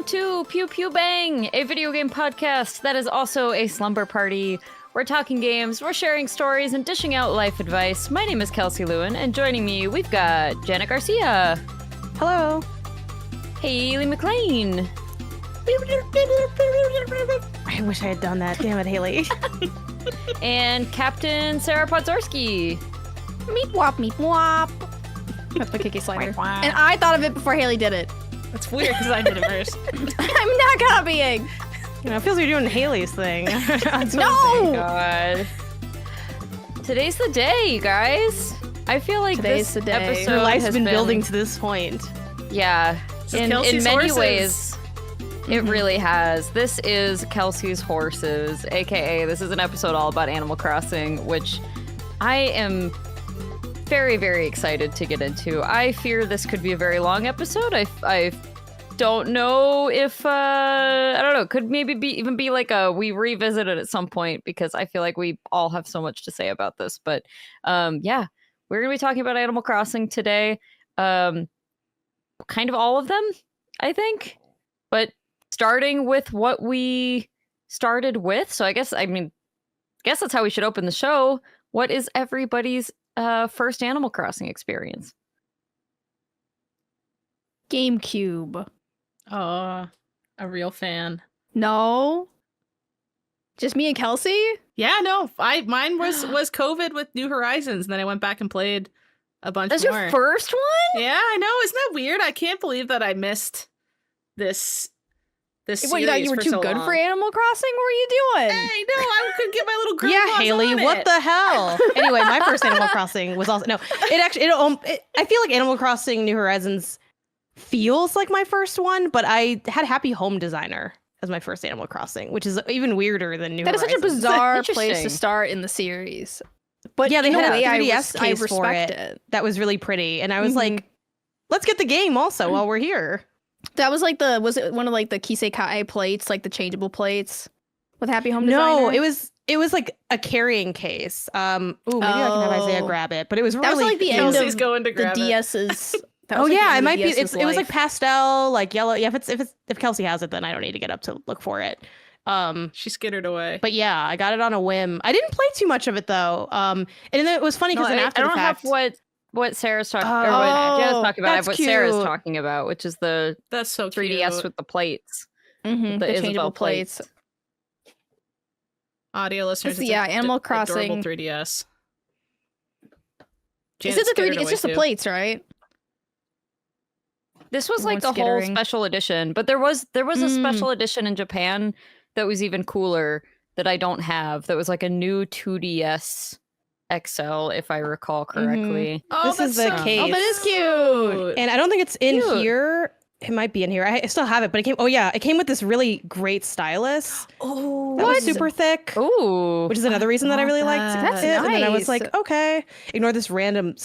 welcome to Pew Pew Bang, a video game podcast that is also a slumber party. We're talking games, we're sharing stories, and dishing out life advice. My name is Kelsey Lewin, and joining me, we've got Janet Garcia. Hello. Haley McLean. I wish I had done that. Damn it, Haley. And Captain Sarah Podzorski. Meep wop, meep wop. That's my Kiki slider. And I thought of it before Haley did it. That's weird because I did it first. I'm not copying. You know, it feels like you're doing Haley's thing. No! God. Today's the day, you guys. I feel like Today's this the day. episode Your life's has been building to this point. Yeah, in Kelsey's many horses. ways, it really has. This is Kelsey's Horses, aka this is an episode all about Animal Crossing, which I am very, very excited to get into. I fear this could be a very long episode. I don't know if, I don't know, could maybe even be like we revisit it at some point, because I feel like we all have so much to say about this. But yeah, we're going to be talking about Animal Crossing today. Kind of all of them, I think. But starting with what we started with. So I guess that's how we should open the show. What is everybody's first Animal Crossing experience? GameCube. Oh, a real fan. No. Just me and Kelsey? Yeah, no, mine was COVID with New Horizons, and then I went back and played a bunch That's more. your first one? Yeah, I know. Isn't that weird? I can't believe that I missed this What, you thought series you were for too so good long. for Animal Crossing? What were you doing? Hey, no, I could get my little girl. Yeah, Haley, what the hell? Anyway, my first Animal Crossing was also I feel like Animal Crossing New Horizons feels like my first one, but I had Happy Home Designer as my first Animal Crossing, which is even weirder than New That is Horizons. such a bizarre place Interesting. to start in the series. But Yeah, they in a had a way, 3DS I case for respect it. it. That was really pretty, and I was Mhm. like, let's get the game also while we're here. That was like was it one of like the Kisei plates, like the changeable plates with Happy Home Designer? No, it was like a carrying case. Maybe I can have Isaiah Oh. grab it, but it was really That was like the end Kelsey's of going to the grab it. DS's. That Oh was, like, the yeah, it end of might be. DS's It was like life. pastel, like yellow. Yeah, if Kelsey has it, then I don't need to get up to look for it. She skittered away. But yeah, I got it on a whim. I didn't play too much of it though. And then it was funny No, because then I after don't the fact, have what Sarah's talking or Oh, what Jenna's talking about. I have that's what Sarah's cute. talking about, which is the That's so 3DS cute. with the plates. Mhm, the the Isabel changeable plates. plates. Audio listeners, It's- yeah, Animal Crossing. Adorable 3DS. Is Janet it the 3D? skittered It's away, just the too. plates, right? This was like Everyone's the whole skittering. special edition, but there was a special edition in Japan that was even cooler that I don't have. That was like a new 2DS XL, if I recall correctly. Oh, This is that's the so case. Oh, that is cute. and I don't think it's in Cute. here. It might be in here. I still have it, but it came. Oh yeah, it came with this really great stylus. Oh, That was super thick. Ooh. Which is another reason that I really liked it. That's And then I was nice. like, okay, ignore this random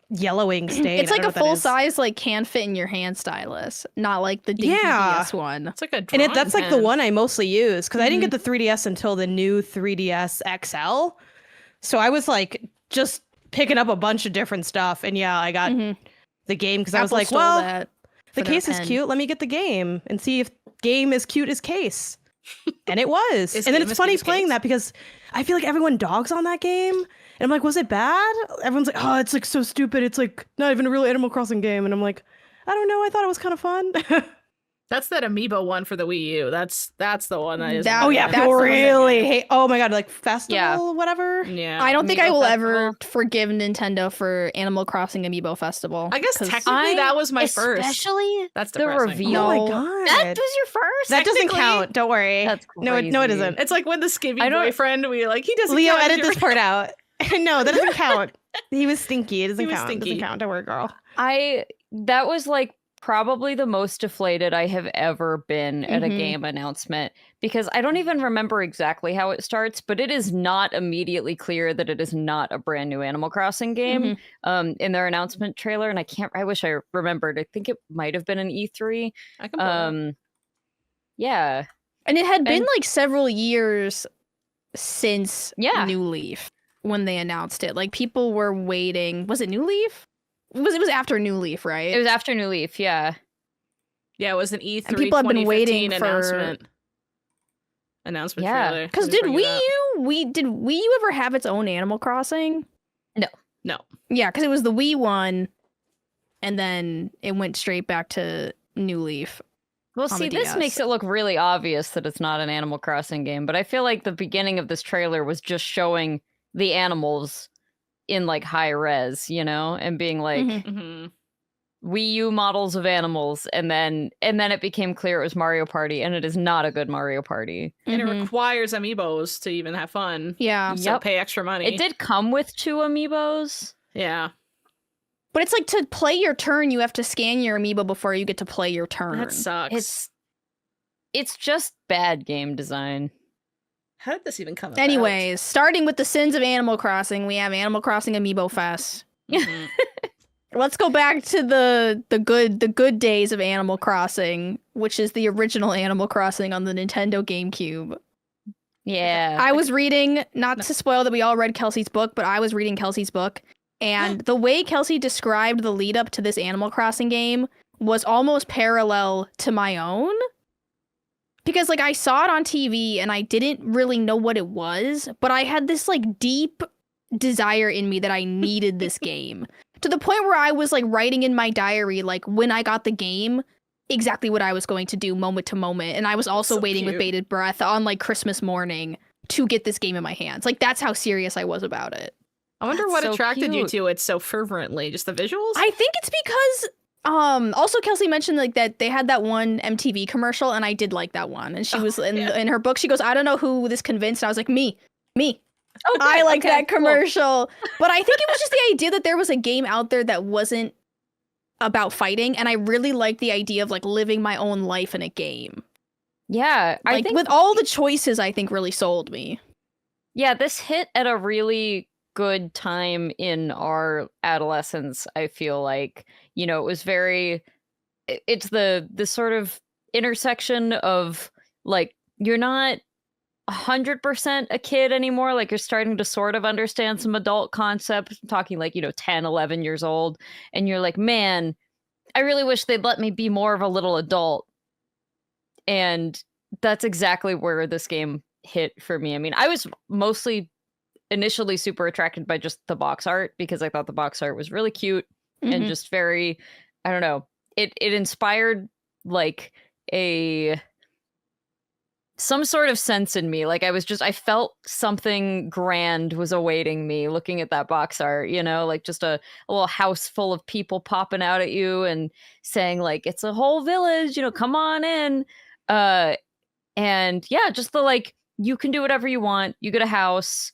yellowing stain. It's I like don't a know what that full is. size, like can fit in your hand stylus, not like the dinky Yeah. DS one. It's like a And that's like the drawing one I mostly use because I didn't get the 3DS until the new 3DS XL. So I was like just picking up a bunch of different stuff. And yeah, I got Mhm. the game because I was Apple like, stole well, that the for their case is pen. cute. Let me get the game and see if game is cute as case. And it was. Is And then game it's as funny cute as playing case? that because I feel like everyone dogs on that game. And I'm like, was it bad? Everyone's like, oh, it's like so stupid. It's like not even a real Animal Crossing game. And I'm like, I don't know. I thought it was kind of fun. That's that amiibo one for the Wii U. That's the one that is. That- Oh yeah, that's people the one that- really hate. Oh my god, like festival, Yeah. whatever. Yeah. I don't think I Amiibo will Festival. ever forgive Nintendo for Animal Crossing Amiibo Festival. I guess 'cause- technically that was my first. Especially That's the depressing. reveal. Oh my No. god, That was your first? that doesn't technically- count. Don't worry. That's no, it crazy. isn't. It's like when the skivvy I don't- boyfriend, he doesn't Leo, count as edit your- this part out. No, that doesn't count. He was stinky. It doesn't He was count. It stinky. doesn't count. Don't worry, girl. That was like probably the most deflated I have ever been at a Mhm. game announcement, because I don't even remember exactly how it starts, but it is not immediately clear that it is not a brand new Animal Crossing game in their announcement trailer. And I wish I remembered. I think it might have been an E3. I can pull it up. Yeah. And it had been And- like several years since Yeah. New Leaf when they announced it. Like people were waiting. Was it New Leaf? It was after New Leaf, right? It was after New Leaf, yeah. Yeah, it was an E3 And people have been 2015 waiting for- announcement Yeah. trailer. Because Let me did bring it up. did Wii U ever have its own Animal Crossing? No. Yeah, because it was the Wii one, and then it went straight back to New Leaf. Well, on see, the this DS. makes it look really obvious that it's not an Animal Crossing game, but I feel like the beginning of this trailer was just showing the animals in like high res, you know, and being like Mhm. Mhm. Wii U models of animals, and then it became clear it was Mario Party, and it is not a good Mario Party. And it Mhm. requires amiibos to even have fun. Yeah, So Yep. pay extra money. It did come with 2 amiibos. Yeah. but it's like to play your turn, you have to scan your amiibo before you get to play your turn. That sucks. It's just bad game design. How did this even come about? Anyways, starting with the sins of Animal Crossing, we have Animal Crossing Amiibo Fest. Mhm. Let's go back to the good days of Animal Crossing, which is the original Animal Crossing on the Nintendo GameCube. Yeah. I was reading, not to spoil that we all read Kelsey's book, but I was reading Kelsey's book, and the way Kelsey described the lead up to this Animal Crossing game was almost parallel to my own. Because like I saw it on TV and I didn't really know what it was, but I had this like deep desire in me that I needed this game. To the point where I was like writing in my diary like when I got the game exactly what I was going to do moment to moment, and I was also So waiting with cute. bated breath on like Christmas morning to get this game in my hands. Like that's how serious I was about it. I wonder That's what so attracted you cute. to it so fervently. Just the visuals? I think it's because also Kelsey mentioned like that they had that one MTV commercial and I did like that one. And she was in her book, she goes, I don't know who this convinced. And I was like, me. Oh, I good. like Okay, that cool. commercial. But I think it was just the idea that there was a game out there that wasn't about fighting. And I really liked the idea of like living my own life in a game. Yeah, I Like think with all the choices, I think really sold me. yeah, this hit at a really good time in our adolescence, I feel like. You know, it was very it's the sort of intersection of like you're not 100% a kid anymore, like you're starting to sort of understand some adult concepts. I'm talking like, 10, 11 years old, and you're like, "Man, I really wish they'd let me be more of a little adult." And that's exactly where this game hit for me. I mean, I was mostly initially super attracted by just the box art because I thought the box art was really cute and Mhm. just very, I don't know, it inspired like some sort of sense in me. Like I felt something grand was awaiting me looking at that box art, like just a little house full of people popping out at you and saying like, it's a whole village, come on in. And yeah, just the like, you can do whatever you want. You get a house,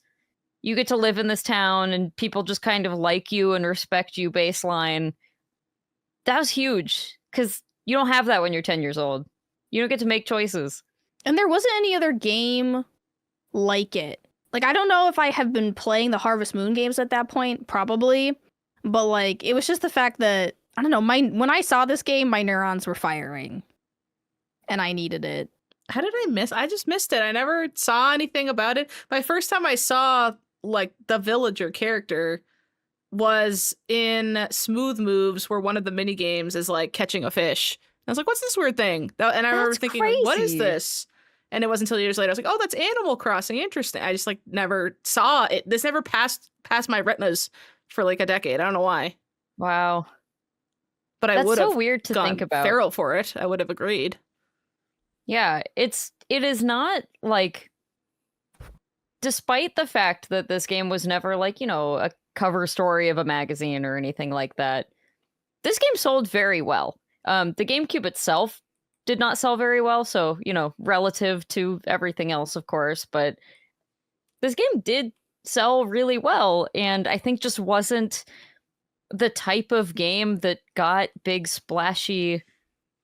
you get to live in this town, and people just kind of like you and respect you baseline. That was huge because you don't have that when you're 10 years old. You don't get to make choices. And there wasn't any other game like it. Like, I don't know if I have been playing the Harvest Moon games at that point, probably. But, like, it was just the fact that, I don't know, when I saw this game, my neurons were firing. And I needed it. How did I miss? I just missed it. I never saw anything about it. My first time I saw like the villager character was in Smooth Moves, where one of the mini games is like catching a fish. And I was like, "What's this weird thing?" And I remember That's thinking, "What is crazy. this?" And it wasn't until years later I was like, "Oh, that's Animal Crossing. Interesting." I just like never saw it. This never passed my retinas for like a decade. I don't know why, Wow. but I That's would have so weird to gone think about. feral for it. I would have agreed. Yeah, it is not like, despite the fact that this game was never like, a cover story of a magazine or anything like that, this game sold very well. The GameCube itself did not sell very well, so, relative to everything else, of course, but this game did sell really well, and I think just wasn't the type of game that got big splashy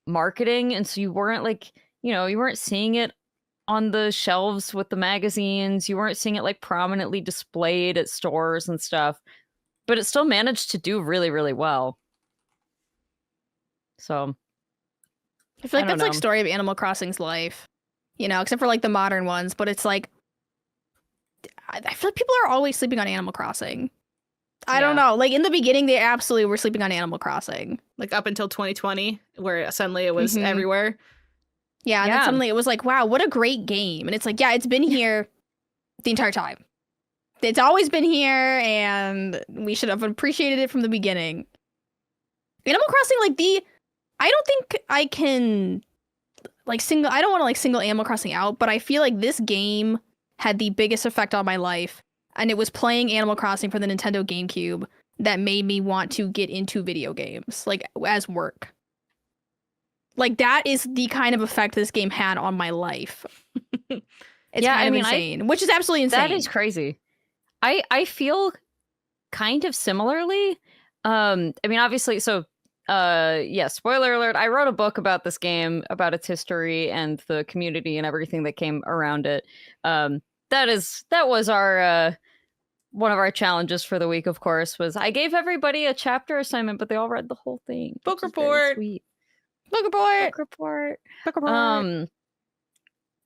marketing, and so you weren't like, you weren't seeing it on the shelves with the magazines. You weren't seeing it like prominently displayed at stores and stuff, but it still managed to do really, really well. So I feel like I don't that's like know. story of Animal Crossing's life. Except for like the modern ones. But it's like, I feel like people are always sleeping on Animal Crossing. I don't know. Like in the beginning, they absolutely were sleeping on Animal Crossing. Like up until 2020, where suddenly it was Mhm. everywhere. Yeah, and then suddenly it was like, wow, what a great game. And it's like, yeah, it's been here the entire time. It's always been here, and we should have appreciated it from the beginning. Animal Crossing, I don't think I can I don't want to single Animal Crossing out, but I feel like this game had the biggest effect on my life, and it was playing Animal Crossing for the Nintendo GameCube that made me want to get into video games, as work. That is the kind of effect this game had on my life. It's insane, which is absolutely insane. That is crazy. I feel kind of similarly. Obviously, so spoiler alert, I wrote a book about this game, about its history and the community and everything that came around it. That was our one of our challenges for the week, of course, was I gave everybody a chapter assignment, but they all read the whole thing. Book report. Sweet. Book report. Book report.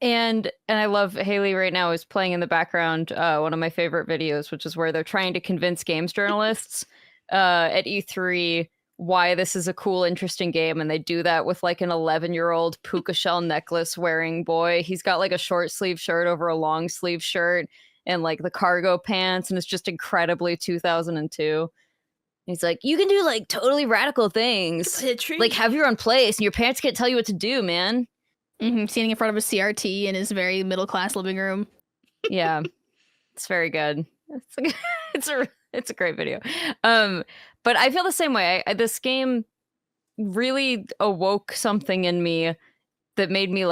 And I love Haley right now is playing in the background one of my favorite videos, which is where they're trying to convince games journalists at E3 why this is a cool, interesting game. And they do that with an 11-year-old puka shell necklace wearing boy. He's got a short sleeve shirt over a long sleeve shirt and the cargo pants. And it's just incredibly 2002. He's like, you can do totally radical things. Have your own place and your parents can't tell you what to do, man. Standing in front of a CRT in his very middle class living room. Yeah, it's very good. It's a great video. But I feel the same way. This game really awoke something in me that made me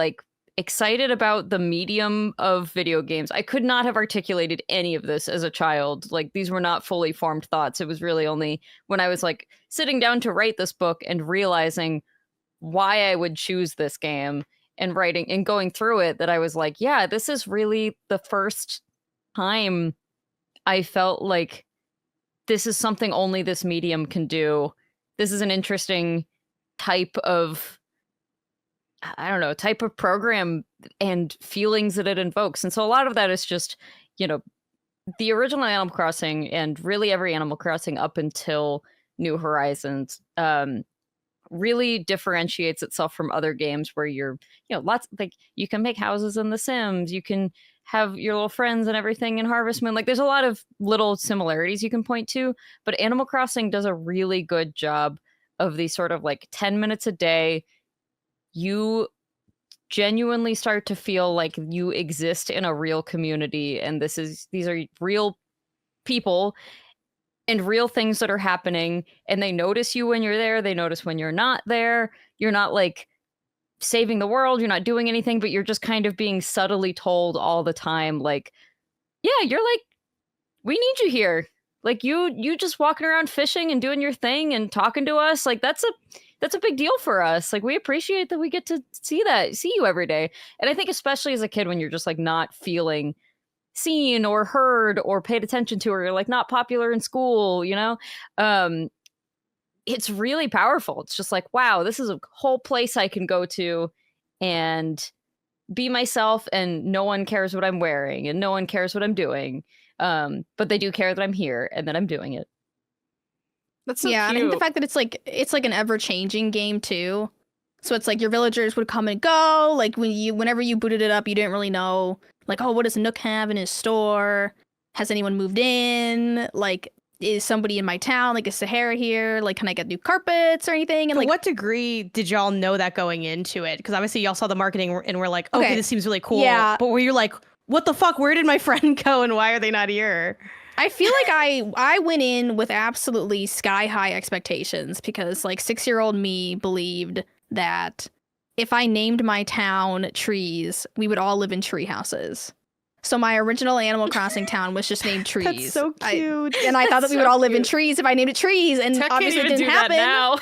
excited about the medium of video games. I could not have articulated any of this as a child. These were not fully formed thoughts. It was really only when I was sitting down to write this book and realizing why I would choose this game and writing and going through it that I was like, yeah, this is really the first time I felt like this is something only this medium can do. This is an interesting type of program and feelings that it invokes. And so a lot of that is just, the original Animal Crossing and really every Animal Crossing up until New Horizons really differentiates itself from other games where you're, you can make houses in The Sims, you can have your little friends and everything in Harvest Moon. There's a lot of little similarities you can point to, but Animal Crossing does a really good job of these sort of 10 minutes a day. You genuinely start to feel like you exist in a real community, and these are real people and real things that are happening, and they notice you when you're there, they notice when you're not there. You're not saving the world, you're not doing anything, but you're just kind of being subtly told all the time, yeah, you're we need you here. You just walking around fishing and doing your thing and talking to us, that's a big deal for us. We appreciate that we get to see you every day. And I think especially as a kid when you're just not feeling seen or heard or paid attention to, or you're not popular in school, it's really powerful. It's just wow, this is a whole place I can go to and be myself, and no one cares what I'm wearing and no one cares what I'm doing. But they do care that I'm here and that I'm doing it. That's so yeah, cute. and I think the fact that it's an ever-changing game too. So it's your villagers would come and go. Whenever you booted it up, you didn't really know oh, what does Nook have in his store? Has anyone moved in? Is somebody in my town? Is Sahara here? Can I get new carpets or anything? And to what degree did y'all know that going into it? Because obviously y'all saw the marketing and were like, okay, this seems really cool. Yeah. But were you what the fuck? Where did my friend go and why are they not here? I feel I went in with absolutely sky high expectations because 6-year-old me believed that if I named my town Trees, we would all live in tree houses. So my original Animal Crossing town was just named Trees. That's so cute. I thought that we would all live in trees if I named it Trees, and Tech obviously it can't even didn't do happen. that now.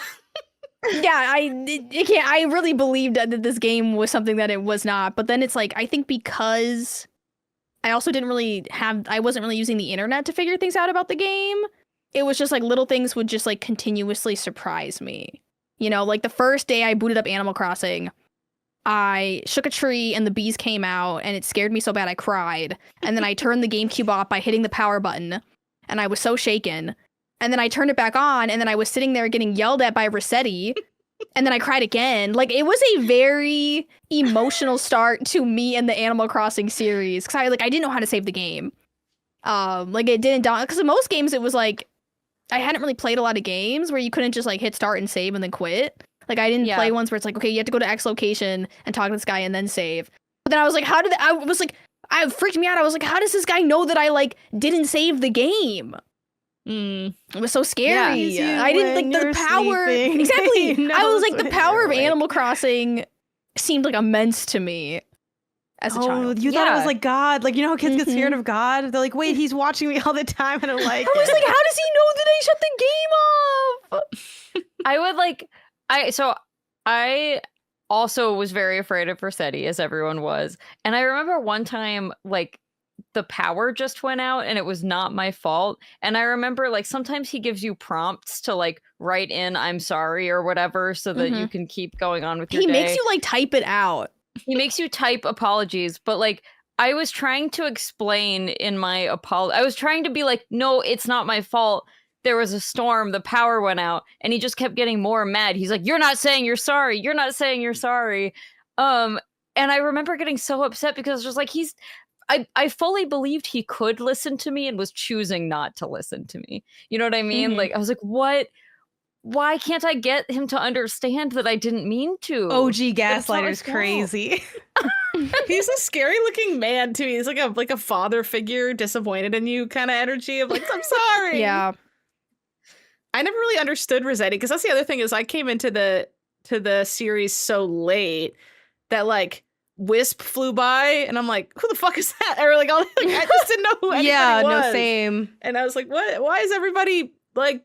Yeah, it can't. I really believed that this game was something that it was not. But then it's I think because I also I wasn't really using the internet to figure things out about the game. It was just little things would just continuously surprise me. The first day I booted up Animal Crossing, I shook a tree and the bees came out and it scared me so bad I cried. And then I turned the GameCube off by hitting the power button and I was so shaken. and then I turned it back on, and then I was sitting there getting yelled at by Rossetti, and then I cried again. Like, it was a very emotional start to me and the Animal Crossing series, because I didn't know how to save the game. Like, it didn't dawn, because in most games it was like, I hadn't really played a lot of games where you couldn't just like hit start and save and then quit. Like, I didn't play ones where it's like, okay, you have to go to X location and talk to this guy and then save. But then I was like, I freaked me out. I was like, how does this guy know that I like didn't save the game? It was so scary. Yeah. I didn't like the power. Sleeping. Exactly. I was like, the power of awake. Animal Crossing seemed like immense to me as a child. You thought it was Yeah. like God. Like, you know how kids get scared of God? They're like, wait, he's watching me all the time. I don't like I was it. like, how does he know that I shut the game off? I would like I also was very afraid of Rossetti, as everyone was. And I remember one time, like, the power just went out and it was not my fault. And I remember, like, sometimes he gives you prompts to, like, write in "I'm sorry" or whatever so that you can keep going on with your He day. makes you like type it out. He makes you type apologies, but, like, I was trying to explain in my apology. I was trying to be like, no, it's not my fault. There was a storm, the power went out, and he just kept getting more mad. He's like, you're not saying you're sorry. You're not saying you're sorry. And I remember getting so upset because I was just like, I fully believed he could listen to me and was choosing not to listen to me. You know what I mean? Like, I was like, what? Why can't I get him to understand that I didn't mean to? OG It's not my gaslighter's fault. crazy. He's a scary looking man to me. He's like a father figure, disappointed in you kind of energy of like, I'm sorry. Yeah. I never really understood Rossetti because that's the other thing is I came into the series so late that like Wisp flew by and I'm like, who the fuck is that? Or like, I just didn't know who anybody Yeah, was. no, same. And I was like, what? Why is everybody like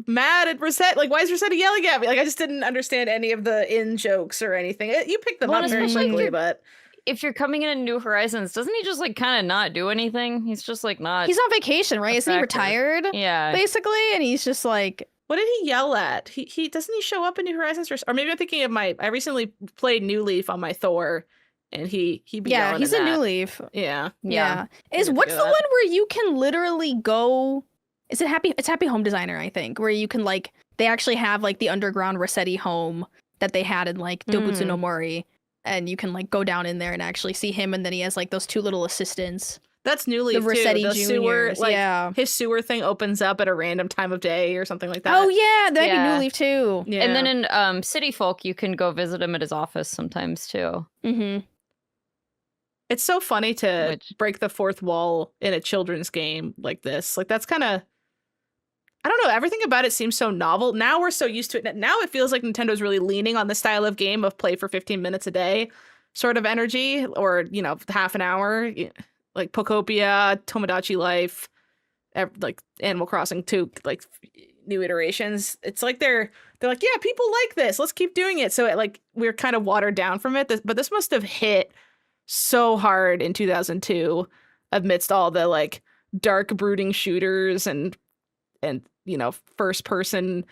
mad at Rossetti? Like, why is Rossetti yelling at me? Like, I just didn't understand any of the in jokes or anything. You picked them Well, up very especially if quickly, you're- but If you're coming in New Horizons, doesn't he just like kind of not do anything? He's just like not. He's on vacation, right? Isn't he factor. retired? Yeah. Basically, and he's just like, what did he yell at? He doesn't he show up in New Horizons or maybe I'm thinking of I recently played New Leaf on my Thor, and he be yeah, yelling he's at a that. New Leaf. Yeah. Yeah. I Is didn't what's do the that. one where you can literally go? Is it Happy? It's Happy Home Designer, I think, where you can like they actually have like the underground Rossetti home that they had in like Dobutsu no Mori, and you can like go down in there and actually see him, and then he has like those two little assistants. That's New Leaf The Rossetti too. The sewer, Juniors, like yeah. his sewer thing opens up at a random time of day or something like that. Oh yeah, that'd be Yeah. New Leaf too. yeah. And then in City Folk, you can go visit him at his office sometimes too. Mm-hmm. it's so funny to Which- break the fourth wall in a children's game like this. Like that's kind of, I don't know. Everything about it seems so novel. Now we're so used to it. Now it feels like Nintendo's really leaning on the style of game of play for 15 minutes a day sort of energy, or, you know, half an hour, like Pokopia, Tomodachi Life, like Animal Crossing 2, like new iterations. It's like they're like, yeah, people like this. Let's keep doing it. So it, like we're kind of watered down from it. But this must have hit so hard in 2002 amidst all the like dark brooding shooters and you know, first person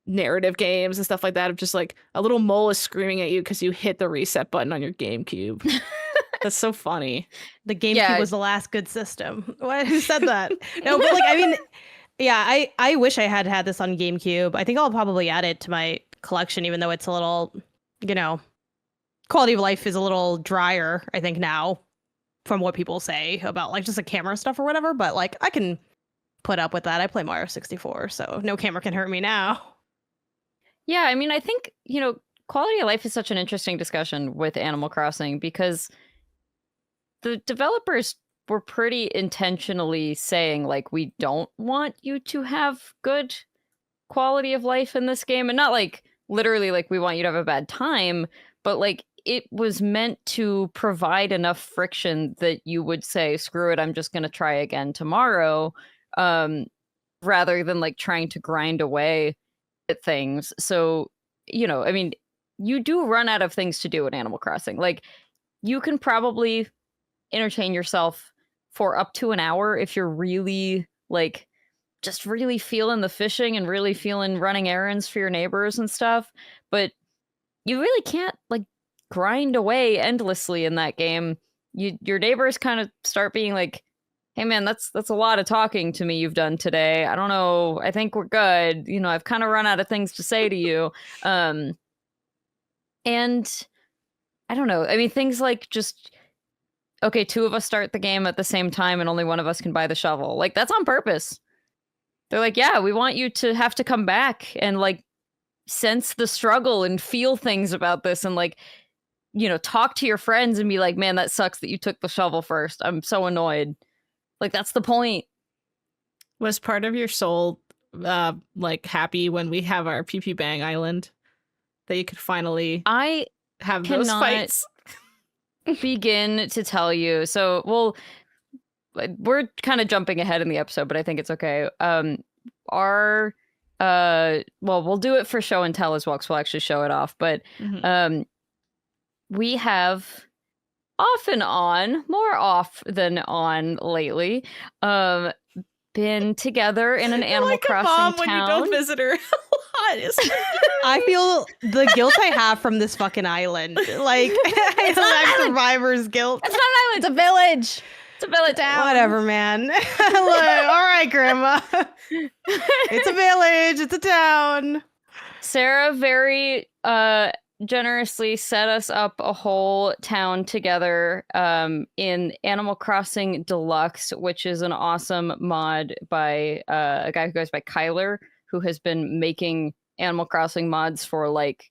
narrative games and stuff like that, of just like a little mole is screaming at you because you hit the reset button on your GameCube. That's so funny. The GameCube Yeah. was the last good system. What? Who said that? No, but like, I mean, yeah, I wish I had had this on GameCube. I think I'll probably add it to my collection, even though it's a little, you know, quality of life is a little drier, I think, now, from what people say about like just the camera stuff or whatever. But like, I can put up with that. I play Mario 64, so no camera can hurt me now. Yeah, I mean, I think, you know, quality of life is such an interesting discussion with Animal Crossing because the developers were pretty intentionally saying, like, we don't want you to have good quality of life in this game. And not like literally like we want you to have a bad time, but like it was meant to provide enough friction that you would say, screw it, I'm just going to try again tomorrow, rather than like trying to grind away at things. So, you know, I mean, you do run out of things to do in Animal Crossing. Like, you can probably entertain yourself for up to an hour if you're really like just really feeling the fishing and really feeling running errands for your neighbors and stuff. But you really can't like grind away endlessly in that game. Your neighbors kind of start being like hey man, that's a lot of talking to me you've done today. I don't know. I think we're good. You know, I've kind of run out of things to say to you. And I don't know. I mean, things like just, okay, 2 of us start the game at the same time and only one of us can buy the shovel. Like, that's on purpose. They're like, yeah, we want you to have to come back and like sense the struggle and feel things about this and like, you know, talk to your friends and be like, man, that sucks that you took the shovel first. I'm so annoyed. Like, that's the point. Was part of your soul like happy when we have our Pew Pew Bang Island that you could finally I have those cannot fights? begin to tell you. So, well, we're kind of jumping ahead in the episode, but I think it's okay. Well, we'll do it for show and tell as well, because we'll actually show it off. But we have off and on, more off than on lately, been together in an Animal like Crossing a mom town. when you don't visit her a lot. I feel the guilt I have from this fucking island. Like, it's like survivor's guilt. It's not an island. It's a village. It's a village town. Whatever, man. Look, all right, Grandma. It's a village. It's a town. Sarah very generously set us up a whole town together in Animal Crossing Deluxe, which is an awesome mod by a guy who goes by Kyler, who has been making Animal Crossing mods for like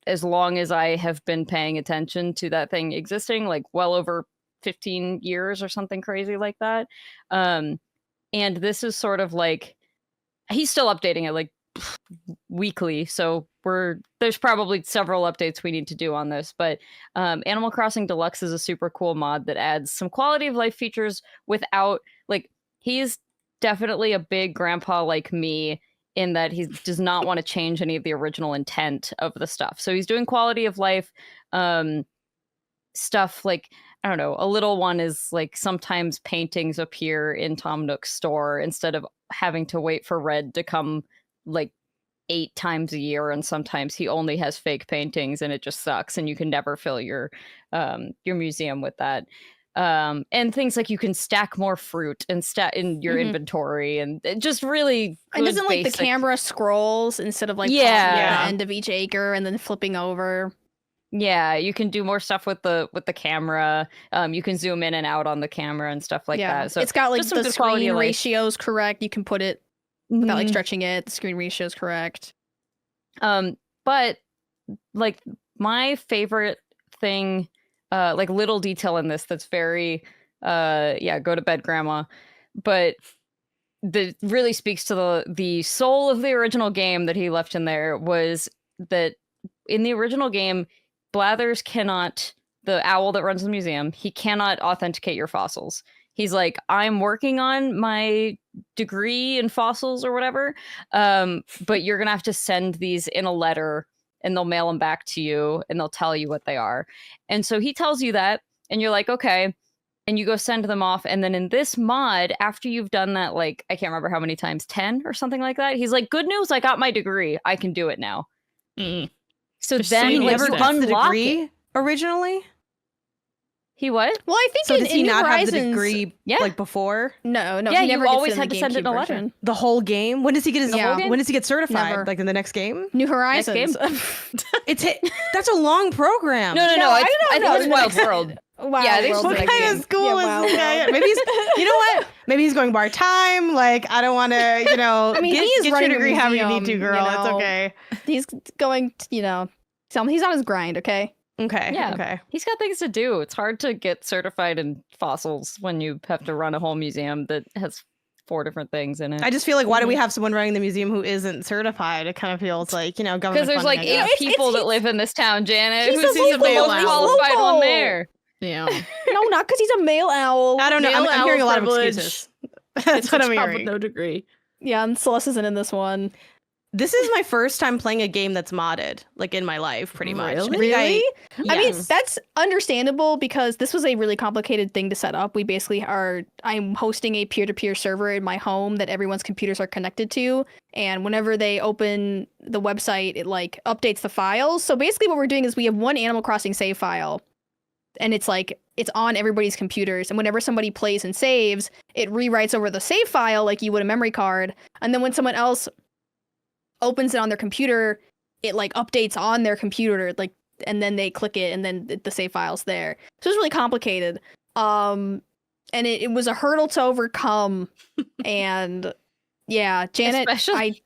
as long as I have been paying attention to that thing existing, like well over 15 years or something crazy like that. And this is sort of like, he's still updating it like weekly, so there's probably several updates we need to do on this, but Animal Crossing Deluxe is a super cool mod that adds some quality of life features without, like, he's definitely a big grandpa like me in that he does not want to change any of the original intent of the stuff. So he's doing quality of life stuff like, I don't know, a little one is like sometimes paintings appear in Tom Nook's store instead of having to wait for Red to come like 8 times a year, and sometimes he only has fake paintings and it just sucks and you can never fill your museum with that. And things like you can stack more fruit and in your inventory, and it just really good. And doesn't like basic... the camera scrolls instead of like pausing at the end of each acre and then flipping over. Yeah, you can do more stuff with the camera. You can zoom in and out on the camera and stuff like that. So it's got like the screen of ratios correct. You can put it without like stretching it. The screen ratio is correct. But like my favorite thing, like little detail in this that's very go to bed, Grandma. But that really speaks to the soul of the original game that he left in there was that in the original game, Blathers cannot, the owl that runs the museum, he cannot authenticate your fossils. He's like, I'm working on my degree in fossils or whatever, but you're going to have to send these in a letter and they'll mail them back to you and they'll tell you what they are. And so he tells you that and you're like, okay. And you go send them off. And then in this mod, after you've done that, like, I can't remember how many times, 10 or something like that. He's like, good news, I got my degree. I can do it now. So then he never you got the unlock degree it. Originally? He what? Well, I think So in, does he in New not Horizons, have the degree like before? No, Yeah, he never you gets always it in had the to send it in a GameCube letter. version. The whole game? When does he get his whole game? when does he get certified? Never. Like in the next game? New Horizons. That's a long program. No. I think it's Wild World. Wow, Yeah, they World's What the like next kind game. of school is this guy? Maybe he's, you know what? Maybe he's going part time. Like, I don't want to, you know, I mean, he's get your running a degree however you need to, museum, girl. you It's know. okay. He's going, he's on his grind, okay? Okay. Yeah. Okay. He's got things to do. It's hard to get certified in fossils when you have to run a whole museum that has 4 different things in it. I just feel like, why do we have someone running the museum who isn't certified? It kind of feels like, government. Because there's like funding, I 8 guess. people that live in this town, Janet. He's Who's a the local, most he's qualified local. one there? Yeah. No, not because he's a male owl. I don't know. I'm Male hearing a owl lot of privilege. excuses. That's what I'm Job with hearing. no degree. Yeah, and Celeste isn't in this one. This is my first time playing a game that's modded, like in my life, pretty much. Really? I think I mean, yes. that's understandable because this was a really complicated thing to set up. We basically I'm hosting a peer-to-peer server in my home that everyone's computers are connected to. And whenever they open the website, it like updates the files. So basically what we're doing is we have one Animal Crossing save file. and it's like it's on everybody's computers, and whenever somebody plays and saves, it rewrites over the save file like you would a memory card, and then when someone else opens it on their computer, it like updates on their computer, like, and then they click it, and then the save file's there. So it's really complicated. And it was a hurdle to overcome. And yeah, Janet, Especially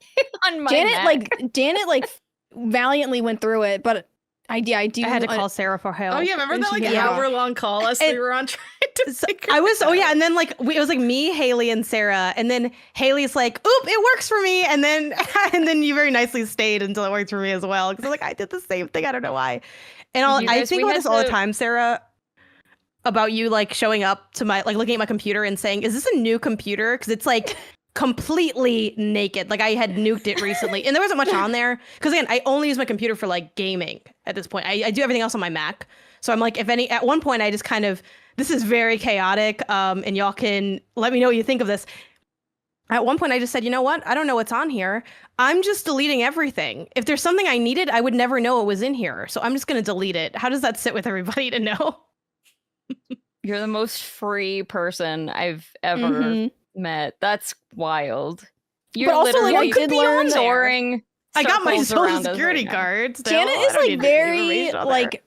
on my Mac. Janet valiantly went through it, but I do. I had to call Sarah for help. Oh yeah, remember that like Yeah. hour-long call us we were on trying to figure I was, it out? and then like it was like me, Haley, and Sarah, and then Haley's like, "Oop, it works for me," and then you very nicely stayed until it worked for me as well, because like I did the same thing. I don't know why. And I think about this all the time, Sarah, about you like showing up to my, like looking at my computer and saying, "Is this a new computer?" Because it's like completely naked. Like I had nuked it recently, and there wasn't much on there. Because again, I only use my computer for like gaming at this point. I do everything else on my Mac. So I'm like, at one point I just kind of, this is very chaotic, and y'all can let me know what you think of this. At one point I just said, you know what? I don't know what's on here. I'm just deleting everything. If there's something I needed, I would never know it was in here. So I'm just going to delete it. How does that sit with everybody to know? You're the most free person I've ever met. That's wild. You're But also, like, literally I did learn soaring. I got my circles social around us security right now. card. Still. Janet I is don't like need very information on like there.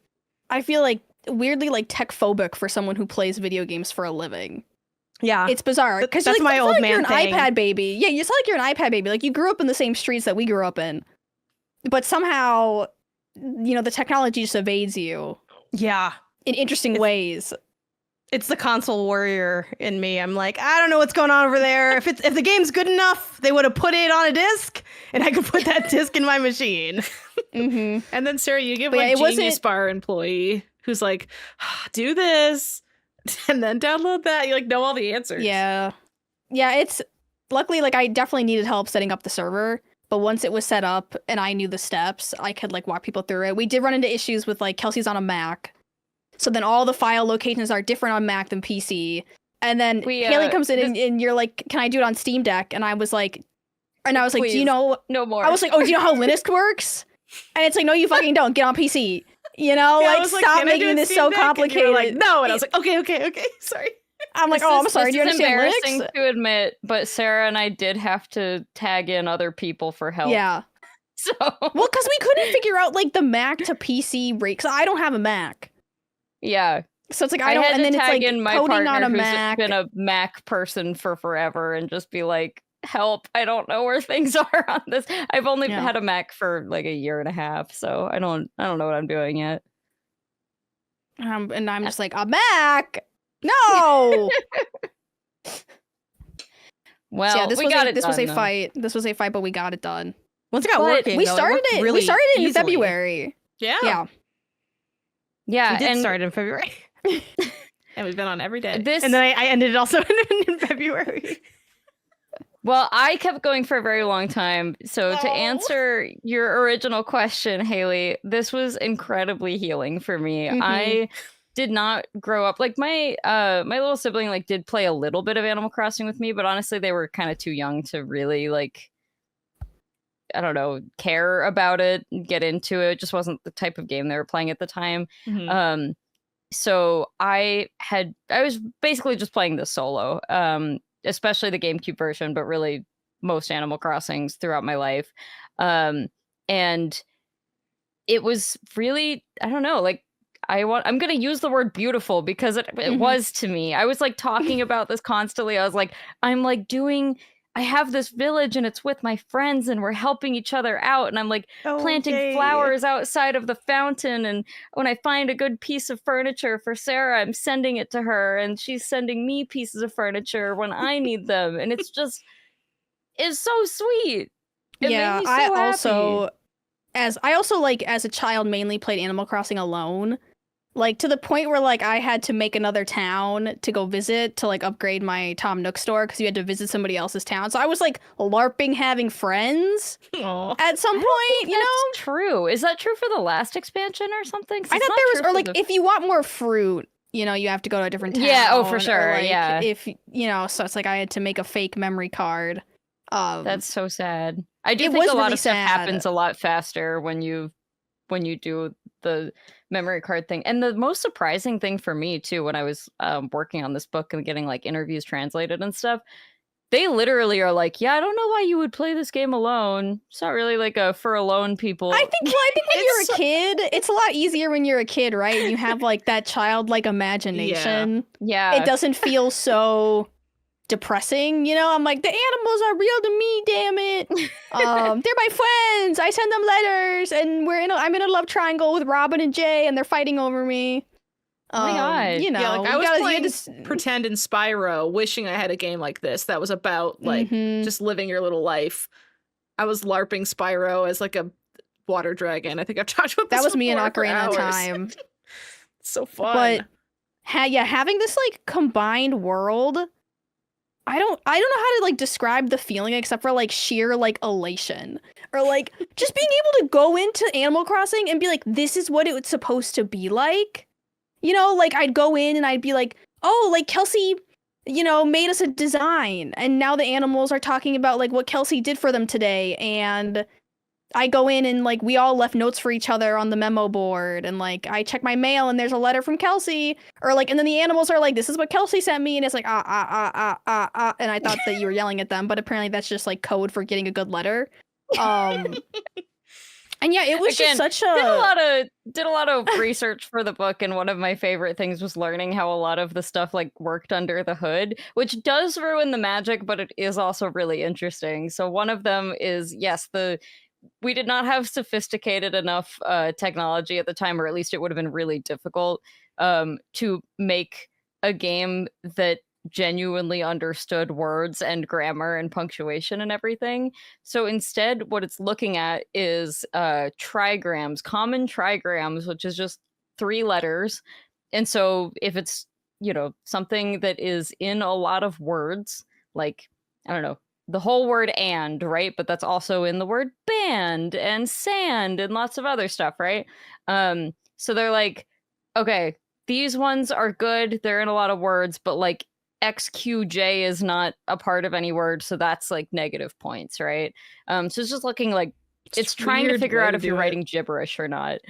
I feel like weirdly like tech phobic for someone who plays video games for a living. Yeah. It's bizarre because That's like, my it's not old like man you're an thing. iPad baby. Yeah, it's not like you're an iPad baby. Like you grew up in the same streets that we grew up in, but somehow, you know, the technology just evades you Yeah. in interesting ways. It's the console warrior in me. I'm like, I don't know what's going on over there. If the game's good enough, they would have put it on a disc, and I could put that disc in my machine. Mm-hmm. And then Sarah, you give But yeah, like it wasn't- Genius Bar employee who's like, do this and then download that. You like know all the answers. Yeah, it's luckily like I definitely needed help setting up the server. But once it was set up and I knew the steps, I could like walk people through it. We did run into issues with like Kelsey's on a Mac. So then all the file locations are different on Mac than PC. And then Haley comes in and you're like, can I do it on Steam Deck? And I was like, do you know? No more. I was like, oh, do you know how Linux works? And it's like, no, you fucking don't. Get on PC. You know, Yeah, I like was stop "Can I do making it this Steam so Deck?" And you were complicated. like, no. And I was like, okay. Sorry. I'm like, oh, I'm sorry. Do you This is understand embarrassing Linux? to admit, but Sarah and I did have to tag in other people for help. Yeah. So Well, because we couldn't figure out like the Mac to PC rate. Because I don't have a Mac. yeah. So it's like I I don't, had and to then it's tag like in my coding partner on a who's Mac. been a Mac person for forever and just be like, help, I don't know where things are on this. I've only Yeah. had a Mac for like a year and a half, so I don't know what I'm doing yet. And I'm just like, a Mac? No. Well, So yeah, this we was got a, it this was a done, though. fight. This was a fight, but we got it done. Once it got But working, We though, started worked it. really We started in easily. February. Yeah. Yeah. Yeah, We did and start in February. And we've been on every day. this And then I ended it also in February. Well, I kept going for a very long time. So to Oh. answer your original question, Haley, this was incredibly healing for me. Mhm. I did not grow up like my little sibling like did play a little bit of Animal Crossing with me, but honestly they were kind of too young to really like I don't know, care about it, get into it. It just wasn't the type of game they were playing at the time. Mhm. So I was basically just playing this solo, especially the GameCube version, but really most Animal Crossings throughout my life. And it was really, I don't know, like I'm going to use the word beautiful because it Mhm. was to me. I was like talking about this constantly. I was like, I have this village and it's with my friends and we're helping each other out. And I'm like planting yay. flowers outside of the fountain. And when I find a good piece of furniture for Sarah, I'm sending it to her and she's sending me pieces of furniture when I need them. And it's so sweet. It yeah, made me so I happy. also like as a child mainly played Animal Crossing alone. Like to the point where like I had to make another town to go visit to like upgrade my Tom Nook store because you had to visit somebody else's town. So I was like LARPing having friends Aw. at some point, you know? That's true. Is that true for the last expansion or something? 'Cause I it's thought not there was, true or for like the- if you want more fruit, you know, you have to go to a different town. Yeah, oh, for or, sure, like, yeah. If you know, so it's like I had to make a fake memory card. That's so sad. I do It think was a lot really of stuff sad. happens a lot faster when when you do the memory card thing. And the most surprising thing for me too, when I was working on this book and getting like interviews translated and stuff, they literally are like, yeah, I don't know why you would play this game alone. It's not really like a for alone people. I think when you're a kid, it's a lot easier when you're a kid, right? You have like that childlike imagination. Yeah. It doesn't feel so depressing, you know? I'm like, the animals are real to me, damn it. They're my friends. I send them letters, and I'm in a love triangle with Robin and Jay, and they're fighting over me. Oh my God. You know, yeah, like I was playing Pretend in Spyro, wishing I had a game like this that was about like just living your little life. I was LARPing Spyro as like a water dragon. I think I've talked about this. That was me in for Ocarina of hours. Time. So fun. But having this like combined world, I don't know how to like describe the feeling except for like sheer like elation, or like just being able to go into Animal Crossing and be like, this is what it was supposed to be like. You know, like I'd go in and I'd be like, oh, like Kelsey, you know, made us a design, and now the animals are talking about like what Kelsey did for them today, and I go in and like we all left notes for each other on the memo board, and like I check my mail and there's a letter from Kelsey, or like, and then the animals are like, this is what Kelsey sent me, and it's like and I thought that you were yelling at them, but apparently that's just like code for getting a good letter. And yeah, it was Again, just such did a lot of research for the book, and one of my favorite things was learning how a lot of the stuff like worked under the hood, which does ruin the magic, but it is also really interesting. So one of them is, yes, we did not have sophisticated enough technology at the time, or at least it would have been really difficult to make a game that genuinely understood words and grammar and punctuation and everything. So instead, what it's looking at is trigrams, common trigrams, which is just 3 letters. And so if it's, you know, something that is in a lot of words, like, I don't know, the whole word and, right? But that's also in the word band and sand and lots of other stuff, right? So they're like, okay, these ones are good. They're in a lot of words, but like XQJ is not a part of any word, so that's like negative points, right? So it's just looking like it's trying to figure out if you're writing gibberish or not.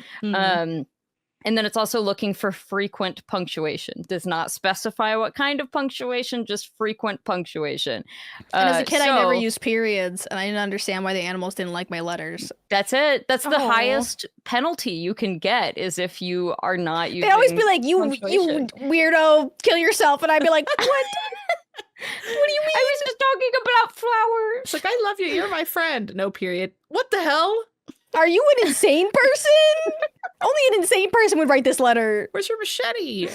And then it's also looking for frequent punctuation. Does not specify what kind of punctuation, just frequent punctuation. And as a kid, I never used periods, and I didn't understand why the animals didn't like my letters. That's it. That's the highest penalty you can get, is if you are not using. They always be like, you weirdo, kill yourself. And I'd be like, what? What do you mean? I was just talking about flowers. It's like, I love you. You're my friend. No period. What the hell? Are you an insane person? Only an insane person would write this letter. Where's your machete?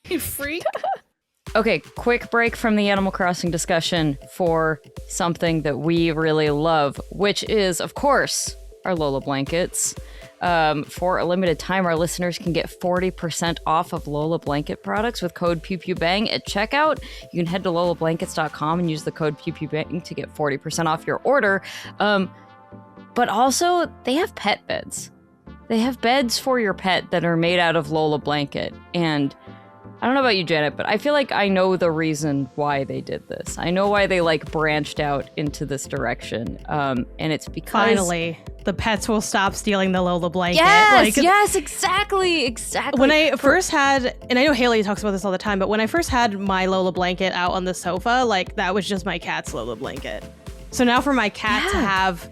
You freak. Okay, quick break from the Animal Crossing discussion for something that we really love, which is, of course, our Lola Blankets. For a limited time, our listeners can get 40% off of Lola Blanket products with code PEWPEWBANG at checkout. You can head to lolablankets.com and use the code PEWPEWBANG to get 40% off your order. But also, they have pet beds. They have beds for your pet that are made out of Lola Blanket. And I don't know about you, Janet, but I feel like I know the reason why they did this. I know why they like branched out into this direction. And it's because finally the pets will stop stealing the Lola blanket. Yes, exactly. When I first had, and I know Haley talks about this all the time, but when I first had my Lola blanket out on the sofa, like that was just my cat's Lola blanket. So now for my cat to have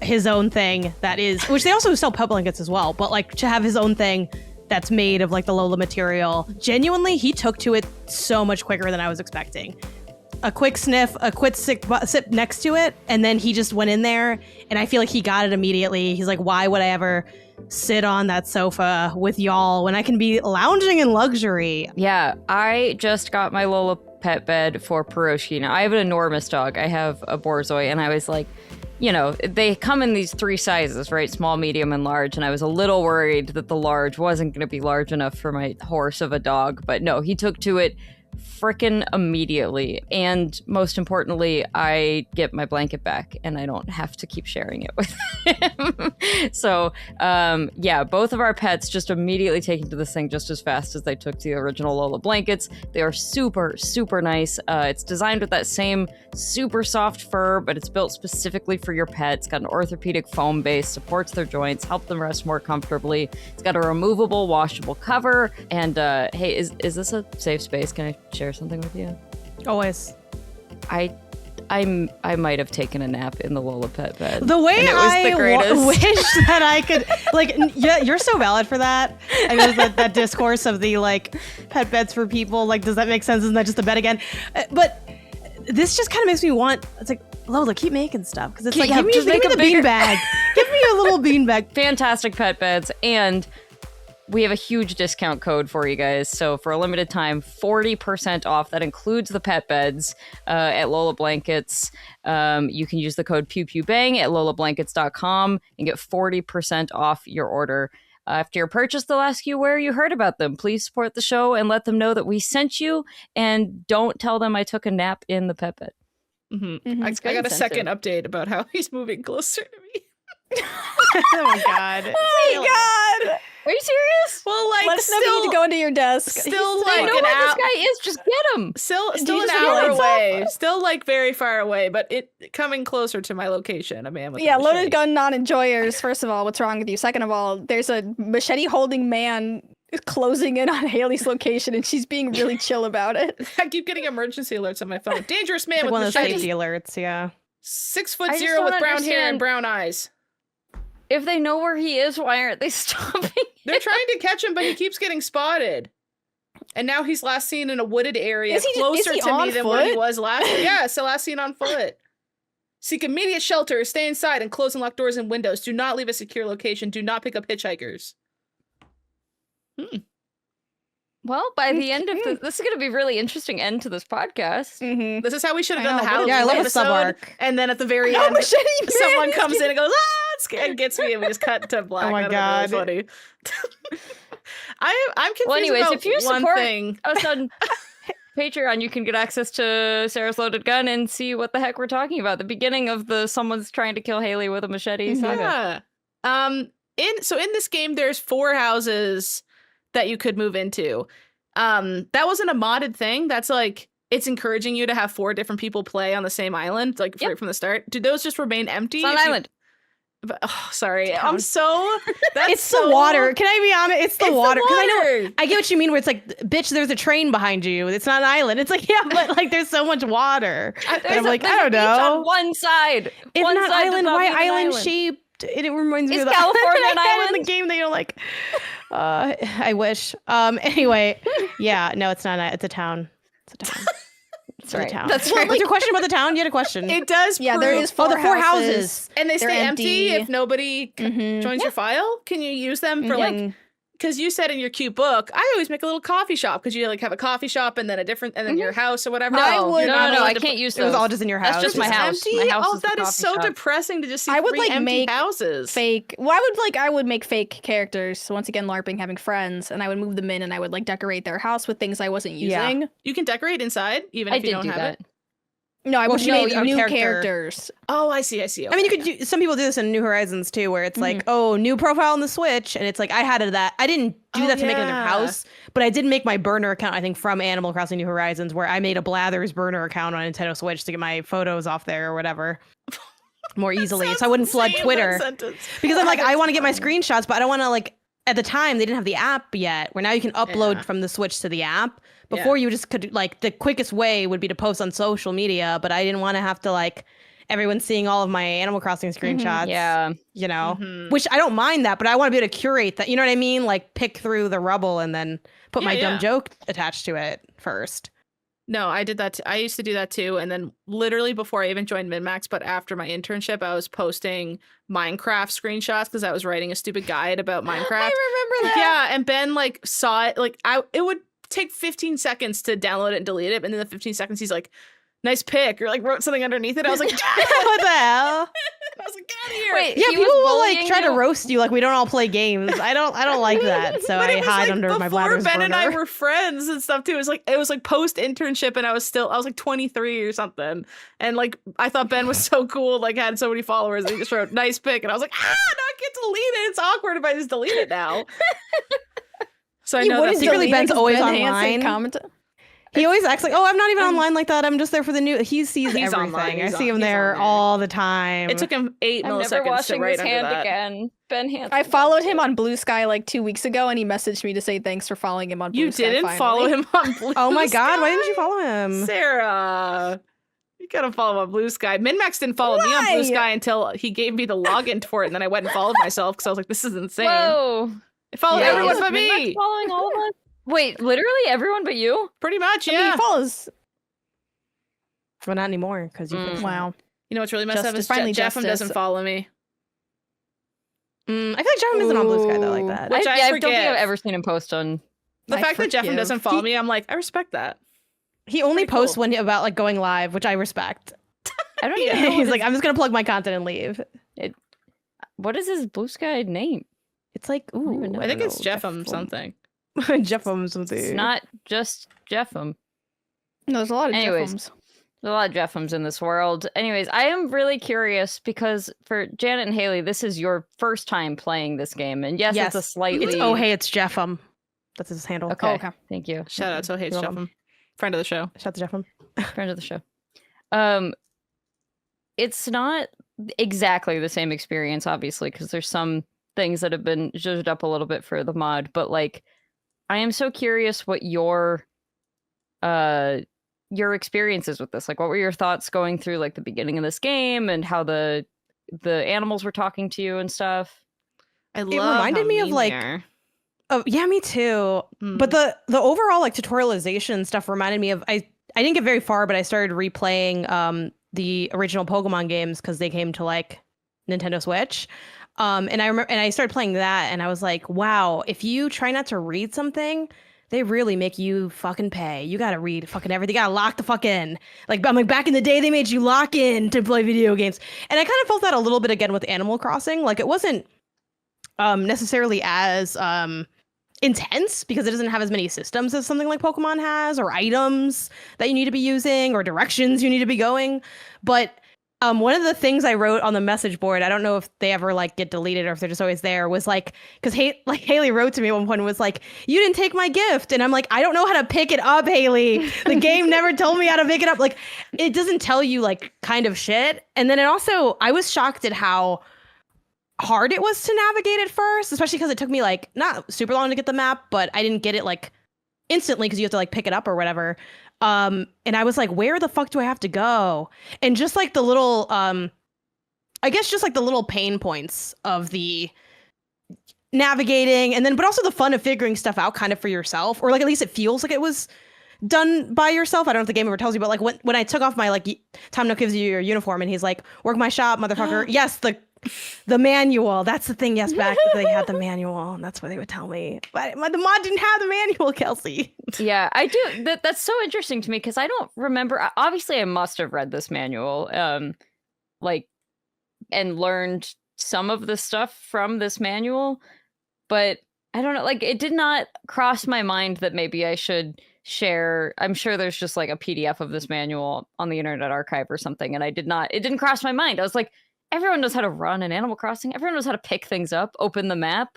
his own thing that is, which they also sell pet blankets as well, but like to have his own thing that's made of like the Lola material, genuinely he took to it so much quicker than I was expecting. A quick sniff, a quick sip next to it, and then he just went in there, and I feel like he got it immediately. He's like, why would I ever sit on that sofa with y'all when I can be lounging in luxury? Yeah, I just got my Lola pet bed for Piroshki. Now, I have an enormous dog. I have a Borzoi, and I was like, you know, they come in these 3 sizes, right? Small, medium, and large. And I was a little worried that the large wasn't going to be large enough for my horse of a dog. But no, he took to it frickin' immediately. And most importantly, I get my blanket back and I don't have to keep sharing it with him. So, yeah, both of our pets just immediately taken to this thing just as fast as they took to the original Lola Blankets. They are super, super nice. It's designed with that same super soft fur, but it's built specifically for your pet. It's got an orthopedic foam base, supports their joints, help them rest more comfortably. It's got a removable, washable cover. And hey, is this a safe space? Can I share something with you? Always. I might have taken a nap in the Lola pet bed. The way and it was the greatest. wish that I could, like, yeah, you're so valid for that. I mean, that discourse of the, like, pet beds for people, like, does that make sense? Isn't that just a bed again? But this just kind of makes me want, it's like, Lola, keep making stuff. Because it's like, give me the bean bag. Give me a little bean bag. Fantastic pet beds. And we have a huge discount code for you guys. So for a limited time, 40% off. That includes the pet beds at Lola Blankets. You can use the code PEWPEWBANG at lolablankets.com and get 40% off your order. After your purchase, they'll ask you where you heard about them. Please support the show and let them know that we sent you. And don't tell them I took a nap in the pet bed. I got a second update about how he's moving closer to me. Oh my god. Oh my god. Are you serious? Well, like, Let us know when you need to go into your desk. Still, I like, know an where this hour. guy is. Just get him. Still you an just hour realize away. Still, like, very far away, but it coming closer to my location. A man with Yeah, a machete. loaded gun non-enjoyers. First of all, what's wrong with you? Second of all, there's a machete-holding man closing in on Haley's location, and she's being really chill about it. I keep getting emergency alerts on my phone. Dangerous man It's like with one of those machete. safety alerts, yeah. 6'0" I just don't with brown hair and understand. brown eyes. If they know where he is, why aren't they stopping? They're trying to catch him, but he keeps getting spotted. And now he's last seen in a wooded area Is he closer to to me on than where he foot? was last. Yeah, so last seen on foot. Seek immediate shelter. Stay inside and close and lock doors and windows. Do not leave a secure location. Do not pick up hitchhikers. Well, by the end of this is going to be a really interesting end to this podcast. Mm-hmm. This is how we should have I done the know, Halloween Yeah, I love a episode. sub-arc. And then at the very No end, machete man! someone comes in and goes, and gets me, and we just cut to black. Oh my That'd be God. really funny. I'm confused Well, anyways, about if you one support thing. us on Patreon, you can get access to Sarah's Loaded Gun and see what the heck we're talking about. The beginning of the someone's trying to kill Haley with a machete saga. Yeah. In this game, there's 4 houses that you could move into. That wasn't a modded thing. That's like, it's encouraging you to have 4 different people play on the same island, like right from the start. Do those just remain empty? It's on if you- island. But, oh, sorry. I'm so. That's It's so, the water. Can I be honest? It's the It's water. the 'Cause I know water. I get what you mean where it's like, bitch, there's a train behind you. It's not an island. It's like, yeah, but like there's so much water. And I'm like, I don't Beach on know. one side. It's One not side does island. not Why mean an island shaped? And it reminds me Is of the California an I had in island? the game that you're like, I wish. Anyway, yeah, no, it's not. It's a town. It's a town. It's right. a town. That's What- right. What's your question about the town? You had a question. It does. Yeah, there prove- is 4 the 4 houses. houses. And they They're stay empty empty. if nobody Mhm. joins your file. Can you use them for like? Because you said in your cute book, I always make a little coffee shop because you like have a coffee shop and then a different and then your house or whatever. No, I would no, not no, I able to can't use It was those. all just in your house. That's just my house. Empty? My house Oh, is the that is coffee so shop. depressing to just see I would, 3 like, empty make houses. Fake. Well, I would make fake characters. So once again, LARPing, having friends, and I would move them in, and I would like decorate their house with things I wasn't Yeah. using. You can decorate inside even I if you did don't do have that. it. No, I Well, would she make made a new character. characters. Oh, I see. I mean, you could do. Some people do this in New Horizons too, where it's like, oh, new profile on the Switch, and it's like I had that. I didn't do that to make another yeah. house, but I did make my burner account. I think from Animal Crossing New Horizons, where I made a Blathers burner account on Nintendo Switch to get my photos off there or whatever more easily, so I wouldn't flood Twitter because I'm like, I want to get my screenshots, but I don't want to like. At the time, they didn't have the app yet, where now you can upload Yeah. from the Switch to the app. Before you just could like the quickest way would be to post on social media, but I didn't want to have to like everyone seeing all of my Animal Crossing screenshots. Yeah. You know, Mhm. which I don't mind that, but I want to be able to curate that. You know what I mean? Like pick through the rubble and then put my dumb joke attached to it first. No, I did that. I used to do that too. And then literally before I even joined MinnMax, but after my internship, I was posting Minecraft screenshots because I was writing a stupid guide about Minecraft. I remember that. Yeah, and Ben like saw it. Like it would take 15 seconds to download it and delete it, and in the 15 seconds he's like, nice pick, or like wrote something underneath it. I was like, What the hell? I was like, get out of here. Wait, Yeah, he people was will like bullying try to you? roast you like we don't all play games. I don't like that. So But I it was, hide like, under my before bladder's Ben and I burner. were friends and stuff too. It was like post internship, and I was like 23 or something, and like I thought Ben was so cool, like had so many followers, and he just wrote nice pic, and I was like, no, I can't delete it. It's awkward if I just delete it now. So I know that's Secretly, Ben's always online. Comment. He always acts like, oh, I'm not even online like that. I'm just there for the news. He sees He's everything. online. I He's see him on there there. all the time. It took him 8 I'm milliseconds never to washing write his under hand that. again. Ben Hansen. I followed him on Blue Sky like 2 weeks ago, and he messaged me to say thanks for following him on Blue You Sky. didn't finally. follow him on Blue Oh my God, Sky? why didn't you follow him? Sarah, you gotta follow him on Blue Sky. MinnMax didn't follow me on Blue Why? Sky until he gave me the login for it, and then I went and followed myself because I was like, this is insane. Whoa. I followed Yeah. everyone Is but MinnMax me. following all of us? Wait, literally everyone but you? Pretty much, I mean, yeah. he follows. Well, not anymore because you. Mm. fixed Wow. You know what's really messed up Justice. is Finally Jeffem justice. doesn't follow me. I feel like Jeffem isn't on Blue Sky though like Ooh. that. Which I don't think forgive. I've ever seen him post on. The I fact that Jeffem forgive. doesn't follow me, I'm like, I respect that. He only Pretty cool. posts when about like going live, which I respect. I don't even know. He's like, I'm just gonna plug my content and leave. What is his Blue Sky name? It's like, don't even ooh, know. I think don't it's know, Jeffem something. Jeffem something. It's not just Jeffem. No, there's a lot of Anyways. Jeffems. There's a lot of Jeffems in this world. Anyways, I am really curious because for Janet and Haley, this is your first time playing this game. And yes, Yes. it's a slightly... It's oh hey, it's Jeffem. That's his handle. Okay. Oh, okay. Thank you. Shout out to Hey You're welcome. Jeffem, friend of the show. Shout to Jeffem. Friend of the show. It's not exactly the same experience, obviously, because there's some things that have been zhuzhed up a little bit for the mod, but like, I am so curious what your experiences with this. Like, what were your thoughts going through like the beginning of this game and how the animals were talking to you and stuff? I love reminded how me of, mean like, they are. Oh yeah, me too. Mm. But the overall like tutorialization stuff reminded me of I didn't get very far, but I started replaying the original Pokemon games because they came to like Nintendo Switch. And I remember, and I started playing that, and I was like, wow, if you try not to read something, they really make you fucking pay. You gotta read fucking everything. You gotta lock the fuck in. Like, I'm like, back in the day, they made you lock in to play video games. And I kind of felt that a little bit again with Animal Crossing. Like, it wasn't necessarily as intense because it doesn't have as many systems as something like Pokemon has, or items that you need to be using, or directions you need to be going. But one of the things I wrote on the message board, I don't know if they ever like get deleted or if they're just always there, was like, because Haley wrote to me at one point and was like, you didn't take my gift. And I'm like, I don't know how to pick it up, Haley. The game never told me how to pick it up. Like, it doesn't tell you like kind of shit. And then it also, I was shocked at how hard it was to navigate at first, especially because it took me like not super long to get the map, but I didn't get it like instantly because you have to like pick it up or whatever. And I was like, where the fuck do I have to go? And just like the little, I guess just like the little pain points of the navigating, and then, but also the fun of figuring stuff out kind of for yourself, or like at least it feels like it was done by yourself. I don't know if the game ever tells you, but like when I took off my like Tom Nook gives you your uniform and he's like, work my shop, motherfucker. Yes, the manual. That's the thing. Yes, back they had the manual. And that's what they would tell me. But the mod didn't have the manual, Kelsey. Yeah, I do. That's so interesting to me because I don't remember. Obviously, I must have read this manual, like, and learned some of the stuff from this manual, but I don't know. Like, it did not cross my mind that maybe I should share. I'm sure there's just like a PDF of this manual on the Internet Archive or something, and it didn't cross my mind. I was like, everyone knows how to run in Animal Crossing. Everyone knows how to pick things up, open the map.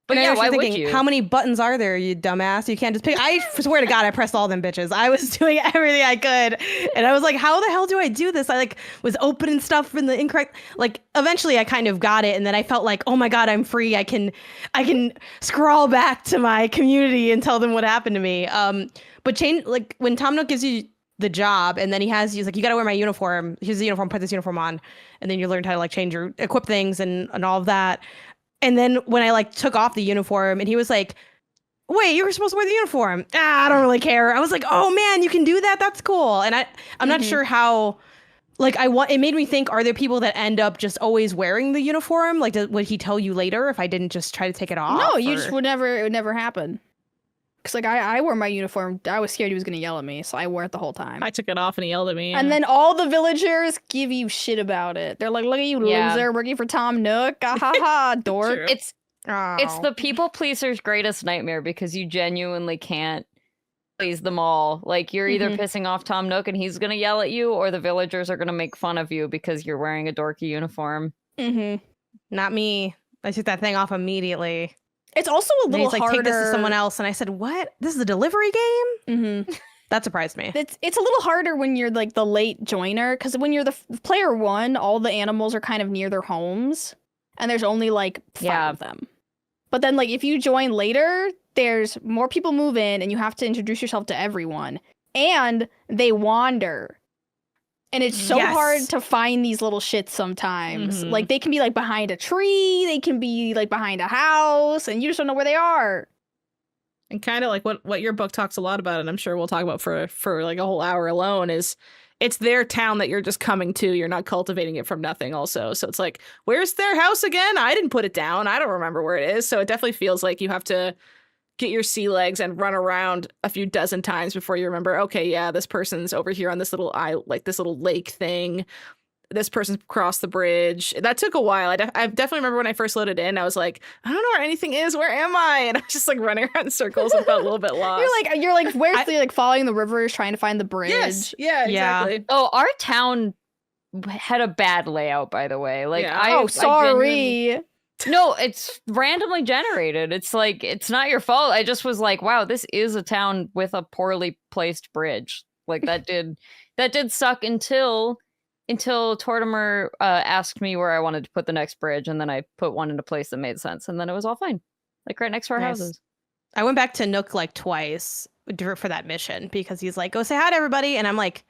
But And I yeah, was why would thinking, you? how many buttons are there, you dumbass? You can't just pick. I swear to God, I pressed all them bitches. I was doing everything I could. And I was like, how the hell do I do this? I like was opening stuff in the incorrect, like eventually I kind of got it. And then I felt like, oh my God, I'm free. I can scroll back to my community and tell them what happened to me. But change, like when Tom Nook gives you the job and then he's like, you got to wear my uniform. Here's the uniform, put this uniform on. And then you learn how to like change your equip things and all of that. And then when I like took off the uniform and he was like, wait, you were supposed to wear the uniform. I don't really care. I was like, oh man, you can do that. That's cool. And I'm not sure how, like it made me think, are there people that end up just always wearing the uniform? Like would he tell you later if I didn't just try to take it off? No, you or- just it would never happen. Because like I wore my uniform. I was scared he was gonna yell at me, so I wore it the whole time. I took it off and he yelled at me. And then all the villagers give you shit about it. They're like, "Look at you, Yeah. loser, working for Tom Nook, ah, ha ha, dork." True. It's Oh. the people pleaser's greatest nightmare because you genuinely can't please them all. Like you're either pissing off Tom Nook and he's gonna yell at you, or the villagers are gonna make fun of you because you're wearing a dorky uniform. Mm-hmm. Not me. I took that thing off immediately. It's also a And little he's like, harder. take this to someone else. And I said, what? This is a delivery game? Mm-hmm. That surprised me. It's a little harder when you're like the late joiner, because when you're the player one, all the animals are kind of near their homes, and there's only like 5 of them. But then like if you join later, there's more people move in, and you have to introduce yourself to everyone, and they wander. And it's so Yes. hard to find these little shits sometimes. Mhm. Like they can be like behind a tree, they can be like behind a house, and you just don't know where they are. And kind of like what your book talks a lot about, and I'm sure we'll talk about for like a whole hour alone, is it's their town that you're just coming to. You're not cultivating it from nothing also. So it's like, where's their house again? I didn't put it down. I don't remember where it is. So it definitely feels like you have to get your sea legs and run around a few dozen times before you remember, okay, yeah, this person's over here on this little isle, like this little lake thing. This person's crossed the bridge. That took a while. I definitely remember when I first loaded in, I was like, I don't know where anything is. Where am I? And I was just like running around in circles and felt a little bit lost. You're like, where's the like following the rivers, trying to find the bridge. Yes. Yeah, Yeah. exactly. Oh, our town had a bad layout, by the way. Like, Yeah. Oh, sorry. No, it's randomly generated. It's like, it's not your fault. I just was like, wow, this is a town with a poorly placed bridge. Like that did suck until Tortimer asked me where I wanted to put the next bridge, and then I put one into place that made sense, and then it was all fine. Like right next to our Nice. houses. I went back to Nook like twice for that mission because he's like, go say hi to everybody. And I'm like,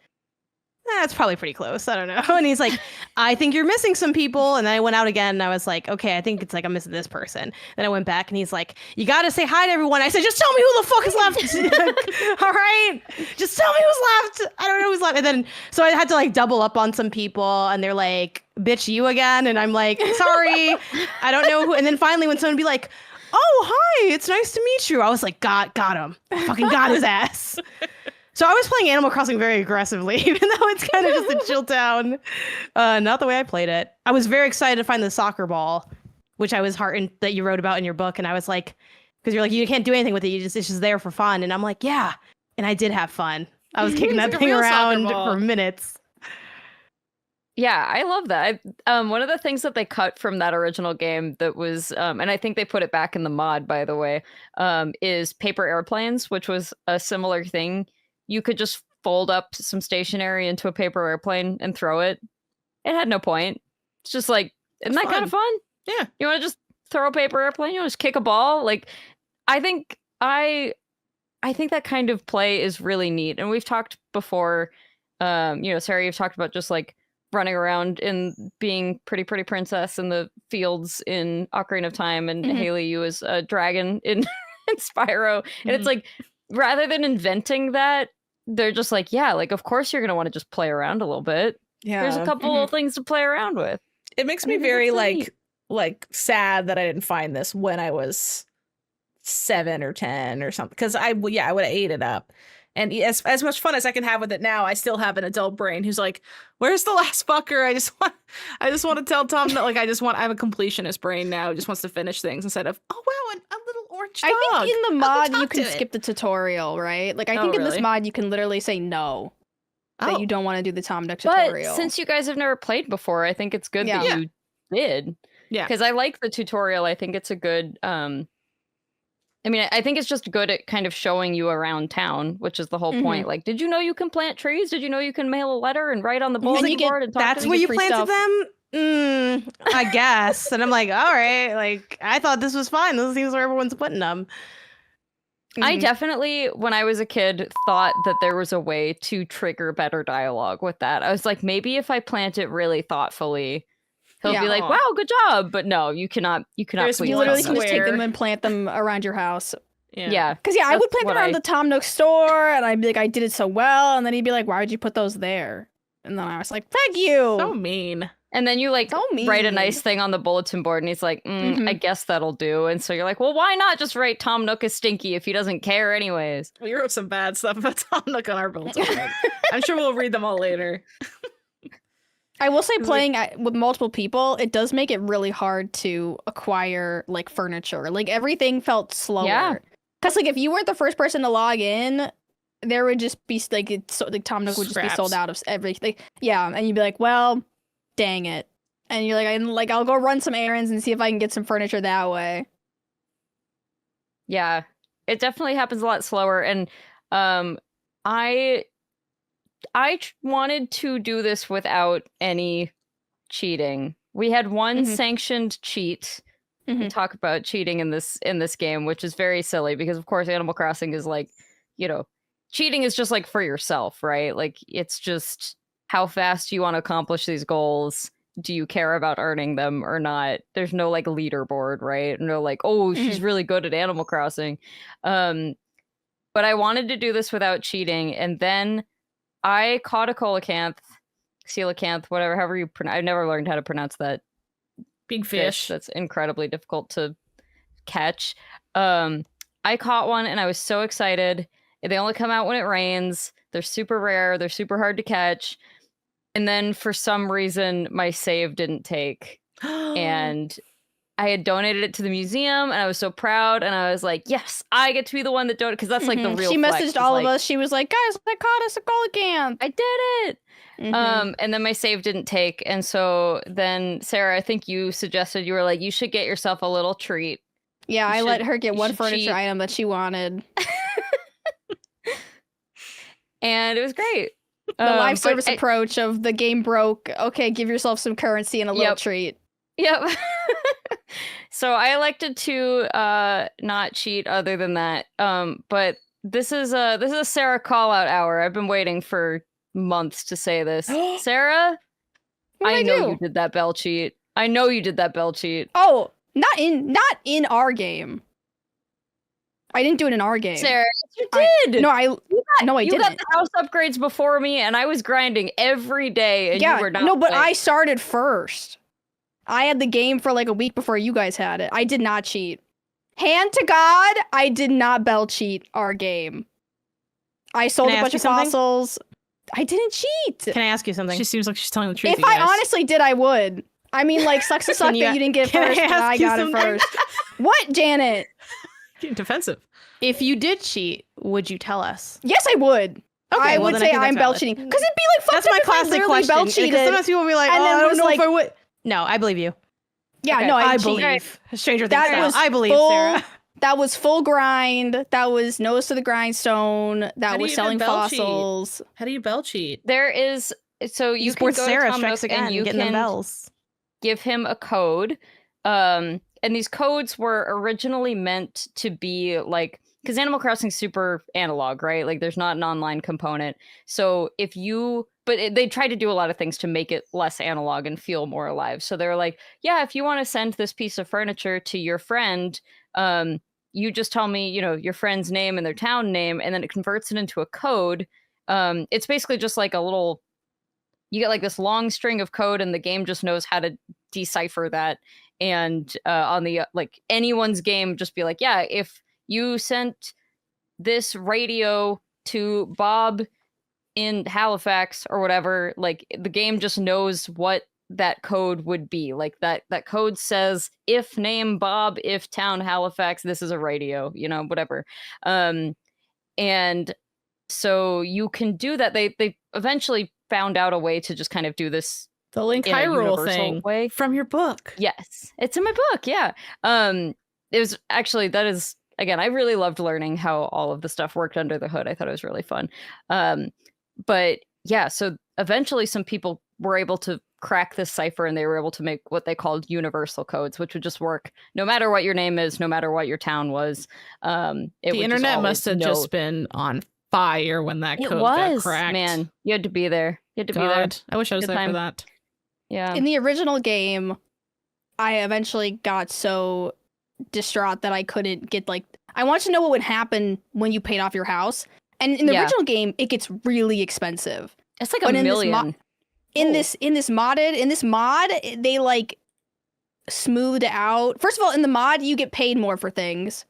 that's probably pretty close. I don't know. And he's like, I think you're missing some people. And then I went out again and I was like, okay, I think it's like I'm missing this person. Then I went back and he's like, you got to say hi to everyone. I said, just tell me who the fuck is left. All right. Just tell me who's left. I don't know who's left. And then, so I had to like double up on some people and they're like, bitch, you again. And I'm like, sorry, I don't know who. And then finally when someone would be like, oh, hi, it's nice to meet you. I was like, got him. Fucking got his ass. So I was playing Animal Crossing very aggressively, even though it's kind of just a chill town. Not the way I played it. I was very excited to find the soccer ball, which I was heartened that you wrote about in your book. And I was like, because you're like, you can't do anything with it. It's just there for fun. And I'm like, yeah. And I did have fun. I was kicking that It's like a thing real soccer around ball. for minutes. Yeah, I love that. One of the things that they cut from that original game that was, and I think they put it back in the mod, by the way, is paper airplanes, which was a similar thing. You could just fold up some stationery into a paper airplane and throw it. It had no point. It's just like, isn't that kind of fun? Yeah. You want to just throw a paper airplane? You want to just kick a ball? Like, I think that kind of play is really neat. And we've talked before, Sarah, you've talked about just like running around and being pretty princess in the fields in Ocarina of Time, and Haley, you as a dragon in Spyro. And it's like, rather than inventing that, they're just like, yeah, like, of course you're going to want to just play around a little bit. Yeah. There's a couple little things to play around with. It makes I me think very that's so neat. like sad that I didn't find this when I was 7 or 10 or something, because I would have ate it up. And as much fun as I can have with it now, I still have an adult brain who's like, where's the last fucker? I just want to tell Tom that, like, I have a completionist brain now who just wants to finish things instead of, oh wow, a little orange dog. I think in the I'll go mod you talk can to it. skip the tutorial, right? Like I Oh, think in this really? mod you can literally say no. That you don't want to do the Tom Nook But tutorial. since you guys have never played before, I think it's good Yeah. that you did. Yeah. Because I like the tutorial. I think it's a good I think it's just good at kind of showing you around town, which is the whole point. Like, did you know you can plant trees? Did you know you can mail a letter and write on the bulletin you get- board and talk That's to where the you free planted stuff. them? I guess. And I'm like, all right. Like, I thought this was fine. This seems where everyone's putting them. I definitely, when I was a kid, thought that there was a way to trigger better dialogue with that. I was like, maybe if I plant it really thoughtfully, he'll Yeah. be like, wow, good job. But no, you cannot There's please You one literally Tom can Nook. just take them square. and plant them around your house. Yeah. Because I would That's plant them what around I- the Tom Nook store, and I'd be like, I did it so well, and then he'd be like, why would you put those there? And then I was like, thank you. So mean. And then you like So write a mean. nice thing on the bulletin board, and he's like, I guess that'll do. And so you're like, well, why not just write Tom Nook is stinky if he doesn't care anyways? We wrote some bad stuff about Tom Nook on our bulletin board. I'm sure we'll read them all later. I will say playing with multiple people, it does make it really hard to acquire like furniture. Like everything felt slower. Yeah. Cause like if you weren't the first person to log in, there would just be like Tom Nook would just be Scraps. sold out of everything. Yeah, and you'd be like, well, dang it. And you're like, I'll go run some errands and see if I can get some furniture that way. Yeah, it definitely happens a lot slower. And I wanted to do this without any cheating. We had one sanctioned cheat. We talk about cheating in this game, which is very silly because of course Animal Crossing is like, cheating is just like for yourself, right? Like it's just how fast you want to accomplish these goals. Do you care about earning them or not? There's no like leaderboard, right? No like, oh, she's really good at Animal Crossing. But I wanted to do this without cheating, and then I caught a coelacanth, whatever, however you pronounce. I've never learned how to pronounce that Big fish. that's incredibly difficult to catch. I caught one and I was so excited. They only come out when it rains. They're super rare. They're super hard to catch. And then for some reason, my save didn't take. And I had donated it to the museum and I was so proud. And I was like, yes, I get to be the one that donated. Because that's like the real She flex, messaged is all of like, us. She was like, guys, I caught us a coelacanth. I did it. And then my save didn't take. And so then, Sarah, I think you suggested, you were like, you should get yourself a little treat. Yeah, I let her get you one should furniture cheat. item that she wanted. And it was great. The live but service approach of the game broke. Okay, give yourself some currency and a little treat. Yep. So I elected to not cheat other than that. But this is a Sarah call out hour. I've been waiting for months to say this. Sarah, I know you did that bell cheat. I know you did that bell cheat. Oh, not in our game. I didn't do it in our game. Sarah, you did. I you didn't. got the house upgrades before me, and I was grinding every day, and you were not. No, but playing. I started first. I had the game for like a week before you guys had it. I did not cheat. Hand to God, I did not bell cheat our game. I sold a bunch of fossils. I didn't cheat. Can I ask you something? She seems like she's telling the truth. If I honestly did, I would. I mean, like, sucks to suck that you didn't get it first, but I got it first. What, Janet? Getting defensive. If you did cheat, would you tell us? Yes, I would. Okay, I well, would then say think I'm that's bell valid. cheating. Because it'd be like, fuck That's my classic question. bell Because cheated. sometimes people will be like, and oh, then I don't was know like, if I would. No, I believe you. Yeah, Okay. no, I believe. cheat. Stranger That Things style. was I believe, full- Sarah. That was full grind. That was nose to the grindstone. How That do was you selling even bell cheat? fossils. How do you bell cheat? There is, so you can Esports go Sarah to Tom strikes Nook again, and you getting them can bells. give him a code. And these codes were originally meant to be like, because Animal Crossing's super analog, right? Like there's not an online component. So if you, they tried to do a lot of things to make it less analog and feel more alive. So they're like, yeah, if you want to send this piece of furniture to your friend, you just tell me, your friend's name and their town name, and then it converts it into a code. It's basically just like a little, you get like this long string of code and the game just knows how to decipher that. And on the, like anyone's game, just be like, yeah, if you sent this radio to Bob in Halifax or whatever, like the game just knows what that code would be. Like that code says, if name Bob, if town Halifax, this is a radio, whatever. And so you can do that. They eventually found out a way to just kind of do this The Link in a Hyrule universal thing way. from your book. Yes, it's in my book. Yeah. It was actually, that is, again, I really loved learning how all of the stuff worked under the hood. I thought it was really fun. But yeah, so eventually some people were able to crack this cipher and they were able to make what they called universal codes, which would just work no matter what your name is, no matter what your town was. The internet must have just been on fire when that code got cracked. Man, you had to be there. You had to be there. God, I wish I was Good there time. for that. Yeah. In the original game, I eventually got so distraught that I couldn't get I wanted to know what would happen when you paid off your house. And in the original game, it gets really expensive. It's like But a in this million. in this mod, they like smoothed out. First of all, in the mod, you get paid more for things.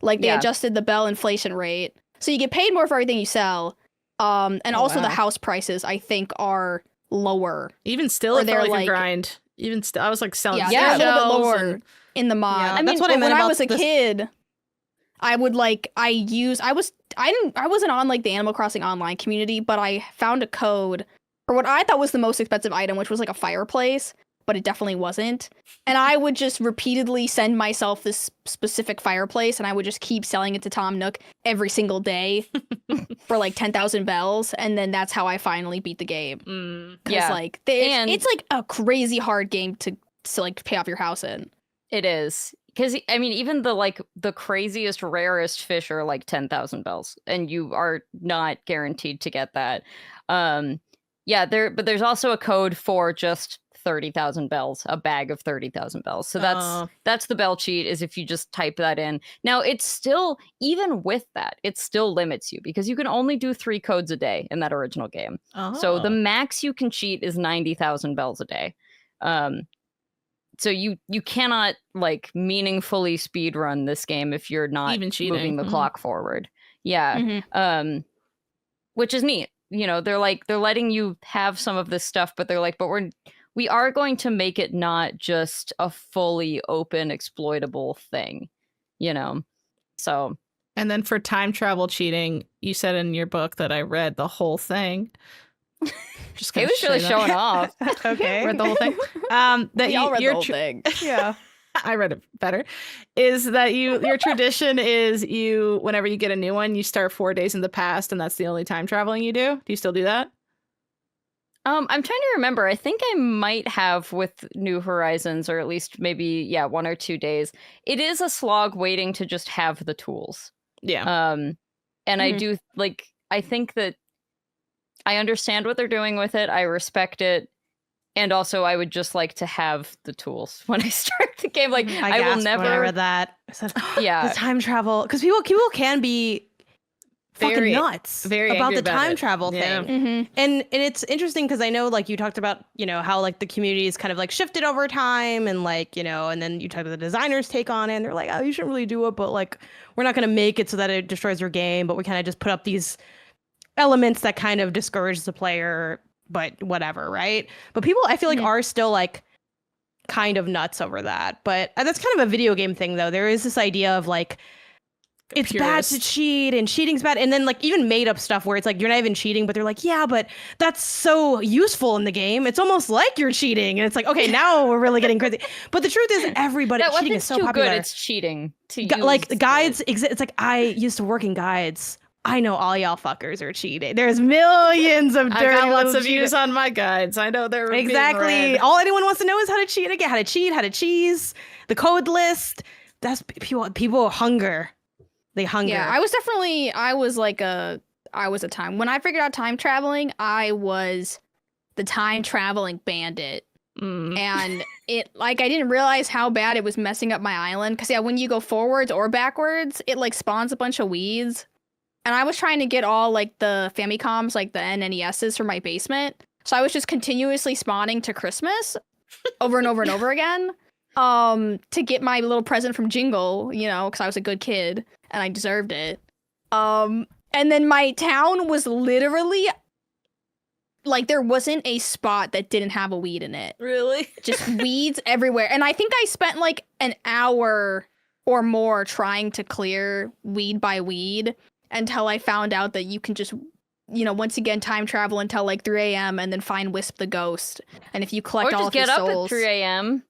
Like they adjusted the Bell inflation rate, so you get paid more for everything you sell. And also the house prices, I think, are lower. Even still, it felt like a grind. Even still, I was like selling. Yeah, they're a little bit lower in the mod. Yeah, I mean, that's what I meant when I about was a kid, I wasn't on like the Animal Crossing online community, but I found a code for what I thought was the most expensive item, which was like a fireplace, but it definitely wasn't. And I would just repeatedly send myself this specific fireplace, and I would just keep selling it to Tom Nook every single day for like 10,000 bells, and then that's how I finally beat the game. Yeah, like it's like a crazy hard game to like pay off your house in. It is. Because, I mean, even the craziest, rarest fish are like 10,000 bells, and you are not guaranteed to get that. But there's also a code for just 30,000 bells, a bag of 30,000 bells. So that's the bell cheat, is if you just type that in. Now, it's still, even with that, it still limits you because you can only do 3 codes a day in that original game. So the max you can cheat is 90,000 bells a day. So you cannot like meaningfully speed run this game if you're not even moving the clock forward. Yeah. Which is neat. You know, they're letting you have some of this stuff, but they're like, but we are going to make it not just a fully open exploitable thing, you know. So, and then for time travel cheating, you said in your book that I read the whole thing. Just he was really showing off. Okay. Read the whole thing. That y'all read the whole thing. Yeah. I read it better. Is that your tradition is you, whenever you get a new one, you start 4 days in the past, and that's the only time traveling you do? Do you still do that? I'm trying to remember. I think I might have with New Horizons, or at least maybe 1 or 2 days. It is a slog waiting to just have the tools. Yeah. And I do like. I think that I understand what they're doing with it. I respect it. And also, I would just like to have the tools when I start the game. Like, I will never. When I read that. I said, yeah, the time travel, because people can be fucking nuts about the time travel thing. And it's interesting because I know, like, you talked about, you know, how like the community is kind of like shifted over time, and like, you know, and then you talk about the designers' take on it, and they're like, oh, you shouldn't really do it, but like, we're not going to make it so that it destroys your game, but we kind of just put up these elements that kind of discourage the player, but whatever, right? But people, I feel like, are still like kind of nuts over that. But that's kind of a video game thing, though. There is this idea of like, it's bad to cheat, and cheating's bad, and then like even made up stuff where it's like you're not even cheating, but they're like, yeah, but that's so useful in the game, it's almost like you're cheating, and it's like, okay, now we're really getting crazy. But the truth is, everybody, cheating is so popular. Good, it's cheating to use like the guides it's like, I used to work in guides. I know all y'all fuckers are cheating. There's millions of dirty. I got lots of views on my guides. I know they're exactly. All anyone wants to know is how to cheat again, how to cheese, the code list. That's people hunger. They hunger. Yeah, I was a time when I figured out time traveling. I was the time traveling bandit. And it, like, I didn't realize how bad it was messing up my island. Because when you go forwards or backwards, it like spawns a bunch of weeds. And I was trying to get all like the Famicoms, like the NNESs, from my basement. So I was just continuously spawning to Christmas over and over and over again to get my little present from Jingle, you know, because I was a good kid and I deserved it. And then my town was literally like, there wasn't a spot that didn't have a weed in it. Really? Just weeds everywhere. And I think I spent like an hour or more trying to clear weed by weed, until I found out that you can just, you know, once again, time travel until like 3 a.m. and then find Wisp the Ghost. And if you collect all of his souls... Or just get up at 3 a.m.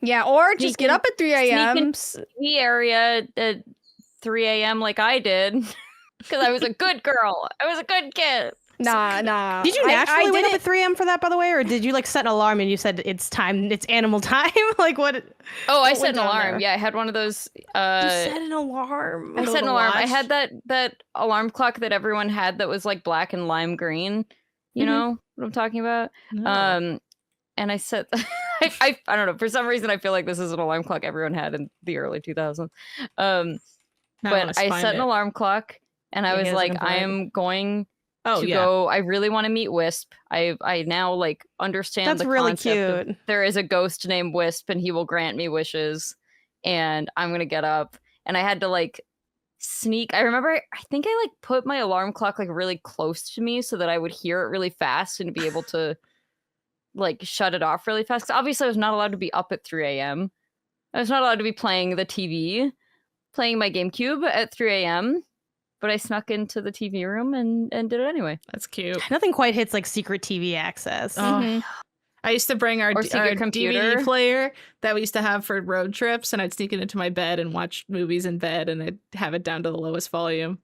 Yeah, or just get up at 3 a.m. Sneak in the area at 3 a.m. like I did. Because I was a good girl. I was a good kid. Nah. Did you naturally wake up at 3 a.m. for that, by the way? Or did you like set an alarm and you said it's time, it's animal time? Like what? Oh, I set an alarm. There? Yeah, I had one of those. You set an alarm? I set an alarm. I had that alarm clock that everyone had that was like black and lime green. You know what I'm talking about? No. And I set, I don't know, for some reason I feel like this is an alarm clock everyone had in the early 2000s. But I set an alarm clock and I was like, I am going Oh to yeah. go. I really want to meet Wisp. I now like understand That's the really concept of cute. there is a ghost named Wisp and he will grant me wishes. And I'm gonna get up. And I had to like sneak. I remember I think I like put my alarm clock like really close to me so that I would hear it really fast and be able to like shut it off really fast. 'Cause obviously I was not allowed to be up at 3 a.m. I was not allowed to be playing the TV, playing my GameCube at 3 a.m. But I snuck into the TV room and did it anyway. That's cute. Nothing quite hits like secret TV access. Oh. Mhm. I used to bring our Or secret DVD computer. player that we used to have for road trips, and I'd sneak it into my bed and watch movies in bed, and I'd have it down to the lowest volume.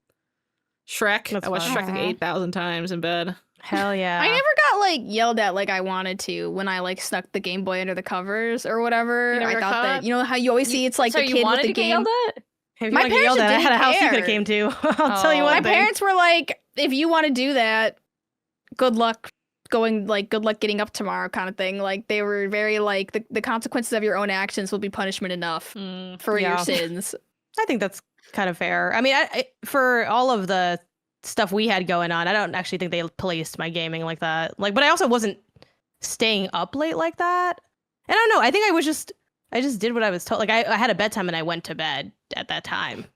Shrek. That's I watched fun. Shrek like 8,000 times in bed. Hell yeah. I never got like yelled at like I wanted to when I like snuck the Game Boy under the covers or whatever. You never I got thought caught? that, you know how you always see it's like so the you kid with wanted the to get game. yelled at? If you My want to get yelled at, I parents had a house you didn't could have came to. I'll tell you Oh. one My thing. parents were like, if you want to do that, good luck good luck getting up tomorrow kind of thing. Like they were very like the consequences of your own actions will be punishment enough for Yeah. your sins. I think that's kind of fair. I mean, for all of the stuff we had going on, I don't actually think they policed my gaming like that. Like, but I also wasn't staying up late like that. And I don't know. I think I just did what I was told. Like, I had a bedtime and I went to bed at that time.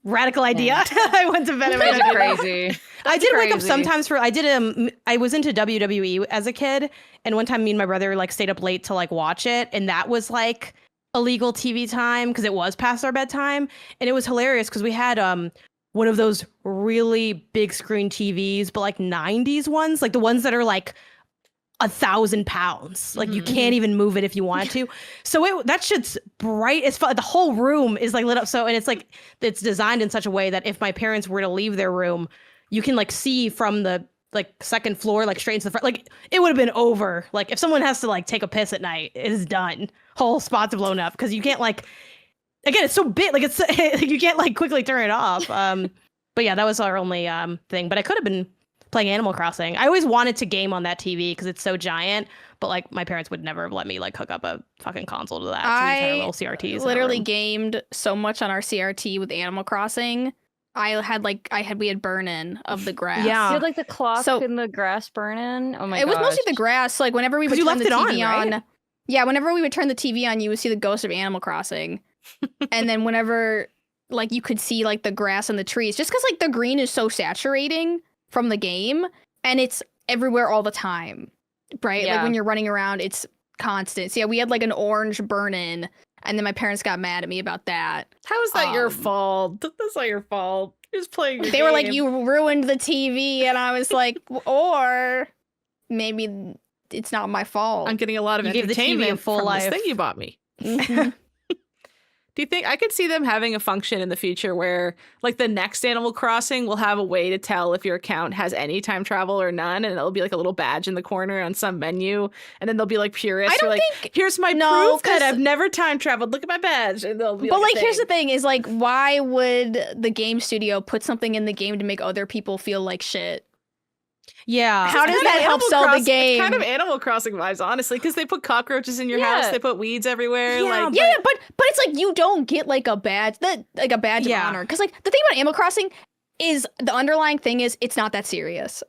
Radical idea. I went to bed. And That's went to bed. crazy. I did wake up crazy. sometimes for. I was into WWE as a kid, and one time me and my brother like stayed up late to like watch it, and that was like illegal TV time because it was past our bedtime, and it was hilarious because we had one of those really big screen TVs, but like 90s ones, like the ones that are like 1,000 pounds. Like you can't even move it if you wanted to. So that shit's bright as fuck. The whole room is like lit up. So, and it's like, it's designed in such a way that if my parents were to leave their room, you can like see from the like second floor, like straight into the front. Like it would have been over. Like if someone has to like take a piss at night, it is done. Whole spots blown up because you can't like, again, it's so big. Like it's, you can't like quickly turn it off. But yeah, that was our only thing. But I could have been playing Animal Crossing. I always wanted to game on that TV because it's so giant, but like my parents would never have let me like hook up a fucking console to that. So we just had our little CRTs. in our Literally room. gamed so much on our CRT with Animal Crossing. We had burn in of the grass. Yeah. You had like the clock So- and the grass burning. Oh my god. It was mostly the grass. Like whenever we 'Cause would you turn left the it on, TV right? on. Yeah, whenever we would turn the TV on, you would see the ghost of Animal Crossing. And then whenever like you could see like the grass and the trees, just because like the green is so saturating from the game and it's everywhere all the time. Right? Like Yeah. when you're running around, it's constant. So yeah, we had like an orange burn in, and then my parents got mad at me about that. How is that your Um, fault? That's not your fault. You're just playing your They were like, game. you ruined the TV, and I was like, or maybe it's not my fault. I'm getting a lot of You gave the TV a entertainment full from life. this thing you bought me. Mhm. Do you think I could see them having a function in the future where, like, the next Animal Crossing will have a way to tell if your account has any time travel or none, and it'll be like a little badge in the corner on some menu, and then they'll be like purists. I don't who are like, think- here's my No, proof that 'cause- I've never time traveled. Look at my badge. And they'll be But like, like, here's the thing: is like, why would the game studio put something in the game to make other people feel like shit? Yeah. How does that help sell the game? It's kind of Animal Crossing vibes, honestly, because they put cockroaches in your Yeah. house, they put weeds everywhere. Yeah, like, Yeah, but it's like you don't get like a badge of Yeah. honor, because like the thing about Animal Crossing is the underlying thing is it's not that serious,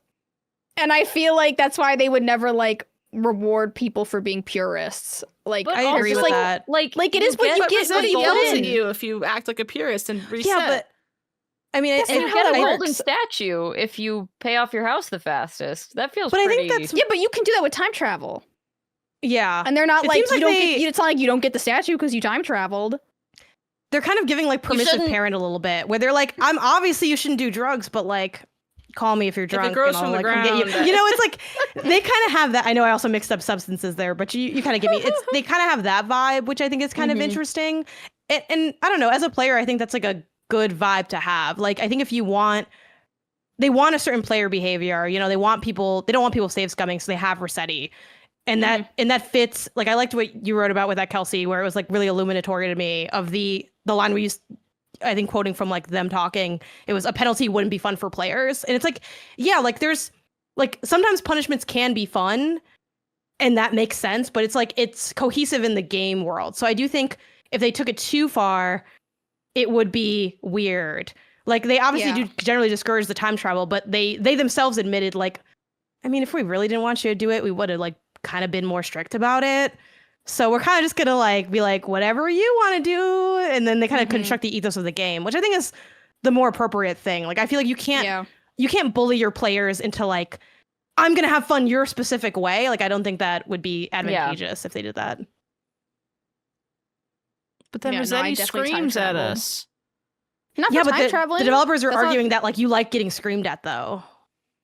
and I feel like that's why they would never like reward people for being purists. Like But I also, agree with like, that. Like Like, it is what you but get Resent what you yells put at in. you if you act like a purist and reset. Yeah, but I mean, That's it, not you how get a that golden works. statue if you pay off your house the fastest. That feels But I pretty. think that's- yeah, but you can do that with time travel, yeah. and they're not It like seems you like don't they- get. It's not like you don't get the statue because you time traveled. They're kind of giving like permissive shouldn't- parent a little bit, where they're like, I'm obviously you shouldn't do drugs, but like, call me if you're drunk. grows and I'll, from the like, come get you. ground. You know, it's like they kind of have that. I know I also mixed up substances there, but you kind of give me. It's they kind of have that vibe, which I think is kind of Mhm. interesting. And I don't know, as a player, I think that's like a good vibe to have. Like, I think if you want. They want a certain player behavior, you know, they don't want people save scumming, so they have Rossetti. And that fits, like I liked what you wrote about with that Kelsey, where it was like really illuminatory to me of the line we used, I think quoting from like them talking, it was a penalty wouldn't be fun for players. And it's like, yeah, like there's like sometimes punishments can be fun and that makes sense, but it's like it's cohesive in the game world. So I do think if they took it too far, it would be weird. Like they obviously Yeah. do generally discourage the time travel, but they themselves admitted like, I mean, if we really didn't want you to do it, we would have like kind of been more strict about it. So we're kind of just gonna like be like whatever you want to do, and then they kind of construct the ethos of the game, which I think is the more appropriate thing. Like I feel like you can't bully your players into like, I'm gonna have fun your specific way. Like I don't think that would be advantageous if they did that. But then Yeah, no, I Rossetti definitely time screams at travel. us. Not for Yeah, but time traveling. the developers are That's not- arguing that like you like getting screamed at though,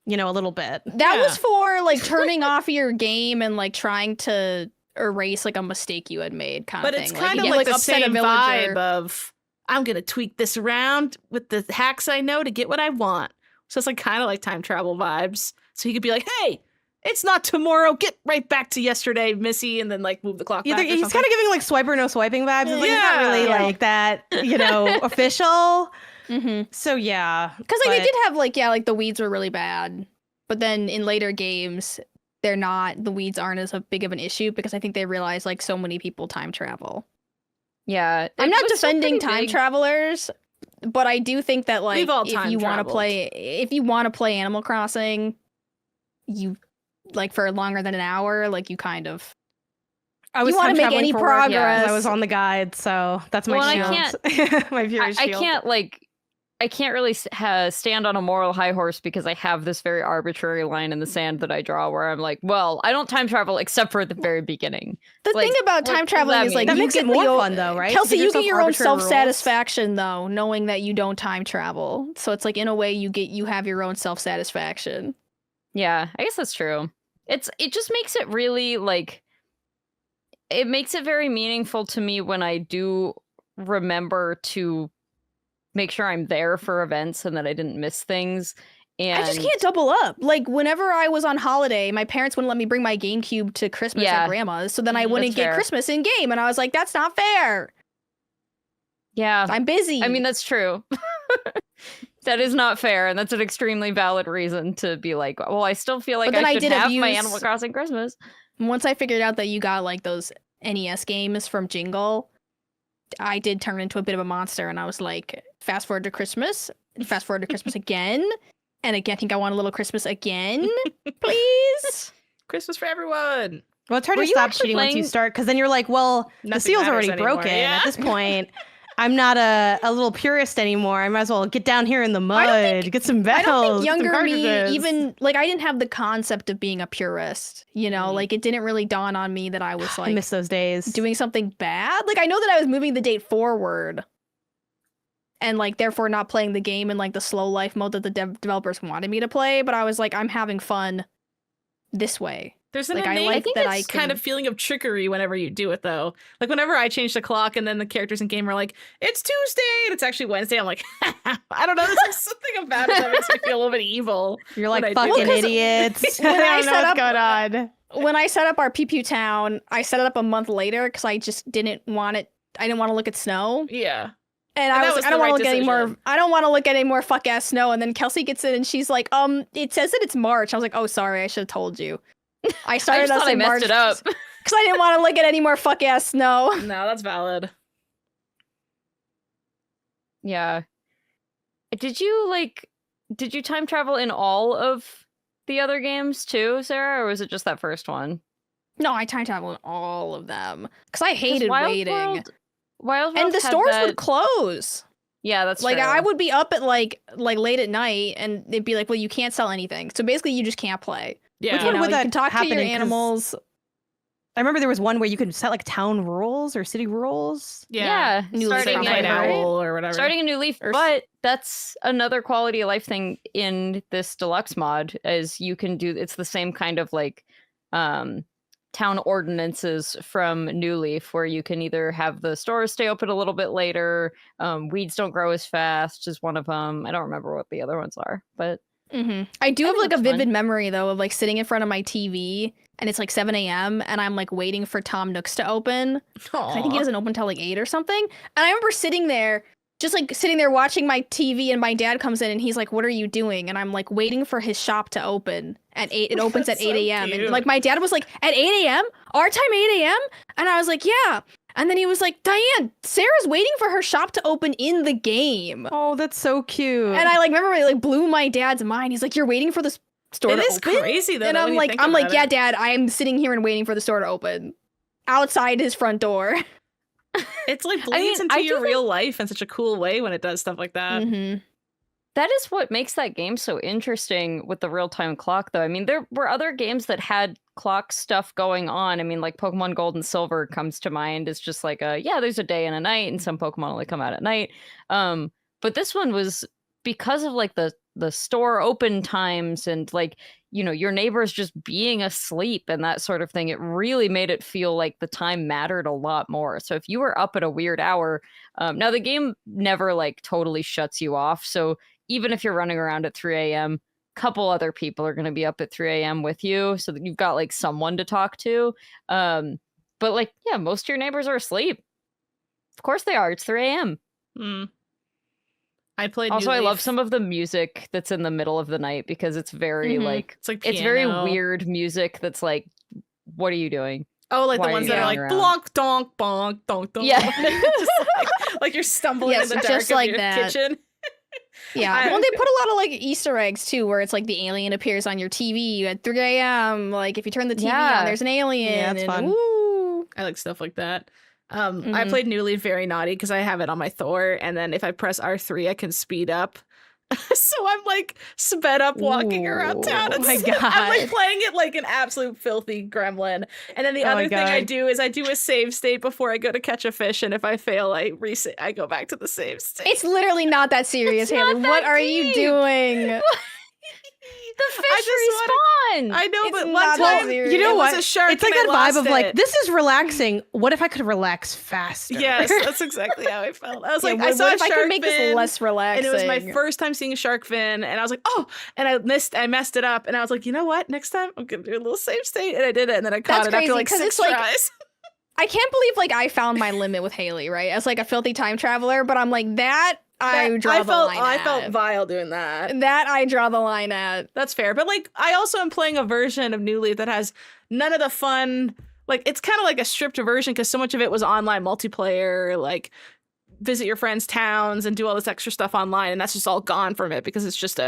you know, a little bit. That Yeah. was for like turning off your game and like trying to erase like a mistake you had made kind But of it's thing. kind you of get, like the upset a same villager. vibe of, I'm going to tweak this around with the hacks I know to get what I want. So it's like kind of like time travel vibes. So he could be like, hey, it's not tomorrow. Get right back to yesterday, Missy, and then like move the clock back. Or He's kind something. of giving like swiper no swiping vibes. It's like it's not really Yeah. like that, you know, official. Mm-hmm. So yeah, Because like they but- did have like the weeds were really bad, but then in later games the weeds aren't as big of an issue because I think they realize like so many people time travel. Yeah, I'm it not was still defending pretty time big. travelers, but I do think that like We've all if time you want to traveled. play Animal Crossing, you like for longer than an hour, like you kind of I was you wanna time make traveling any for work, 'cause progress. I was on the guide, so that's my Well, and shield. my I, purest I shield. can't really stand on a moral high horse because I have this very arbitrary line in the sand that I draw where I'm like, well, I don't time travel except for at the very beginning. the Like, thing about what time does traveling that is like mean? That you makes get it more the fun though, right? Kelsey, Give you get yourself your own arbitrary rules. self-satisfaction though, knowing that you don't time travel. So it's like in a way you have your own self-satisfaction. Yeah, I guess that's true. It just makes it really like it makes it very meaningful to me when I do remember to make sure I'm there for events and that I didn't miss things. And I just can't double up. Like whenever I was on holiday, my parents wouldn't let me bring my GameCube to Christmas Yeah. at grandma's, so then I Mhm, wouldn't that's get fair. Christmas in game, and I was like, that's not fair. Yeah. I'm busy. I mean, that's true. That is not fair, and that's an extremely valid reason to be like, well, I still feel like then I I should did have my abuse- Animal Crossing Christmas. once I figured out that you got like those NES games from Jingle, I did turn into a bit of a monster, and I was like, fast forward to Christmas again, and again, I think I want a little Christmas again, please. Christmas for everyone. Well, it's hard Were to you stop actually cheating once you playing- start, because then you're like, well, the Nothing seal's matters already anymore, broken. yeah. At this point, I'm not a little purist anymore. I might as well get down here in the mud, get some bells. I don't think get some younger me cartridges. even like I didn't have the concept of being a purist, you know, like it didn't really dawn on me that I was I like miss those days. doing something bad. Like I know that I was moving the date forward and like therefore not playing the game in like the slow life mode that the developers wanted me to play, but I was like I'm having fun this way. There's an Like, I innate like that I kind can- of feeling of trickery whenever you do it, though. Like whenever I change the clock and then the characters in game are like, "It's Tuesday," and it's actually Wednesday. I'm like, I don't know. There's like something about it that makes me feel a little bit evil. You're when like I do fucking it. idiots. when I I don't know set what's up- going on. When I set up our Pew Pew Town, I set it up a month later because I just didn't want it. I didn't want to look at snow. Yeah. And And I that was was like, I don't the want right to look at any more. decision. I don't want to look at any more fuck ass snow. And then Kelsey gets in and she's like, it says that it's March. I was like, oh, sorry, I should have told you. I I started just us thought I in messed March it up. because I didn't want to look at any more fuck ass snow. No, that's valid. Yeah. Did you time travel in all of the other games too, Sarah, or was it just that first one? No, I time traveled in all of them because I hated Wild waiting. Wild World And the had stores that- would close. Yeah, that's Like true. I would be up at like late at night, and they'd be like, "Well, you can't sell anything." So basically, you just can't play. Yeah. Which You one know, would you that can talk to happen your in? 'Cause animals. I remember there was one where you could set like town rules or city rules. Yeah, New starting Leaf in, Online, right? Owl or whatever. starting a new leaf, Or- but that's another quality of life thing in this deluxe mod, as you can do. It's the same kind of like town ordinances from New Leaf, where you can either have the stores stay open a little bit later, weeds don't grow as fast is one of them. I don't remember what the other ones are, but I do I have think like a that's fun. vivid memory though of like sitting in front of my TV and it's like 7 a.m. and I'm like waiting for Tom Nooks to open. 'Cause I think he doesn't open till like 8 or something. And I remember sitting there, just like sitting there watching my TV, and my dad comes in and he's like, "What are you doing?" And I'm like waiting for his shop to open at 8. It opens at That's 8 so a.m. cute. And like my dad was like, "At 8 a.m. Our time 8 a.m." And I was like, "Yeah." And then he was like, Diane, Sarah's waiting for her shop to open in the game. Oh, that's so cute. And I like remember it like blew my dad's mind. He's like, you're waiting for the store It to is open? crazy though. And when I'm you like, think about yeah, it. Dad, I'm sitting here and waiting for the store to open outside his front door. It's like bleeds I mean, into I your do real life in such a cool way when it does stuff like that. Mm-hmm. That is what makes that game so interesting with the real-time clock, though. I mean, there were other games that had clock stuff going on. I mean, like Pokemon Gold and Silver comes to mind. It's just like there's a day and a night, and some Pokemon only come out at night. But this one was because of like the store open times and like, you know, your neighbors just being asleep and that sort of thing. It really made it feel like the time mattered a lot more. So if you were up at a weird hour, now the game never like totally shuts you off. So even if you're running around at 3 a.m., a couple other people are going to be up at 3 a.m. with you so that you've got like someone to talk to. But like, yeah, most of your neighbors are asleep. Of course they are. It's 3 a.m. Mm. I played. Also, New I love Leaf. some of the music that's in the middle of the night because it's very like, It's like it's very piano. weird music that's like, what are you doing? Oh, like Why the are ones you that are like running blonk donk bonk donk donk. Yeah. Just like you're stumbling Yes, in the dark just of like your that. kitchen. Yeah. I- Well, they put a lot of like Easter eggs too, where it's like the alien appears on your TV at 3 a.m. Like if you turn the TV Yeah. on, there's an alien. Yeah, it's and fun. woo. I like stuff like that. I Mhm. played New Leaf very naughty because I have it on my Thor, and then if I press R3, I can speed up. So I'm like sped up walking around town. Ooh, oh my I'm like God. playing it like an absolute filthy gremlin. And then the Oh other my thing I God. do is I do a save state before I go to catch a fish, and if I fail, I reset. I go back to the save state. It's literally not that serious, It's not Haley. that What are you deep. doing? The fish just respawn! I know, It's but one not that time serious. You know it what? was a shark. It's like and that I vibe of lost like, it. this is relaxing. What if I could relax faster? Yes, that's exactly how I felt. I was like, Yeah, I saw what a if I shark could make fin, this less relaxing? and it was my first time seeing a shark fin, and I was like, oh, and I messed it up, and I was like, you know what? Next time I'm gonna do a little save state, and I did it, and then I caught That's it after crazy, like 'cause 6 it's like- tries. I can't believe like I found my limit with Haley, right? As like a filthy time traveler, but I'm like I draw the line I at. felt vile doing that. That I draw the line at. That's fair, but like I also am playing a version of New Leaf that has none of the fun. Like it's kind of like a stripped version because so much of it was online multiplayer, like visit your friends' towns and do all this extra stuff online, and that's just all gone from it because it's just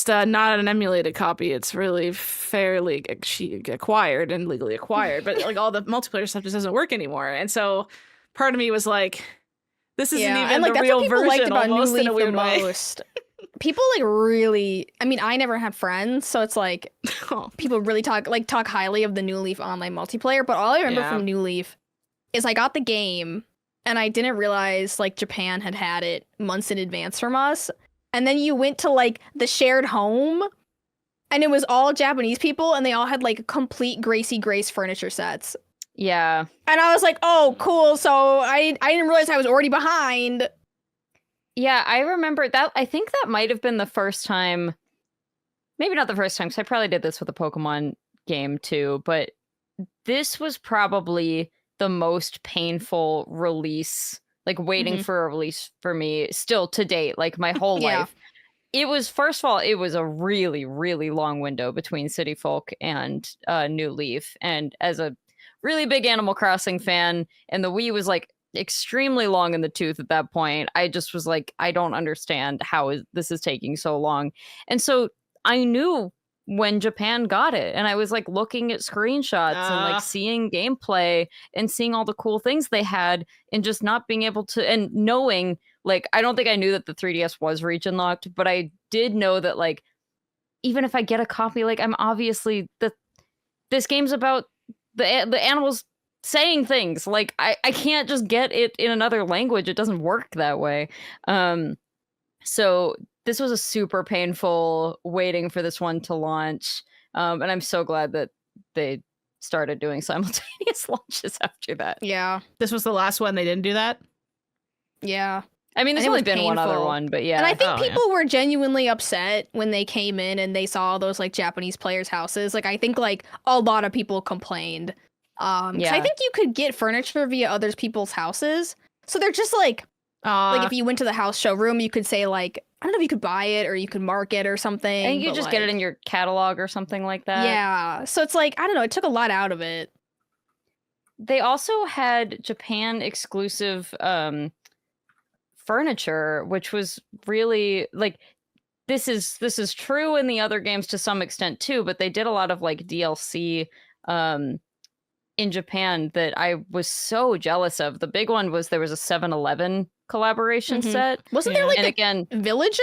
not an emulated copy. It's really fairly acquired and legally acquired, but like all the multiplayer stuff just doesn't work anymore. And so part of me was like, this isn't even and like the that's real what people liked version about New almost Leaf in a the weird way. most. People like really. I mean, I never had friends, so it's like Oh, people really talk highly of the New Leaf online multiplayer. But all I remember Yeah. from New Leaf is I got the game and I didn't realize like Japan had it months in advance from us. And then you went to like the shared home and it was all Japanese people and they all had like complete Gracie Grace furniture sets. Yeah. And I was like, oh, cool. So I didn't realize I was already behind. Yeah, I remember that. I think that might have been the first time. Maybe not the first time, because I probably did this with a Pokemon game too, but this was probably the most painful release, like waiting Mhm. for a release for me still to date, like my whole Yeah. life. It was, first of all, it was a really, really long window between City Folk and New Leaf. And as a really big Animal Crossing fan, and the Wii was like extremely long in the tooth at that point, I just was like, I don't understand how this is taking so long. And so I knew when Japan got it, and I was like looking at screenshots and Ah. like seeing gameplay and seeing all the cool things they had, and just not being able to, and knowing, like, I don't think I knew that the 3DS was region locked, but I did know that, like, even if I get a copy, like, I'm obviously this game's about the animals saying things. Like, I can't just get it in another language. It doesn't work that way. So this was a super painful waiting for this one to launch. And I'm so glad that they started doing simultaneous launches after that. Yeah. This was the last one they didn't do that. Yeah. I mean, there's And it only was been one other painful. one, but yeah. And I think Oh, yeah. people were genuinely upset when they came in and they saw those like Japanese players' houses. Like I think like a lot of people complained. 'Cause Yeah. I think you could get furniture via other people's houses. So they're just like if you went to the house showroom, you could say like, I don't know if you could buy it or you could mark it or something. I think you but, just get it like, in your catalog or something like that. Yeah. So it's like, I don't know, it took a lot out of it. they also had Japan exclusive furniture, which was really like this is true in the other games to some extent too, but they did a lot of like DLC in Japan that I was so jealous of. The big one was there was a 7-Eleven collaboration set. Wasn't there like And a again, villager?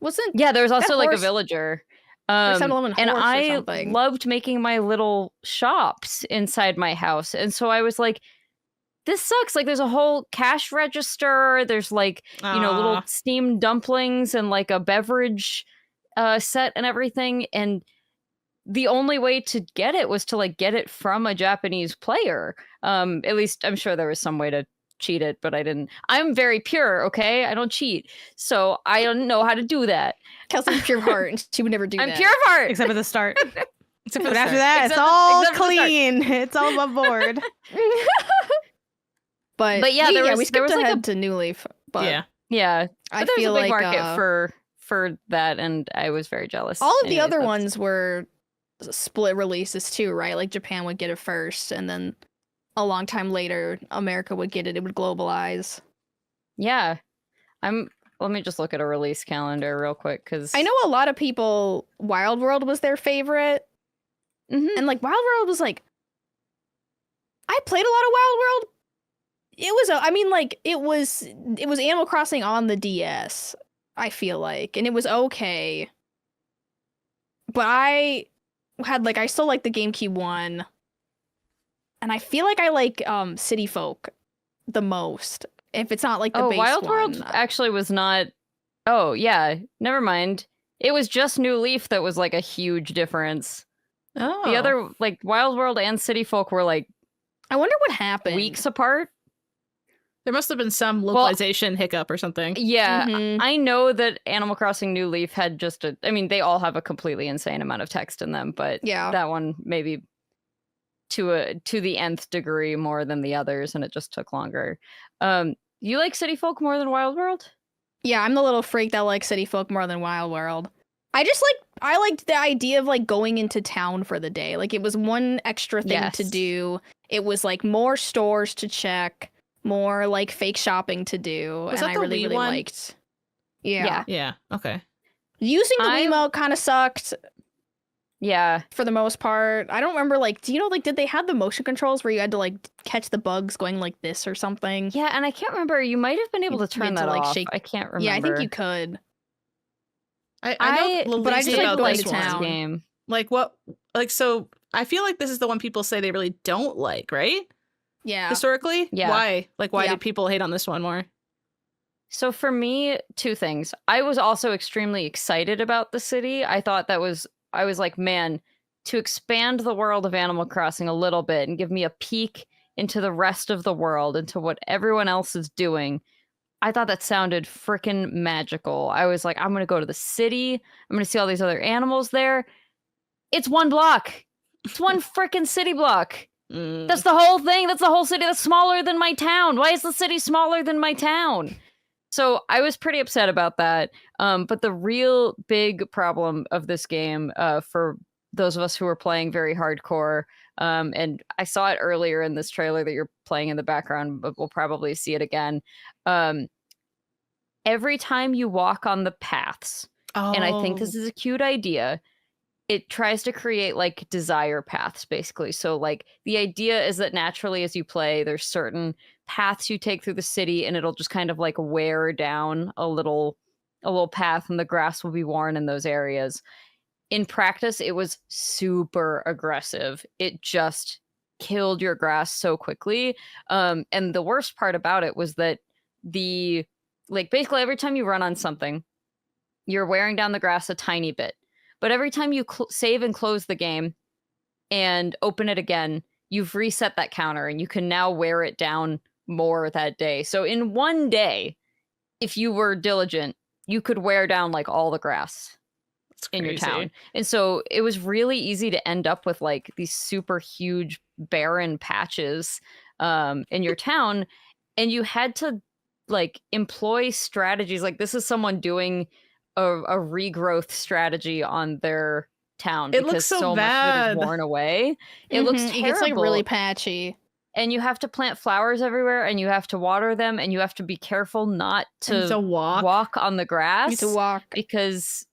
Wasn't yeah, there was also like a horse- villager. 7-Eleven And horse or I something. loved making my little shops inside my house. And so I was like, this sucks. Like there's a whole cash register. There's like, little steamed dumplings and like a beverage set and everything. And the only way to get it was to like get it from a Japanese player. At least I'm sure there was some way to cheat it, but I didn't. I'm very pure, okay? I don't cheat. So I don't know how to do that. Kelsey's pure heart, and she would never do I'm that. pure of heart. Except for the start. Except for But the after start. that, it's Except- all except for the start. clean. It's all above board. But yeah, there was- we there skipped was, like, ahead to New Leaf. But Yeah. Yeah. I But there was feel a big like market for that, and I was very jealous. all of the Anyways, other that's- ones were split releases too, right? Like Japan would get it first, and then a long time later, America would get it. It would globalize. Yeah. Let me just look at a release calendar real quick, because I know a lot of people. Wild World was their favorite, and like Wild World was like, I played a lot of Wild World. It was, I mean, like it was Animal Crossing on the DS. I feel like, and it was okay. But I still like the GameCube one, and I feel like I like City Folk the most. If it's not like the base Wild one. World actually was not. Oh yeah, never mind. It was just New Leaf that was like a huge difference. Oh. The other, like Wild World and City Folk, were like I wonder what happened. weeks apart. There must have been some localization hiccup or something. Yeah, Mhm. I know that Animal Crossing New Leaf had just a. I mean, they all have a completely insane amount of text in them, but Yeah. that one maybe to the nth degree more than the others, and it just took longer. You like City Folk more than Wild World? Yeah, I'm the little freak that likes City Folk more than Wild World. I liked the idea of like going into town for the day. Like it was one extra thing to Yes. do. It was like more stores to check, more like fake shopping to do, Was and that I the really Wii really one? liked. Yeah. Yeah. Okay. Using the I- Wiimote kind of sucked Yeah. for the most part. I don't remember like do you know like did they have the motion controls where you had to like catch the bugs going like this or something? Yeah, and I can't remember. You might have been able You to turn had to, that like, off. shake- I can't remember. Yeah, I think you could. I know the but I least just did like about going this to one. town. game. Like what? Like so. I feel like this is the one people say they really don't like, right? Yeah. Historically, Yeah. Why? Like, why Yeah. did people hate on this one more? So for me, two things. I was also extremely excited about the city. I was like, man, to expand the world of Animal Crossing a little bit and give me a peek into the rest of the world, into what everyone else is doing. I thought that sounded freaking magical. I was like, I'm going to go to the city. I'm going to see all these other animals there. It's one block. It's one freaking city block. That's the whole thing. That's the whole city. That's smaller than my town. Why is the city smaller than my town? So I was pretty upset about that. But the real big problem of this game, for those of us who are playing very hardcore, and I saw it earlier in this trailer that you're playing in the background, but we'll probably see it again. Every time you walk on the paths, and I think this is a cute idea, it tries to create like desire paths, basically. So like the idea is that naturally as you play, there's certain paths you take through the city, and it'll just kind of like wear down a little path, and the grass will be worn in those areas. In practice, it was super aggressive. It just killed your grass so quickly. And the worst part about it was that basically every time you run on something, you're wearing down the grass a tiny bit. But every time you save and close the game and open it again, you've reset that counter, and you can now wear it down more that day. So in one day, if you were diligent, you could wear down like all the grass in your town. And so it was really easy to end up with like these super huge barren patches in your town, and you had to like employ strategies. Like this is someone doing a regrowth strategy on their town. It because looks so much of it bad. is worn away. It looks terrible. It gets like really patchy. and you have to plant flowers everywhere, and you have to water them, and you have to be careful not to walk on the grass. You need to walk. Because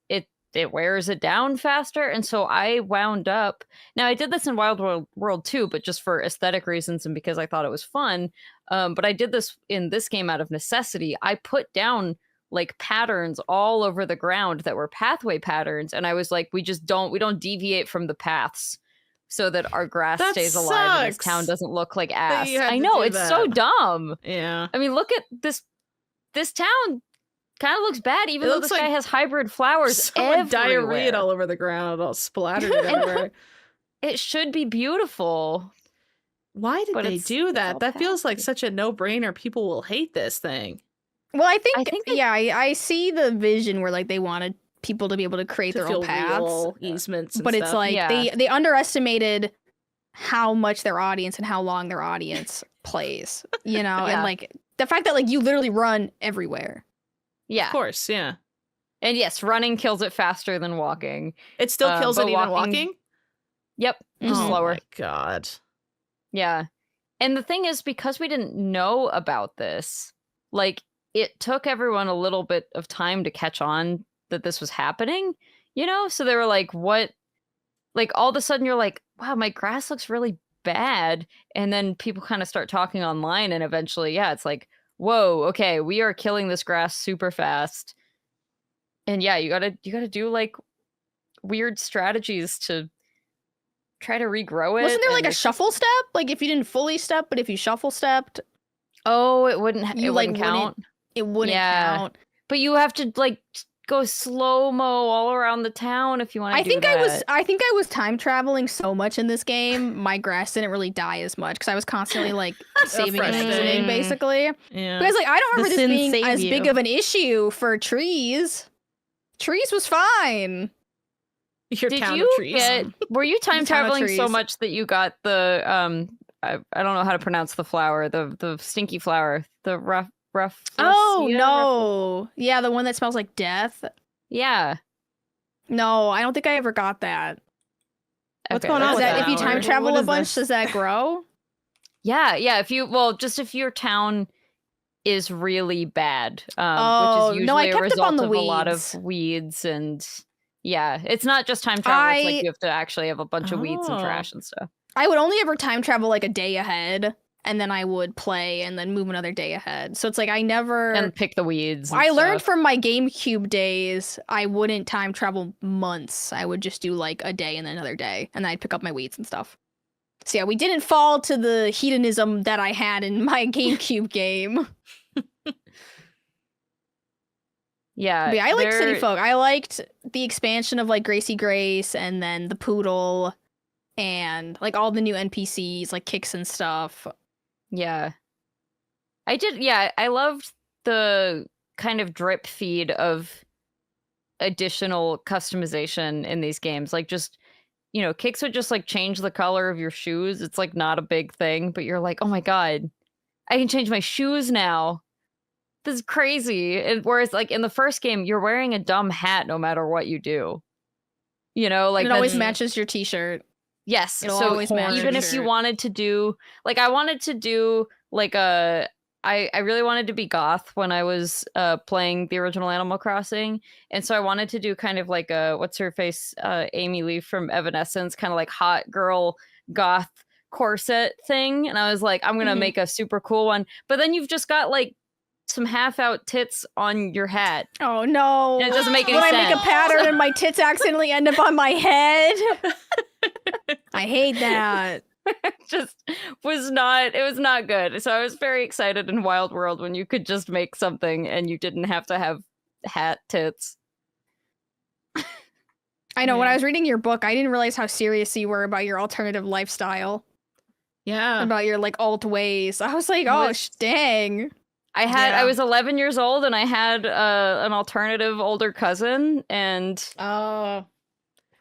it wears it down faster. And so I wound up, now I did this in Wild World too, but just for aesthetic reasons and because I thought it was fun. But I did this in this game out of necessity. I put down like patterns all over the ground that were pathway patterns. And I was like, we don't deviate from the paths so that our grass stays alive and this town doesn't look like ass. I know, it's so dumb. Yeah. I mean, look at this town. Kind of looks bad, even though this guy has hybrid flowers everywhere. Diarrhea all over the ground, all splattered everywhere. It should be beautiful. Why did they do that? That feels like such a no-brainer. People will hate this thing. Well, I think I see the vision where like they wanted people to be able to create their own paths, easements, and but stuff. it's like they underestimated how much their audience and how long their audience plays. You know, and like the fact that like you literally run everywhere. Yeah. Of course, yeah. And yes, running kills it faster than walking. It still kills it even walking? Yep. Just slower. Oh my god. Yeah. And the thing is, because we didn't know about this, like, it took everyone a little bit of time to catch on that this was happening, you know? So they were like, what? Like, all of a sudden you're like, wow, my grass looks really bad. And then people kind of start talking online, and eventually, it's like, whoa, okay, we are killing this grass super fast. And yeah, you gotta do like weird strategies to try to regrow it. Wasn't there like a shuffle step? Like if you didn't fully step, but if you shuffle stepped, it wouldn't count. It wouldn't count. But you have to like go slow-mo all around the town if you want to do that. I think I was time traveling so much in this game, my grass didn't really die as much because I was constantly like saving and exiting, basically. Yeah. Because like I don't remember this being as big of an issue for trees. Trees was fine. Your town of trees. Were you time traveling so much that you got the I don't know how to pronounce the flower, the stinky flower, the rough. Oh no! Yeah, the one that smells like death. Yeah. No, I don't think I ever got that. What's going on with that? If you time travel a bunch, does that grow? Yeah. If your town is really bad, which is usually a result of a lot of weeds and it's not just time travel. It's like you have to actually have a bunch of weeds and trash and stuff. I would only ever time travel like a day ahead. And then I would play and then move another day ahead. So it's like I never... And pick the weeds. I learned from my GameCube days, I wouldn't time travel months. I would just do like a day and then another day. And then I'd pick up my weeds and stuff. So yeah, we didn't fall to the hedonism that I had in my GameCube game. Yeah. But yeah, I liked City Folk. I liked the expansion of like Gracie Grace and then the Poodle and like all the new NPCs, like Kicks and stuff. Yeah. I did, I loved the kind of drip feed of additional customization in these games. Like just, Kicks would just like change the color of your shoes. It's like not a big thing, but you're like, oh my god, I can change my shoes now. This is crazy. Whereas like in the first game, you're wearing a dumb hat no matter what you do. Like it always matches your t-shirt. Yes. So even if you wanted to do, like, I wanted to do like I really wanted to be goth when I was playing the original Animal Crossing. And so I wanted to do kind of like a, what's her face, Amy Lee from Evanescence, kind of like hot girl goth corset thing. And I was like, I'm going to make a super cool one. But then you've just got like some half out tits on your hat. Oh no. And it doesn't make any sense. When I make a pattern and my tits accidentally end up on my head. I hate that. It was not good. So I was very excited in Wild World when you could just make something and you didn't have to have hat tits. I know, when I was reading your book, I didn't realize how serious you were about your alternative lifestyle. Yeah. About your like alt ways. I was like, dang. I was 11 years old and I had an alternative older cousin and I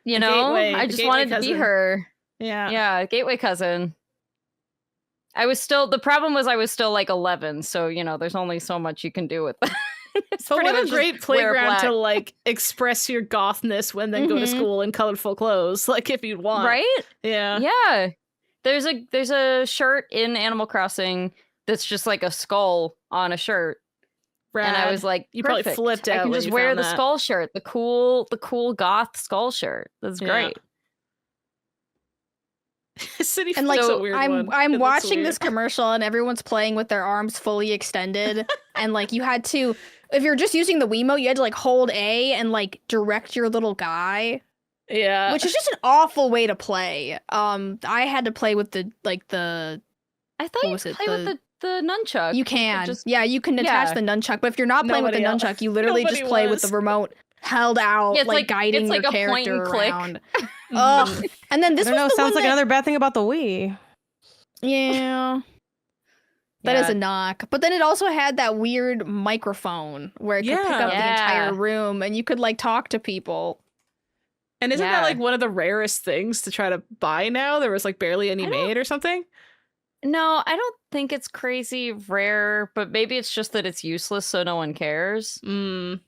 just wanted to be her. Yeah, gateway cousin. The problem was I was still like 11, so there's only so much you can do with that. So what a great playground to like express your gothness when then go to school in colorful clothes, like if you'd want. Right? Yeah. Yeah. There's a shirt in Animal Crossing that's just like a skull on a shirt. Rad. And I was like, you probably perfect. flipped out. I can when just you wear found the that. skull shirt, the cool goth skull shirt. That's Yeah. great. City And like, Flick's so a weird I'm one. It I'm looks watching weird. this commercial and everyone's playing with their arms fully extended, and like you had to, if you're just using the Wiimote, you had to like hold A and like direct your little guy, Yeah. which is just an awful way to play. I had to play with the I thought What you was could it? play with the nunchuck. you can just you can attach yeah. the nunchuck, but if you're not playing with the Nobody else- nunchuck, you literally just nobody play with was. the remote held out, Yeah, it's like- guiding it's like your a point character and click. around. Ugh. And then this I don't know. was the Sounds one like that- another bad thing about the Wii. Yeah. That is a knock. But then it also had that weird microphone where it could pick up the Yeah. entire room and you could like talk to people. And isn't Yeah. that like one of the rarest things to try to buy now? There was like barely any I don't- made or something. No, I don't think it's crazy rare, but maybe it's just that it's useless, so no one cares. Mm.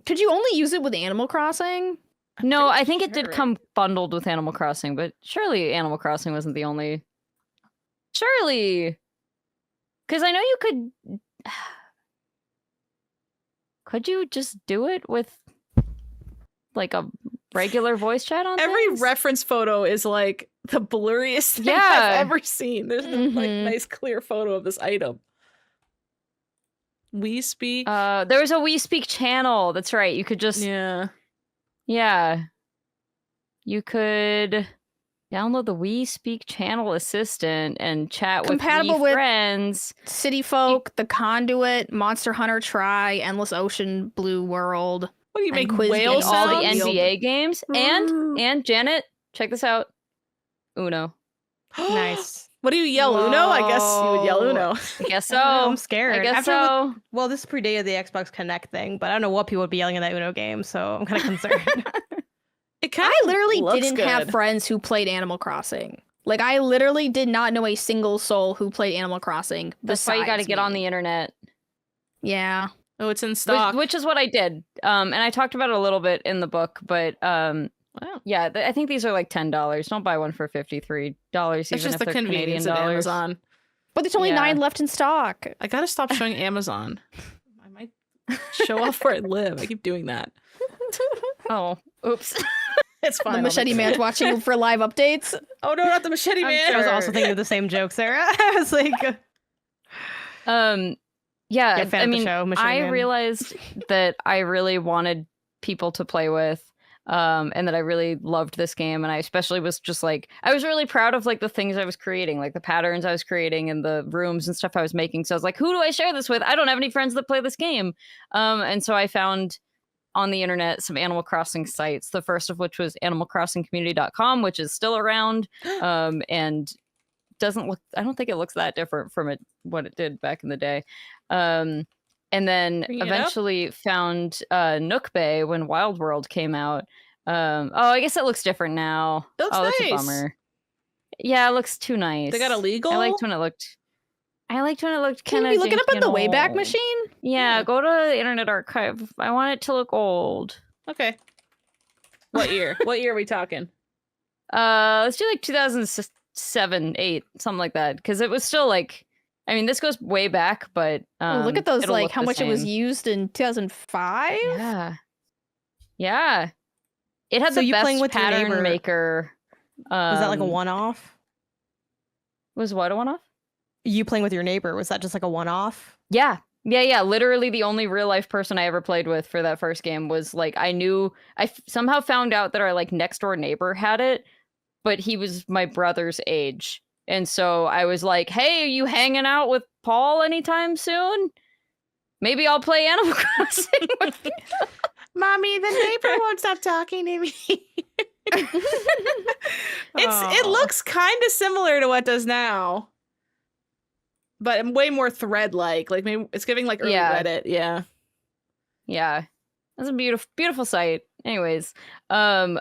Could you only use it with Animal Crossing? No, pretty I think it did sure. come bundled with Animal Crossing, but surely Animal Crossing wasn't the only. Surely, because I know you could. Could you just do it with like a regular voice chat on Every things? reference photo is like the blurriest thing Yeah. I've ever seen. There's no like Mhm. nice clear photo of this item. We speak. There was a We Speak channel. That's right. You could just Yeah. You could download the We Speak channel assistant and chat Compatible with with- friends. City Folk, The Conduit, Monster Hunter Try, Endless Ocean, Blue World. What do you And make quiz whale games. All the sounds? NBA games. And Janet, check this out. Uno. Nice. What do you yell, Uno? I guess you would yell Whoa. Uno. I guess I don't know, so. I'm scared. I guess After so. Well, this predated the Xbox Connect thing, but I don't know what people would be yelling in that Uno game, so I'm kind of concerned. It kind I of literally looks didn't good. have friends who played Animal Crossing. Like, I literally did not know a single soul who played Animal Crossing. That's why you got to besides get on me. the internet. Yeah. Oh, it's in stock. Which is what I did. And I talked about it a little bit in the book, but Wow. yeah, I think these are like $10. Don't buy one for $53, That's even just if the they're convenience Canadian of dollars. Amazon. But there's only Yeah. 9 left in stock. I gotta stop showing Amazon. I might show off where I live. I keep doing that. Oh, oops. It's fine. The I'll Machete make Man's watching for live updates. Oh no, not the machete man. I was sure. also thinking of the same joke, Sarah. I was like, Yeah, Yeah, fan I of the mean, show, Machete I Man. realized that I really wanted people to play with, and that I really loved this game, and I especially was just like, I was really proud of like the things I was creating, like the patterns I was creating and the rooms and stuff I was making. So I was like, who do I share this with? I don't have any friends that play this game, and so I found on the internet some Animal Crossing sites. The first of which was animalcrossingcommunity.com, which is still around, and doesn't look. I don't think it looks that different from what it did back in the day. And then Bring it up. eventually found Nook Bay when Wild World came out. Oh, I guess it looks different now. It looks oh, that's a nice. bummer. Yeah, it looks too nice. They got illegal. I liked when it looked. Can kind of. we look it up at the Wayback Machine? Yeah, go to the Internet Archive. I want it to look old. Okay. What year? What year are we talking? Let's do like 2007, 8, something like that, because it was still like. I mean, this goes way back, but Oh, look at those, it'll like, look how the much it was same. used in 2005? Yeah. Yeah. It had So the you best playing with your pattern neighbor- maker. was that like a one-off? Was what a one-off? You playing with your neighbor, was that just like a one-off? Yeah. Yeah. Literally the only real life person I ever played with for that first game was like, I somehow found out that our like next door neighbor had it, but he was my brother's age. And so I was like, hey, are you hanging out with Paul anytime soon? Maybe I'll play Animal Crossing with you. Mommy, the neighbor won't stop talking to me. It Aw. looks kind of similar to what does now, but way more thread-like. Like maybe it's giving like early Yeah. Reddit. Yeah. Yeah. That's a beautiful site. Anyways, and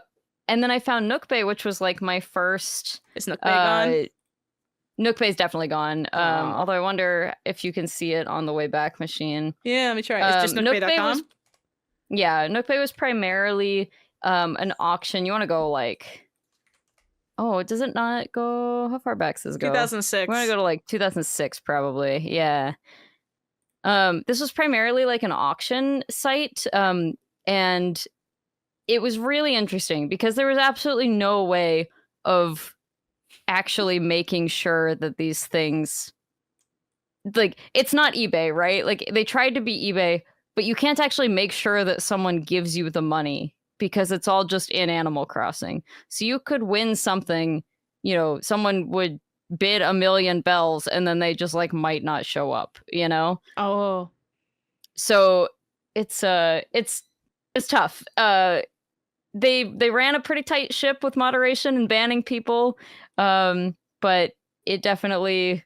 then I found Nook Bay, which was like my first Is Nook Bay gone? Nook Bay's definitely gone. Aw. Although I wonder if you can see it on the Wayback Machine. Yeah, let me try. It's just Nook Bay nookbay.com. was Yeah, Nook Bay was primarily an auction. You want to go like Oh, does it not go? How far back does it go? 2006. We're gonna go to like 2006, probably. Yeah. This was primarily like an auction site, and it was really interesting because there was absolutely no way of actually making sure that these things, like, it's not eBay, right? Like, they tried to be eBay, but you can't actually make sure that someone gives you the money because it's all just in Animal Crossing. So you could win something, you know, someone would bid 1,000,000 bells and then they just like might not show up, you know? Oh. So it's tough. They ran a pretty tight ship with moderation and banning people. But it definitely,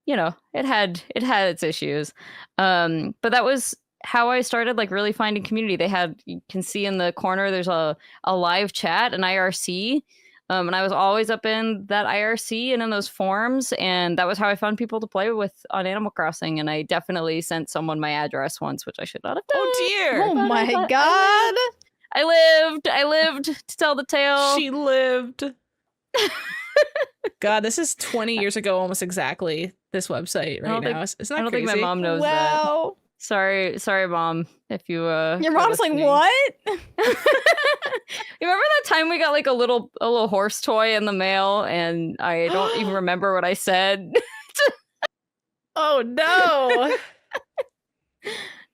you know, it had its issues. But that was how I started like really finding community. They had, you can see in the corner, there's a live chat, an IRC. And I was always up in that IRC and in those forums, and that was how I found people to play with on Animal Crossing. And I definitely sent someone my address once, which I should not have done. Oh dear. Oh my god. I lived to tell the tale. She lived. God, this is 20 years ago, almost exactly. This website right now. Isn't that I don't crazy? think my mom knows that. Sorry, mom. If you Your mom's like, what? You remember that time we got like a little horse toy in the mail, and I don't even remember what I said. Oh no.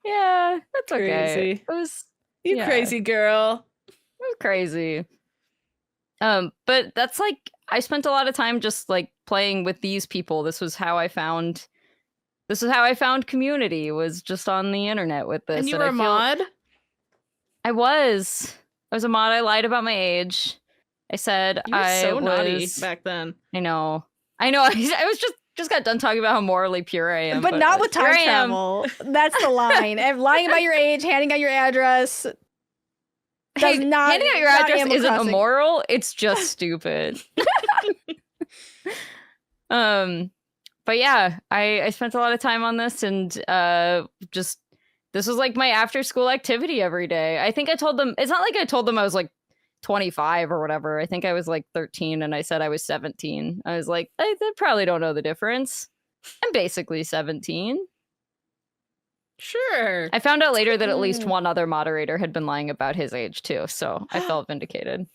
Yeah, that's okay. Crazy. It was You crazy girl. It was crazy. But that's like, I spent a lot of time just like playing with these people. This was how I found community, was just on the internet with this. And you were a mod? I was a mod. I lied about my age. I said You were I so was naughty back then. I know. I was just got done talking about how morally pure I am. But not with here time I am. travel. That's the line. And lying about your age, handing out your address. Hey, does not, handing out your not address Animal isn't Crossing. immoral. It's just stupid. But yeah, I spent a lot of time on this, and just, this was like my after school activity every day. I think I told them, it's not like I told them I was like 25 or whatever. I think I was like 13 and I said I was 17. I was like, they probably don't know the difference. I'm basically 17. Sure. I found out later that at least one other moderator had been lying about his age too, so I felt vindicated.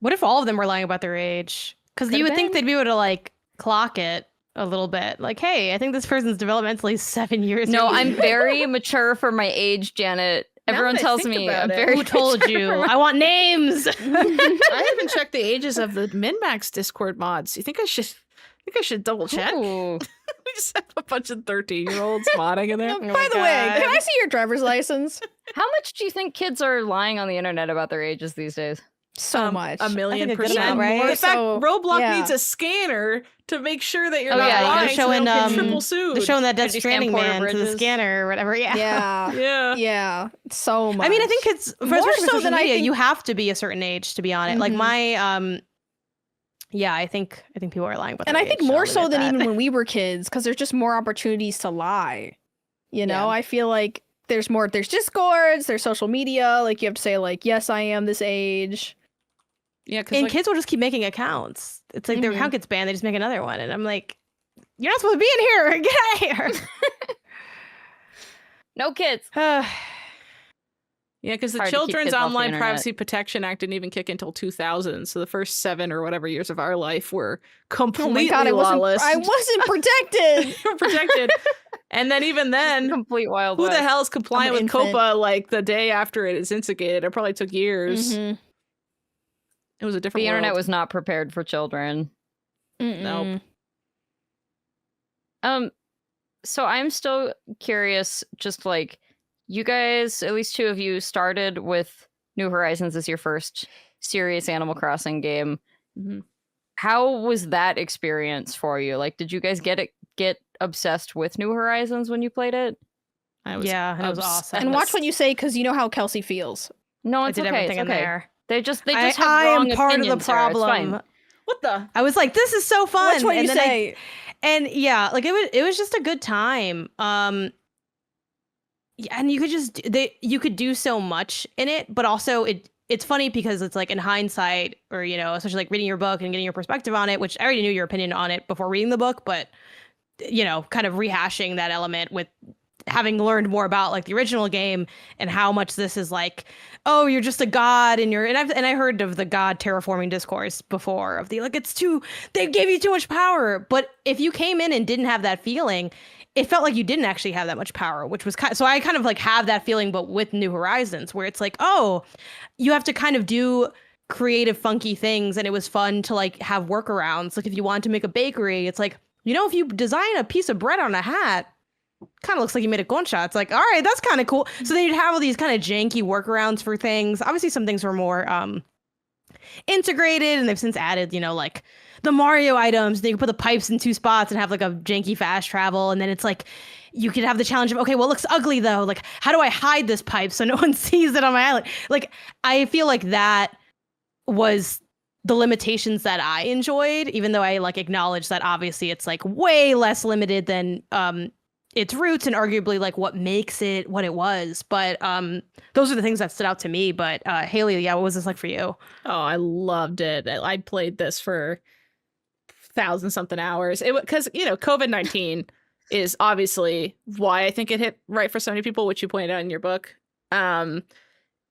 What if all of them were lying about their age? Because you would think they'd be able to like clock it a little bit. Like, hey, I think this person's developmentally 7 years. No, younger. I'm very mature for my age, Janet. Everyone that I tells think me about I'm it. very Who told mature you? for my- I want names. I haven't checked the ages of the MinnMax Discord mods. You think I should double check? Ooh. We just have a bunch of 13-year-olds modding in there. Oh, by the way, can I see your driver's license? How much do you think kids are lying on the internet about their ages these days? So much. 1,000,000%. amount, right? In fact, So, Roblox yeah. needs a scanner to make sure that you're Oh, not yeah, lying. they're showing, so you can um, triple sued. They're showing that Death Did you scan Stranding Porter man to the Bridges? scanner or whatever. Yeah. Yeah. Yeah. Yeah. So much. I mean, I think kids, More especially so for social than I media, think- you have to be a certain age to be on it. Like Mhm. my, yeah, I think people are lying about And their I think age, more I'll leave it so at than that. even when we were kids, because there's just more opportunities to lie. You know, Yeah. I feel like there's Discords, there's social media. Like you have to say like, yes, I am this age. Yeah, because And kids will just keep making accounts. It's like their Mhm. account gets banned, they just make another one. And I'm like, you're not supposed to be in here. Get out of here. No kids. the Hard to keep Children's kids off the Online internet. Privacy Protection Act didn't even kick until 2000. So the first 7 or whatever years of our life were Oh completely my god, lawless. I wasn't protected. protected. And then even then, Complete wild who the west. hell is compliant I'm with an infant. COPA like the day after it is instigated? It probably took years. Mhm. It was a different The internet world. was not prepared for children. Mm-mm. So I'm still curious, just like, you guys, at least 2 of you, started with New Horizons as your first serious Animal Crossing game. Mhm. How was that experience for you? Like, did you guys get obsessed with New Horizons when you played it? I was Yeah, and it was obs- awesome. And watch what you say, because you know how Kelsey feels. No, I it's did okay. everything It's in okay. there. They just I have am wrong part of the opinions, Sarah. It's fine. problem. What the? I was like, this is so fun. Watch what and you then say. and yeah, like it was just a good time. Yeah, and you could do so much in it, but also it's funny because it's like in hindsight, or especially like reading your book and getting your perspective on it, which I already knew your opinion on it before reading the book, but kind of rehashing that element with having learned more about like the original game and how much this is like, oh, you're just a god and I heard of the god terraforming discourse before of the like they gave you too much power. But if you came in and didn't have that feeling, it felt like you didn't actually have that much power, which was so I kind of like have that feeling, but with New Horizons, where it's like, oh, you have to kind of do creative, funky things, and it was fun to like have workarounds. Like if you wanted to make a bakery, it's like, if you design a piece of bread on a hat, kind of looks like you made a concha. It's like, all right, that's kind of cool. So then you'd have all these kind of janky workarounds for things. Obviously, some things were more integrated, and they've since added, like the Mario items. They can put the pipes in 2 spots and have like a janky fast travel. And then it's like, you could have the challenge of, okay, well, it looks ugly though. Like, how do I hide this pipe so no one sees it on my island? Like, I feel like that was the limitations that I enjoyed, even though I like acknowledge that obviously it's like way less limited than its roots and arguably like what makes it what it was. But those are the things that stood out to me. But Haley, what was this like for you? Oh, I loved it. I played this for 1,000-something hours. Because, COVID-19 is obviously why I think it hit right for so many people, which you pointed out in your book.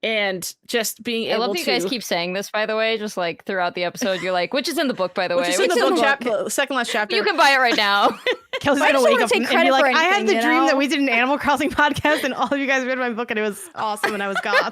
And just being able to... I love that you guys keep saying this, by the way, just like throughout the episode. You're like, which is in the book, by the way. Which is in the book, second last chapter. You can buy it right now. Kelsey's going to wake up and be like, I had the anything, dream that we did an Animal Crossing podcast and all of you guys read my book and it was awesome and I was gone.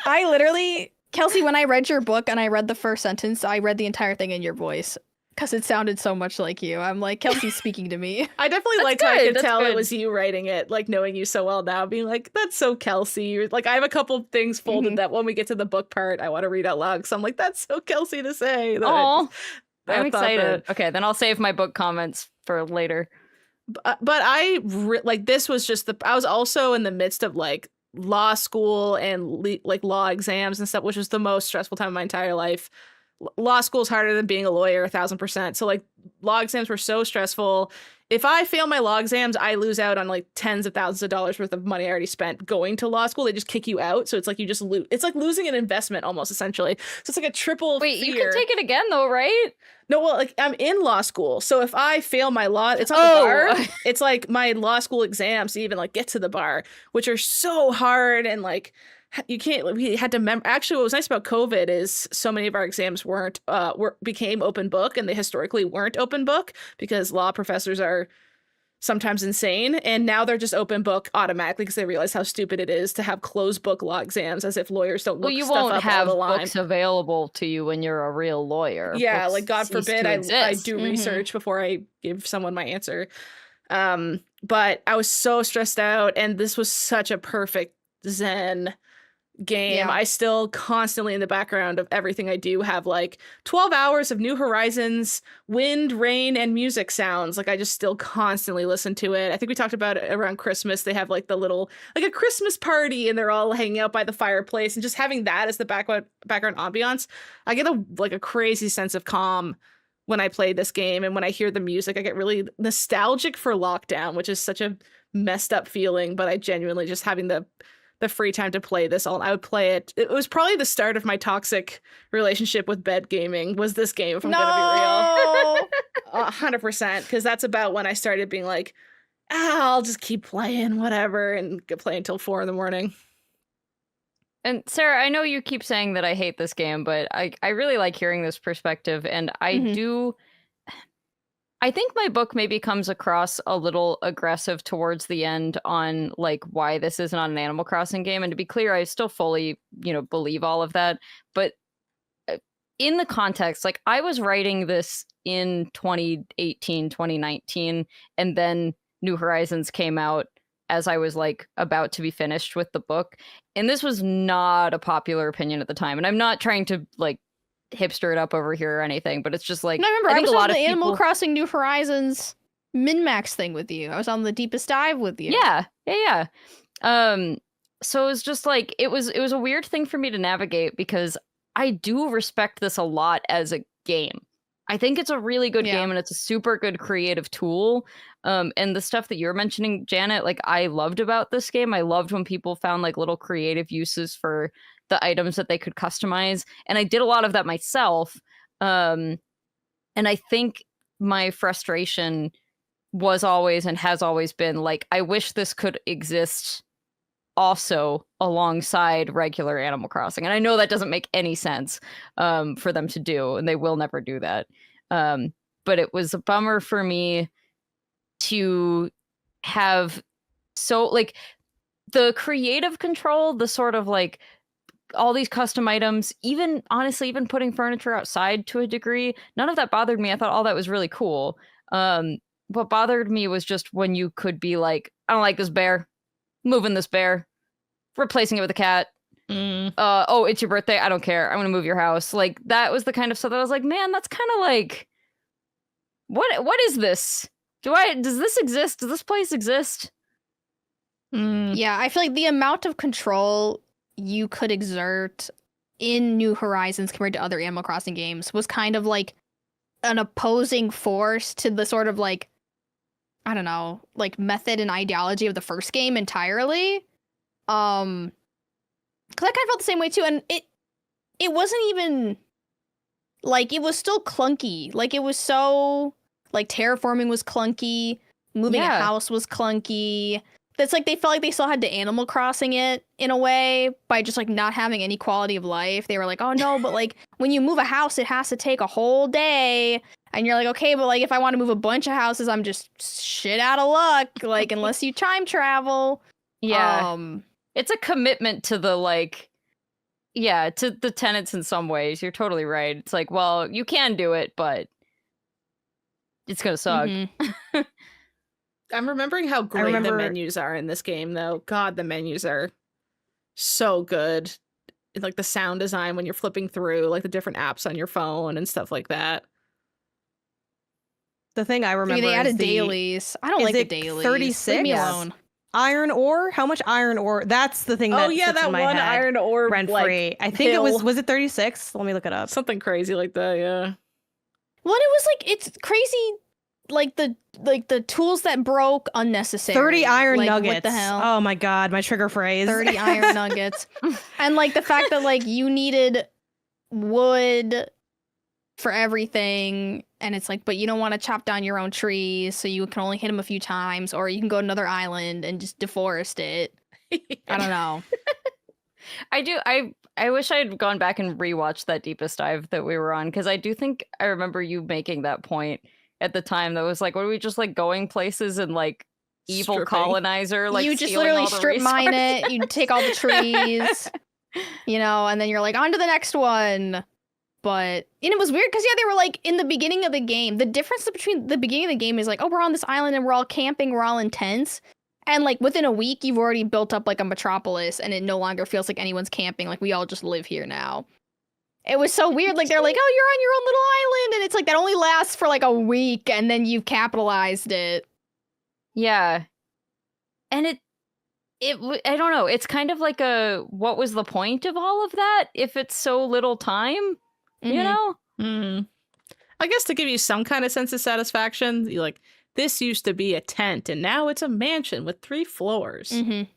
I literally, Kelsey, when I read your book and I read the first sentence, I read the entire thing in your voice. Because it sounded so much like you. I'm like, Kelsey's speaking to me. I definitely liked how I could tell it was you writing it, like knowing you so well now, being like, that's so Kelsey. Like, I have a couple things folded that when we get to the book part, I want to read out loud. So I'm like, that's so Kelsey to say. Oh, I'm excited. Okay, then I'll save my book comments for later. But this was just I was also in the midst of like law school and like law exams and stuff, which was the most stressful time of my entire life. Law school is harder than being a lawyer, 1,000%. So like law exams were so stressful. If I fail my law exams, I lose out on like tens of thousands of dollars worth of money I already spent going to law school. They just kick you out. So it's like you just lose. It's like losing an investment almost, essentially. So it's like a triple Wait, fear. you can take it again though, right? No, well, like I'm in law school. So if I fail my law, it's not the bar. It's like my law school exams to even like get to the bar, which are so hard and like you can't. We had to actually, what was nice about COVID is so many of our exams became open book, and they historically weren't open book because law professors are sometimes insane, and now they're just open book automatically because they realize how stupid it is to have closed book law exams, as if lawyers don't look stuff up all the line. Well, you won't have books available to you when you're a real lawyer. Yeah, books like God forbid I do research before I give someone my answer. But I was so stressed out, and this was such a perfect Zen game. Yeah. I still constantly in the background of everything I do have like 12 hours of New Horizons, wind, rain, and music sounds. Like I just still constantly listen to it. I think we talked about it around Christmas. They have like the little, like a Christmas party and they're all hanging out by the fireplace and just having that as the background ambiance. I get a crazy sense of calm when I play this game. And when I hear the music, I get really nostalgic for lockdown, which is such a messed up feeling, but I genuinely just having the free time to play this I would play it. It was probably the start of my toxic relationship with bed gaming was this game, if I'm gonna be real. 100%, because that's about when I started being like, I'll just keep playing whatever and play until 4 a.m. And Sarah, I know you keep saying that I hate this game, but I really like hearing this perspective, and I think my book maybe comes across a little aggressive towards the end on like why this is not an Animal Crossing game. And to be clear, I still fully, believe all of that. But in the context, like I was writing this in 2018, 2019, and then New Horizons came out as I was like about to be finished with the book. And this was not a popular opinion at the time. And I'm not trying to like hipster it up over here or anything, but it's just like, I remember I was on the Animal Crossing New Horizons MinnMax thing with you. I was on the deepest dive with you. Yeah. So it was just like it was a weird thing for me to navigate because I do respect this a lot as a game. I think it's a really good Yeah. game, and it's a super good creative tool. And the stuff that you're mentioning, Janet, like I loved about this game. I loved when people found like little creative uses for the items that they could customize. And I did a lot of that myself. And I think my frustration was always and has always been like, I wish this could exist also alongside regular Animal Crossing. And I know that doesn't make any sense for them to do, and they will never do that. But it was a bummer for me to have so like the creative control, the sort of like all these custom items, even honestly, even putting furniture outside to a degree, none of that bothered me. I thought all that was really cool. What bothered me was just when you could be like, I don't like this bear, moving this bear, replacing it with a cat. Oh, it's your birthday. I don't care. I'm gonna move your house. Like that was the kind of stuff that I was like, man, that's kind of like, what is this? Does this exist? Does this place exist? Yeah, I feel like the amount of control you could exert in New Horizons compared to other Animal Crossing games was kind of like an opposing force to the sort of like, I don't know, like method and ideology of the first game entirely. Because I kind of felt the same way too, and it wasn't even like, it was still clunky. Like it was so like terraforming was clunky, moving a house was clunky. That's like they felt like they still had to Animal Crossing it in a way by just like not having any quality of life. They were like, oh no, but like when you move a house, it has to take a whole day. And you're like, okay, but like if I want to move a bunch of houses, I'm just shit out of luck. Like unless you time travel. Yeah. It's a commitment to the like, yeah, to the tenants in some ways. You're totally right. It's like, well, you can do it, but it's gonna suck. Mm-hmm. I'm remembering how great the menus are in this game, though. God, the menus are so good. Like the sound design when you're flipping through, like the different apps on your phone and stuff like that. The thing I remember they added is dailies. I don't like the dailies. 36? Leave me alone. Iron ore? How much iron ore? That's the thing that sits that in my one head. iron ore rent like, free. I think hill. was it 36? Let me look it up. Something crazy like that, yeah. Well, it was like, it's crazy. Like the tools that broke, unnecessary. 30 iron like, nuggets. What the hell? Oh my god, my trigger phrase. 30 iron nuggets. And like the fact that like you needed wood for everything, and it's like, but you don't want to chop down your own trees, so you can only hit them a few times, or you can go to another island and just deforest it. I don't know. I wish I'd gone back and rewatched that deepest dive that we were on, because I do think I remember you making that point at the time that was like, what are we just like going places and like evil Stripping. Colonizer, like you just stealing literally all the strip mine it, resources? you take all the trees, you know, and then you're like, on to the next one. But, and it was weird because, yeah, they were like, in the beginning of the game, the difference between the beginning of the game is like, oh, we're on this island and we're all camping, we're all in tents. And like within a week, you've already built up like a metropolis, and it no longer feels like anyone's camping. Like we all just live here now. It was so weird. Like they're like, oh, you're on your own little island, and it's like that only lasts for like a week, and then you've capitalized it. Yeah, and I don't know. It's kind of like what was the point of all of that if it's so little time? You know? I guess to give you some kind of sense of satisfaction, you like, this used to be a tent, and now it's a mansion with 3 floors. That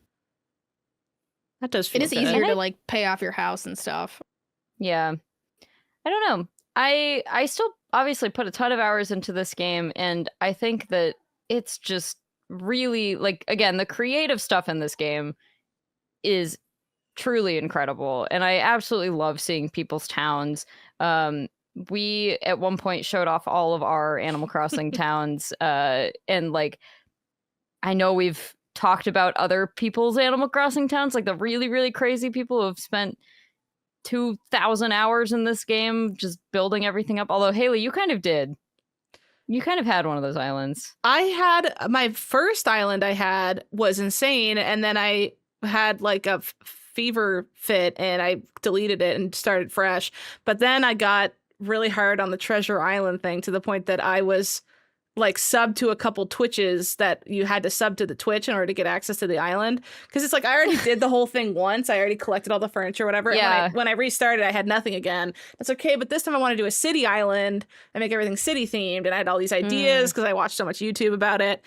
does feel It is good. easier to like pay off your house and stuff. Yeah. I don't know. I still obviously put a ton of hours into this game, and I think that it's just really, like, again, the creative stuff in this game is truly incredible, and I absolutely love seeing people's towns. We at one point showed off all of our Animal Crossing towns, and like, I know we've talked about other people's Animal Crossing towns, like the really, really crazy people who have spent 2,000 hours in this game just building everything up. Although, Haley, you kind of did. You kind of had one of those islands. I had my first island I had was insane, and then I had like a fever fit and I deleted it and started fresh. But then I got really hard on the Treasure Island thing to the point that I was like sub to a couple Twitches that you had to sub to the Twitch in order to get access to the island. Because it's like I already did the whole thing once. I already collected all the furniture, whatever. Yeah. And when I restarted, I had nothing again. That's okay. But this time I want to do a city island and make everything city themed. And I had all these ideas because I watched so much YouTube about it.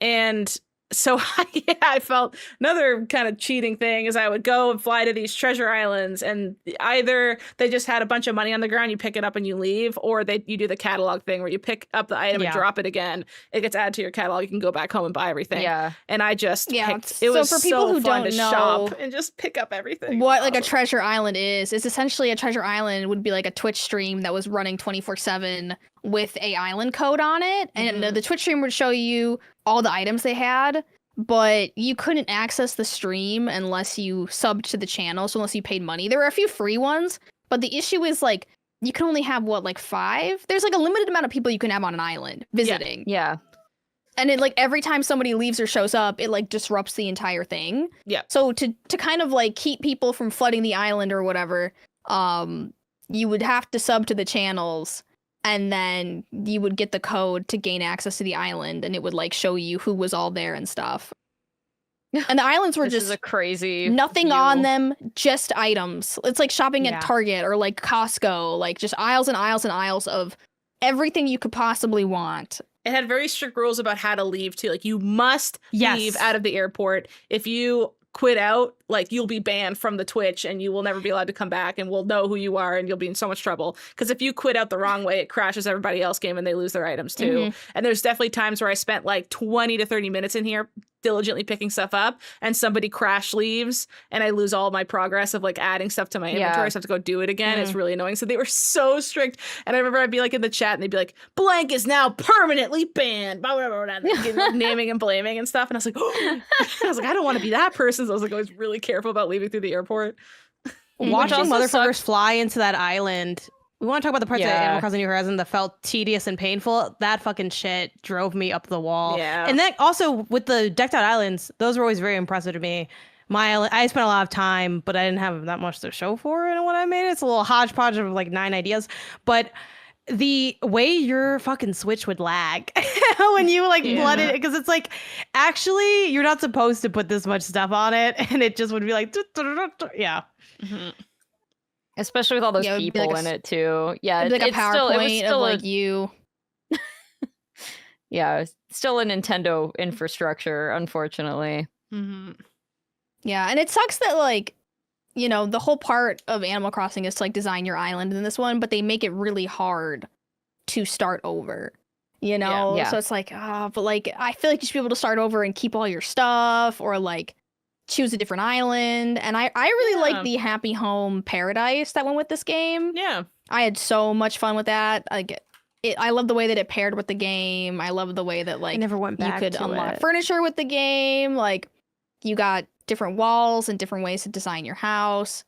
And so I felt another kind of cheating thing is I would go and fly to these treasure islands, and either they just had a bunch of money on the ground, you pick it up and you leave, or you do the catalog thing where you pick up the item and drop it again. It gets added to your catalog. You can go back home and buy everything. Yeah. And I just picked. It was for people so who fun don't to know shop and just pick up everything. What like a treasure island is essentially a treasure island would be like a Twitch stream that was running 24/7 with a island code on it, and the Twitch stream would show you all the items they had. But you couldn't access the stream unless you subbed to the channel, so unless you paid money. There were a few free ones, but the issue is, like, you can only have, like 5? There's, like, a limited amount of people you can have on an island visiting. Yeah. And it, like, every time somebody leaves or shows up, it, like, disrupts the entire thing. Yeah. So to kind of, like, keep people from flooding the island or whatever, you would have to sub to the channels, and then you would get the code to gain access to the island, and it would like show you who was all there and stuff. And the islands were This just is a crazy nothing view. on them, just items. It's like shopping at Target or like Costco, like just aisles and aisles and aisles of everything you could possibly want. It had very strict rules about how to leave too. Like you must leave out of the airport. If you quit out, like you'll be banned from the Twitch and you will never be allowed to come back, and we'll know who you are and you'll be in so much trouble. Because if you quit out the wrong way, it crashes everybody else's game and they lose their items too. And there's definitely times where I spent like 20 to 30 minutes in here diligently picking stuff up, and somebody crash leaves and I lose all my progress of like adding stuff to my inventory. So I have to go do it again. It's really annoying. So they were so strict. And I remember I'd be like in the chat and they'd be like, blank is now permanently banned, blah, blah, blah, blah. And like, naming and blaming and stuff. And I was like, oh. I was like, I don't want to be that person. So I was like always really careful about leaving through the airport. Watching motherfuckers fly into that island. We want to talk about the parts of Animal Crossing New Horizons that felt tedious and painful. That fucking shit drove me up the wall. Yeah. And then also with the decked out islands, those were always very impressive to me. My island, I spent a lot of time, but I didn't have that much to show for it. And when I made it, it's a little hodgepodge of like 9 ideas. But the way your fucking Switch would lag when you like flooded it, because it's like, actually, you're not supposed to put this much stuff on it, and it just would be like, Especially with all those people like in it too. Yeah, like a PowerPoint of like you. Yeah, still a Nintendo infrastructure, unfortunately. Yeah, and it sucks that like, you know, the whole part of Animal Crossing is to like design your island in this one, but they make it really hard to start over. You know, so it's like, but like I feel like you should be able to start over and keep all your stuff, or like choose a different island. And I really like the Happy Home Paradise that went with this game. Yeah, I had so much fun with that. I love the way that it paired with the game. I love the way that like I never went back you could to unlock it. furniture with the game. Like you got different walls and different ways to design your house.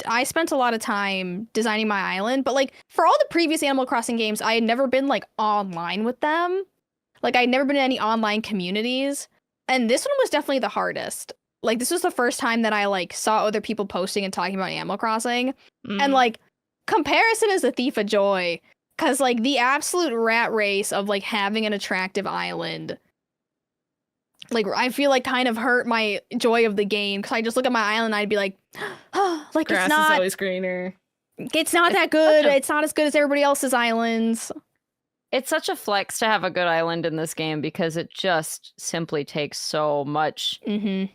I spent a lot of time designing my island, but like for all the previous Animal Crossing games, I had never been like online with them. Like I'd never been in any online communities, and this one was definitely the hardest. Like this was the first time that I like saw other people posting and talking about Animal Crossing, and like comparison is a thief of joy, because like the absolute rat race of like having an attractive island, like I feel like kind of hurt my joy of the game, because I just look at my island and I'd be like, oh, like grass it's not is always greener. It's not that good. It's not as good as everybody else's islands. It's such a flex to have a good island in this game, because it just simply takes so much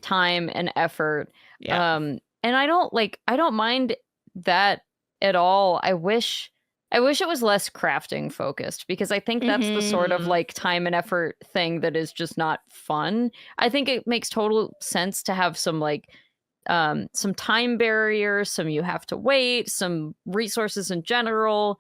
time and effort. Yeah. And I don't mind that at all. I wish it was less crafting focused, because I think that's the sort of like time and effort thing that is just not fun. I think it makes total sense to have some like some time barriers, some you have to wait, some resources in general.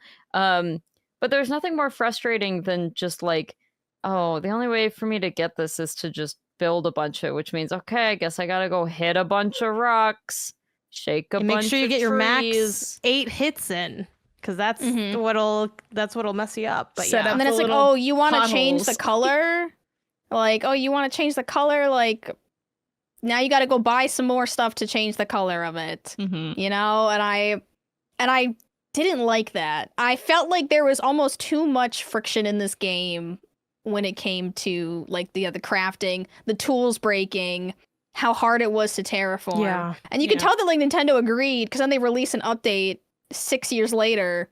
But there's nothing more frustrating than just like, oh, the only way for me to get this is to just build a bunch of it, which means, okay, I guess I gotta go hit a bunch of rocks, shake a bunch of trees. Make sure you get your max 8 hits in, because that's what'll mess you up. But Set up and then it's like, oh, you want to change the color? Like, oh, you want to change the color? Like, now you got to go buy some more stuff to change the color of it. You know, and I didn't like that. I felt like there was almost too much friction in this game when it came to like the crafting, the tools breaking, how hard it was to terraform. Yeah. And you could tell that like Nintendo agreed because then they released an update 6 years later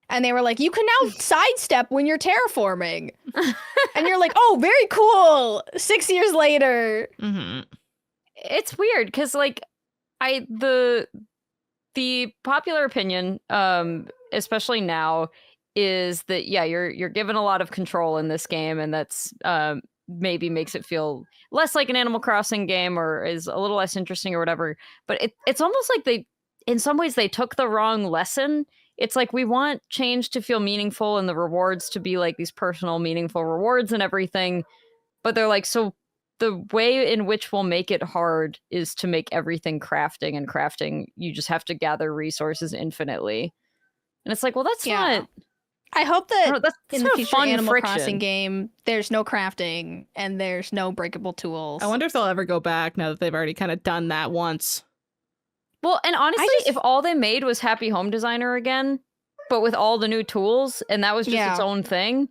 and they were like, you can now sidestep when you're terraforming. And you're like, oh, very cool. 6 years later. Mm-hmm. It's weird because like the popular opinion, especially now, is that you're given a lot of control in this game, and that's maybe makes it feel less like an Animal Crossing game or is a little less interesting or whatever. But it's almost like in some ways they took the wrong lesson. It's like we want change to feel meaningful and the rewards to be like these personal, meaningful rewards and everything. But they're like, so the way in which we'll make it hard is to make everything crafting, and crafting, you just have to gather resources infinitely. And it's like, well, that's not... I hope that that's in the not future fun Animal friction. Crossing game, there's no crafting and there's no breakable tools. I wonder if they'll ever go back now that they've already kind of done that once. Well, and honestly, if all they made was Happy Home Designer again, but with all the new tools, and that was just its own thing,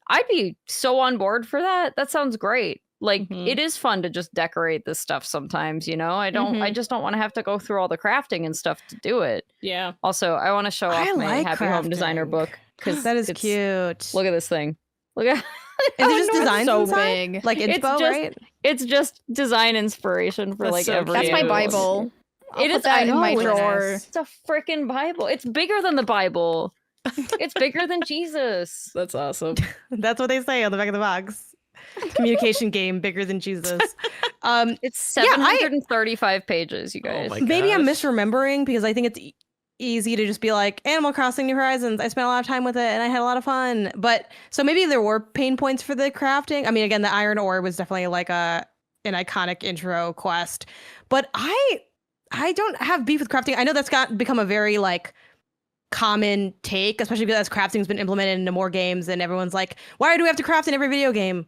I'd be so on board for that. That sounds great. Like, it is fun to just decorate this stuff sometimes, you know? I just don't want to have to go through all the crafting and stuff to do it. Yeah. Also, I want to show off my like Happy Home Designer crafting. book. Because That is cute. Look at this thing. Look at Is it just designs so inside? big. Like inspo, right? It's just design inspiration for That's like so every. That's my cute. Bible. I'll It put is that I in know, my it's drawer. nice. It's a freaking Bible. It's bigger than the Bible. It's bigger than Jesus. That's awesome. That's what they say on the back of the box. Communication game bigger than Jesus. It's 735 pages, you guys. my Maybe I'm gosh. misremembering because I think it's easy to just be like Animal Crossing New Horizons. I spent a lot of time with it and I had a lot of fun. But so maybe there were pain points for the crafting. I mean, again, the iron ore was definitely like an iconic intro quest. But I don't have beef with crafting. I know that's become a very like common take, especially because crafting's been implemented into more games and everyone's like, why do we have to craft in every video game?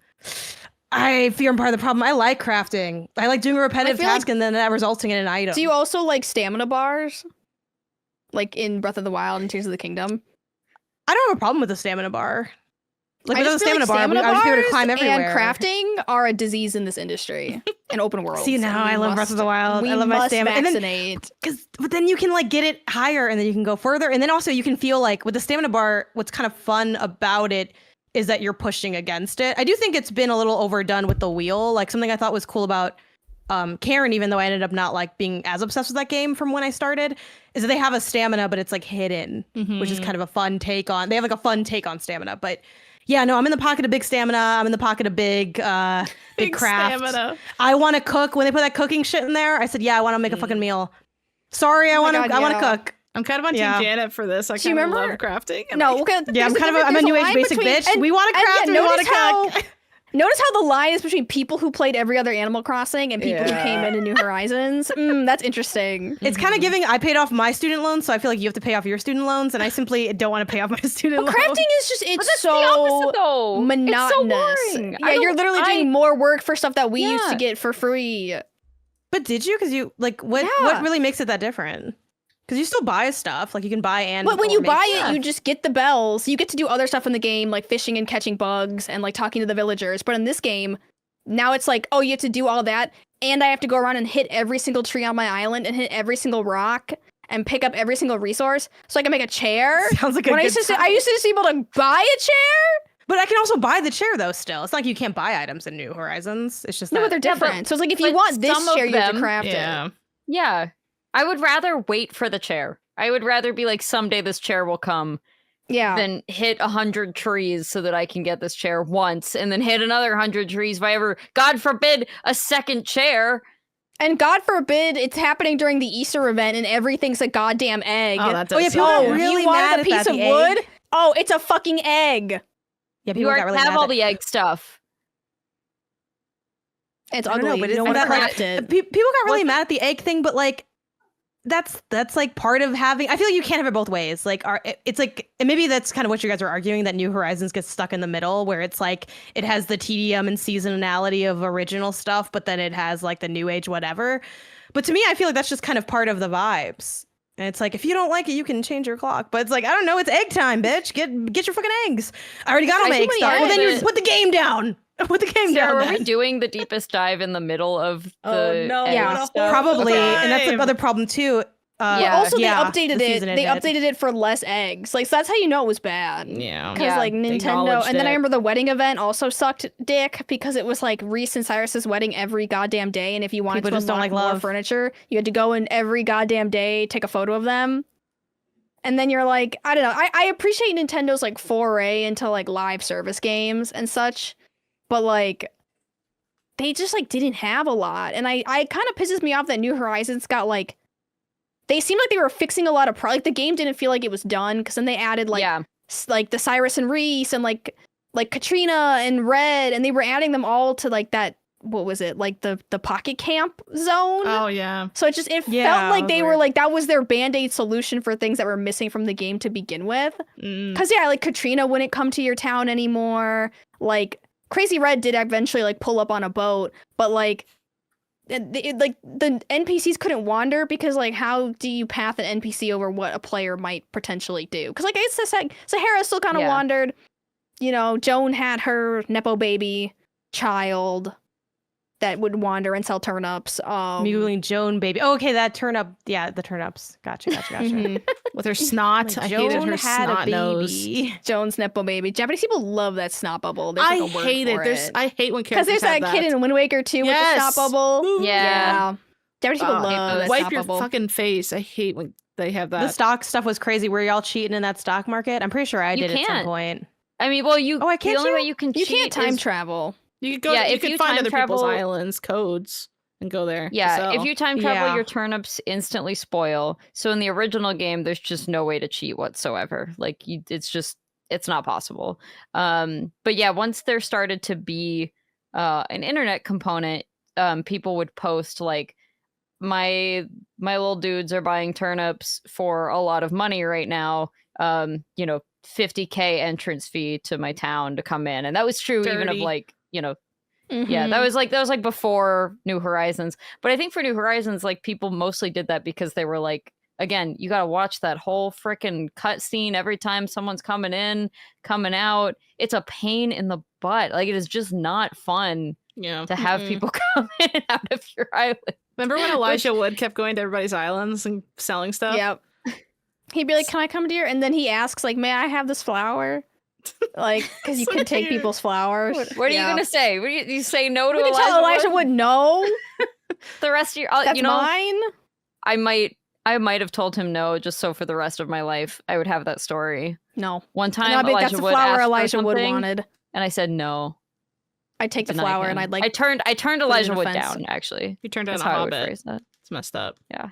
I fear I'm part of the problem. I like crafting. I like doing a repetitive feel like- task and then that resulting in an item. Do you also like stamina bars? Like in Breath of the Wild and Tears of the Kingdom? I don't have a problem with the stamina bar. Like I without a just feel stamina like bar, stamina I would just be able to bars climb everywhere. and crafting are a disease in this industry in open world. See, now I love Breath of the Wild. I love my stamina. And then, Vaccinate. but then you can like get it higher and then you can go further. And then also you can feel like with the stamina bar, what's kind of fun about it is that you're pushing against it. I do think it's been a little overdone with the wheel. Like something I thought was cool about Karen, even though I ended up not like being as obsessed with that game from when I started, is that they have a stamina, but it's like hidden, which is kind of a fun take on. They have like a fun take on stamina, but yeah, no, I'm in the pocket of big stamina. I'm in the pocket of big craft. Stamina. I want to cook. When they put that cooking shit in there, I said, yeah, I want to make a fucking meal. Sorry, I Oh my want to. God, I want to yeah. cook. I'm kind of on Yeah. Team Janet for this. I Do you kind of remember- love crafting. and No, like- okay. Yeah, I'm a new age basic bitch. We want to craft and we want to cook. Notice how the line is between people who played every other Animal Crossing and people who Yeah. came into New Horizons. That's interesting. It's kind of giving. I paid off my student loans, so I feel like you have to pay off your student loans, and I simply don't want to pay off my student loans. Crafting is just, it's That's so the opposite, though. monotonous. It's so boring. Yeah, you're literally doing more work for stuff that we used to Yeah. get for free. But did you? Because you like what? Yeah. What really makes it that different? Because you still buy stuff. Like you can buy and. But when or you make buy stuff. it, you just get the bells. You get to do other stuff in the game, like fishing and catching bugs and like talking to the villagers. But in this game, now it's like, oh, you have to do all that, and I have to go around and hit every single tree on my island and hit every single rock and pick up every single resource so I can make a chair. Sounds like a When I good used to, time. I used to just be able to buy a chair. But I can also buy the chair though. Still, it's not like you can't buy items in New Horizons. It's just No, but that. they're Yeah, but- different. So it's like if you but want this some of chair, you have to them- craft yeah. it. Yeah. I would rather wait for the chair. I would rather be like, someday this chair will come, Yeah. than hit 100 trees so that I can get this chair once, and then hit another 100 trees if I ever, God forbid, a second chair. And God forbid it's happening during the Easter event and everything's a goddamn egg. Oh, that does Oh, yeah, sound people weird. are really you wanted mad a at piece that, of the egg. wood? Oh, it's a fucking egg. Yeah, You people got already really have mad all at- the egg stuff. It's I don't know, ugly. but You it's don't want to like- craft it. People got really What's- mad at the egg thing, but like that's like part of having. I feel like you can't have it both ways. Like, it's like, and maybe that's kind of what you guys are arguing, that New Horizons gets stuck in the middle, where it's like it has the tedium and seasonality of original stuff, but then it has like the new age whatever. But to me, I feel like that's just kind of part of the vibes. And it's like, if you don't like it, you can change your clock. But it's like, I don't know, it's egg time, bitch. Get your fucking eggs. I already got all my eggs started. Well, then you put the game down. Put the game Sarah, down. were we doing the deepest dive in the middle of the no, egg what a stuff? Probably. Okay. And that's another problem too. But also, yeah, they updated the it. season They ended. updated it for less eggs. Like, so that's how you know it was bad. Yeah. Because, Yeah, like, they Nintendo. acknowledged And then I it. remember the wedding event also sucked dick because it was, like, Reese and Cyrus's wedding every goddamn day. And if you wanted People to just don't unlock like more love. furniture, you had to go in every goddamn day, take a photo of them. And then you're like, I don't know. I appreciate Nintendo's, like, foray into, like, live service games and such. But, like, they just, like, didn't have a lot. And I kind of pisses me off that New Horizons got, like, they seemed like they were fixing a lot of like the game didn't feel like it was done because then they added like like the Cyrus and Reese and like Katrina and Red, and they were adding them all to like that, what was it, like the Pocket Camp zone. Oh yeah. So it felt like they were like that was their band-aid solution for things that were missing from the game to begin with. Because like Katrina wouldn't come to your town anymore. Like Crazy Red did eventually like pull up on a boat, but like the NPCs couldn't wander because like how do you path an NPC over what a player might potentially do? Because like it's like Sahara still kind of wandered. You know, Joan had her nepo baby child that would wander and sell turnips. Mewling Joan baby. Oh, okay, that turnip. Yeah, the turnips. Gotcha. With her snot. Like, I hated Joan her had snot a nose. baby. Joan's nepo baby. Japanese people love that snot bubble. There's like a word hate for it. I hate when because characters there's that kid in Wind Waker too with the snot bubble. Yeah. Japanese people love that wipe snot your bubble. fucking face. I hate when they have that. The stock stuff was crazy. Were y'all cheating in that stock market? I'm pretty sure I did at some can't. point. I mean, well, you. Oh, I can't the only cheat? way you can You cheat can't time is, travel. You could go. Yeah, you if could you find time other people's travel- islands codes and go there. to Yeah, sell. if you time travel, Yeah. your turnips instantly spoil. So in the original game, there's just no way to cheat whatsoever. Like it's not possible. But yeah, once there started to be an internet component, people would post like my little dudes are buying turnips for a lot of money right now. 50K entrance fee to my town to come in, and that was true even of Dirty. like yeah, Mhm. that was like before New Horizons. But I think for New Horizons, like people mostly did that because they were like, again, you got to watch that whole freaking cutscene every time someone's coming in, coming out. It's a pain in the butt. Like it is just not fun Yeah. to have people come in and out of your island. Remember when Elijah Wood kept going to everybody's islands and selling stuff? Yep. He'd be like, "Can I come to your?" And then he asks, like, "May I have this flower?" Like, because you So can take cute. people's flowers. What are you gonna say? What do you say no to We can Elijah, tell Elijah Wood? Wood no. The rest of your, That's you know, mine. I might have told him no, just so for the rest of my life I would have that story. No. One time, No, I bet Elijah that's the Wood flower asked for Elijah Wood something, wanted. and I said no. I'd take the Denied flower him. and I'd like. I turned it Elijah in a Wood fence. down. Actually, He turned down that's a how I would hobbit. phrase that. It's messed up. Yeah.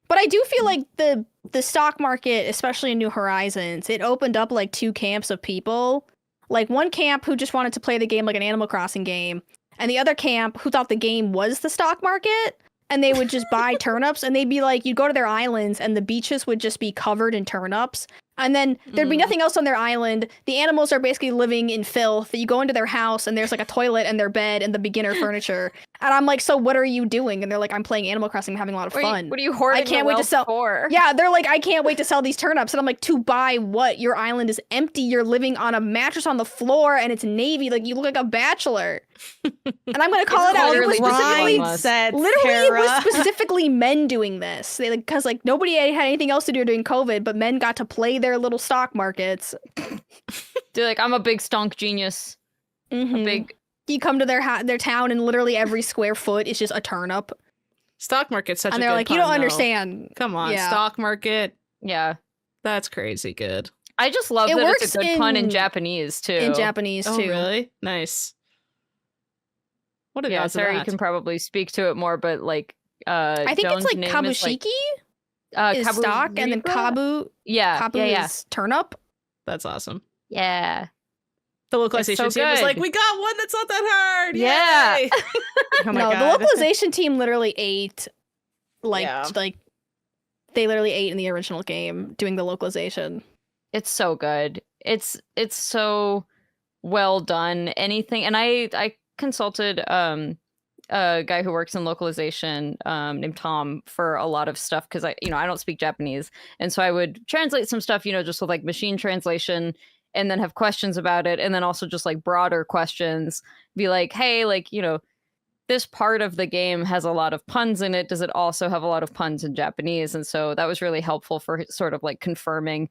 But I do feel like the stock market, especially in New Horizons, it opened up like two camps of people. Like one camp who just wanted to play the game like an Animal Crossing game, and the other camp who thought the game was the stock market, and they would just buy turnips, and they'd be like, you'd go to their islands, and the beaches would just be covered in turnips. And then there'd be nothing else on their island. The animals are basically living in filth. You go into their house and there's like a toilet and their bed and the beginner furniture. And I'm like, so what are you doing? And they're like, I'm playing Animal Crossing, having a lot of fun. What are you hoarding? I can't your wait to wealth sell- for? Yeah, they're like, I can't wait to sell these turnips. And I'm like, to buy what? Your island is empty. You're living on a mattress on the floor and it's navy. Like, you look like a bachelor. And I'm going to call it out. It was literally specifically, grind sets, literally, it was Tara. specifically men doing this. They like, because like nobody had anything else to do during COVID, but men got to play their little stock markets. They're like, I'm a big stonk genius. Mhm. A big. You come to their town and literally every square foot is just a turnip. Stock market's such And a they're good like, you pun, don't though. understand. Come on, Yeah. stock market. Yeah. That's crazy good. I just love It that works it's a good pun in in- Japanese too. In Japanese Oh, too. really? Nice. What are the Yeah, odds of Sarah, you that? can probably speak to it more, but like, I think Joan's it's like name kabushiki is is stock, and then kabu Yeah, yeah. is turnip. That's awesome. Yeah. The so localization team was like, good. we got one that's not that hard. Yeah. Yay! Oh my No, the God. localization team literally ate Yeah. like they literally ate in the original game doing the localization. It's so good. It's so well done. Anything, and I consulted a guy who works in localization named Tom for a lot of stuff because I don't speak Japanese, and so I would translate some stuff, just with like machine translation, and then have questions about it, and then also just like broader questions, be like, hey, like this part of the game has a lot of puns in it. Does it also have a lot of puns in Japanese? And so that was really helpful for sort of like confirming,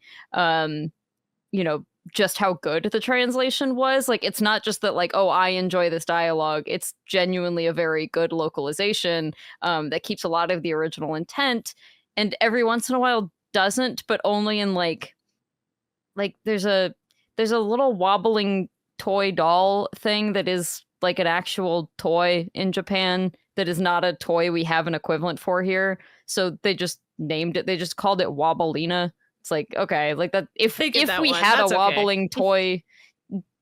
just how good the translation was. Like, it's not just that like, oh, I enjoy this dialogue. It's genuinely a very good localization that keeps a lot of the original intent, and every once in a while doesn't, but only in like there's a little wobbling toy doll thing that is like an actual toy in Japan that is not a toy we have an equivalent for here. So they just named it. They just called it Wobbleina. It's like, okay, like that. If we had a wobbling toy,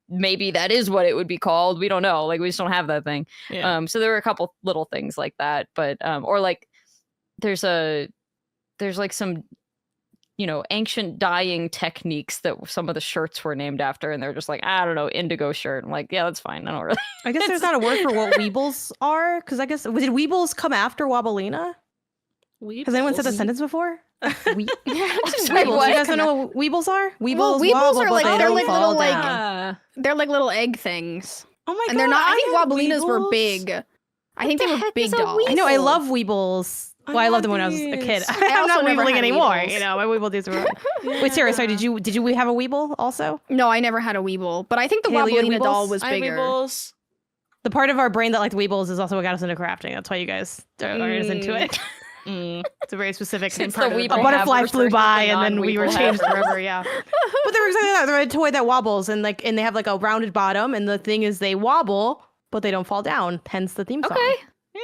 maybe that is what it would be called. We don't know. Like, we just don't have that thing. Yeah. So there were a couple little things like that, but or like there's like some ancient dyeing techniques that some of the shirts were named after, and they're just like, I don't know, indigo shirt. I'm like, yeah, that's fine. I don't really. I guess there's not a word for what weebles are, because I guess did weebles come after Wobbleina? Has anyone said that sentence before? Weebles. Weebles. You guys don't know what weebles are? Weebles, Well, weebles wobble, are but like they they're don't like fall little down. they're like little egg things, Oh my god! and they're not. I think had Wobblinas were weebles. big. I think What they the were heck big is a dolls. I know. I Weeble. love weebles. Well, I loved them when I was a kid. these. I'm not also never weebling had anymore. weebles. My weeble days are over. Wait, Sarah, sorry. Did we have a weeble also? No, I never had a weeble, but I think the Haley, you had Wobblina doll weebles? was I have bigger. weebles. The part of our brain that liked weebles is also what got us into crafting. That's why you guys are as into it. It's a very specific It's part the of it. Weeble A butterfly havers flew versus by, the and then we were non-Weeble changed havers. forever. Yeah, but they're exactly that. They're a toy that wobbles, and they have like a rounded bottom, and the thing is they wobble, but they don't fall down. Hence the theme song. Okay.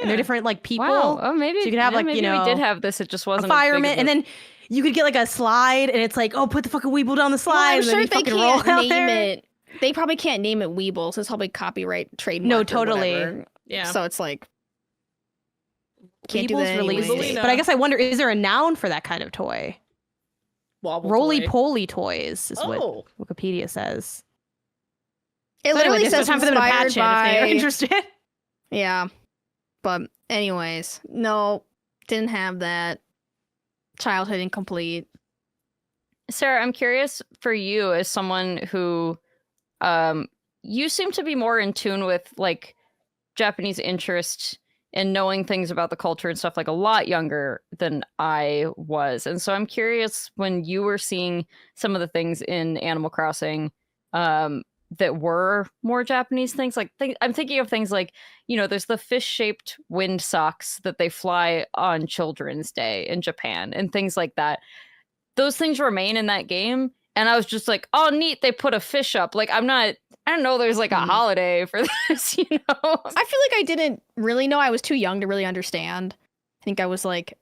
And they're different like people. Wow. Oh, maybe So you could have, like, maybe you know, we did have this. It just A wasn't fireman, as big and of a- then you could get like a slide, and it's like, oh, put the fucking weeble down the Well, slide, I'm and then sure you they fucking roll can't out name there. it. They probably can't name it Weebles. It's probably copyright trademark. No, or totally. whatever. Yeah. So it's like can't do Weebles that released anyways. it. But I guess I wonder, is there a noun for that kind of toy? Wobble Roly toy. poly toys is Oh. what Wikipedia says. It So anyway, literally there's no says time for them to patch inspired it if they're by. interested. Yeah, but anyways, no, didn't have that. Childhood incomplete. Sarah, I'm curious for you as someone who, you seem to be more in tune with like Japanese interest and knowing things about the culture and stuff like a lot younger than I was. And so I'm curious, when you were seeing some of the things in Animal Crossing that were more Japanese things, like I'm thinking of things like, there's the fish-shaped wind socks that they fly on Children's Day in Japan and things like that. Those things remain in that game. And I was just like, oh, neat, they put a fish up. Like, I don't know, there's like a holiday for this, I feel like I didn't really know. I was too young to really understand. I think I was like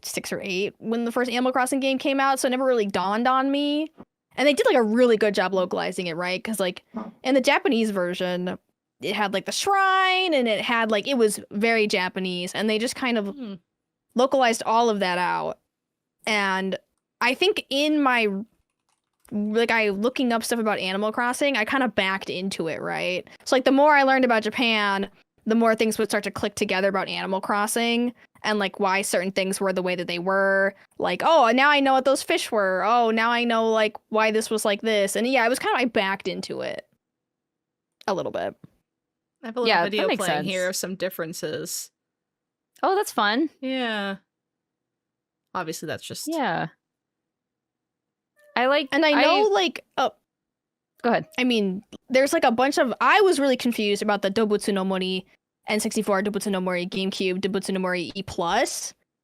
6 or 8 when the first Animal Crossing game came out, so it never really dawned on me. And they did like a really good job localizing it, right? Because like in the Japanese version, it had like the shrine, and it had like, it was very Japanese, and they just kind of localized all of that out. And I think in my looking up stuff about Animal Crossing, I kind of backed into it, right? So like the more I learned about Japan, the more things would start to click together about Animal Crossing and like why certain things were the way that they were. Like, oh, now I know what those fish were. Oh, now I know like why this was like this. And yeah, it was kind of, I backed into it a little bit. I have a little Yeah, that video makes playing sense. here of some differences. Oh, that's fun. Yeah. Obviously, that's just Yeah. And I know like, oh, Go ahead. I mean, there's like a bunch of, I was really confused about the Dobutsu no Mori N64, Dobutsu no Mori GameCube, Dobutsu no Mori E+.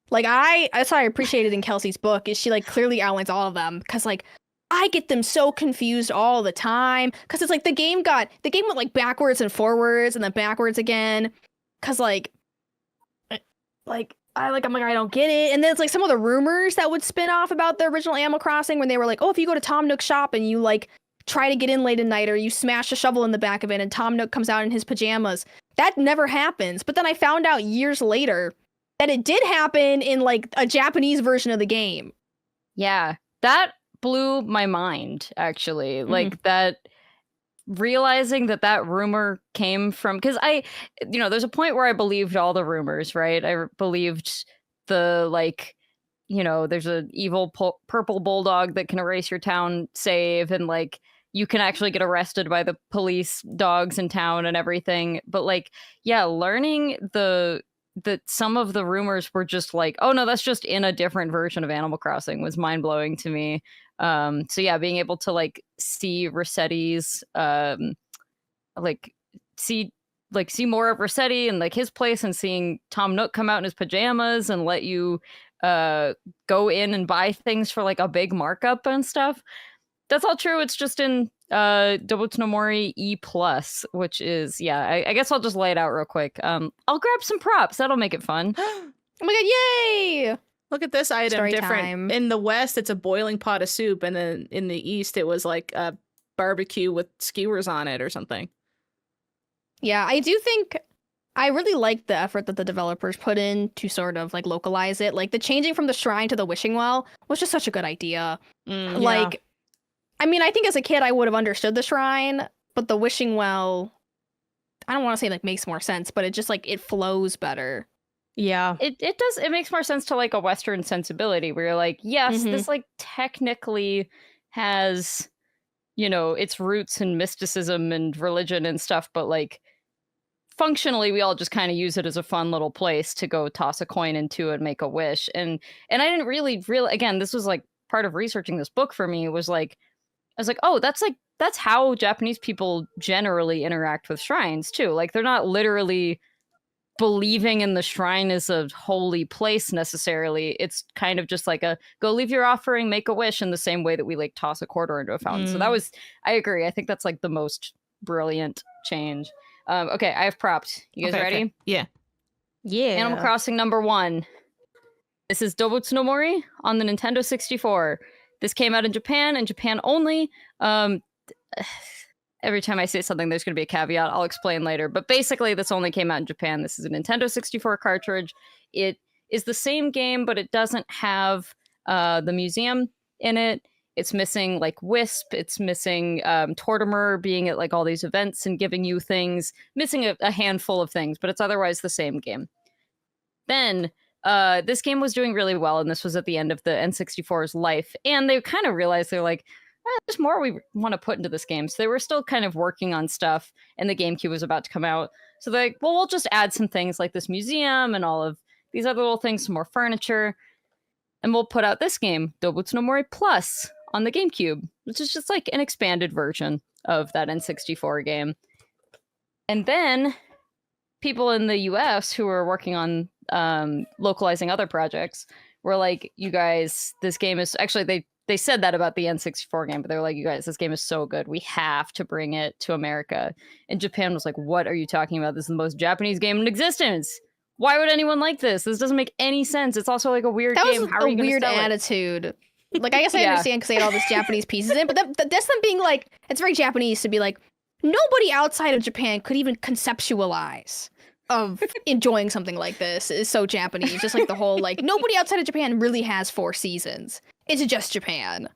Like that's what I appreciated in Kelsey's book, is she like clearly outlines all of them, because like I get them so confused all the time, because it's like the game went like backwards and forwards and then backwards again, because I'm like, I don't get it. And then it's like some of the rumors that would spin off about the original Animal Crossing, when they were like, oh, if you go to Tom Nook's shop and you like try to get in late at night, or you smash a shovel in the back of it and Tom Nook comes out in his pajamas, that never happens. But then I found out years later that it did happen in like a Japanese version of the game. Yeah, that blew my mind, actually. Like that, realizing that rumor came from, because there's a point where I believed all the rumors, right? I believed the like, there's an evil purple bulldog that can erase your town save, and like you can actually get arrested by the police dogs in town and everything. But like, yeah, learning that some of the rumors were just like, oh no, that's just in a different version of Animal Crossing was mind blowing to me. So yeah, being able to like see Rossetti's, like see more of Rossetti and like his place, and seeing Tom Nook come out in his pajamas and let you go in and buy things for like a big markup and stuff. That's all true. It's just in Dobutsu no Mori E+, which is, yeah, I guess I'll just lay it out real quick. I'll grab some props. That'll make it fun. Oh my god, yay! Look at this item. Story different. time. In the West, it's a boiling pot of soup, and then in the East, it was like a barbecue with skewers on it or something. Yeah, I do think I really like the effort that the developers put in to sort of like localize it. Like the changing from the shrine to the wishing well was just such a good idea. Like, I mean, I think as a kid I would have understood the shrine, but the wishing well, I don't want to say like makes more sense, but it just like it flows better. Yeah. It does. It makes more sense to like a Western sensibility where you're like, yes, this like technically has, its roots in mysticism and religion and stuff, but like functionally we all just kind of use it as a fun little place to go toss a coin into and make a wish. And I didn't really, again, this was like part of researching this book for me, was like, I was like, oh, that's how Japanese people generally interact with shrines too. Like they're not literally believing in the shrine as a holy place necessarily. It's kind of just like a go leave your offering, make a wish, in the same way that we like toss a quarter into a fountain. So that was, I agree. I think that's like the most brilliant change. Okay, I have props. You guys ready? Okay. Yeah. Yeah. Animal Crossing number 1. This is Dobutsu no Mori on the Nintendo 64. This came out in Japan and Japan only. Every time I say something, there's going to be a caveat. I'll explain later. But basically, this only came out in Japan. This is a Nintendo 64 cartridge. It is the same game, but it doesn't have the museum in it. It's missing like Wisp. It's missing Tortimer being at like all these events and giving you things. Missing a handful of things, but it's otherwise the same game. Then this game was doing really well, and this was at the end of the N64's life. And they kind of realized, they're like, there's more we want to put into this game. So they were still kind of working on stuff, and the GameCube was about to come out. So they're like, well, we'll just add some things like this museum and all of these other little things, some more furniture, and we'll put out this game, Dobutsu no Mori Plus, on the GameCube, which is just like an expanded version of that N64 game. And then people in the US who were working on localizing other projects were like, you guys, this game is actually, they said that about the N64 game, but they were like, you guys, this game is so good, we have to bring it to America. And Japan was like, what are you talking about? This is the most Japanese game in existence. Why would anyone like this? This doesn't make any sense. It's also like a weird game. That How was are a you gonna weird sell it? attitude. Like, I guess I understand because they had all this Japanese pieces in, but that's them being like, it's very Japanese to be like, nobody outside of Japan could even conceptualize of enjoying something like this. Is so Japanese. Just like the whole, like, nobody outside of Japan really has 4 seasons. It's just Japan.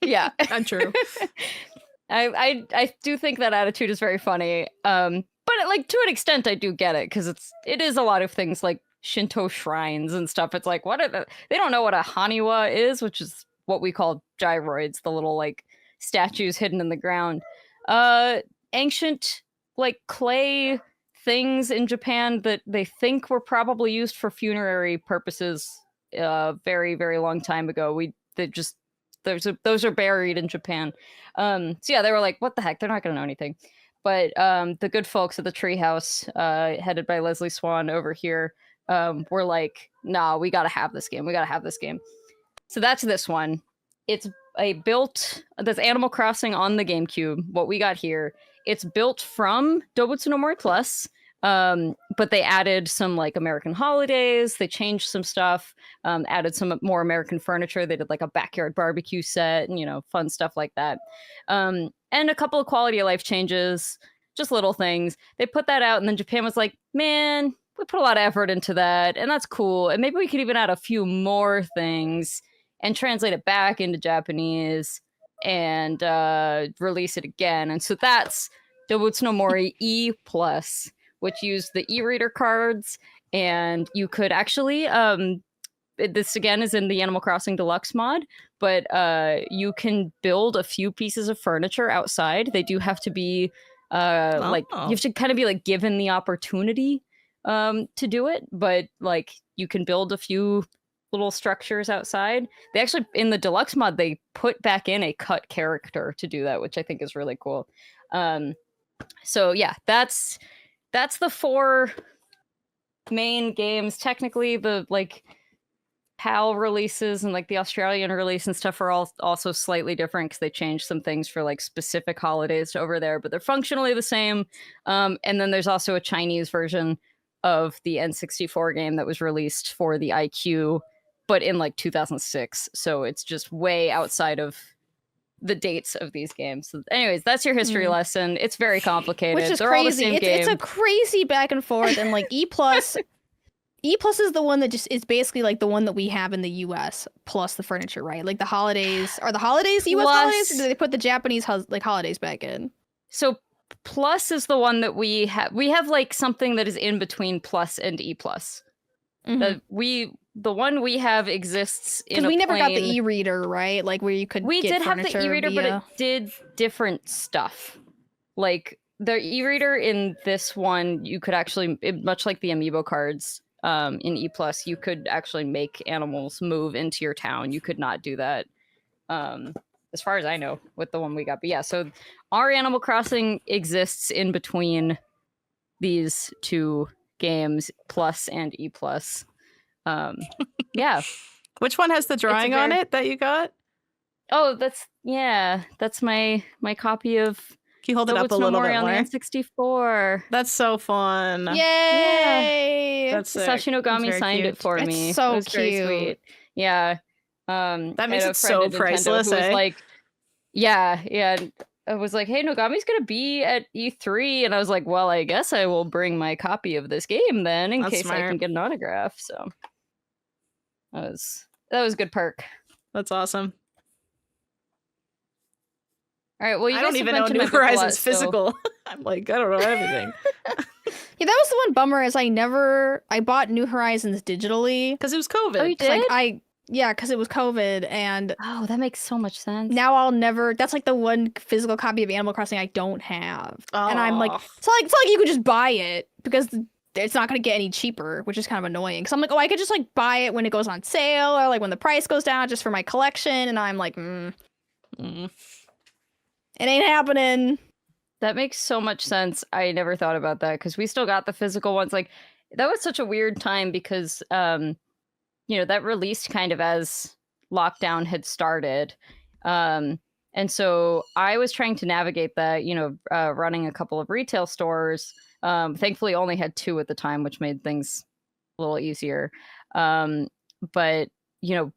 Yeah. Untrue. I do think that attitude is very funny. But like to an extent I do get it, because it is a lot of things like Shinto shrines and stuff. It's like, they don't know what a haniwa is, which is what we call gyroids, the little like statues hidden in the ground. Ancient like clay things in Japan that they think were probably used for funerary purposes very, very long time ago. Those are buried in Japan. So yeah, they were like, what the heck? They're not gonna know anything. But the good folks at the Treehouse, headed by Leslie Swan over here, were like, nah, we gotta have this game. We gotta have this game. So that's this one. It's that's Animal Crossing on the GameCube. What we got here, it's built from Dobutsu no Mori Plus, but they added some like American holidays. They changed some stuff, added some more American furniture. They did like a backyard barbecue set and, fun stuff like that. And a couple of quality of life changes, just little things. They put that out, and then Japan was like, man, we put a lot of effort into that, and that's cool. And maybe we could even add a few more things and translate it back into Japanese. and release it again. And so that's Dobutsu no Mori E+, which used the e-reader cards, and you could actually this again is in the Animal Crossing Deluxe mod, but you can build a few pieces of furniture outside. They do have to be like, you have to kind of be like given the opportunity to do it, but like you can build a few little structures outside. They actually, in the Deluxe mod, they put back in a cut character to do that, which I think is really cool. So yeah, that's the 4 main games. Technically, the like PAL releases and like the Australian release and stuff are all also slightly different because they changed some things for like specific holidays over there, but they're functionally the same. And then there's also a Chinese version of the N64 game that was released for the IQ, but in like 2006. So it's just way outside of the dates of these games. So anyways, that's your history lesson. It's very complicated. Which is They're crazy. all the same It's game. a crazy back and forth, and like E+. E+ is the one that just is basically like the one that we have in the US plus the furniture, right? Like the holidays. Are the holidays US holidays, or do they put the Japanese holidays back in? So Plus is the one that we have. We have like something that is in between Plus and E+. The one we have exists in Because we never got the plain- e-reader, right? Like where you could We get did have the furniture e-reader, but via... it did different stuff. Like the e-reader in this one, you could actually, much like the amiibo cards in E+, you could actually make animals move into your town. You could not do that, as far as I know, with the one we got. But yeah, so our Animal Crossing exists in between these 2 games, Plus and E+. Yeah. Which one has the drawing on it that you got? Oh, that's my copy of Can you hold it up a Dobutsu no little Mori bit on more? the N64. That's so fun. Yay! That's sick. Sashi Nogami That's very signed cute. it for It's me. so It was very cute. sweet. Yeah. That makes I had a it so friend at Nintendo priceless, who was eh? like, yeah. I was like, hey, Nogami's gonna be at E3, and I was like, well, I guess I will bring my copy of this game then, in That's case I smart. can get an autograph. So that was a good perk. That's awesome. All right, well, you I guys don't have even know mentioned New my book a lot, Horizons so- physical. I'm like, I don't know everything. Yeah, that was the one bummer is I bought New Horizons digitally. Because it was COVID. Oh, you 'Cause, did? Like, yeah, because it was COVID, and Oh, that makes so much sense. now I'll never. That's like the one physical copy of Animal Crossing I don't have, and I'm like, Aw. it's not like you could just buy it because it's not gonna get any cheaper, which is kind of annoying. Because I'm like, oh, I could just like buy it when it goes on sale or like when the price goes down just for my collection, and I'm like, Mm. it ain't happening. That makes so much sense. I never thought about that because we still got the physical ones. Like that was such a weird time because that released kind of as lockdown had started. And so I was trying to navigate that, running a couple of retail stores. Thankfully only had 2 at the time, which made things a little easier. But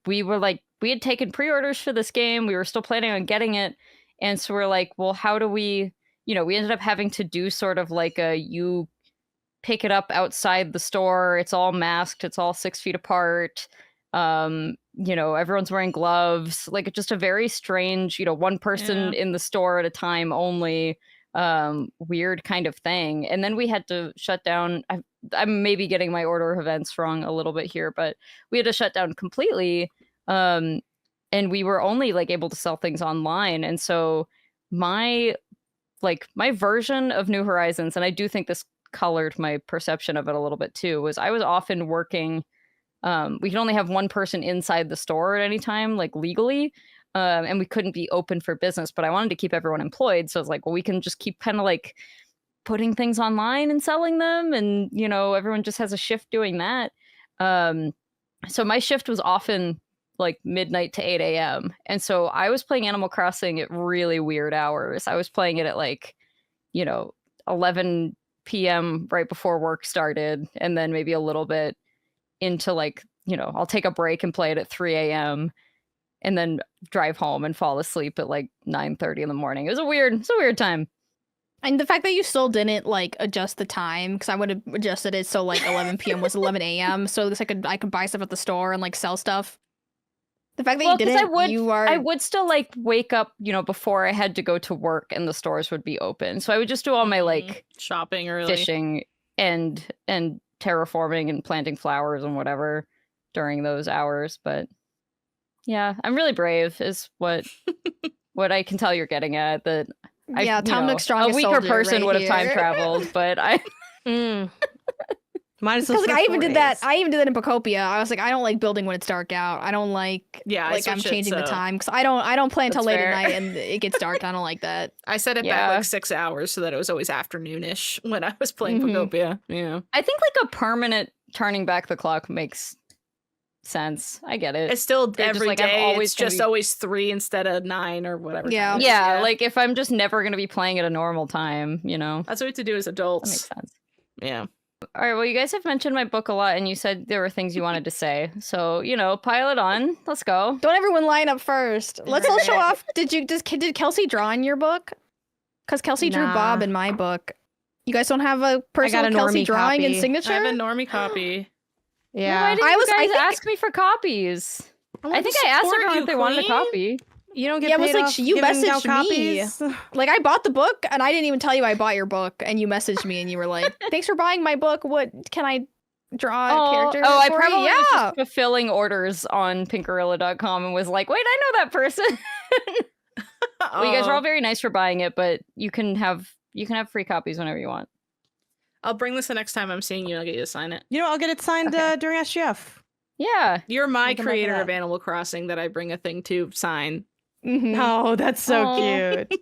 we were like, we had taken pre-orders for this game. We were still planning on getting it. And so we're like, well, how do we ended up having to do sort of like you pick it up outside the store. It's all masked. It's all 6 feet apart. Everyone's wearing gloves. Like just a very strange, one person in the store at a time only, weird kind of thing. And then we had to shut down. I'm maybe getting my order of events wrong a little bit here, but we had to shut down completely. And we were only like able to sell things online. And so my version of New Horizons, and I do think this colored my perception of it a little bit too, was I was often working, we could only have one person inside the store at any time, like legally, and we couldn't be open for business, but I wanted to keep everyone employed. So I was like, well, we can just keep kind of like putting things online and selling them, and everyone just has a shift doing that. So my shift was often like midnight to 8 a.m. And so I was playing Animal Crossing at really weird hours. I was playing it at like, 11 p.m. right before work started. And then maybe a little bit into like, I'll take a break and play it at 3 a.m. and then drive home and fall asleep at like 9:30 in the morning. It's a weird time. And the fact that you still didn't like adjust the time, because I would have adjusted it so like 11 p.m. was 11 a.m. So this I could buy stuff at the store and like sell stuff. The fact that Well, you 'cause didn't, I would still like wake up, before I had to go to work and the stores would be open. So I would just do all my like shopping early. fishing and terraforming and planting flowers and whatever during those hours. But yeah, I'm really brave is what I can tell you're getting at. That Tom Nook's strongest a weaker soldier person right would have time here. traveled, but I Might as well. Because I even did that. I even did that in Pocopia. I was like, I don't like building when it's dark out. I don't like. Yeah, like I'm changing the time because I don't play until That's late fair. at night and it gets dark. I don't like that. I set it back like 6 hours so that it was always afternoonish when I was playing Pocopia. Yeah. I think like a permanent turning back the clock makes sense. I get it. It's still They're just every like, I'm day. always It's gonna just be- always 3 instead of 9 or whatever. Yeah. time it is. Yeah, like if I'm just never going to be playing at a normal time, That's what we have to do as that makes adults. sense. Yeah. All right, well, you guys have mentioned my book a lot, and you said there were things you wanted to say. So, pile it on. Let's go. Don't everyone line up first. Let's all show off. Did Kelsey draw in your book? Because Kelsey drew Nah. Bob in my book. You guys don't have a personal a Kelsey normie drawing and copy. signature? I have a normie copy. Yeah. Why didn't I you I guys think- ask me for copies? I think I asked support everyone you, if they wanted a queen. copy. You don't get Yeah, it was paid like off you giving out messaged me. copies. Like I bought the book and I didn't even tell you I bought your book and you messaged me and you were like, "Thanks for buying my book. What can I draw a character?" I for you?" probably was Yeah. just fulfilling orders on pinkgorilla.com and was like, wait, I know that person. Well, you guys were all very nice for buying it, but you can have free copies whenever you want. I'll bring this the next time I'm seeing you. I'll get you to sign it. I'll get it signed Okay. during SGF. Yeah. You're my Make a note of creator that. of Animal Crossing that I bring a thing to sign. Mhm. Oh, that's so Aw. cute.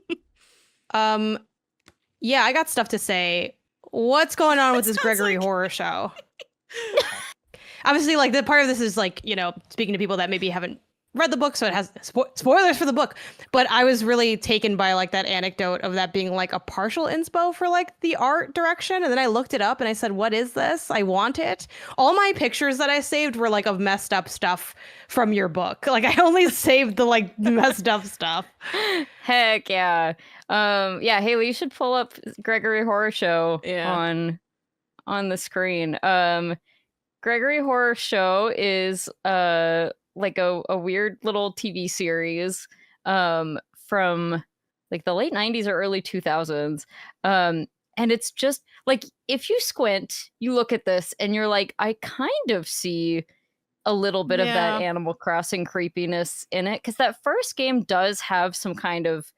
Yeah, I got stuff to say. What's going on with this Gregory horror show? Obviously, like the part of this is like, speaking to people that maybe haven't read the book, so it has spoilers for the book. But I was really taken by like that anecdote of that being like a partial inspo for like the art direction. And then I looked it up and I said, what is this? I want it. All my pictures that I saved were like of messed up stuff from your book. Like I only saved the like messed up stuff. Heck yeah. Yeah, Haley, you should pull up Gregory Horror Show on the screen. Gregory Horror Show is like a weird little TV series from like the late 90s or early 2000s. And it's just like if you squint, you look at this and you're like, I kind of see a little bit of that Animal Crossing creepiness in it, because that first game does have some kind of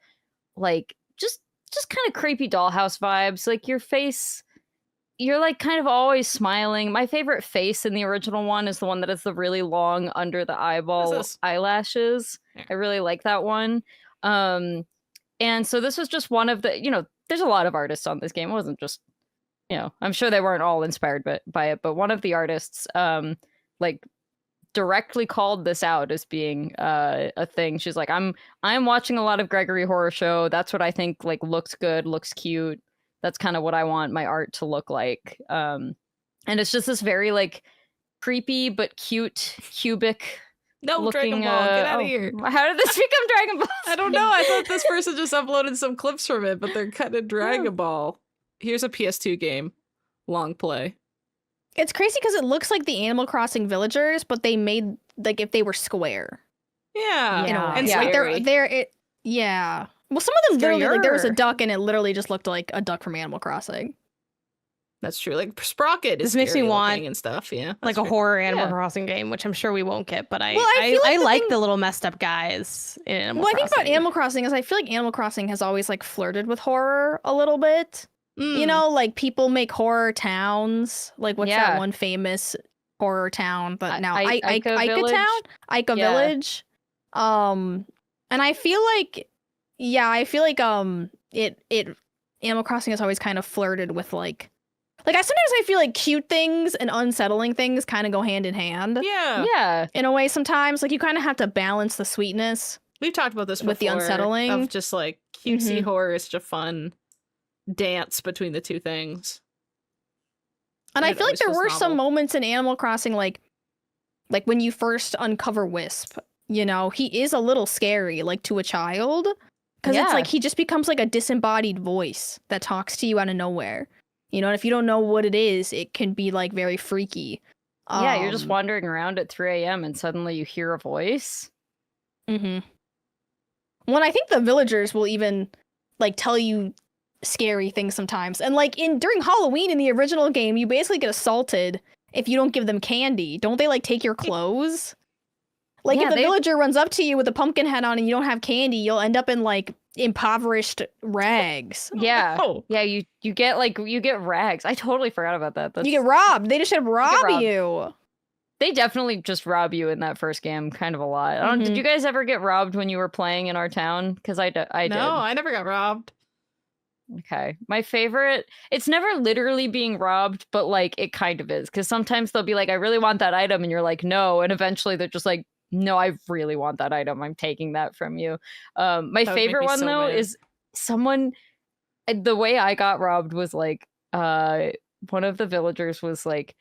like just kind of creepy dollhouse vibes. Like your face, you're like kind of always smiling. My favorite face in the original one is the one that has the really long under the eyeball What's this? eyelashes. Yeah. I really like that one. And so this was just one of the, there's a lot of artists on this game. It wasn't just, I'm sure they weren't all inspired by it, but one of the artists like directly called this out as being a thing. She's like, I'm watching a lot of Gregory Horror Show. That's what I think like looks good, looks cute. That's kind of what I want my art to look like. And it's just this very like creepy but cute cubic No, looking. Dragon Ball, get out of here. How did this become Dragon Ball? I don't know. I thought this person just uploaded some clips from it, but they're cutting Dragon Ball. Here's a PS2 game. Long play. It's crazy because it looks like the Animal Crossing villagers, but they made like if they were square. Yeah. In a way. And Yeah. Like scary. yeah. Well, some of them literally like there was a duck and it literally just looked like a duck from Animal Crossing. That's true. Like Sprocket is This makes me scary want, looking and stuff. Yeah. Like that's a true. horror Animal Yeah. Crossing game, which I'm sure we won't get, but I Well, I feel like the like thing- the little messed up guys in Animal Well, I Crossing. think about Animal Crossing is I feel like Animal Crossing has always like flirted with horror a little bit. You know, like people make horror towns. Like what's Yeah. that one famous horror town? But now Ica Ica Village? Town, Ica Yeah. Village. And I feel like, it Animal Crossing has always kind of flirted with like I sometimes I feel like cute things and unsettling things kind of go hand in hand. Yeah. Yeah. In a way, sometimes like you kind of have to balance the sweetness. We've talked about this With the before, unsettling. of just like cutesy Mhm. horror is just a fun dance between the two things. And I It feel like always there feels were some novel. moments in Animal Crossing, like when you first uncover Wisp, he is a little scary, like to a child. Because it's Yeah. like he just becomes like a disembodied voice that talks to you out of nowhere. And if you don't know what it is, it can be like very freaky. Yeah, you're just Um, wandering around at 3 a.m. and suddenly you hear a voice. Mm-hmm. Well, I think the villagers will even like tell you scary things sometimes. And like during Halloween in the original game, you basically get assaulted if you don't give them candy. Don't they like take your clothes? Like Yeah, if a villager runs up to you with a pumpkin head on and you don't have candy, you'll end up in like impoverished rags. Yeah. Oh. Yeah, you get rags. I totally forgot about that. You get robbed. They just should rob robbed. you. They definitely just rob you in that first game kind of a lot. I don't, Did you guys ever get robbed when you were playing in our town? Because I did. No, I never got robbed. Okay. My favorite, it's never literally being robbed, but like it kind of is. Because sometimes they'll be like, I really want that item. And you're like, no. And eventually they're just like, no, I really want that item. I'm taking that from you. My favorite one, though, is someone, the way I got robbed was like, one of the villagers was like,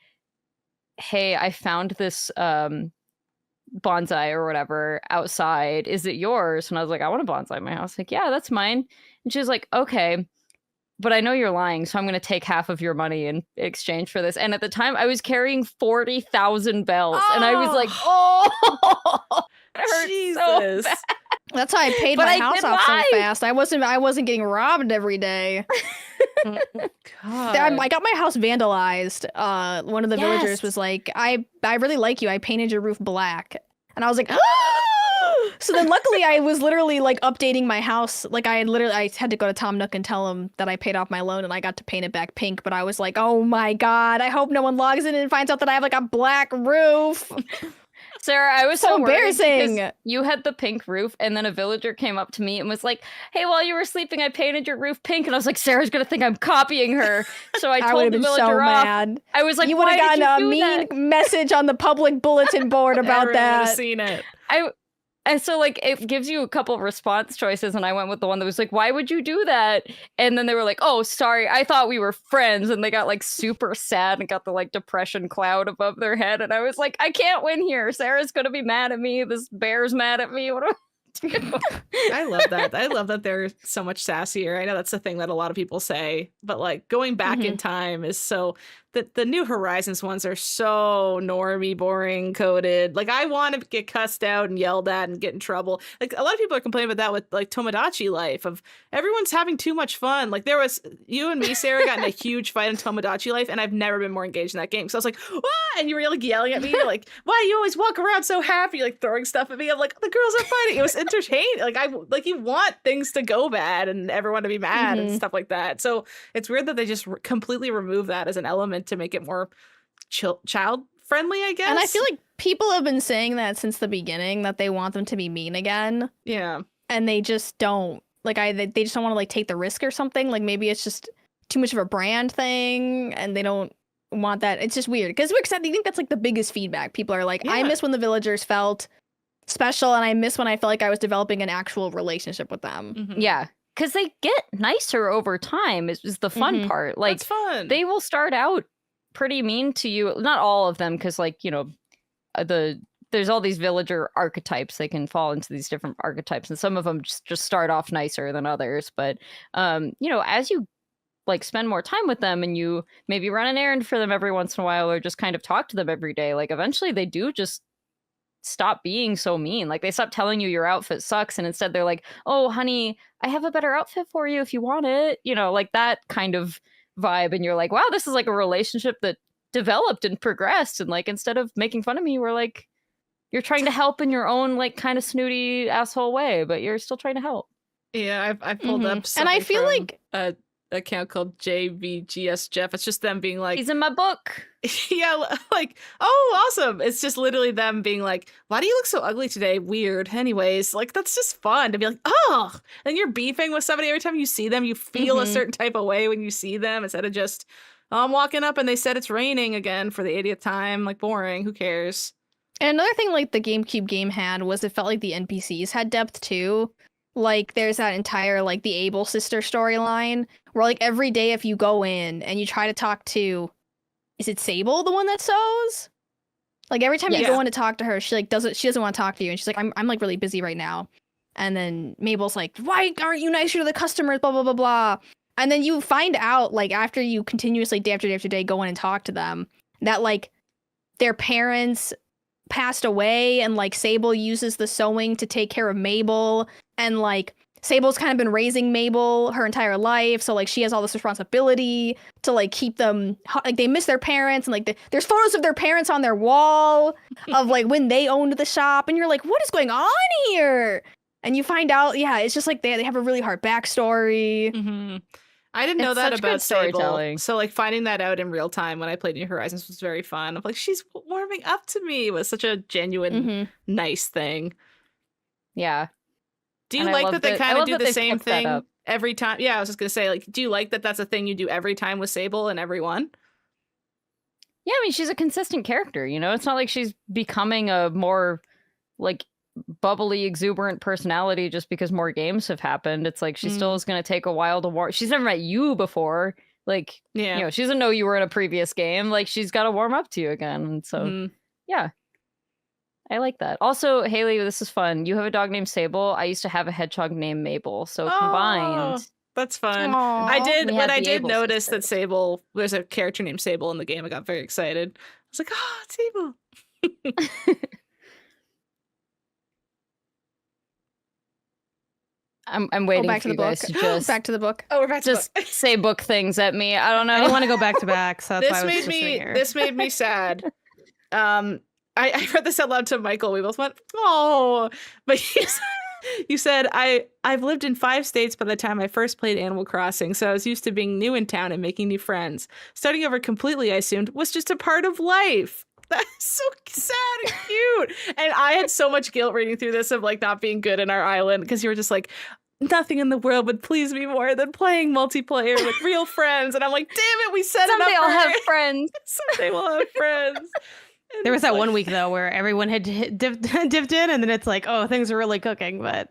hey, I found this bonsai or whatever outside. Is it yours? And I was like, I want a bonsai in my house. Like, yeah, that's mine. And she was like, okay, but I know you're lying, so I'm going to take half of your money in exchange for this. And at the time, I was carrying 40,000 bells. And I was like, oh, it hurts so bad. That's how I paid my house off so fast. I wasn't getting robbed every day. God. I got my house vandalized. One of the villagers was like, I really like you. I painted your roof black. And I was like, so then luckily I was literally like updating my house. Like I had to go to Tom Nook and tell him that I paid off my loan and I got to paint it back pink. But I was like, oh my God, I hope no one logs in and finds out that I have like a black roof. Sarah, I was so embarrassing. You had the pink roof, and then a villager came up to me and was like, hey, while you were sleeping, I painted your roof pink. And I was like, Sarah's going to think I'm copying her. So I told the villager off. Mad. I was like, you would have gotten a mean message on the public bulletin board about Everyone that. would have seen it. And so, like, it gives you a couple of response choices, and I went with the one that was like, why would you do that? And then they were like, oh, sorry, I thought we were friends. And they got, like, super sad and got the, like, depression cloud above their head. And I was like, I can't win here. Sarah's gonna be mad at me. This bear's mad at me. What do I do? I love that. I love that they're so much sassier. I know that's the thing that a lot of people say, but, like, going back in time is so... The New Horizons ones are so normie, boring, coded. Like, I want to get cussed out and yelled at and get in trouble. Like, a lot of people are complaining about that with, like, Tomodachi Life, of everyone's having too much fun. Like, there was, you and me, Sarah, got in a huge fight in Tomodachi Life, and I've never been more engaged in that game. So I was like, ah! And you were, like, yelling at me. You're like, why do you always walk around so happy, like, throwing stuff at me? I'm like, the girls are fighting. It was entertaining. Like, you want things to go bad and everyone to be mad and stuff like that. So it's weird that they just completely remove that as an element to make it more child friendly, I guess. And I feel like people have been saying that since the beginning, that they want them to be mean again. Yeah. And they just don't. Like, they just don't want to, like, take the risk or something. Like, maybe it's just too much of a brand thing and they don't want that. It's just weird. Because I think that's, like, the biggest feedback. People are like, I miss when the villagers felt special and I miss when I felt like I was developing an actual relationship with them. Mm-hmm. Yeah. Because they get nicer over time is the fun part. Like, that's fun. They will start out pretty mean to you. Not all of them, because, like, you know, there's all these villager archetypes. They can fall into these different archetypes, and some of them just start off nicer than others. But you know, as you like spend more time with them and you maybe run an errand for them every once in a while or just kind of talk to them every day, like eventually they do just stop being so mean. Like, they stop telling you your outfit sucks, and instead they're like, oh honey, I have a better outfit for you if you want it, you know, like that kind of vibe. And you're like, wow, this is like a relationship that developed and progressed, and like, instead of making fun of me, we're like, you're trying to help in your own like kind of snooty asshole way, but you're still trying to help. Yeah, I pulled up and I feel like a account called JVGS Jeff. It's just them being like, he's in my book. Yeah, like, oh, awesome. It's just literally them being like, why do you look so ugly today? Weird. Anyways, like, that's just fun to be like, oh, and you're beefing with somebody every time you see them. You feel a certain type of way when you see them, instead of just, oh, I'm walking up and they said it's raining again for the 80th time. Like, boring. Who cares? And another thing, like, the GameCube game had was it felt like the NPCs had depth too. Like, there's that entire, like, the Able sister storyline where, like, every day if you go in and you try to talk to, is it Sable, the one that sews? Like, every time you go in to talk to her, she, like, she doesn't want to talk to you. And she's like, I'm like, really busy right now. And then Mabel's like, why aren't you nicer to the customers, blah, blah, blah, blah. And then you find out, like, after you continuously, day after day after day, go in and talk to them, that, like, their parents passed away, and like Sable uses the sewing to take care of Mabel, and like Sable's kind of been raising Mabel her entire life, so like she has all this responsibility to like keep them, like they miss their parents, and like there's photos of their parents on their wall of like when they owned the shop, and you're like, what is going on here? And you find out, yeah, it's just like they have a really hard backstory. Mm-hmm. I didn't know It's that such about good storytelling. Sable. So like finding that out in real time when I played New Horizons was very fun. I'm like, she's warming up to me. It was such a genuine, nice thing. Yeah. Do you And I like love that they that- kind I of love do that the they've same kept that thing up. every time? Yeah, I was just gonna say, like, do you like that that's a thing you do every time with Sable and every one? Yeah, I mean, she's a consistent character, you know? It's not like she's becoming a more, like, bubbly, exuberant personality just because more games have happened. It's like she still is going to take a while to warm. She's never met you before. Like, Yeah. you know, she doesn't know you were in a previous game. Like, she's got to warm up to you again. And so, yeah. I like that. Also, Haley, this is fun. You have a dog named Sable. I used to have a hedgehog named Mabel. So combined. That's fun. Aw. I did We when had I the did Able notice sisters. that Sable, there's a character named Sable in the game. I got very excited. I was like, oh, it's Sable. I'm waiting back for to you the guys book. to just, Back to the book. Oh, we're back to just say book things at me. I don't know. I didn't want to go back to back, so that's why I was just sitting here. This made me sad. I read this out loud to Michael. We both went, oh, but you said I've lived in 5 states by the time I first played Animal Crossing, so I was used to being new in town and making new friends. Starting over completely, I assumed, was just a part of life. That's so sad and cute. And I had so much guilt reading through this of like not being good in our island because you were just like, nothing in the world would please me more than playing multiplayer with real friends. And I'm like, damn it, we set it up. Someday I'll for have it. friends. Someday we'll have friends. And There was it's that like- one week though where everyone had dipped in, and then it's like, oh, things are really cooking. But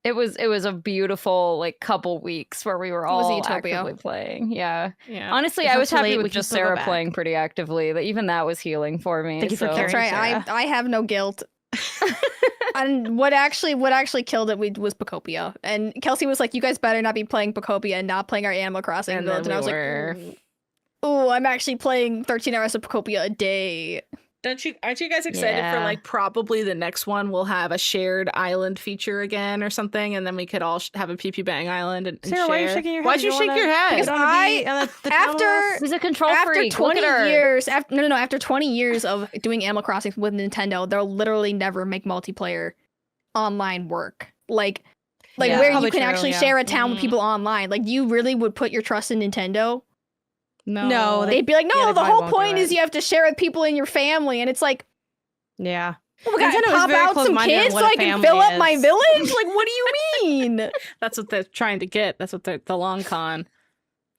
It was a beautiful like couple weeks where we were was all Utopia. actively playing. Yeah. Yeah. Honestly, It's I not was too happy late, we with can just still go Sarah back. playing pretty actively. Even that was healing for me. Thank you for so- caring. That's right. Sarah. I have no guilt. And what actually killed it was Pocopia. And Kelsey was like, "You guys better not be playing Pocopia and not playing our Animal Crossing And village." then And I was we like, were. "Oh, I'm actually playing 13 hours of Pocopia a day." Aren't you guys excited for Yeah. like probably the next one will have a shared island feature again or something, and then we could all have a Pew Pew Bang island and Sarah, share. why are you shaking your head? Why'd you You shake wanna- your head? Because You don't wanna be I- on the town after- list? He's a control After freak. 20 Look at her. years, after 20 years of doing Animal Crossing with Nintendo, they'll literally never make multiplayer online work. Like Yeah, where you probably can true, actually yeah. share a town with Mm. people online. Like you really would put your trust in Nintendo? No, They'd be like, no, yeah, they the probably whole won't do point it. is you have to share with people in your family, and it's like, Yeah. oh my god, Nintendo is pop very out some close-minded on kids what so a I can family fill up my is. village. Like, what do you mean? That's what they're trying to get. That's what they're the long con.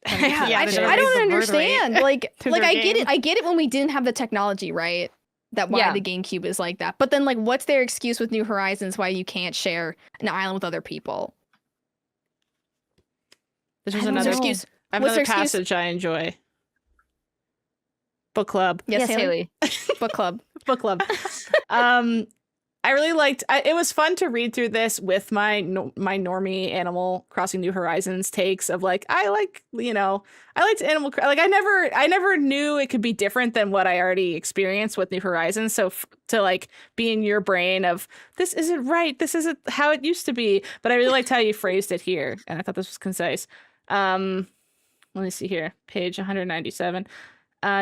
Yeah, I, they're I gonna don't raise the birth rate understand. Like to I their get it. game. I get it when we didn't have the technology, right? That why Yeah. the GameCube is like that. But then, like, what's their excuse with New Horizons why you can't share an island with other people? This was I don't What's another their know. excuse? I have What's another their excuse? passage I enjoy. Book club. Yes, Haley. Book club. Book club. I really liked. It was fun to read through this with my normie Animal Crossing New Horizons takes of like I liked like I never knew it could be different than what I already experienced with New Horizons. So to like be in your brain of this isn't right, this isn't how it used to be. But I really liked how you phrased it here, and I thought this was concise. Let me see here, page 197.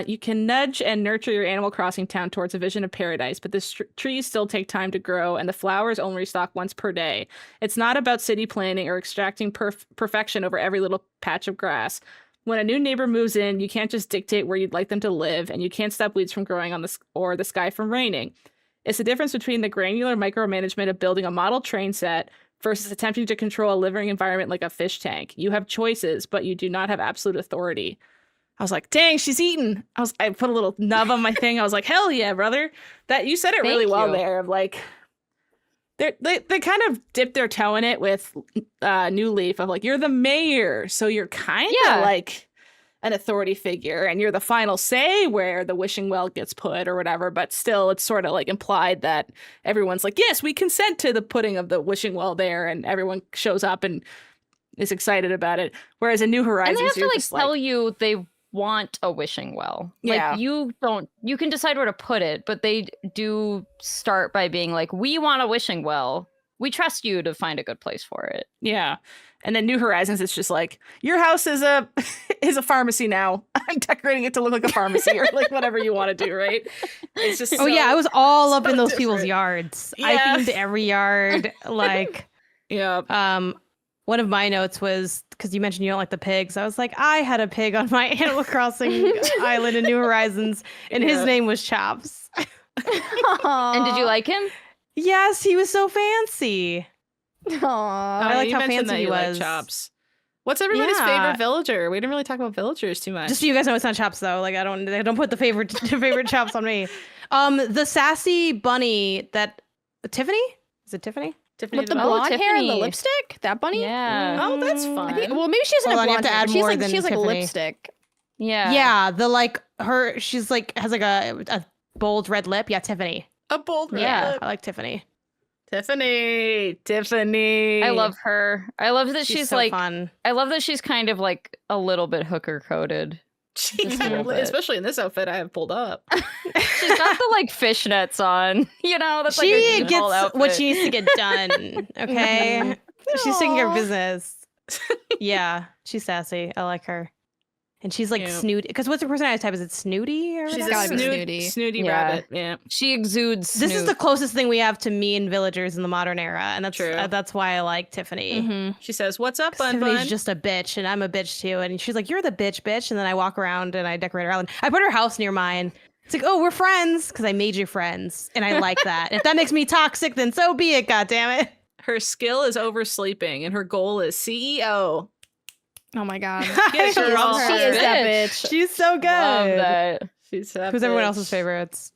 You can nudge and nurture your Animal Crossing town towards a vision of paradise, but the trees still take time to grow, and the flowers only restock once per day. It's not about city planning or extracting perfection over every little patch of grass. When a new neighbor moves in, you can't just dictate where you'd like them to live, and you can't stop weeds from growing on or the sky from raining. It's the difference between the granular micromanagement of building a model train set versus attempting to control a living environment like a fish tank. You have choices, but you do not have absolute authority. I was like, dang, she's eating. I put a little nub on my thing. I was like, hell yeah, brother. That you said it really Thank well you. there. Of like, they kind of dipped their toe in it with New Leaf of like, you're the mayor, so you're kind of Yeah. like an authority figure, and you're the final say where the wishing well gets put or whatever. But still, it's sort of like implied that everyone's like, yes, we consent to the putting of the wishing well there, and everyone shows up and is excited about it. Whereas in New And Horizons, they have to you're like just tell you want a wishing well. Yeah. Like you can decide where to put it, but they do start by being like, we want a wishing well. We trust you to find a good place for it. Yeah. And then New Horizons, it's just like, your house is a is a pharmacy now. I'm decorating it to look like a pharmacy or like whatever you want to do, right? It's just Oh yeah, I was all up in those people's different. yards. Yeah. I themed every yard. Like, Yeah. one of my notes was because you mentioned you don't like the pigs. I was like, I had a pig on my Animal Crossing island in New Horizons, and his Yeah. name was Chops. And did you like him? Yes, he was so fancy. Aww. I liked you how mentioned fancy that he you like was. Chops. What's everybody's Yeah. favorite villager? We didn't really talk about villagers too much. Just so you guys know, it's not Chops though. Like, I don't put the favorite Chops on me. The sassy bunny that Tiffany, is it Tiffany? Tiffany With the Deville. blonde hair and the Tiffany. lipstick? That bunny? Yeah. Oh, that's Mm, fun. I think, well, maybe she doesn't Hold have on, you have blonde to hair, add but she has more like, than she has like a Tiffany. lipstick. Yeah. Yeah, she's like has like a bold red lip. Yeah, Tiffany. A bold red Yeah. lip. I like Tiffany. Tiffany. I love her. I love that she's so like fun. I love that she's kind of like a little bit hooker coded. She Just a kind of, little bit. especially in this outfit I have pulled up. She's got the like fishnets on. You know, that's like She a gets default outfit. what she needs to get done. Okay, she's taking care of Aw. business. Yeah, she's sassy. I like her. And she's like Cute. snooty. Because what's her personality type? Is it snooty or She's whatever? gotta a be snooty, snooty. Yeah. rabbit. Yeah. She exudes. This is the closest thing we have to me and villagers in the modern era, and True. that's why I like Tiffany. Mm-hmm. She says, "What's up, 'Cause Bun Tiffany's Bun?" just a bitch, and I'm a bitch too. And she's like, "You're the bitch," and then I walk around and I decorate her island. I put her house near mine. It's like, oh, we're friends because I made you friends, and I like that. If that makes me toxic, then so be it. God damn it. Her skill is oversleeping, and her goal is CEO. Oh my god. Yes, I girl. love She her. is that bitch. She's so good. Love that. She's that Who's everyone bitch. else's favorites?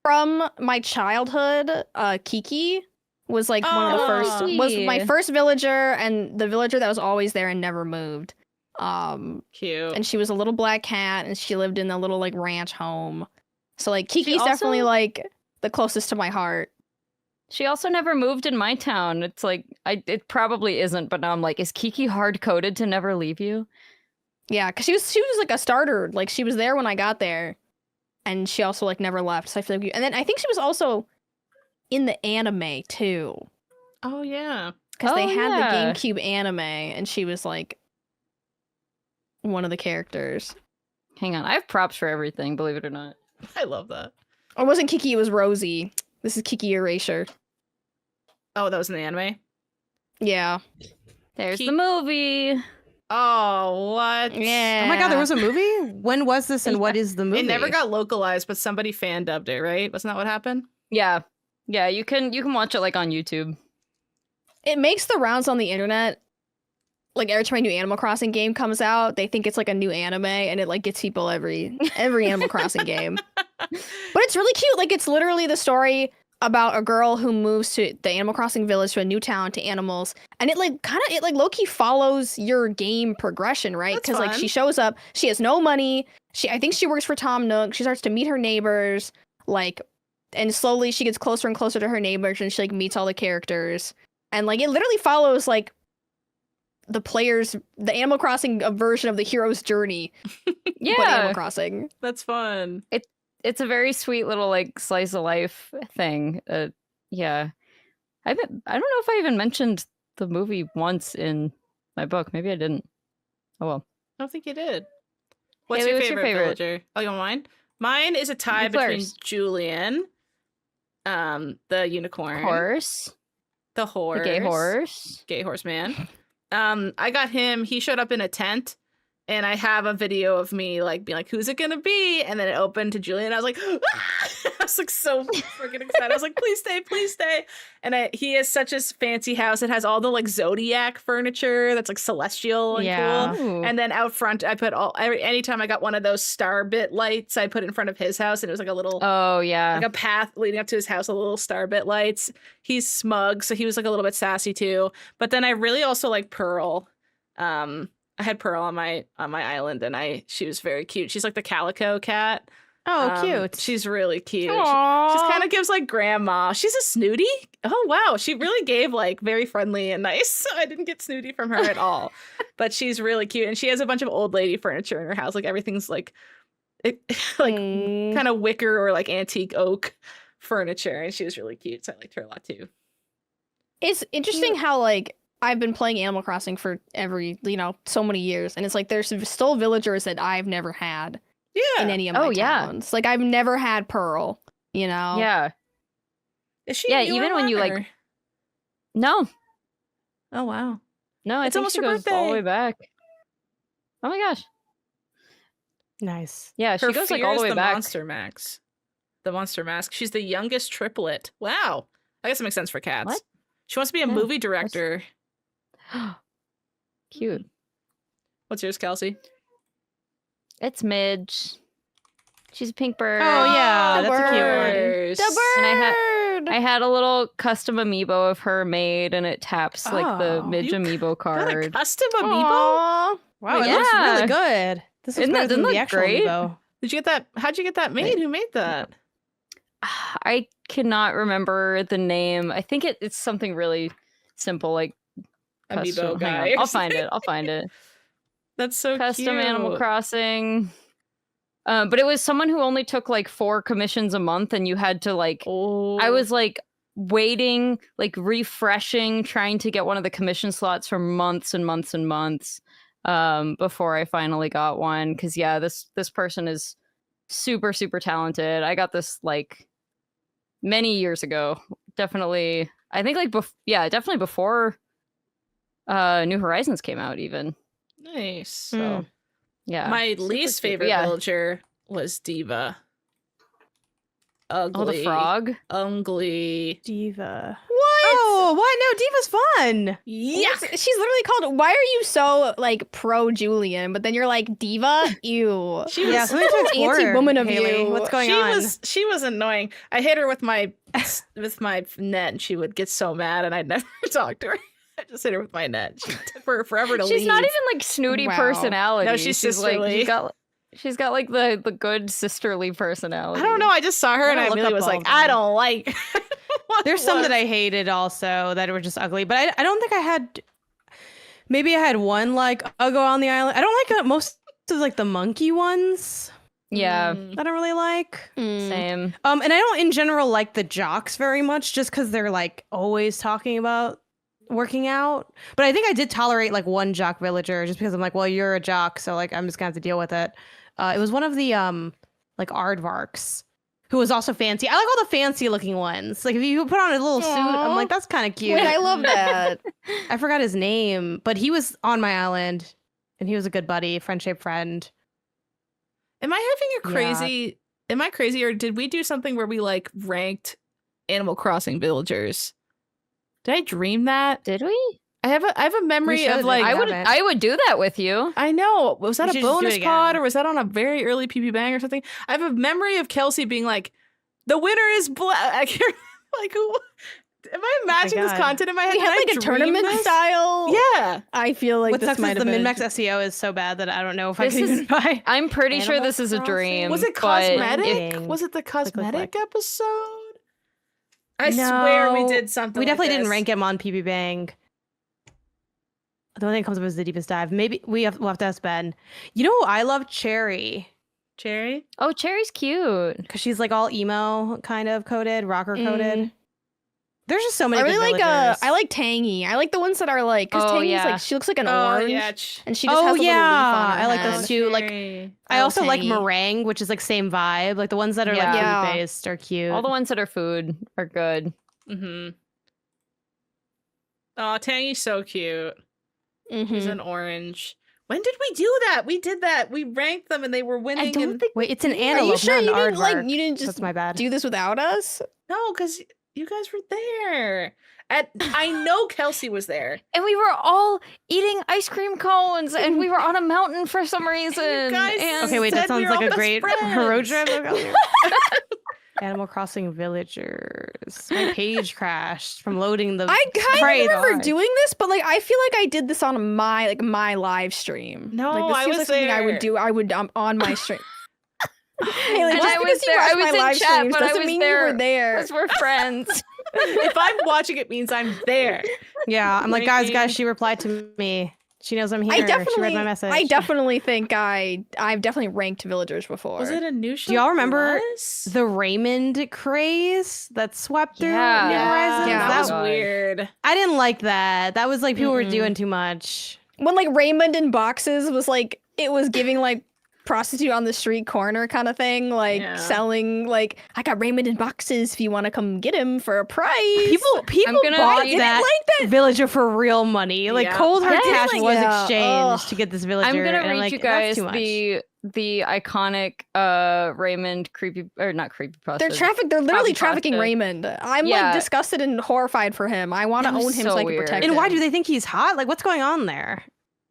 From my childhood, Kiki was like one of the Oh. first, was my first villager and the villager that was always there and never moved. Cute. And she was a little black cat and she lived in a little like ranch home. So like Kiki's also- definitely like the closest to my heart. She also never moved in my town. It's like it probably isn't, but now I'm like, is Kiki hard coded to never leave you? Yeah, because she was like a starter. Like she was there when I got there. And she also like never left. So I feel like and then I think she was also in the anime too. Oh yeah. Because they Oh, had yeah. the GameCube anime and she was like one of the characters. Hang on, I have props for everything, believe it or not. I love that. Or it wasn't Kiki, it was Rosie. This is Kiki Erasure. Oh, that was in the anime. Yeah. There's Ki- the movie. Oh, what? Yeah. Oh my god, there was a movie? When was this and what is the movie? It never got localized, but somebody fan dubbed it, right? Wasn't that what happened? Yeah. Yeah, you can watch it like on YouTube. It makes the rounds on the internet. Like every time a new Animal Crossing game comes out, they think it's like a new anime and it like gets people every Animal Crossing game. But it's really cute. Like it's literally the story about a girl who moves to the Animal Crossing village to a new town to animals. And it like low-key follows your game progression, right? That's Because like fun. she shows up, she has no money. I think she works for Tom Nook. She starts to meet her neighbors, like, and slowly she gets closer and closer to her neighbors and she like meets all the characters. And like it literally follows like the Animal Crossing version of the hero's journey, but Animal Yeah. Crossing. That's fun. It's a very sweet little like slice of life thing. Yeah. I don't know if I even mentioned the movie once in my book. Maybe I didn't. Oh well. I don't think you did. What's Haley, your what's favorite your favorite? villager? Oh, you want mine? Mine is a tie You between first. Julian, the unicorn, Horse. the horse, The gay horse. gay horse man. I got him. He showed up in a tent, and I have a video of me like being like, "Who's it gonna be?" And then it opened to Julian. I was like, "Ah!" I was like so freaking excited. I was like, "Please stay, please stay!" And he has such a fancy house. It has all the like zodiac furniture that's like celestial and Yeah. cool. Ooh. And then out front, I put anytime I got one of those star bit lights, I put in front of his house, and it was like a little. Oh yeah. Like a path leading up to his house, a little star bit lights. He's smug, so he was like a little bit sassy too. But then I really also like Pearl. I had Pearl on my island, and she was very cute. She's like the calico cat. Oh, cute. She's really cute. She Aww. kind of gives like grandma. She's a snooty. Oh wow, she really gave like very friendly and nice. I didn't get snooty from her at all, but she's really cute, and she has a bunch of old lady furniture in her house. Like everything's like, like kind of wicker or like antique oak furniture, and she was really cute. So I liked her a lot too. It's interesting how like I've been playing Animal Crossing for so many years, and it's like there's still villagers that I've never had Yeah. in any of my towns. Like I've never had Pearl, Yeah. Is she? Yeah, a newer even when one, you, like- or- No. Oh wow. No, I It's think almost she her goes all the way birthday. back. Oh my gosh. Nice. Yeah, she Her goes like fear all the is way the back. Monster Max. The Monster Mask. She's the youngest triplet. Wow. I guess it makes sense for cats. What? She wants to be a Yeah, movie director. Cute. What's yours, Kelsey? It's Midge. She's a pink bird. Oh, yeah. The That's a cute one. birds. The bird. And I had a little custom amiibo of her made, and it taps like the Oh, Midge you amiibo Got a card. custom amiibo? Aww. Wow, it Yeah. looks really good. This is Isn't better that- than doesn't the that actual great? amiibo. Did you get that? How'd you get that made? Who made that? I cannot remember the name. I think it's something really simple, like custom. Amiibo Hang on, guy. or I'll find something? it. I'll find it. That's so Custom cute. Animal Crossing. But it was someone who only took like 4 commissions a month, and you had to like. Oh. I was like waiting, like refreshing, trying to get one of the commission slots for months and months and months before I finally got one. Because yeah, this person is super talented. I got this like many years ago. Definitely, I think like definitely before New Horizons came out. Even nice. so, yeah. My super least cute. favorite Yeah. villager was Diva. Ugly. Oh, the frog. Ugly. Diva. What? Oh, what? No, Diva's fun. Yuck. She's literally called. Why are you so like pro Julian, but then you're like diva? Ew. She was Yeah, something to explore. Anti-woman of Haley. you. What's going on? She was annoying. I hit her with my net, and she would get so mad, and I'd never talk to her. I just hit her with my net. She took her forever to leave. She's not even like snooty Wow. personality. No, she's like sisterly. she's got like the good sisterly personality. I don't know. I just saw her, and I gotta look immediately up was all like, of them. I don't like. what There's some that was- I hated also that were just ugly, but I don't think I had. Maybe I had one like Uggo on the island. I don't like most of like the monkey ones. Yeah, I don't really like. same. And I don't in general like the jocks very much, just because they're like always talking about working out. But I think I did tolerate like one jock villager just because I'm like, well, you're a jock, so like I'm just gonna have to deal with it. It was one of the like aardvarks who was also fancy. I like all the fancy looking ones. Like if you put on a little suit, I'm Aw. like, that's kind of cute. Wait, I love that. I forgot his name, but he was on my island, and he was a good buddy, friend-shaped friend. Am I having a Yeah. crazy? Am I crazy, or did we do something where we like ranked Animal Crossing villagers? Did I dream that? Did we? I have a memory should, of like I I haven't. would do that with you. I know. Was that We a should just do it bonus again. pod, or was that on a very early PP Bang or something? I have a memory of Kelsey being like, "The winner is black." I can't like who. Am I imagining this God. content in my head? We Did had I like a dream tournament this? style. Yeah. I feel like What this sucks might is the have been. MinnMax SEO is so bad that I don't know if This I can is- even buy. I'm pretty sure Animal this is a Crossing? dream. Was it but cosmetic? if- Was it the cosmetic click. episode? I swear we No, did something. We like definitely didn't this. rank him on PB Bang. The only thing that comes up is the deepest dive. Maybe we'll have to ask Ben. You know who I love? Cherry. Cherry. Oh, Cherry's cute. Because she's like all emo kind of coded, rocker coded. There's just so many I really good like villagers. I like Tangy. I like the ones that are like because Oh, Tangy's yeah. like she looks like an Oh orange yeah. and she just Oh, has a little leaf yeah. on her I like head. those too. Like Cherry. I also like Tangy. meringue, which is like same vibe. Like the ones that are Yeah. like Yeah. food based are cute. All the ones that are food are good. Mm-hmm. Oh, Tangy's so cute. He's Mhm. an orange. When did we do that? We did that. We ranked them and they were winning. I don't and... think Wait, it's an Are antelope, you sure not you an didn't like aardvark. you didn't just That's my bad. do this without us? No, because you guys were there. I know Kelsey was there. And we were all eating ice cream cones, and we were on a mountain for some reason. guys- and Okay, wait, that Said we sounds were like all a best great friends. road trip. Animal Crossing villagers. My page crashed from loading the. I kind Pray of remember God. doing this, but like I feel like I did this on my live stream. No, like, this I seems was like something I there. would do. I would on my stream. Haley, And just I because was you there. watch I was my in live chat, streams but I doesn't was mean there you were there. because we're friends. If I'm watching, it means I'm there. Yeah, I'm like, guys, Ranking. she replied to me. She knows I'm here. I She definitely, read my message. I definitely think I've definitely ranked villagers before. Was it a new show? Do y'all remember Plus? the Raymond craze that swept through Yeah. New Horizons? Yeah. that was God. weird. I didn't like that. That was like people were Mm-mm. doing too much. When like Raymond in boxes was like it was giving like prostitute on the street corner kind of thing, like Yeah. selling like I got Raymond in boxes if you want to come get him for a price. People gonna bought read- that, villager for real money. Like Yeah. cold hard Yeah. cash was Yeah. exchanged Ugh. to get this villager. I'm gonna and read like, you that's guys too much. the iconic Raymond creepy or not creepy They're They're literally Copy trafficking pasta. Raymond. I'm Yeah. like disgusted and horrified for him. I want to That was own him so so I can weird. protect And him. why do they think he's hot? Like, what's going on there?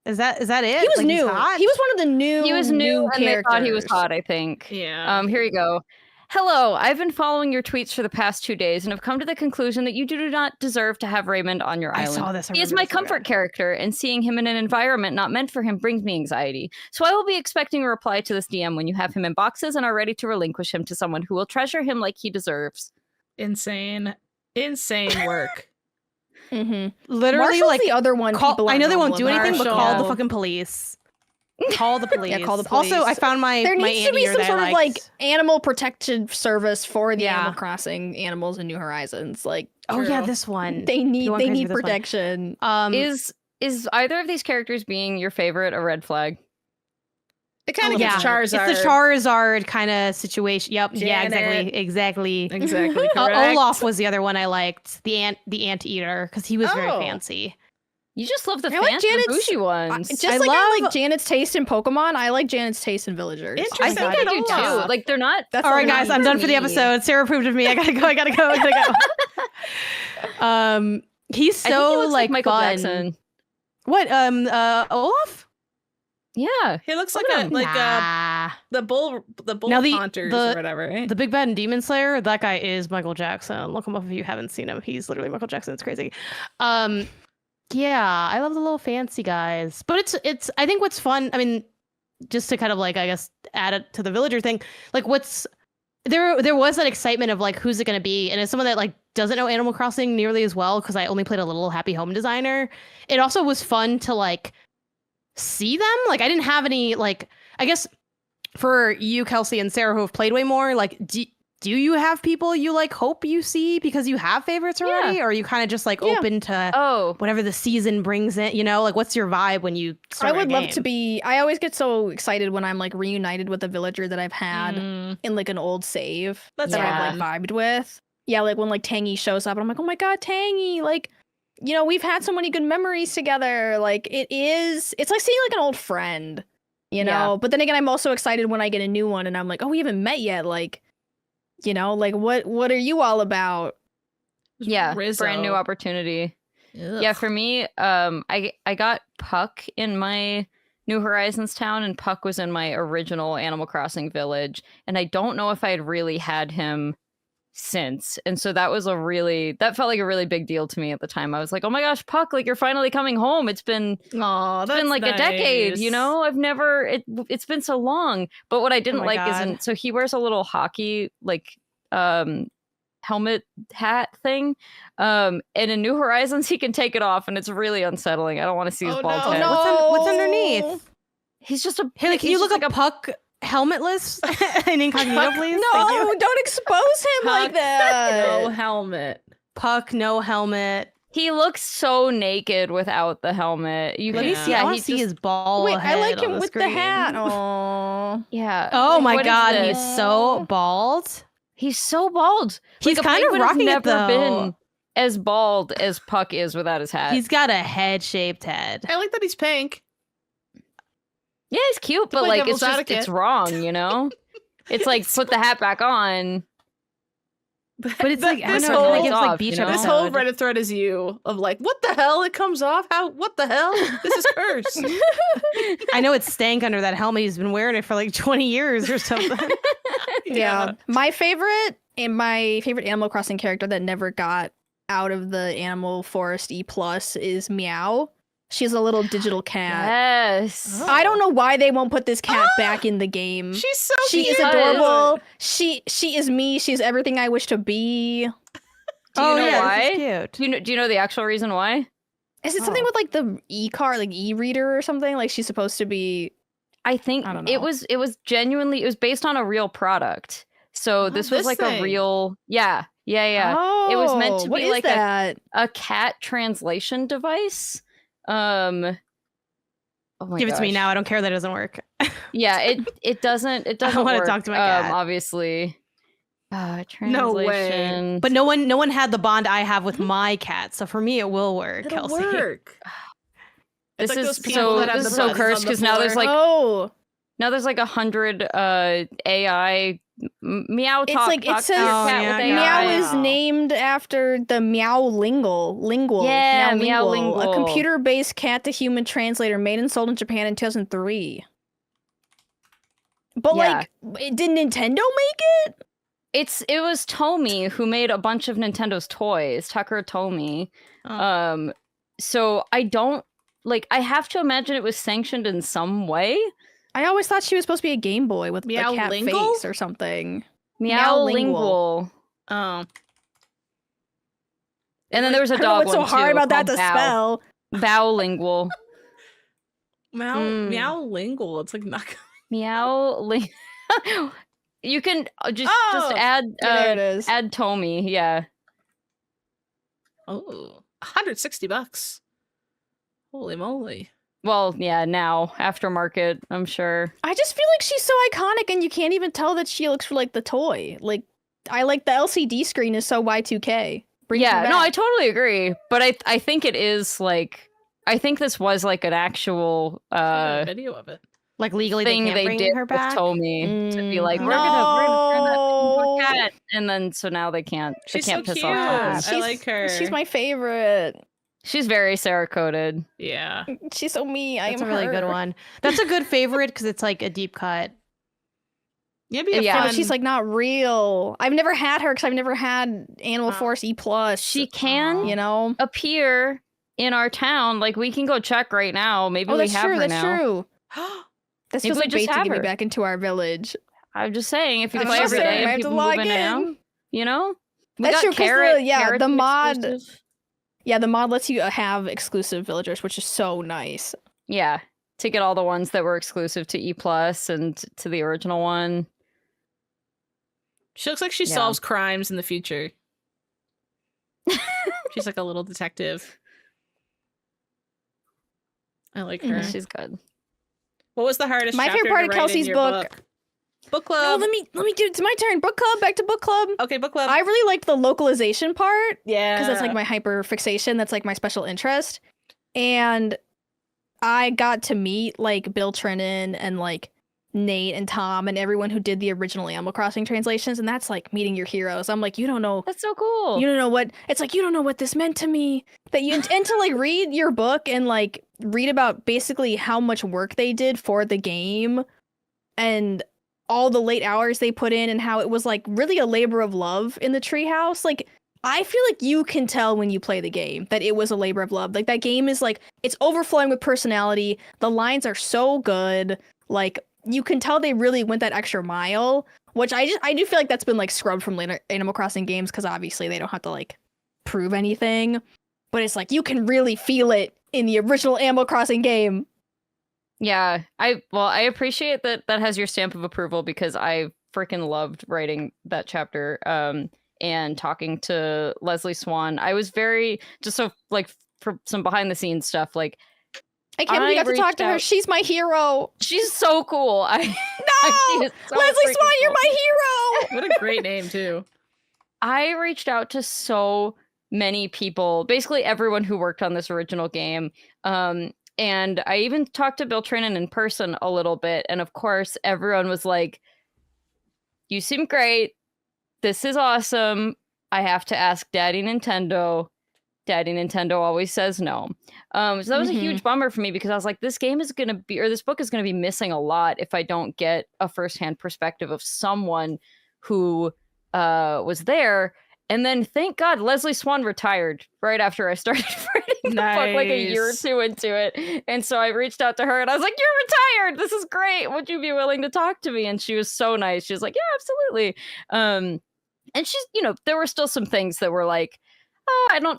Is that it? He was Like, he's new. hot? He was one of the new. He was new and they thought he was characters. hot, I think. Yeah. Here you go. Hello, I've been following your tweets for the past 2 days and have come to the conclusion that you do not deserve to have Raymond on your I island. saw this. I He is remember my this, okay. comfort character, and seeing him in an environment not meant for him brings me anxiety. So I will be expecting a reply to this DM when you have him in boxes and are ready to relinquish him to someone who will treasure him like he deserves. Insane work. Mm-hmm. Literally, Marshall's like, the other one. people I aren't know they won't normal do about. anything, but Marshall. call the fucking police. Call the police. Yeah, call the Also, I police. found my There my needs to be anteater some that I sort of like liked. animal protection service for the Yeah. Animal Crossing animals in New Horizons. Like Oh yeah, True. this one. they need went crazy for this one. protection. Is either of these characters being your favorite a red flag? It kind of Yeah. gets Charizard. It's the Charizard kind of situation. Yep. Yeah. Janet. Exactly. Exactly correct. Olaf was the other one I liked. The anteater because he was very Oh. fancy. You just love the I like fancy Janet's- bougie ones. Just I like I like love- Janet's taste in Pokemon, I like Janet's taste in villagers. Interesting. I think I do too. Olaf. Like they're not. That's All right, the guys, one I'm for done for the me. episode. Sarah approved of me. I gotta go. I gotta go. He's I think he so looks like Michael fun. Jackson. What? Olaf? Yeah. He looks Look like at a him. Nah. the bull Now the- hunters the- or whatever, right? The Big Bad and Demon Slayer, that guy is Michael Jackson. Look him up if you haven't seen him. He's literally Michael Jackson. It's crazy. Yeah, I love the little fancy guys. But it's I think what's fun, I mean, just to kind of like I guess add it to the villager thing, like there was that excitement of like who's it gonna be? And as someone that like doesn't know Animal Crossing nearly as well, because I only played a little Happy Home Designer, it also was fun to like see them. Like I didn't have any like I guess for you, Kelsey and Sarah, who have played way more, like do you have people you like hope you see because you have favorites already? Or are you kind of just like Yeah. open to Oh, whatever the season brings in? You know, like what's your vibe when you I start would a love game? to be. I always get so excited when I'm like reunited with a villager that I've had Mm, in like an old save That's that I've like vibed with. Yeah, like when like Tangy shows up and I'm like, oh my god, Tangy! Like, you know, we've had so many good memories together. Like it's like seeing like an old friend, you know. Yeah. But then again, I'm also excited when I get a new one and I'm like, oh, we haven't met yet. Like, you know, like what are you all about? yeah. Rizzo. Brand new opportunity. Ugh. Yeah, for me, I got Puck in my New Horizons town, and Puck was in my original Animal Crossing village, and I don't know if I had really had him since, and so that felt like a really big deal to me at the time. I was like, oh my gosh, Puck, like you're finally coming home. It's been Aw, it's been that's like a decade, nice. you know. It's been so long. But what I didn't my like God. isn't so he wears a little hockey like helmet hat thing. And in New Horizons he can take it off and it's really unsettling. I don't want to see his Oh, bald no. head. no. What's underneath? He's just a Hey, like, can he's you look just up Puck helmetless in incognito, please? Thank you. No, don't expose him like Puck, that. No helmet. Puck, no helmet. he looks so naked without the helmet. You Let can me see. yeah, I want he to see just- his ball. Wait, I like him with the screen. hat. Oh, Yeah. Oh Like, my what is god, this? he's so bald. He's so bald. He's Like, a kind of penguin has rocking it, never though. been as bald as Puck is without his hat. He's got a head-shaped head. I like that he's pink. Yeah, he's cute, but play like devil's it's just advocate. it's wrong, you know? It's like put the hat back on. But it's like I this don't know, whole like it's like off, beach you know? this episode. whole Reddit thread is you of like, what the hell? It comes off? How? What the hell? This is cursed. I know it stank under that helmet. He's been wearing it for like 20 years or something. yeah. My favorite Animal Crossing character that never got out of the Animal Forest E+ is Meow. She's a little digital cat. Yes. I don't know why they won't put this cat back in the game. She's so She cute. is adorable. She is me. She's everything I wish to be. Do you know yeah, why? this is cute. Do you know the actual reason why? Is it something with like the e-card, like e-reader or something? Like she's supposed to be. I think I don't it know. was genuinely, it was based on a real product. So this was this like thing. a real, yeah. Oh, It was meant to what be is like that? a cat translation device. Oh my Give it to me gosh. now. I don't care that it doesn't work. Yeah, it doesn't wanna work, talk to my cat. obviously. Translation. No way. But no one had the bond I have with my cat. So for me, it will work, It'll Kelsey. work. It's This like is those people so that have this the is so buttons cursed on the because now there's floor. like Oh, 100 AI meow it's talk. like it talk to says your cat yeah, with yeah. Meow AI. is named after the lingual. Yeah, a Meowlingual. computer-based cat-to-human translator made and sold in Japan in 2003. But Yeah. like, did Nintendo make it? It was Tomy who made a bunch of Nintendo's toys. Tucker Tomy. Oh. So I don't I have to imagine it was sanctioned in some way. I always thought she was supposed to be a Game Boy with a cat Meowlingual? face or something. Meowlingual. Oh. And then there was a I don't know dog what's so one hard too, about that to called spell. Bowlingual. Meowlingual. It's like not. Meowling. You can just Oh, add there it is. add Tomy, yeah. Oh, $160. Holy moly! Well, yeah, now aftermarket, I'm sure. I just feel like she's so iconic, and you can't even tell that she looks like the toy. Like, I like the LCD screen is so Y2K. Brings me Yeah, no, back. I totally agree. But I think it is I think this was like an actual A video of it. Like legally, thing they can't they bring did her with back. Tomy to be like, Mm, we're gonna turn that no. into a cat, and then so now they can't. She's they can't so piss cute. off Tomy. I like her. She's my favorite. She's very Sarah coded. Yeah. She's so me. I That's am a really good her. one. That's a good favorite because it's like a deep cut. Yeah, be a Yeah, Yeah, fun. but she's like not real. I've never had her because I've never had Animal Oh. Force E+. She can you know? appear in our town. Like we can go check right now. Maybe Oh, we that's have true. her That's now. true. This Maybe feels we like just bait to have get me her. back into our village. I'm just saying, if you I'm play so every sorry, day I and have to people log moving out, in. you know, we That's got true, 'cause Carrot. yeah, Carrot's the an mod- exclusive. Yeah, the mod lets you have exclusive villagers, which is so nice. Yeah, to get all the ones that were exclusive to E+ and to the original one. She looks like she Yeah. solves crimes in the future. She's like a little detective. I like her. Yeah, she's good. What was the hardest My chapter favorite part to of write in Kelsey's your book- Book No, club. let me do. It's my turn. Book club. Back to book club. Okay, book club. I really liked the localization part yeah. because that's like my hyper fixation. That's like my special interest, and I got to meet like Bill Trinan and like Nate and Tom and everyone who did the original Animal Crossing translations, and that's like meeting your heroes. I'm like, you don't know. That's so cool. You don't know what it's like. You don't know what this meant to me. That you and to like read your book and like read about basically how much work they did for the game, and all the late hours they put in, and how it was like really a labor of love in the treehouse. Like I feel like you can tell when you play the game that it was a labor of love. Like that game is like it's overflowing with personality. The lines are so good. Like you can tell they really went that extra mile, which I do feel like that's been like scrubbed from later Animal Crossing games because obviously they don't have to like prove anything. But it's like you can really feel it in the original Animal Crossing game. Yeah, I appreciate that has your stamp of approval because I freaking loved writing that chapter and talking to Leslie Swan. I was very just so like for some behind the scenes stuff like I can't believe you I got to talk reached to her. out- she's my hero. she's so cool. No, She is so Leslie freaking Swan, you're cool. my hero. What a great name too. I reached out to so many people, basically everyone who worked on this original game. And I even talked to Bill Trinan in person a little bit. And of course, everyone was like, you seem great. This is awesome. I have to ask Daddy Nintendo. Daddy Nintendo always says no. So that was a huge bummer for me because I was like, this game is going to be, or this book is going to be missing a lot if I don't get a firsthand perspective of someone who was there. And then thank God Leslie Swan retired right after I started writing the book like a year or two into it. And so I reached out to her and I was like, you're retired. This is great. Would you be willing to talk to me? And she was so nice. She was like, yeah, absolutely. And she's, there were still some things that were like,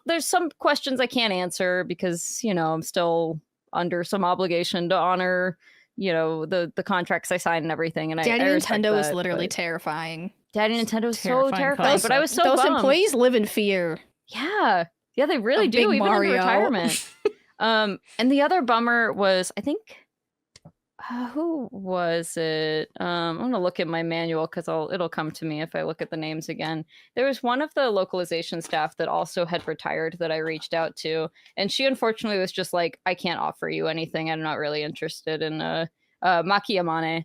there's some questions I can't answer because, I'm still under some obligation to honor, the contracts I signed and everything. And Daddy I Nintendo is literally terrifying. Daddy Nintendo is so Terrifying terrifying, concept. but I was so Those bummed. employees live in fear. Yeah, they really A do, big even Mario. in retirement. And the other bummer was, I think, who was it? I'm gonna look at my manual because it'll come to me if I look at the names again. There was one of the localization staff that also had retired that I reached out to, and she unfortunately was just like, I can't offer you anything. I'm not really interested in Maki Yamane.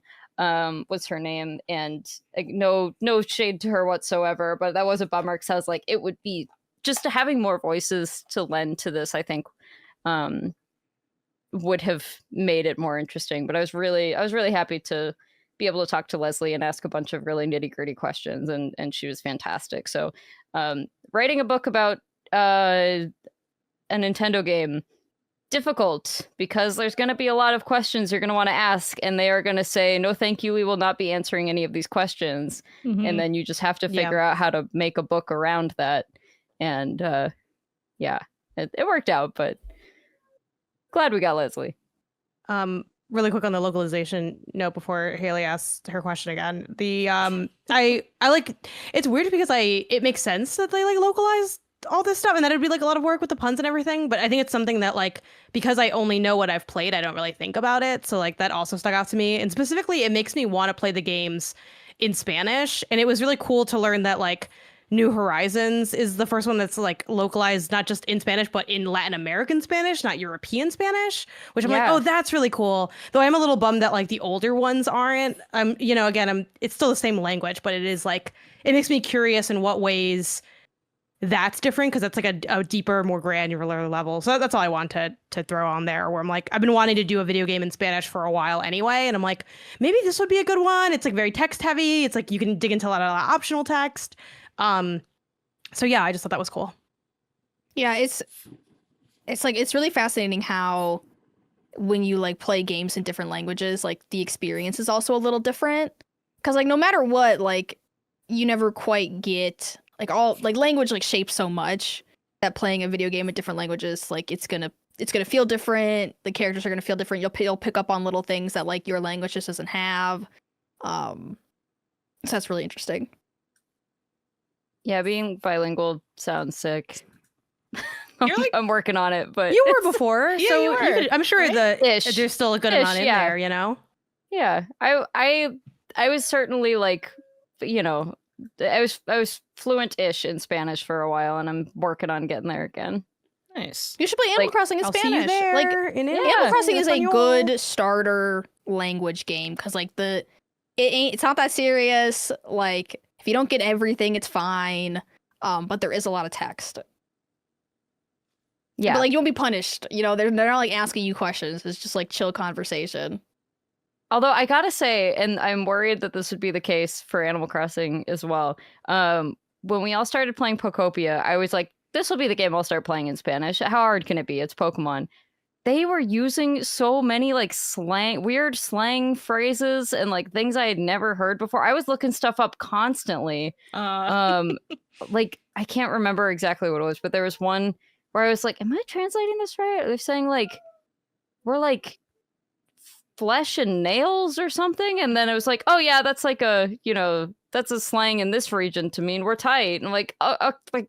Was her name, and like, no shade to her whatsoever, but that was a bummer because I was like, it would be just having more voices to lend to this, I think would have made it more interesting. But I was really happy to be able to talk to Leslie and ask a bunch of really nitty-gritty questions, and she was fantastic. So writing a book about a Nintendo game, difficult because there's going to be a lot of questions you're going to want to ask, and they are going to say, no thank you, we will not be answering any of these questions. And then you just have to figure out how to make a book around that. And it worked out, but glad we got Leslie. Really quick on the localization note before Haley asks her question again. The I like, it's weird because it makes sense that they like localize all this stuff and that it'd be like a lot of work with the puns and everything, but I think it's something that like, because I only know what I've played, I don't really think about it. So like that also stuck out to me. And specifically it makes me want to play the games in Spanish. And it was really cool to learn that like New Horizons is the first one that's like localized not just in Spanish but in Latin American Spanish, not European Spanish, which I'm like, oh, that's really cool. Though I'm a little bummed that like the older ones aren't. It's still the same language, but it is like, it makes me curious in what ways that's different, because that's like a deeper, more granular level. So that's all I want to throw on there, where I'm like, I've been wanting to do a video game in Spanish for a while anyway, and I'm like, maybe this would be a good one. It's like very text heavy. It's like you can dig into a lot of optional text. So yeah, I just thought that was cool. Yeah, it's like, it's really fascinating how when you like play games in different languages, like the experience is also a little different. Because like no matter what, like you never quite get like all like language like shapes so much that playing a video game in different languages, like it's gonna feel different. The characters are gonna feel different. You'll pick up on little things that like your language just doesn't have. So that's really interesting. Yeah, being bilingual sounds sick. You're like, I'm working on it, but You were before, Yeah, so you were, I'm sure right? there's still a good amount in there, you know? yeah, I was certainly like, I was fluent-ish in Spanish for a while, and I'm working on getting there again. nice. You should play Animal Like, Crossing in I'll Spanish. see you there Like in Animal Crossing is a Espanol. good starter language game because like it's not that serious. Like if you don't get everything, it's fine. But there is a lot of text. Yeah, But like you won't be punished. They're not like asking you questions. It's just like chill conversation. although I gotta say, and I'm worried that this would be the case for Animal Crossing as well. When we all started playing Pokopia, I was like, this will be the game I'll start playing in Spanish. How hard can it be? It's Pokemon. They were using so many like weird slang phrases and like things I had never heard before. I was looking stuff up constantly. Like I can't remember exactly what it was, but there was one where I was like, am I translating this right? They're saying like, we're like flesh and nails or something. And then it was like, oh yeah, that's like that's a slang in this region to mean we're tight. And I'm like,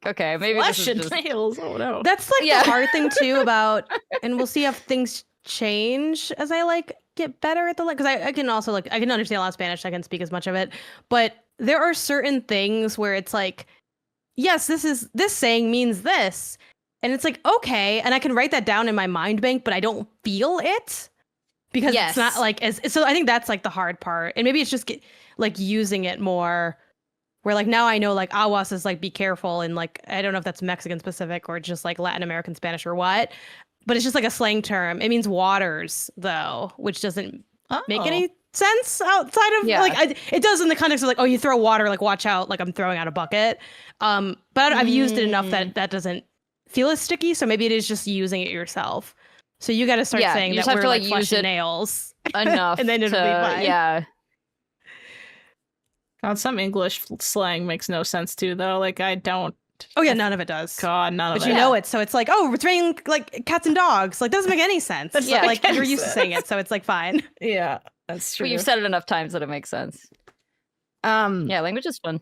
okay, maybe Flesh this is and just... nails. Oh no. That's like Yeah. the hard thing too about, and we'll see if things change as I like get better at the because I can also like I can understand a lot of Spanish. I can speak as much of it, but there are certain things where it's like, yes, this saying means this, and it's like okay, and I can write that down in my mind bank, but I don't feel it because it's not like as. So I think that's like the hard part, and maybe it's just like using it more. Where like now I know like aguas is like be careful, and like I don't know if that's Mexican specific or just like Latin American Spanish or what, but it's just like a slang term. It means waters though, which doesn't make any sense outside of like it does in the context of like, oh, you throw water, like watch out, like I'm throwing out a bucket. But I've used it enough that doesn't feel as sticky. So maybe it is just using it yourself. So you got to start saying you that just have we're to like like flesh use and it nails. enough And then it'll be fine. Yeah. God, some English slang makes no sense too, though. Like I don't. Oh yeah, none of it does. God, none of But it. you know it, so it's like, oh, it's raining like cats and dogs. Like, doesn't make any sense. That's Yeah. But, not like you're any used to saying it, so it's like fine. Yeah, that's true. But you've said it enough times that it makes sense. Yeah, language is fun.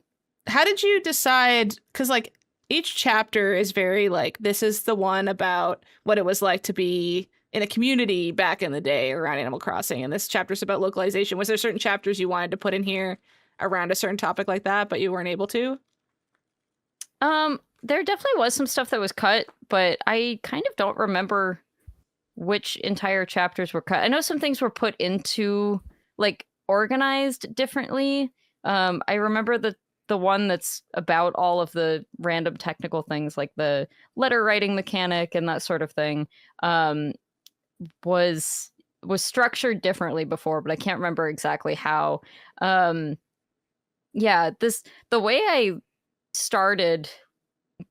How did you decide? Because like each chapter is very like, this is the one about what it was like to be in a community back in the day around Animal Crossing, and this chapter's about localization. Was there certain chapters you wanted to put in here around a certain topic like that, but you weren't able to? There definitely was some stuff that was cut, but I kind of don't remember which entire chapters were cut. I know some things were put into like organized differently. I remember the one that's about all of the random technical things like the letter writing mechanic and that sort of thing was structured differently before, but I can't remember exactly how. The way I started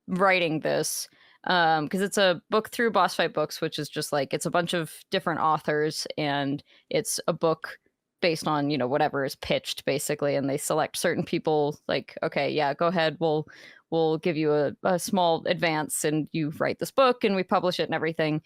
writing this, because it's a book through Boss Fight Books, which is just like it's a bunch of different authors and it's a book based on, you know, whatever is pitched basically, and they select certain people like, okay, yeah, go ahead, we'll give you a small advance and you write this book and we publish it and everything.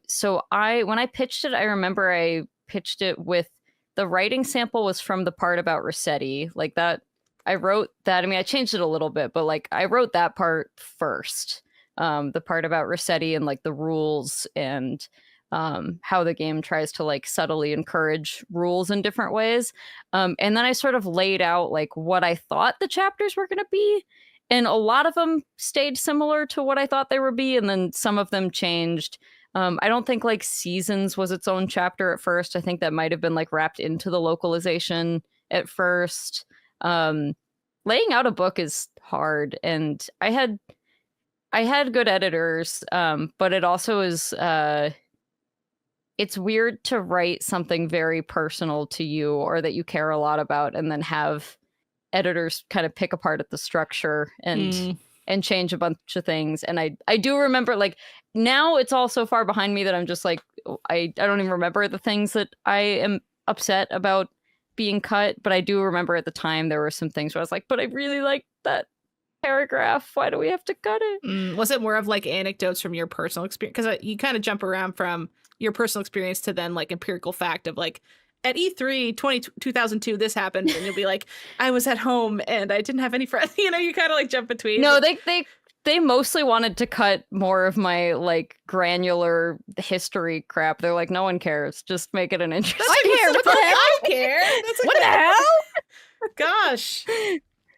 So when I pitched it, I remember I pitched it with the writing sample was from the part about Rossetti, like that. I wrote that. I mean, I changed it a little bit, but like I wrote that part first. The part about Rossetti and like the rules and how the game tries to like subtly encourage rules in different ways. And then I sort of laid out like what I thought the chapters were going to be. And a lot of them stayed similar to what I thought they would be. And then some of them changed. I don't think like Seasons was its own chapter at first. I think that might have been like wrapped into the localization at first. Laying out a book is hard, and I had good editors, but it also is it's weird to write something very personal to you or that you care a lot about and then have editors kind of pick apart at the structure and change a bunch of things. And I do remember, like, now it's all so far behind me that I'm just like, I don't even remember the things that I am upset about being cut, but I do remember at the time there were some things where I was like, but I really like that paragraph. Why do we have to cut it? Was it more of like anecdotes from your personal experience? Because you kind of jump around from your personal experience to then like empirical fact of like, at E3 2002, this happened, and you'll be like, I was at home and I didn't have any friends. You know, you kind of like jump between. No, they mostly wanted to cut more of my like granular history crap. They're like, no one cares. Just make it an interesting. I care. What the hell? I care. That's What the hell? Gosh.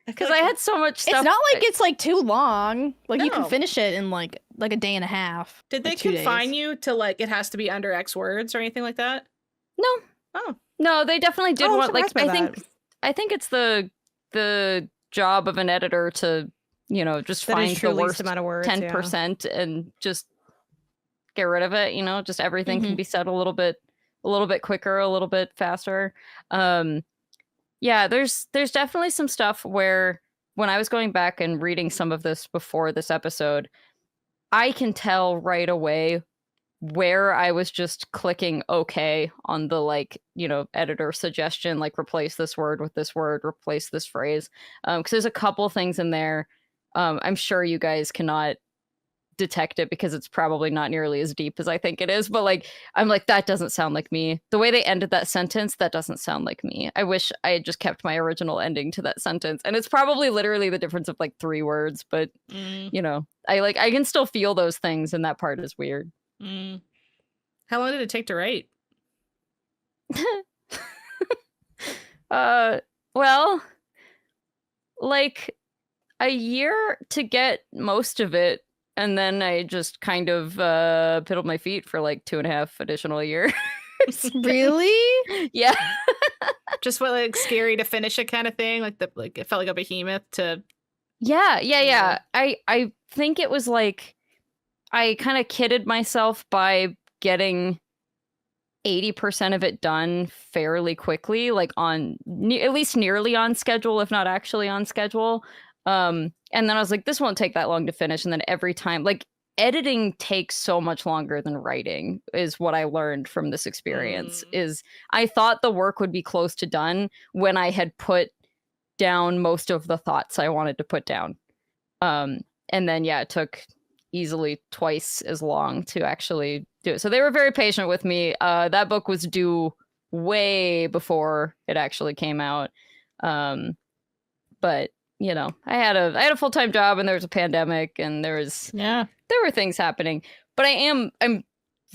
Because I had so much stuff. It's not like it's like too long. Like you No. can finish it in like a day and a half. Did they like 2 days. confine you to like it has to be under X words or anything like that? No. Oh. No, they definitely did Oh, I'm want like surprised by I think it's the job of an editor to, you know, just That find is the true least worst amount of words. 10% and just get rid of it, you know, just everything can be said a little bit quicker, a little bit faster. Yeah, there's definitely some stuff where when I was going back and reading some of this before this episode, I can tell right away where I was just clicking okay on the, like, you know, editor suggestion, like replace this word with this word, replace this phrase. Because there's a couple things in there. I'm sure you guys cannot detect it because it's probably not nearly as deep as I think it is. But like, I'm like, that doesn't sound like me. The way they ended that sentence, that doesn't sound like me. I wish I had just kept my original ending to that sentence. And it's probably literally the difference of like 3 words. But, you know, I can still feel those things. And that part is weird. How long did it take to write? Well, like a year to get most of it, and then I just kind of piddled my feet for like 2.5 additional years. Really? Yeah. Just what, like, scary to finish it kind of thing? Like it felt like a behemoth to. Yeah. I think it was like I kind of kidded myself by getting 80% of it done fairly quickly, like on at least nearly on schedule, if not actually on schedule. And then I was like, this won't take that long to finish. And then every time, like editing takes so much longer than writing is what I learned from this experience. Is I thought the work would be close to done when I had put down most of the thoughts I wanted to put down. And then, yeah, it took easily twice as long to actually do it. So they were very patient with me. That book was due way before it actually came out. But you know, I had a full-time job, and there was a pandemic, and there were things happening. But I'm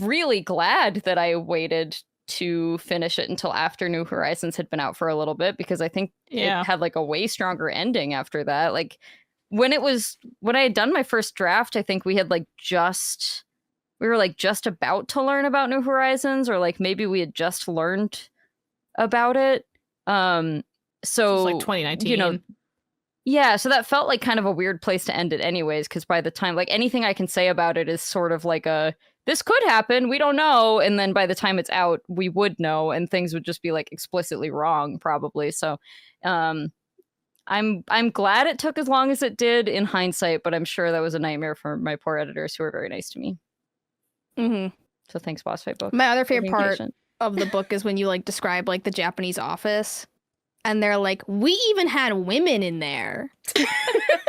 really glad that I waited to finish it until after New Horizons had been out for a little bit, because I think it had like a way stronger ending after that. Like when I had done my first draft, I think we were just about to learn about New Horizons, or like maybe we had just learned about it. So it was like 2019. You know, yeah, so that felt like kind of a weird place to end it anyways, because by the time, like, anything I can say about it is sort of like this could happen, we don't know, and then by the time it's out, we would know, and things would just be like explicitly wrong, probably. So I'm glad it took as long as it did in hindsight, but I'm sure that was a nightmare for my poor editors, who were very nice to me. Mm-hmm. So thanks, Boss Fight Book. My other favorite part of the book is when you like describe like the Japanese office. And they're like, we even had women in there.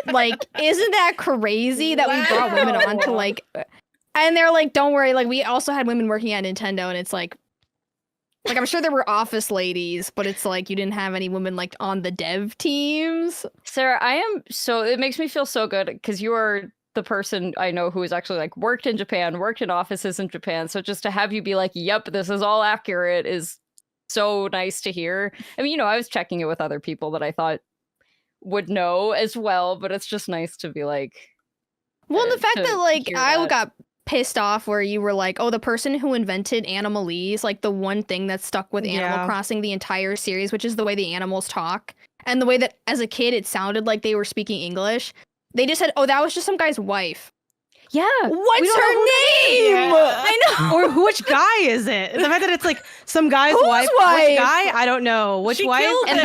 Like, isn't that crazy that we brought women on to like... And they're like, don't worry, like, we also had women working at Nintendo, and it's like, I'm sure there were office ladies, but it's like, you didn't have any women, like, on the dev teams. Sarah, it makes me feel so good, because you are the person I know who has actually, like, worked in Japan, worked in offices in Japan, so just to have you be like, yep, this is all accurate is so nice to hear. I mean, you know, I was checking it with other people that I thought would know as well, but it's just nice to be like... Well, the fact that, like, I got pissed off where you were like, oh, the person who invented Animalese, like, the one thing that stuck with Animal Crossing the entire series, which is the way the animals talk, and the way that, as a kid, it sounded like they were speaking English. They just said, oh, that was just some guy's wife. Yeah. What's her name? I know. Or which guy is it? The fact that it's like some guy's wife. Which guy? I don't know. Which wife? And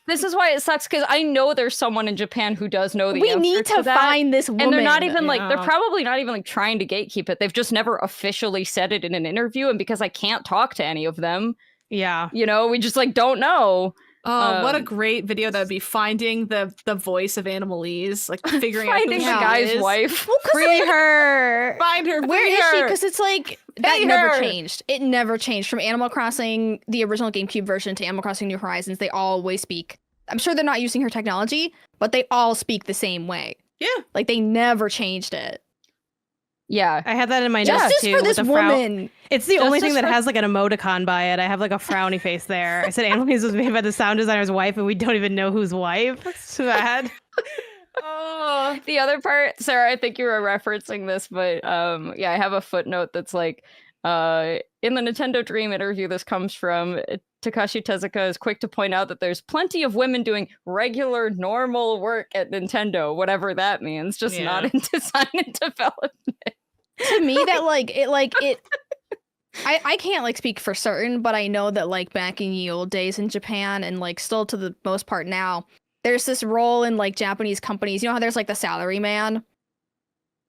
this is why it sucks, because I know there's someone in Japan who does know the answer. We need to find this woman. And they're not even like, they're probably not even like trying to gatekeep it. They've just never officially said it in an interview. And because I can't talk to any of them, you know, we just like don't know. Oh, what a great video that would be, finding the voice of Animalese, like figuring out who the she guy's is. wife. Well, free her. Find her. Where is she? Because it's like that never her. changed. It never changed from Animal Crossing, the original GameCube version, to Animal Crossing New Horizons. They always speak. I'm sure they're not using her technology, but they all speak the same way. Yeah, like they never changed it. Yeah, I had that in my notes too. For this woman. It's the only thing that has like an emoticon by it. I have like a frowny face there. I said Animalese was made by the sound designer's wife, and we don't even know whose wife. That's too bad. Oh, the other part, Sarah, I think you were referencing this, but yeah, I have a footnote that's like, in the Nintendo Dream interview this comes from, Takashi Tezuka is quick to point out that there's plenty of women doing regular, normal work at Nintendo, whatever that means, just not in design and development. To me, that I can't like speak for certain, but I know that like back in the old days in Japan, and like still to the most part now, there's this role in like Japanese companies. You know how there's like the salaryman?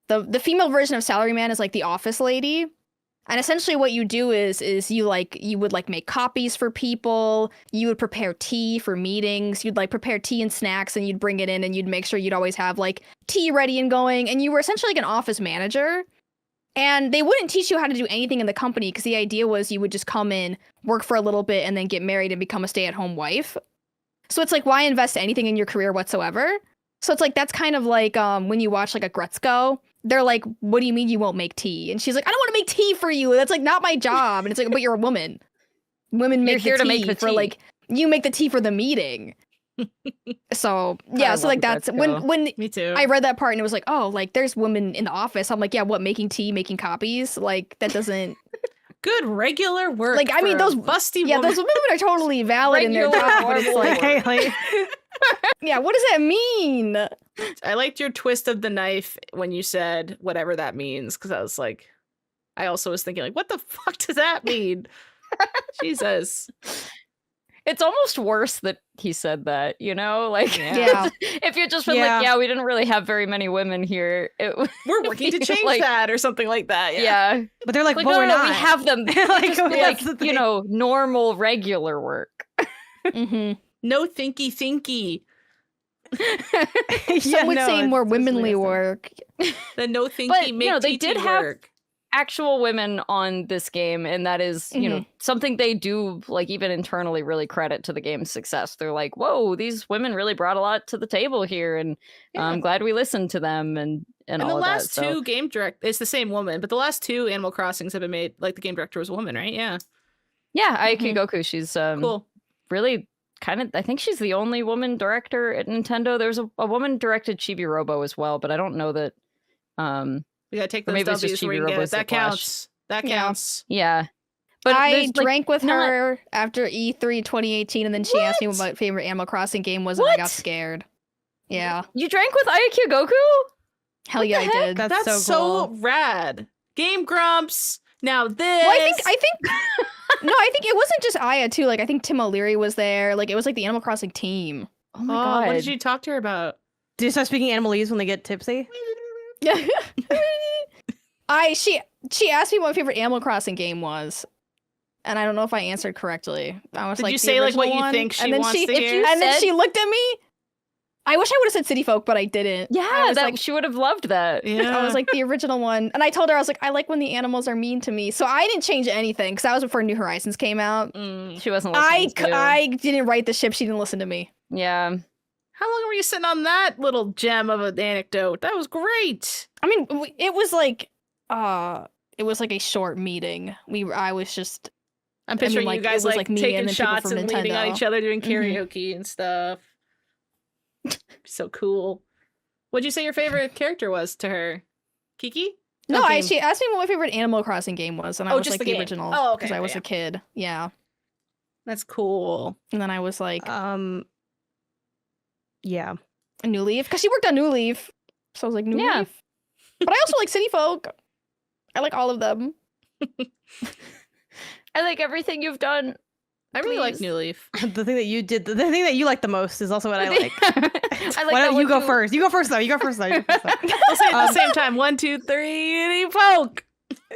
The female version of salaryman is like the office lady. And essentially what you do is you would like make copies for people, you would prepare tea for meetings, you'd like prepare tea and snacks, and you'd bring it in, and you'd make sure you'd always have like tea ready and going, and you were essentially like an office manager. And they wouldn't teach you how to do anything in the company, because the idea was you would just come in, work for a little bit, and then get married and become a stay-at-home wife. So it's like, why invest anything in your career whatsoever? So it's like, that's kind of like when you watch like a Gretzko, they're like, what do you mean you won't make tea? And she's like, I don't want to make tea for you. That's like not my job. And it's like, but you're a woman. Women make the tea for like, you make the tea for the meeting. So yeah, so like that's when me too. I read that part and it was like, oh, like there's women in the office. I'm like, yeah, what, making tea, making copies? Like that doesn't good regular work. Like I mean, those busty women. Those women are totally valid in their job, but it's like, yeah, what does that mean? I liked your twist of the knife when you said whatever that means, because I was like, I also was thinking like, what the fuck does that mean? Jesus. It's almost worse that he said that, you know? Like, Yeah. if you just been Yeah. like, yeah, we didn't really have very many women here. We're working to change like, that or something like that. Yeah. But they're like, Like, but no, we're no, not. we have them. Like, Just be like, that's the you thing. know, normal, regular work. Mm-hmm. No thinky. Some would say more it's womanly disgusting. work. The no thinky But, make you know, they TT did have work. actual women on this game, and that is, you know, something they do, like, even internally really credit to the game's success. They're like, whoa, these women really brought a lot to the table here, and I'm glad we listened to them and And all the of last that. two game direct, it's the same woman, but the last two Animal Crossings have been made, like the game director was a woman, right? Yeah. Yeah, Aiki Goku, she's Cool. really kind of, I think she's the only woman director at Nintendo. There's a woman directed Chibi Robo as well, but I don't know that We gotta take or those maybe it's just W's where we Chibi can get Robo's it. That the Flash. counts. That Yeah. counts. yeah. But I there's, like, drank with not- her after E3 2018, and then she asked me what my favorite Animal Crossing game was, and I got What? scared. Yeah. You drank with Aiki Goku? Hell What yeah, the I did. That's That's so so cool. rad. Game Grumps. Now this. Well, I think no, I think it wasn't just Aya too. Like I think Tim O'Leary was there. Like it was like the Animal Crossing team. Oh my god. What did you talk to her about? Do you start speaking Animalese when they get tipsy? She asked me what my favorite Animal Crossing game was, and I don't know if I answered correctly. I was Did like, you the say, like, what original you one, think she and then wants to if hear? and then said- she looked at me. I wish I would have said City Folk, but I didn't. I Yeah, was that like, she would have loved that. Yeah. I was like the original one, and I told her I was like, I like when the animals are mean to me. So I didn't change anything because that was before New Horizons came out. She wasn't listening to you. I didn't write the ship. She didn't listen to me. Yeah. How long were you sitting on that little gem of an anecdote? That was great. I mean, it was like a short meeting. I was just I'm picturing like, you guys it was, like like, me taking and then people shots from and leaning on Nintendo. each other doing Mhm. karaoke and stuff. So cool. What'd you say your favorite character was to her? Kiki? no. Okay. She asked me what my favorite Animal Crossing game was, and I Oh, was just like the the game. original Oh, okay, because I was yeah. a kid. Yeah, That's cool. and then I was like Yeah. a New Leaf because she worked on New Leaf, so I was like New Yeah. Leaf. But I also like City Folk. I like all of them. I like everything you've done. I really like Please. New Leaf. The thing that you did, the thing that you like the most is also what I like. I like Why that don't when you go first? You go first though. You go first though. You go first, though. We'll say it at the same time. 1, 2, 3, and he poke.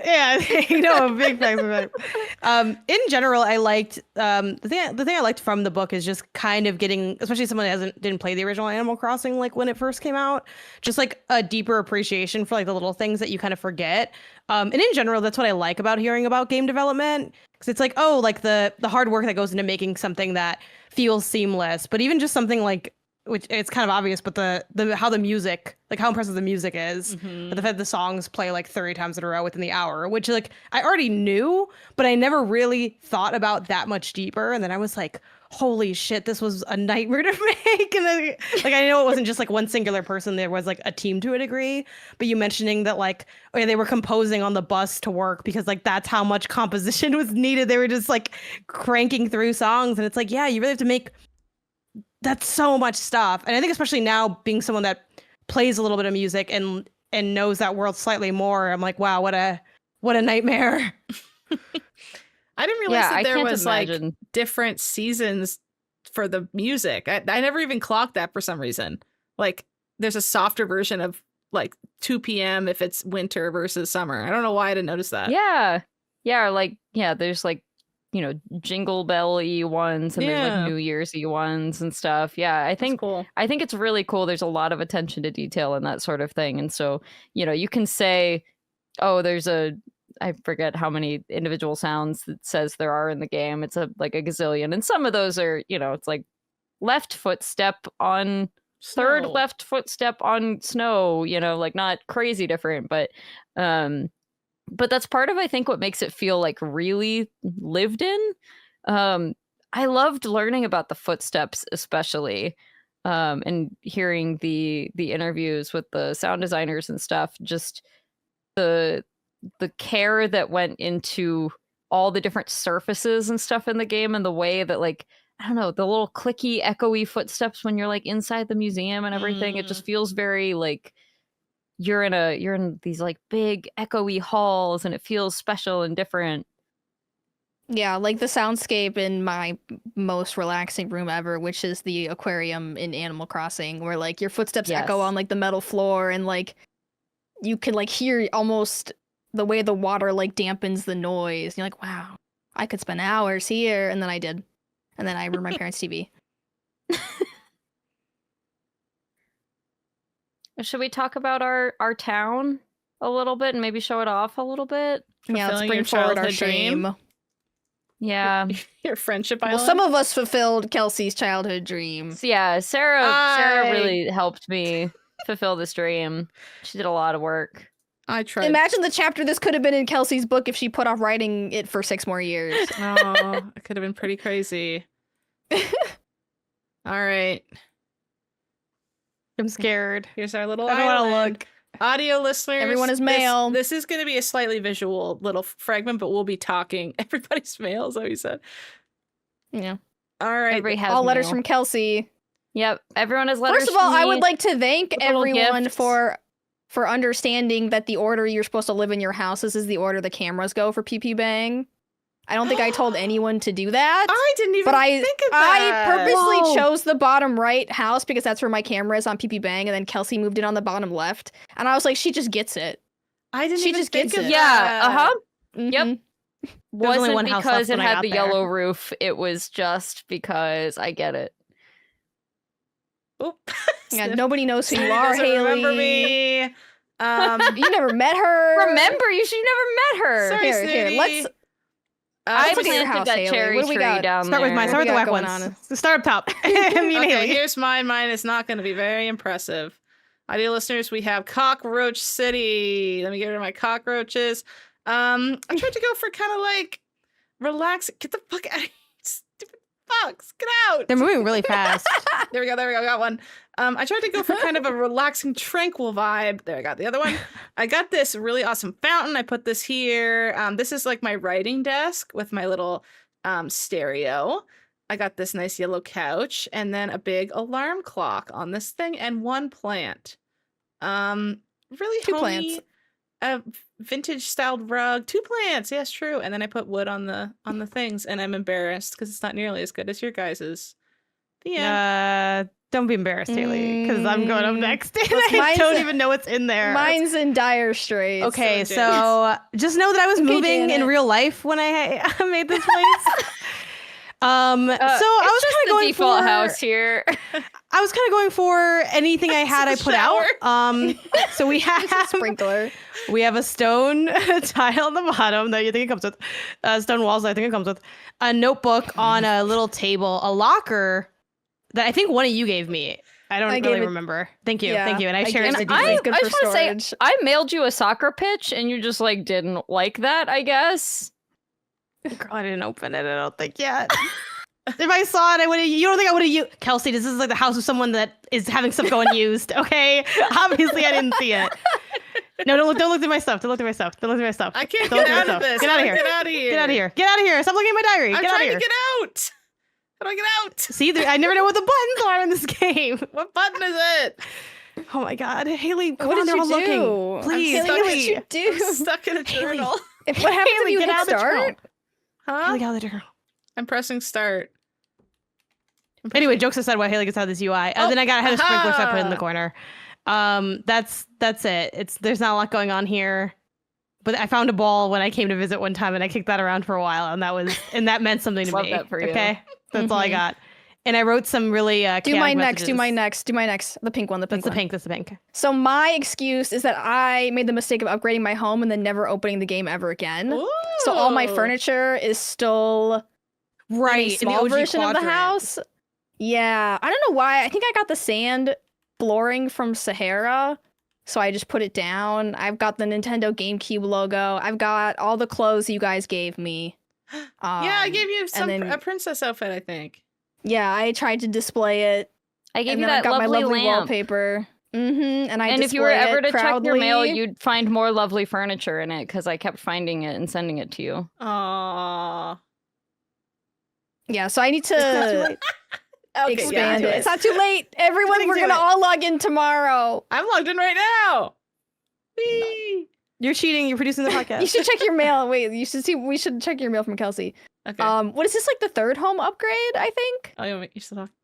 Yeah, you know, a big thanks for that. In general, I liked the thing I liked from the book is just kind of getting, especially someone that didn't play the original Animal Crossing like when it first came out, just like a deeper appreciation for like the little things that you kind of forget. And in general, that's what I like about hearing about game development, because it's like, oh, like the hard work that goes into making something that feels seamless, but even just something like, which it's kind of obvious, but the how the music, like how impressive the music is, but the fact the songs play like 30 times in a row within the hour, which like I already knew, but I never really thought about that much deeper. And then I was like, holy shit, this was a nightmare to make. And then like I know it wasn't just like one singular person, there was like a team to a degree. But you mentioning that like, oh yeah, they were composing on the bus to work because like that's how much composition was needed. They were just like cranking through songs, and it's like, yeah, you really have to make. That's so much stuff. And I think especially now being someone that plays a little bit of music and knows that world slightly more, I'm like, wow, what a nightmare. I didn't realize that I there can't was imagine. like different seasons for the music. I never even clocked that for some reason. Like there's a softer version of like 2 p.m. if it's winter versus summer. I don't know why I didn't notice that. Yeah, like there's like, you know, Jingle Bell-y ones and there's Yeah. like New Year's-y ones and stuff. Yeah, I That's think cool. it's really cool. There's a lot of attention to detail and that sort of thing. And so, you know, you can say, oh, I forget how many individual sounds it says there are in the game. It's like a gazillion. And some of those are, you know, it's like left footstep on third Snow. left footstep on snow, you know, like not crazy different, but that's part of, I think, what makes it feel like really lived in. I loved learning about the footsteps, especially, and hearing the interviews with the sound designers and stuff. Just the care that went into all the different surfaces and stuff in the game, and the way that, like, I don't know, the little clicky, echoey footsteps when you're like inside the museum and everything. It just feels very like you're in these like big echoey halls, and it feels special and different. Yeah, like the soundscape in my most relaxing room ever, which is the aquarium in Animal Crossing, where like your footsteps Yes. echo on like the metal floor, and like you can like hear almost the way the water like dampens the noise. You're like, wow, I could spend hours here, and then I did, and then I ruined my parents' TV. Should we talk about our town a little bit and maybe show it off a little bit? Yeah, let's Fulfilling bring your forward our childhood dream? shame. Yeah. Your friendship Well, island. some of us fulfilled Kelsey's childhood dream. So yeah, Sarah I- really helped me fulfill this dream. She did a lot of work. I tried. Imagine the chapter this could have been in Kelsey's book if she put off writing it for 6 more years. Oh, it could have been pretty crazy. All right. I'm scared. Here's our little I don't want to island. look. Audio listeners, Everyone is male. This is going to be a slightly visual little fragment, but we'll be talking. Everybody's male, is what he said. Yeah. All right. Everybody has All letters mail. from Kelsey. Yep, everyone has letters. First of all, from I me. would like to thank with little everyone gifts. for understanding that the order you're supposed to live in your houses is the order the cameras go for PEWPEWBANG. I don't think I told anyone to do that. I didn't even But I think of that. purposely Whoa. chose the bottom right house because that's where my camera is on PEWPEWBANG, and then Kelsey moved in on the bottom left. And I was like, she just gets it. I didn't She even just think gets of it. Yeah, that. uh-huh. Mhm. Yep. only Wasn't one house because left it when I had got the there. yellow roof. It was just because I get it. Oop. Yeah, Sniff. nobody knows who you Sniff are, doesn't Haley. remember me. You never met her. Remember, you should never met her. Sorry, Here, Snooty. let's I Let's look at your planted house, that Haley. cherry What do we tree got? down Start there. with mine. What Start do with the we whack got going ones. Start up top. Me and Okay, Haley. here's mine. Mine is not going to be very impressive. Audio listeners, we have Cockroach City. Let me get rid of my cockroaches. I tried to go for kind of like relax. Get the fuck out of here, stupid fucks. Get out. They're moving really fast. There we go. There we go. Got one. I tried to go for kind of a relaxing, tranquil vibe. There, I got the other one. I got this really awesome fountain. I put this here. This is like my writing desk with my little stereo. I got this nice yellow couch and then a big alarm clock on this thing and one plant. Really 2 homey, plants. a vintage styled rug. 2 plants. Yes, true. And then I put wood on the things, and I'm embarrassed because it's not nearly as good as your guys's. The end. Don't be embarrassed, Haley, because I'm going up next. And Well, I mine's- don't even know what's in there. Mine's in dire straits. Okay, so so just know that I was Okay, moving in Janet. real life when I made this place. So I was it's just kind of the going default for house here. I was kind of going for anything I had I The put out. shower. So we It's a have sprinkler. we have a stone tile on the bottom that you think it comes with, stone walls that I think it comes with, a notebook on a little table, a locker that I think one of you gave me. I don't I really gave it- remember. Thank you, Yeah, thank you, and I I cherished gave it it- deeply. It's good I for just want to say, storage. I mailed you a soccer pitch and you just like didn't like that, I guess. Girl, I didn't open it. I don't think yet. If I saw it, I would have. You don't think I would have used Kelsey? This is like the house of someone that is having stuff go unused. Okay, obviously I didn't see it. No, don't look through my stuff. Don't look through my stuff. Don't look through my stuff. I can't Don't get look out through my of stuff. this. Get out of here. Get out of here. Get out of here. Get out of here. Stop looking at my diary. I'm Get out of trying here. to get out. How do I get out? See, I never know what the buttons are in this game. What button is it? Oh my God, Haley, come What on, did they're you all do? looking. Please, I'm Haley, what Haley. did you do? I'm stuck in a Haley. journal. What happens if Haley, you get hit out of the start? journal. Huh? Haley, get out of the journal. I'm pressing start. Anyway, jokes aside, while Haley gets out of this UI, then I had a sprinkler, so I put it in the corner. That's it. There's not a lot going on here, but I found a ball when I came to visit one time, and I kicked that around for a while, and that meant something to Love me. that for you. Okay, that's all I Mhm. got. And I wrote some really Do mine next. Do messages. mine next. Do mine next. The pink one. The pink That's the one. pink. That's the pink. So my excuse is that I made the mistake of upgrading my home and then never opening the game ever again. So all my Ooh. furniture is still Right, a in the small OG version of the quadrant. house. Yeah, I don't know why. I think I got the sand flooring from Sahara, so I just put it down. I've got the Nintendo GameCube logo. I've got all the clothes you guys gave me. Yeah, I gave you then- a princess outfit, I think. Yeah, I tried to display it. I gave And you then that I've got my lovely lovely lamp. wallpaper. And I And if you were display ever it to check your mail, proudly. you'd find more lovely furniture in it because I kept finding it and sending it to you. Aww. Yeah, so I need It's not too to late. Okay, expand yeah, it. It's not too late. Everyone, Getting we're to gonna it. all log in tomorrow. I'm logged in right now. Whee! You're cheating. You're producing the podcast. You should check your mail. Wait, you should see. We should check your mail from Kelsey. Okay. What is this, like the third home upgrade? I think. Oh,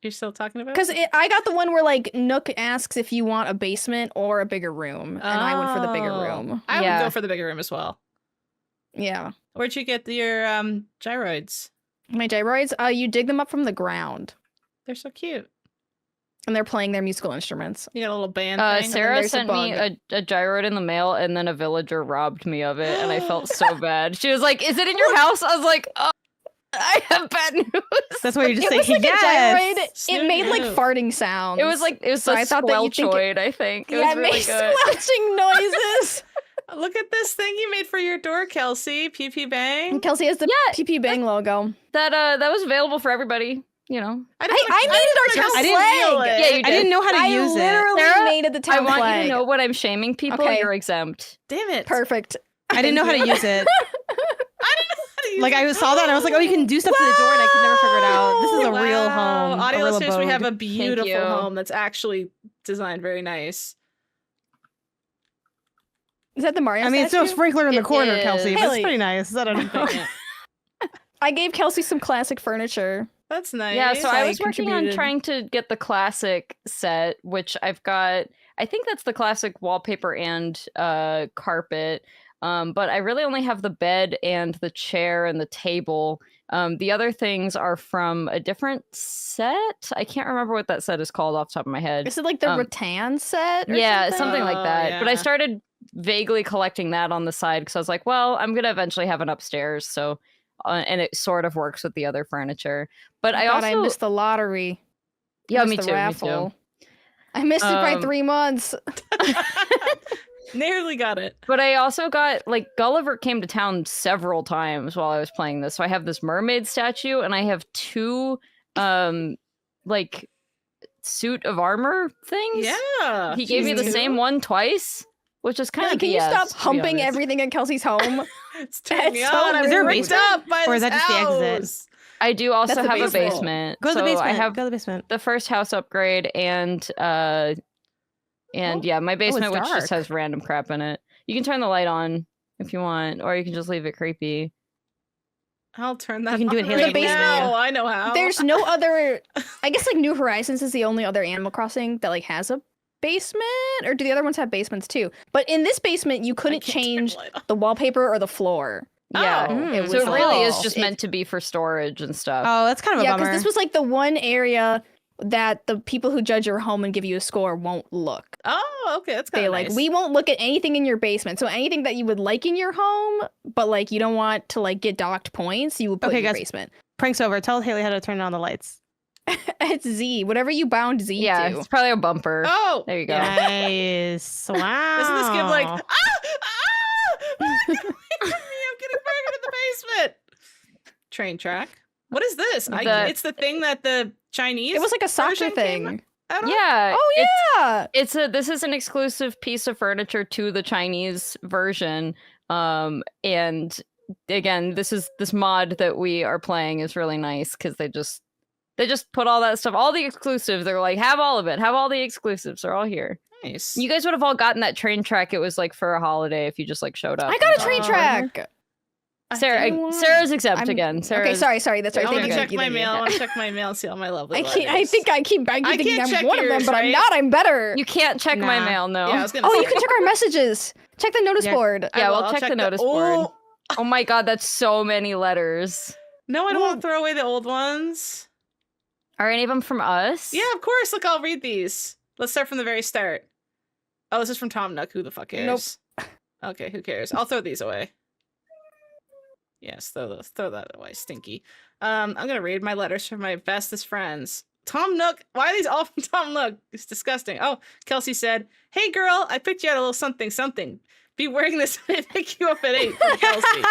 you're still talking about? Because I got the one where like Nook asks if you want a basement or a bigger room, and I went for the bigger room. I Yeah. would go for the bigger room as well. Yeah. Where'd you get your gyroids? My gyroids. You dig them up from the ground, They're so cute. and they're playing their musical instruments. You got a little band thing. Sarah there's a sent me a gyroid in the mail, and then a villager robbed me of it, and I felt so bad. She was like, "Is it in your house?" I was like, "Oh, I have bad news." That's why you're just It was saying like a gyroid. It Snoot made like you. farting sounds. It was So a I thought that you'd think squelchoid, I think. It yeah, was it really makes good. squelching noises. Look at this thing you made for your door, Kelsey. Pew Pew Bang. And Kelsey has the Yeah, PP Bang logo. That was available for everybody. You know, I made it our town I didn't flag. feel it. Yeah, you I didn't know how to I use it. literally Sarah, made it the I town want flag. you to know what I'm shaming people. Okay. You're exempt. Damn it. Perfect. I didn't know how to use it. I didn't know how to use Like it. I saw that and I was like, oh, you can do stuff to the door, and I could never figure it out. This is a Wow. real home. Audio a real listeners, we have a abode. beautiful you. home that's actually designed very nice. Is that the Mario I mean, it's no statue? sprinkler in the It corner, is. Kelsey. But Haley. it's pretty nice. I don't know. I gave Kelsey some classic furniture. That's nice. Yeah, so I was working on contributed. trying to get the classic set, which I've got. I think that's the classic wallpaper and carpet. But I really only have the bed and the chair and the table. The other things are from a different set. I can't remember what that set is called off the top of my head. Is it like the rattan set? Or Yeah, something? something like Oh, that. But I yeah. started vaguely collecting that on the side because I was like, well, I'm gonna eventually have an upstairs, so and it sort of works with the other furniture. But I God, also I missed the lottery. yeah, Missed me the too, me raffle. I missed it by 3 months. Nearly got it. But I also got like Gulliver came to town several times while I was playing this. So I have this mermaid statue and I have two like suit of armor things. Yeah. He gave me the same one twice, which is kind Kelly, of can you BS, stop to be humping honest. everything at Kelsey's home? It's turning me That's so on. I'm Is there a ripped basement? up by Or is this that just the exit? house. I do also That's the have a basement. basement. Go to the So basement. I have Go to the basement. the first house upgrade and yeah, my basement which just dark. has random crap in it. You can turn the light on if you want, or you can just leave it creepy. I'll turn that You can do it, on Haley. right The basement- now. I know how. There's no other. I guess like New Horizons is the only other Animal Crossing that like has a basement, or do the other ones have basements too? But in this basement, you I couldn't can't turn the change light on. the wallpaper or the floor. Yeah. Oh. It So was it really is all- just it- meant to be for storage and stuff. Oh, that's kind of a Yeah, bummer. because this was like the one area that the people who judge your home and give you a score won't look. Oh, okay. That's kind They of like, nice. we won't look at anything in your basement. So anything that you would like in your home, but like you don't want to like get docked points, you would put Okay, in your guys. basement. Prank's over. Tell Haley how to turn on the lights. It's Z. Whatever you bound Z Yeah, to. it's probably a bumper. Oh, There you go. yeah. Nice. Wow. Doesn't this give like get away from me, I'm getting back into the basement. Train track. What is this? It's the thing that the Chinese. It was like a soccer version came thing. out of? Yeah. Oh yeah. This is an exclusive piece of furniture to the Chinese version. And again, this mod that we are playing is really nice because they just put all that stuff, all the exclusives. They're like, have all of it, have all the exclusives. They're all here. Nice. You guys would have all gotten that train track. It was like for a holiday if you just like showed up. I got a and train stuff. track. Sarah's exempt I'm- again. Okay, Sarah's, sorry. That's right. I Thank want to you. check my mail. I want to check my mail. See all my lovely. I letters. think I keep I thinking can't I'm check one of them, yours, but I'm right? not. I'm better. You can't check my Nah. mail. No. Yeah, I was gonna. Oh, say. you can check our messages. Check the notice Yeah. board. Yeah, I'll we'll check the the notice board. Oh my god, that's so many letters. No, I don't want to throw away the old ones. Are any of them from us? Yeah, of course. Look, I'll read these. Let's start from the very start. Oh, this is from Tom Nook. Who the fuck cares? Nope. Okay, who cares? I'll throw these away. Yes, throw that away. Stinky. I'm gonna read my letters from my bestest friends. Tom Nook. Why are these all from Tom Nook? It's disgusting. Oh, Kelsey said, "Hey girl, I picked you out a little something something. Be wearing this when I pick you up at 8 from Kelsey."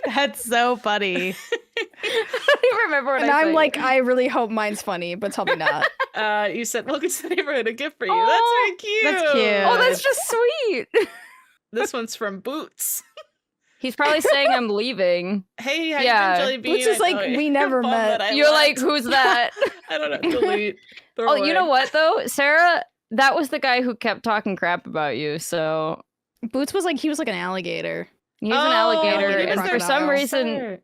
That's so funny. I don't even remember what And I I'm said. like, I really hope mine's funny, but tell me not. You said, "Welcome to the neighborhood, a gift for you." Oh, That's very cute. that's cute. oh, that's just sweet. This one's from Boots. He's probably saying I'm leaving. Hey, how Yeah. you doing, Jelly Bean? Boots is I like, know we you're never bummed met. that I You're left. like, who's that? I don't know. Delete. Oh, you know what though, Sarah? That was the guy who kept talking crap about you. So Boots was like he was like an alligator. He's an Oh, alligator, he was and their for some crocodile. reason,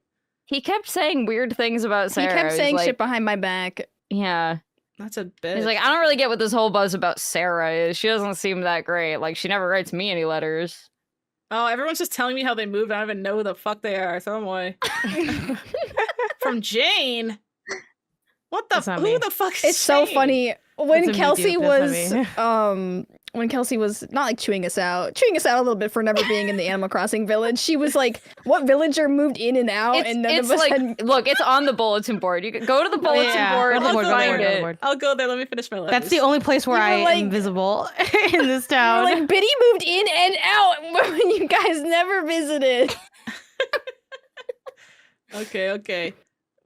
he kept saying weird things about Sarah. He kept He's saying like, shit behind my back. Yeah. That's a bitch. He's like, I don't really get what this whole buzz about Sarah is. She doesn't seem that great. Like, she never writes me any letters. oh, everyone's just telling me how they moved. I don't even know who the fuck they are. Throw them away. From Jane. What the? That's not Who me. the fuck is It's so Jane? funny when That's a me, Kelsey dude. was That's not when Kelsey was not like chewing us out a little bit for never being in the Animal Crossing village. She was like, "What villager moved in and out?" It's, and none it's of us like, had. look, it's on the bulletin board. You can go to the bulletin yeah. board Go to the and board, go to the find board, go to the it. board. I'll go there. Let me finish my letters. That's the only place where You I were am like- visible in this We were town. like, Biddy moved in and out when you guys never visited. Okay.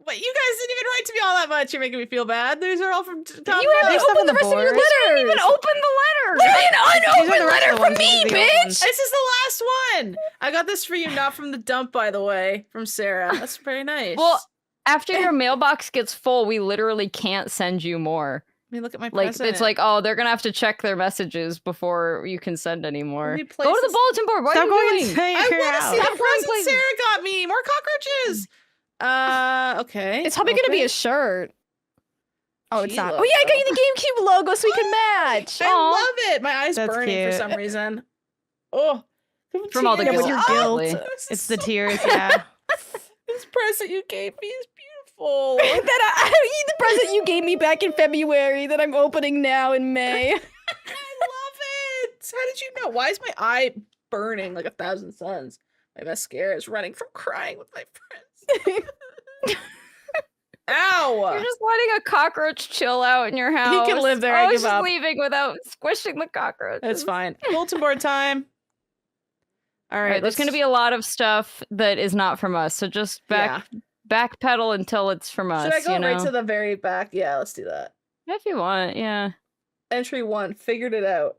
But you guys didn't even write to me all that much. You're making me feel bad. These are all from Tom. You haven't There's stuff on opened the the rest of your board. letters. Even open the letter. What do you mean These are the unopened rest letter of the from ones. me, These are the old bitch? ones. This is the last one. I got this for you, not from the dump, by the way, from Sarah. That's very nice. Well, after your mailbox gets full, we literally can't send you more. let me look at my Like, present. it's like, oh, they're going to have to check their messages before you can send any more. me Go place to the this- bulletin board. What Stop are you going doing? inside I your want to see house. the present Sarah got me. More cockroaches. Okay. It's probably gonna be okay. a shirt. Oh, it's She not. logo. Oh yeah, I got you the GameCube logo so we can match. I Aw. love it. My eyes That's burning for cute. some reason. Oh, From all the Yeah, with guilt. your probably. guilt. It's the tears, yeah. This present you gave me is beautiful. The present you gave me back in February that I'm opening now in May. I love it. How did you know? Why is my eye burning like 1,000 suns? My mascara is running from crying with my friends. Ow! You're just letting a cockroach chill out in your house. can live there, Oh, I he's give just up. leaving without squishing the cockroach. It's fine. Bulletin board time. All All right, right, there's going to be a lot of stuff that is not from us, so just backpedal until it's from us. Should I go you know? right to the very back? Yeah, let's do that. If you want, yeah. Entry 1, figured it out.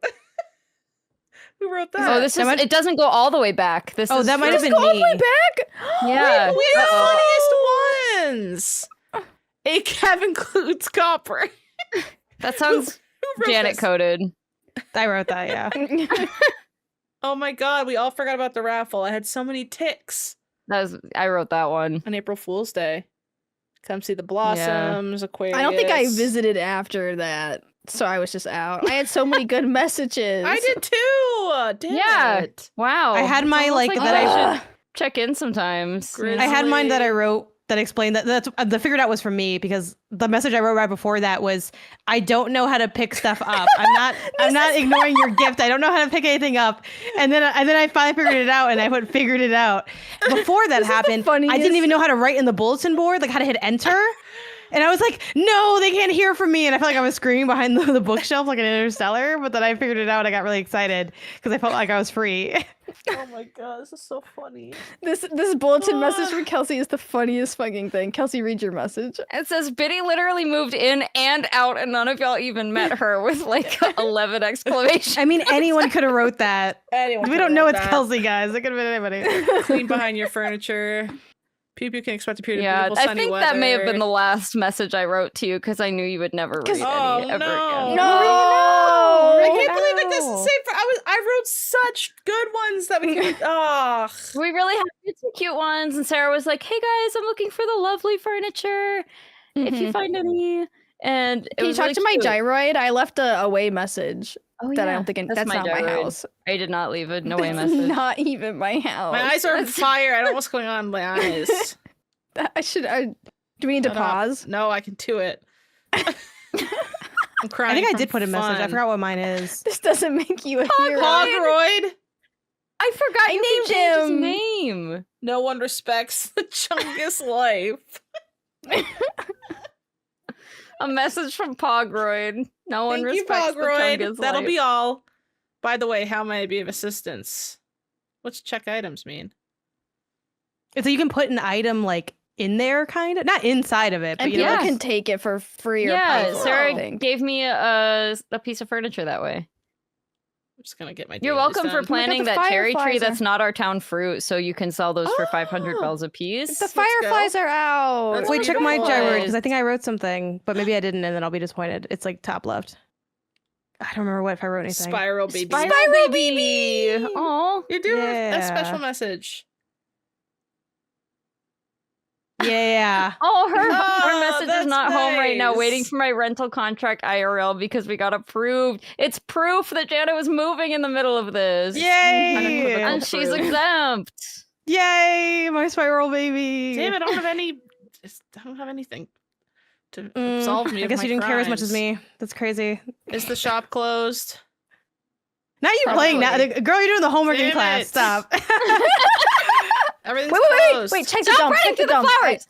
Who wrote that? Oh, this is. It doesn't go all the way back. This Oh, is that might have just- been Go all the me. way back. Yeah. We have Uh-oh. the funniest ones. ACAB includes copper. That sounds Who wrote Janet this? coded. I wrote that, yeah. Oh my god, we all forgot about the raffle. I had so many ticks I wrote that one. on April Fool's Day. Come see the blossoms, Aquarius. I don't think I visited after that, so I was just out. I had so many good messages. I did too. Damn Yeah. it. Wow. I had It's my, almost like, that that I I- should check in sometimes. you know? I had mine that I Grizzly. wrote that explained that's the figured out was for me because the message I wrote right before that was I don't know how to pick stuff up. I'm not ignoring your gift. I don't know how to pick anything up. And then I finally figured it out and I figured it out. Before that happened, I funniest- didn't even know how to write in the bulletin board, like how to hit enter. And I was like, no, they can't hear from me. And I felt like I was screaming behind the bookshelf like an Interstellar. But then I figured it out. I got really excited because I felt like I was free. Oh my god, this is so funny. This bulletin message from Kelsey is the funniest fucking thing. Kelsey, read your message. It says Biddy literally moved in and out, and none of y'all even met her with like 11 exclamations. I mean, anyone could have wrote that. Anyone We can don't know write it's that. Kelsey, guys. It could have been anybody. Clean behind your furniture. Pew Pew can expect to appear to Yeah, beautiful I sunny think weather. that may have been the last message I wrote to you because I knew you would never read any Oh, ever no. again. I No! can't believe it doesn't say. I wrote such good ones that we can. Oh, We really had some cute ones, and Sarah was like, "Hey guys, I'm looking for the lovely furniture. If you find any." And it Can you was talk really to my cute. gyroid? I left a away message Oh, that I yeah. don't think That's that's not my gyroid. house. I did not leave a no way That's message. not even my house. my eyes are on fire. I don't know what's going on in my eyes. Do we need to Shut up. pause? No, I can do it. I'm crying. I think I from did put a message. I fun. forgot what mine is. This doesn't make you a hero. Pogroid. I forgot I you named could change his him. name. No one respects the Chungus life. A message from Pogroid. No one Thank you, respects the Pogroid. Chungus That'll life. be all. By the way, how may I be of assistance? What's check items mean? So you can put an item like in there, kind of not inside of it, but And you know, people Yeah. can take it for free or Yeah, pay for it, I Sarah think. gave me a piece of furniture that way. I'm just gonna get my. You're dailies welcome for done. planting the that cherry tree fireflies that's not our town fruit, so you can sell those for 500 Oh, bells a piece. The Let's go. fireflies are out. That's wait, check my beautiful. gyroid because I think I wrote something, but maybe I didn't, and then I'll be disappointed. It's like top left. I don't remember what if I wrote anything. Spiral baby. Spiral baby. Oh, You do have a Yeah. special message. Yeah. oh, her Oh, message is that's not home right now, waiting nice. for my rental contract IRL because we got approved. It's proof that Janet was moving in the middle of this. Yay! Unequivocal. And she's Proof. exempt. Yay! My spiral baby. Damn it! I don't have any. I don't have anything to absolve me. I of guess my you didn't care as much as crimes. me. That's crazy. Is the shop closed? Now you're playing now. Probably. Girl, you're doing the homework in Damn class. it. Stop. Everything's Wait, closed. check the Stop dump. running Check the to the dump. flowers.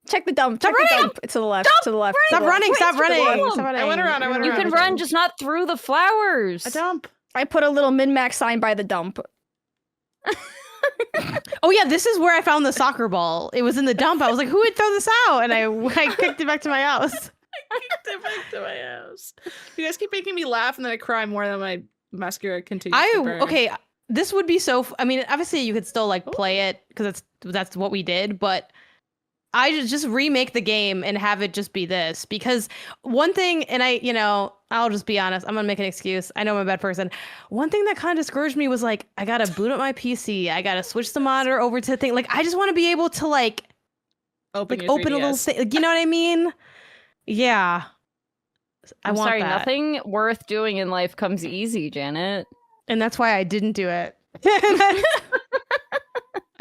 Check the dump. Stop Check the running. dump. It's to the left. To the left. Stop running. Stop Wait, running. problem. Stop running. I went around, I went You around. can run, just not through the flowers. A dump. I put a little MinnMax sign by the dump. Oh yeah, this is where I found the soccer ball. It was in the dump. I was like, who would throw this out? And I kicked it back to my house. Kicked it back to my house. You guys keep making me laugh, and then I cry more than my mascara continues to burn. Okay, this would be so. I mean, obviously you could still like play it because that's what we did, but I just remake the game and have it just be this, because one thing, and I'll just be honest, I'm gonna make an excuse. I know I'm a bad person. One thing that kind of discouraged me was like, I gotta boot up my PC, I gotta switch the monitor over to the thing. Like, I just want to be able to Open open a little 3DS. thing. Like, you know what I mean? Yeah. I'm want sorry, that. nothing worth doing in life comes easy, Janet. And that's why I didn't do it.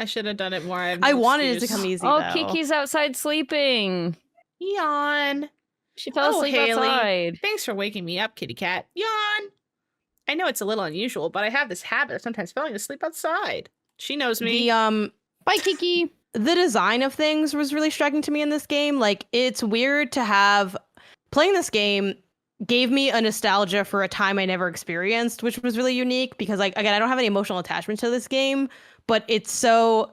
I should have done it more. I, have I no wanted it to excuse. come easy. Oh, though. Kiki's outside sleeping. Yawn. She fell Oh, asleep Haley. outside. Thanks for waking me up, kitty cat. Yawn. I know it's a little unusual, but I have this habit of sometimes falling asleep outside. She knows me. The Bye, Kiki. the design of things was really striking to me in this game. Like, it's weird to have playing this game gave me a nostalgia for a time I never experienced, which was really unique because, like, again, I don't have any emotional attachment to this game, but it's so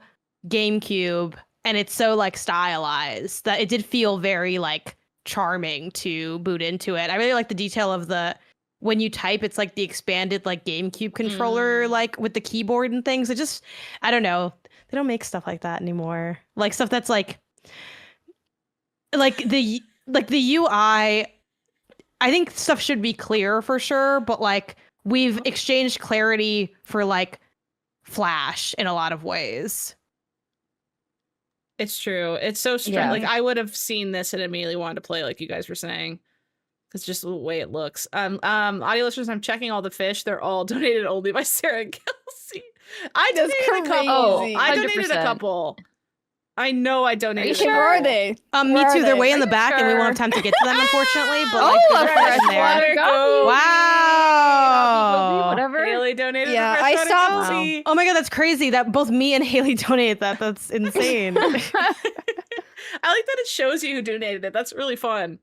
GameCube and it's so like stylized that it did feel very like charming to boot into it. I really like the detail of when you type, it's like the expanded like GameCube controller, like with the keyboard and things. It just, I don't know. They don't make stuff like that anymore. Like stuff that's like the UI. I think stuff should be clear for sure, but like we've exchanged clarity for like Flash in a lot of ways. It's true. It's so strange. Yeah. Like, I would have seen this and immediately wanted to play, like you guys were saying. It's just the way it looks. Audio listeners, I'm checking all the fish. They're all donated only by Sarah and Kelsey. I That's donated a couple. crazy. I donated a 100%. couple. I know I donated. you a sure? Where couple. are they? Me Where too. are They're they? way in Are the you back, and we won't have sure? time to get to them, unfortunately. But like, Oh, they're a right in there. freshwater goby. Wow. Whatever. Haley donated. Yeah, a I freshwater stopped- Kelsey. Oh my god, that's crazy that both me and Haley donated that. That's insane. I like that it shows you who donated it. That's really fun.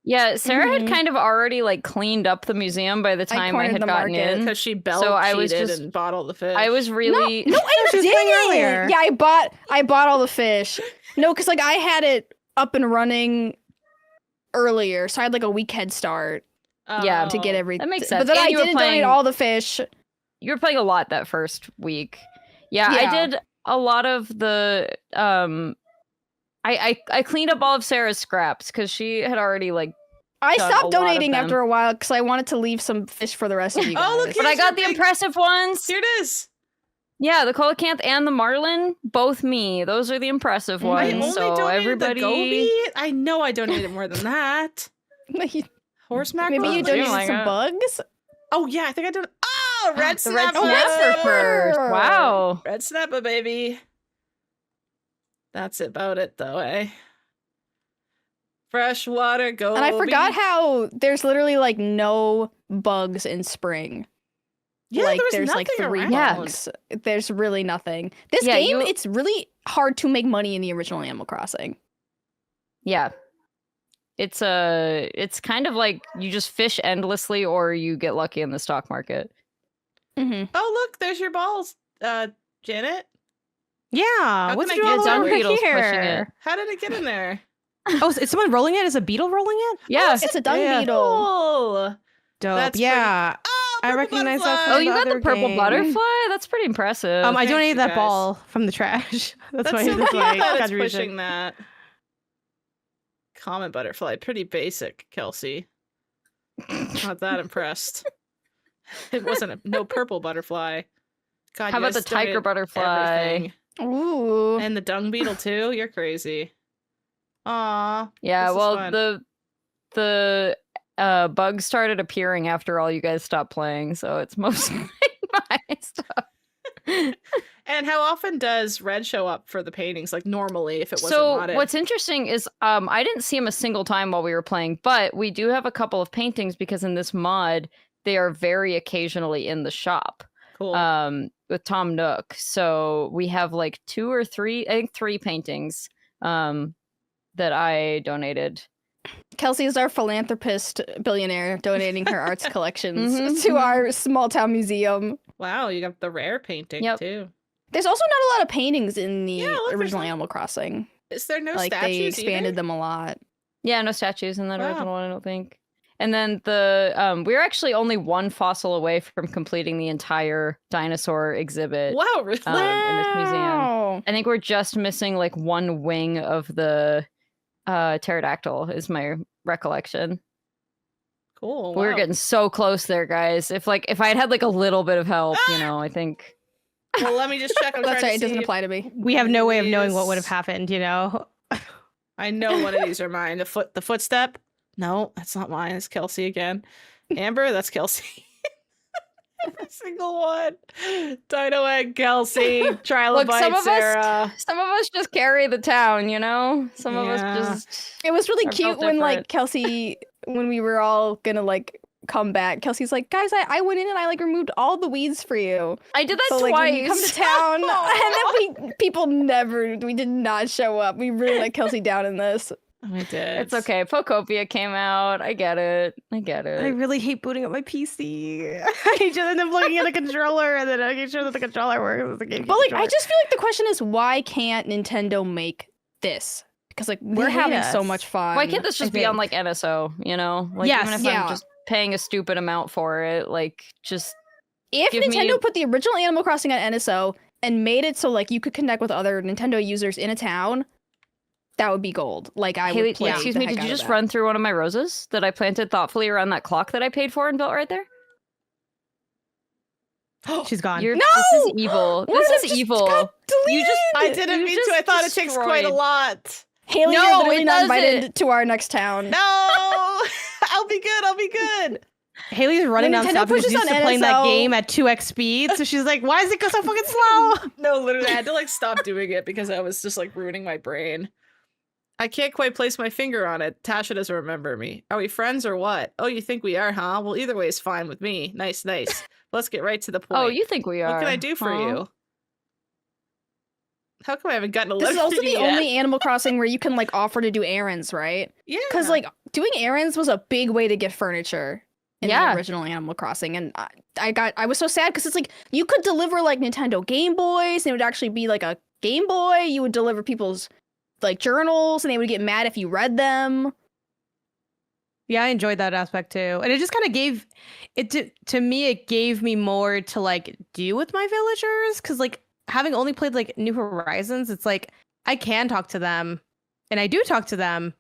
Yeah, Sarah had Mhm. kind of already like cleaned up the museum by the time I cornered had the gotten market. in. Because she belt So I was cheated just- and bought all the fish. I was really No, I She was playing didn't. earlier. Yeah, I bought all the fish. No, because like I had it up and running earlier, so I had like a week head start Yeah, to get Oh. everything. That makes But sense. then And I you were didn't playing- donate all the fish. you were playing a lot that first week. Yeah, I Yeah. did a lot of the I cleaned up all of Sarah's scraps because she had already like I done stopped a lot of donating them. after a while because I wanted to leave some fish for the rest of you guys. Oh, look, but I Here's got your the big- impressive ones. Here it is. Yeah, the coelacanth and the marlin, both me. Those are the impressive I ones. I only so donated everybody the goby. I know I donated more than that. Maybe Horse mackerel. you donated donated like some that. bugs. Oh yeah, I think I did. Oh, red the red snapper. snapper first. Wow. Red snapper, baby. That's about it, though, eh? Freshwater goby. And I forgot how there's literally like no bugs in spring. Yeah, like there was there's like nothing 3 around. bugs. There's really nothing. This Yeah, game, you- it's really hard to make money in the original Animal Crossing. Yeah. It's kind of like you just fish endlessly or you get lucky in the stock market. Mm-hmm. Oh, look, there's your balls, Janet. Yeah. What's can I going get on over dung beetles pushing here? it? How did it get in there? Oh, is someone rolling it? Is a beetle rolling it? Yeah. It's a dung Yeah. beetle. Oh, Dope. That's yeah. oh I purple recognize that butterfly. from Oh, you got the other purple game. butterfly? That's pretty impressive. I Thanks, donated you that guys. ball from the trash. That's That's my, so that's cute my that it's contribution. pushing that. Common butterfly, pretty basic, Kelsey. Not that impressed. It wasn't no purple butterfly. God, How you about guys the tiger donated butterfly? everything. Ooh. And the dung beetle too? You're crazy. Aw. Yeah, This is well, fun. the bugs started appearing after all you guys stopped playing, so it's mostly my stuff. And how often does Red show up for the paintings? Like normally, if it wasn't So modded. what's interesting is I didn't see him a single time while we were playing, but we do have a couple of paintings because in this mod they are very occasionally in the shop. Cool. With Tom Nook. So we have like 2 or 3, I think 3 paintings that I donated. Kelsey is our philanthropist billionaire donating her arts collections Mhm, to mhm. our small town museum. Wow, you got the rare painting Yep. too. There's also not a lot of paintings in the Yeah, look, there's original not- Animal Crossing. Is there no Like statues they expanded either? them a lot. Yeah, no statues in that Wow. original one, I don't think. And then the we're actually only 1 fossil away from completing the entire dinosaur exhibit Wow, really? in this museum. Wow. I think we're just missing like 1 wing of the pterodactyl is my recollection. Cool. We were wow. getting so close there, guys. If I had had like a little bit of help, you know, I think. Well, let me just check. I'm That's trying right. It to doesn't see. apply to me. We have no way of knowing what would have These- happened, you know? I know one of these are mine. The footstep. No, that's not mine. It's Kelsey again. Amber, that's Kelsey. Every single one. Dino Egg, Kelsey. Look, Trilobite, some of Sarah. us just carry the town, you know. Some of Yeah. us just. It was really Are cute built when like different. Kelsey, when we were all gonna like come back, Kelsey's like, guys, I went in and I like removed all the weeds for you. I did that So twice. like when you come to town, and then we did not show up. We really let Kelsey down in this. I did. It's okay. Pocopia came out. I get it. I it. really hate booting up my PC. I just end up looking at the controller and then I get sure that the controller works. With the game But like, I controller. just feel like the question is, why can't Nintendo make this? Because like we're hate having so us. much fun. Why can't this I just be on think. like NSO? You know, like Yes. even if Yeah. I'm just paying a stupid amount for it, like just If give me- Nintendo put the original Animal Crossing on NSO and made it so like you could connect with other Nintendo users in a town, that would be gold. Like I Haley, would play. excuse the me, heck did out you of just that. run through one of my roses that I planted thoughtfully around that clock that I paid for and built right there? She's gone. This No! is evil. What if This it is just evil. got You just I didn't you mean just to. I thought it takes quite a destroyed- lot. Haley, No, you're literally it not doesn't. invited to our next town. No, I'll be good. I'll be good. Haley's running When Nintendo nonstop because pushes she's used on to playing that NSO game at 2x speed. So she's like, why does it go so fucking slow? No, literally, I had to like stop doing it because I was just like ruining my brain. I can't quite place my finger on it. Tasha doesn't remember me. Are we friends or what? Oh, you think we are, huh? Well, either way is fine with me. Nice, nice. Let's get right to the point. Oh, you think we are? What can I do for huh? you? How come I haven't gotten a This letter is also from the you yet? only Animal Crossing where you can like offer to do errands, right? Yeah. Because like doing errands was a big way to get furniture in Yeah. the original Animal Crossing, and I was so sad because it's like you could deliver like Nintendo Game Boys, and it would actually be like a Game Boy. You would deliver people's like journals, and they would get mad if you read them. Yeah, I enjoyed that aspect too. And it just kind of gave it to me, it gave me more to like do with my villagers. Cause like having only played like New Horizons, it's like I can talk to them and I do talk to them.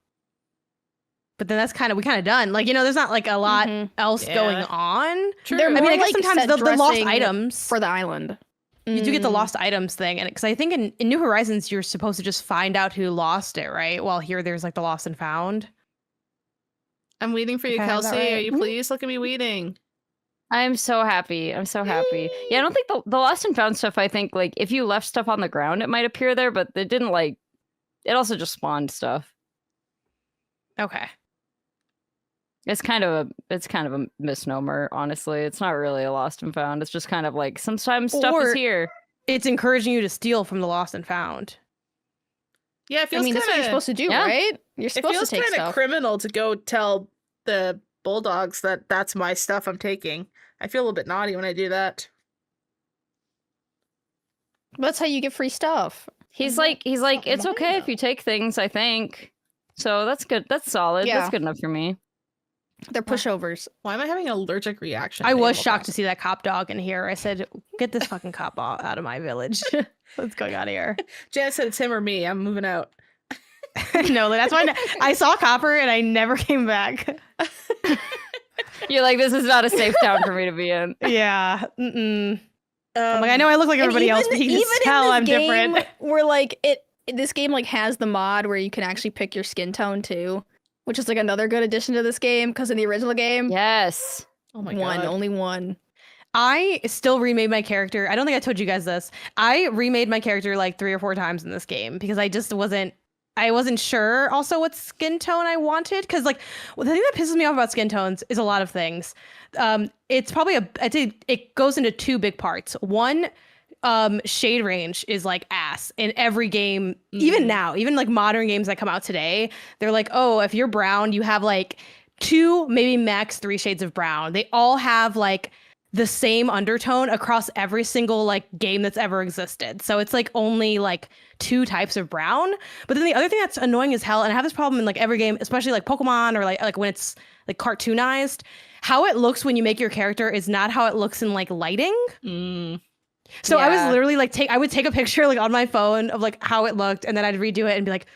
But then that's we kind of done. Like, you know, there's not like a lot Mhm. else Yeah. going on. True. They're I mean, more I guess like sometimes set the lost dressing items for the island. you do get the Mm. lost items thing. And because I think in New Horizons, you're supposed to just find out who lost it, right? While here, there's like the lost and found. I'm waiting for you, If I have that Kelsey. Are right. you pleased? Look at me waiting. I'm so happy. I'm so happy. Yeah, I don't think the lost and found stuff, I think like if you left stuff on the ground, it might appear there, but it didn't like it also just spawned stuff. Okay. It's kind of a misnomer, honestly. It's not really a lost and found. It's just kind of like sometimes stuff is Or- here. It's encouraging you to steal from the lost and found. Yeah, it I feels mean, that's what you're supposed to do, Yeah. right? You're It supposed to feels take kind of stuff. criminal to go tell the bulldogs that that's my stuff I'm taking. I feel a little bit naughty when I do that. That's how you get free stuff. He's like it's okay if you take things, I think. So that's good. That's solid. Yeah. That's good enough for me. They're pushovers. Why am I having an allergic reaction? I to was Animal shocked to Crossing? see that cop dog in here. I said, "Get this fucking cop out of my village. What's going on here?" Janet said it's him or me. I'm moving out. No, that's why I saw Copper and I never came back. You're like, this is not a safe town for me to be in. Yeah. Mm-mm. I'm like, I know I look like everybody else, but you can tell I'm different. We're like this game like has the mod where you can actually pick your skin tone too, which is like another good addition to this game because in the original game, Yes. Oh my god. only one. I still remade my character. I don't think I told you guys this. I remade my character like 3 or 4 times in this game because I just wasn't sure also what skin tone I wanted. Because like the thing that pisses me off about skin tones is a lot of things. It's probably I'd say it goes into 2 big parts. One, shade range is like ass in every game, even now, even like modern games that come out today. They're like, oh, if you're brown, you have like 2, maybe max 3 shades of brown. They all have like the same undertone across every single like game that's ever existed. So it's like only like 2 types of brown. But then the other thing that's annoying as hell, and I have this problem in like every game, especially like Pokemon or like when it's like cartoonized, how it looks when you make your character is not how it looks in like lighting. So I was literally like I would take a picture like on my phone of like how it looked, and then I'd redo it and be like,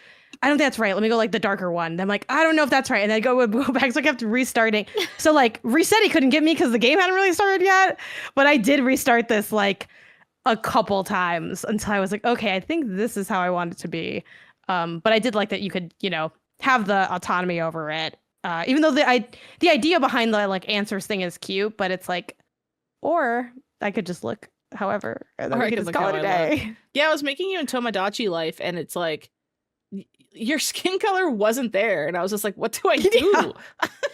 I don't think that's right. Let me go like the darker one. And I'm like, I don't know if that's right. And then I go back. So I kept restarting. So like reset he couldn't get me because the game hadn't really started yet. But I did restart this like a couple times until I was like, okay, I think this is how I want it to be. But I did like that you could, have the autonomy over it. Even though the idea behind the like answers thing is cute, but it's like, or I could just look however, and then we could just call it a day. Yeah, I was making you in Tomodachi Life, and it's like your skin color wasn't there, and I was just like, what do I do? Yeah.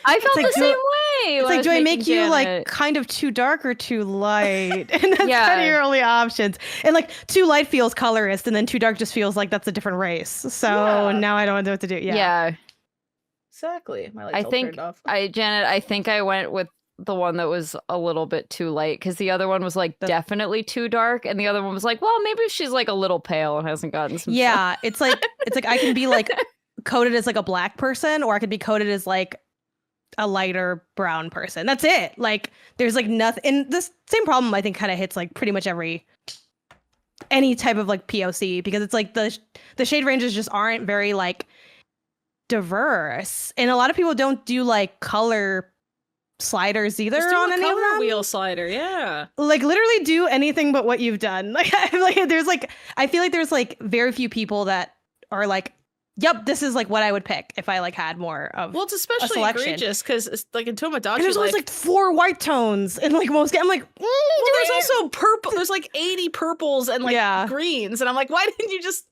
I felt like, the same way. It's like, do I make you Janet like kind of too dark or too light? And that's kind of your only options. And like too light feels colorist, and then too dark just feels like that's a different race. So now I don't know what to do. Yeah. Exactly. My lights all turned off. Janet, I think I went with the one that was a little bit too light because the other one was like definitely too dark, and the other one was like, well, maybe she's like a little pale and hasn't gotten some. Yeah, it's like I can be like coded as like a black person, or I could be coded as like a lighter brown person. That's it. Like there's like nothing. And this same problem I think kind of hits like pretty much any type of like POC, because it's like the shade ranges just aren't very like diverse, and a lot of people don't do like color sliders either on any of them. Wheel slider, yeah. Like literally do anything but what you've done. Like there's like I feel like there's like very few people that are like, yep, this is like what I would pick if I like had more of. Well, it's especially egregious because it's like in Tomodachi. And there's always like 4 white tones in like most. I'm like, there's also purple. There's like 80 purples and like greens, and I'm like, why didn't you just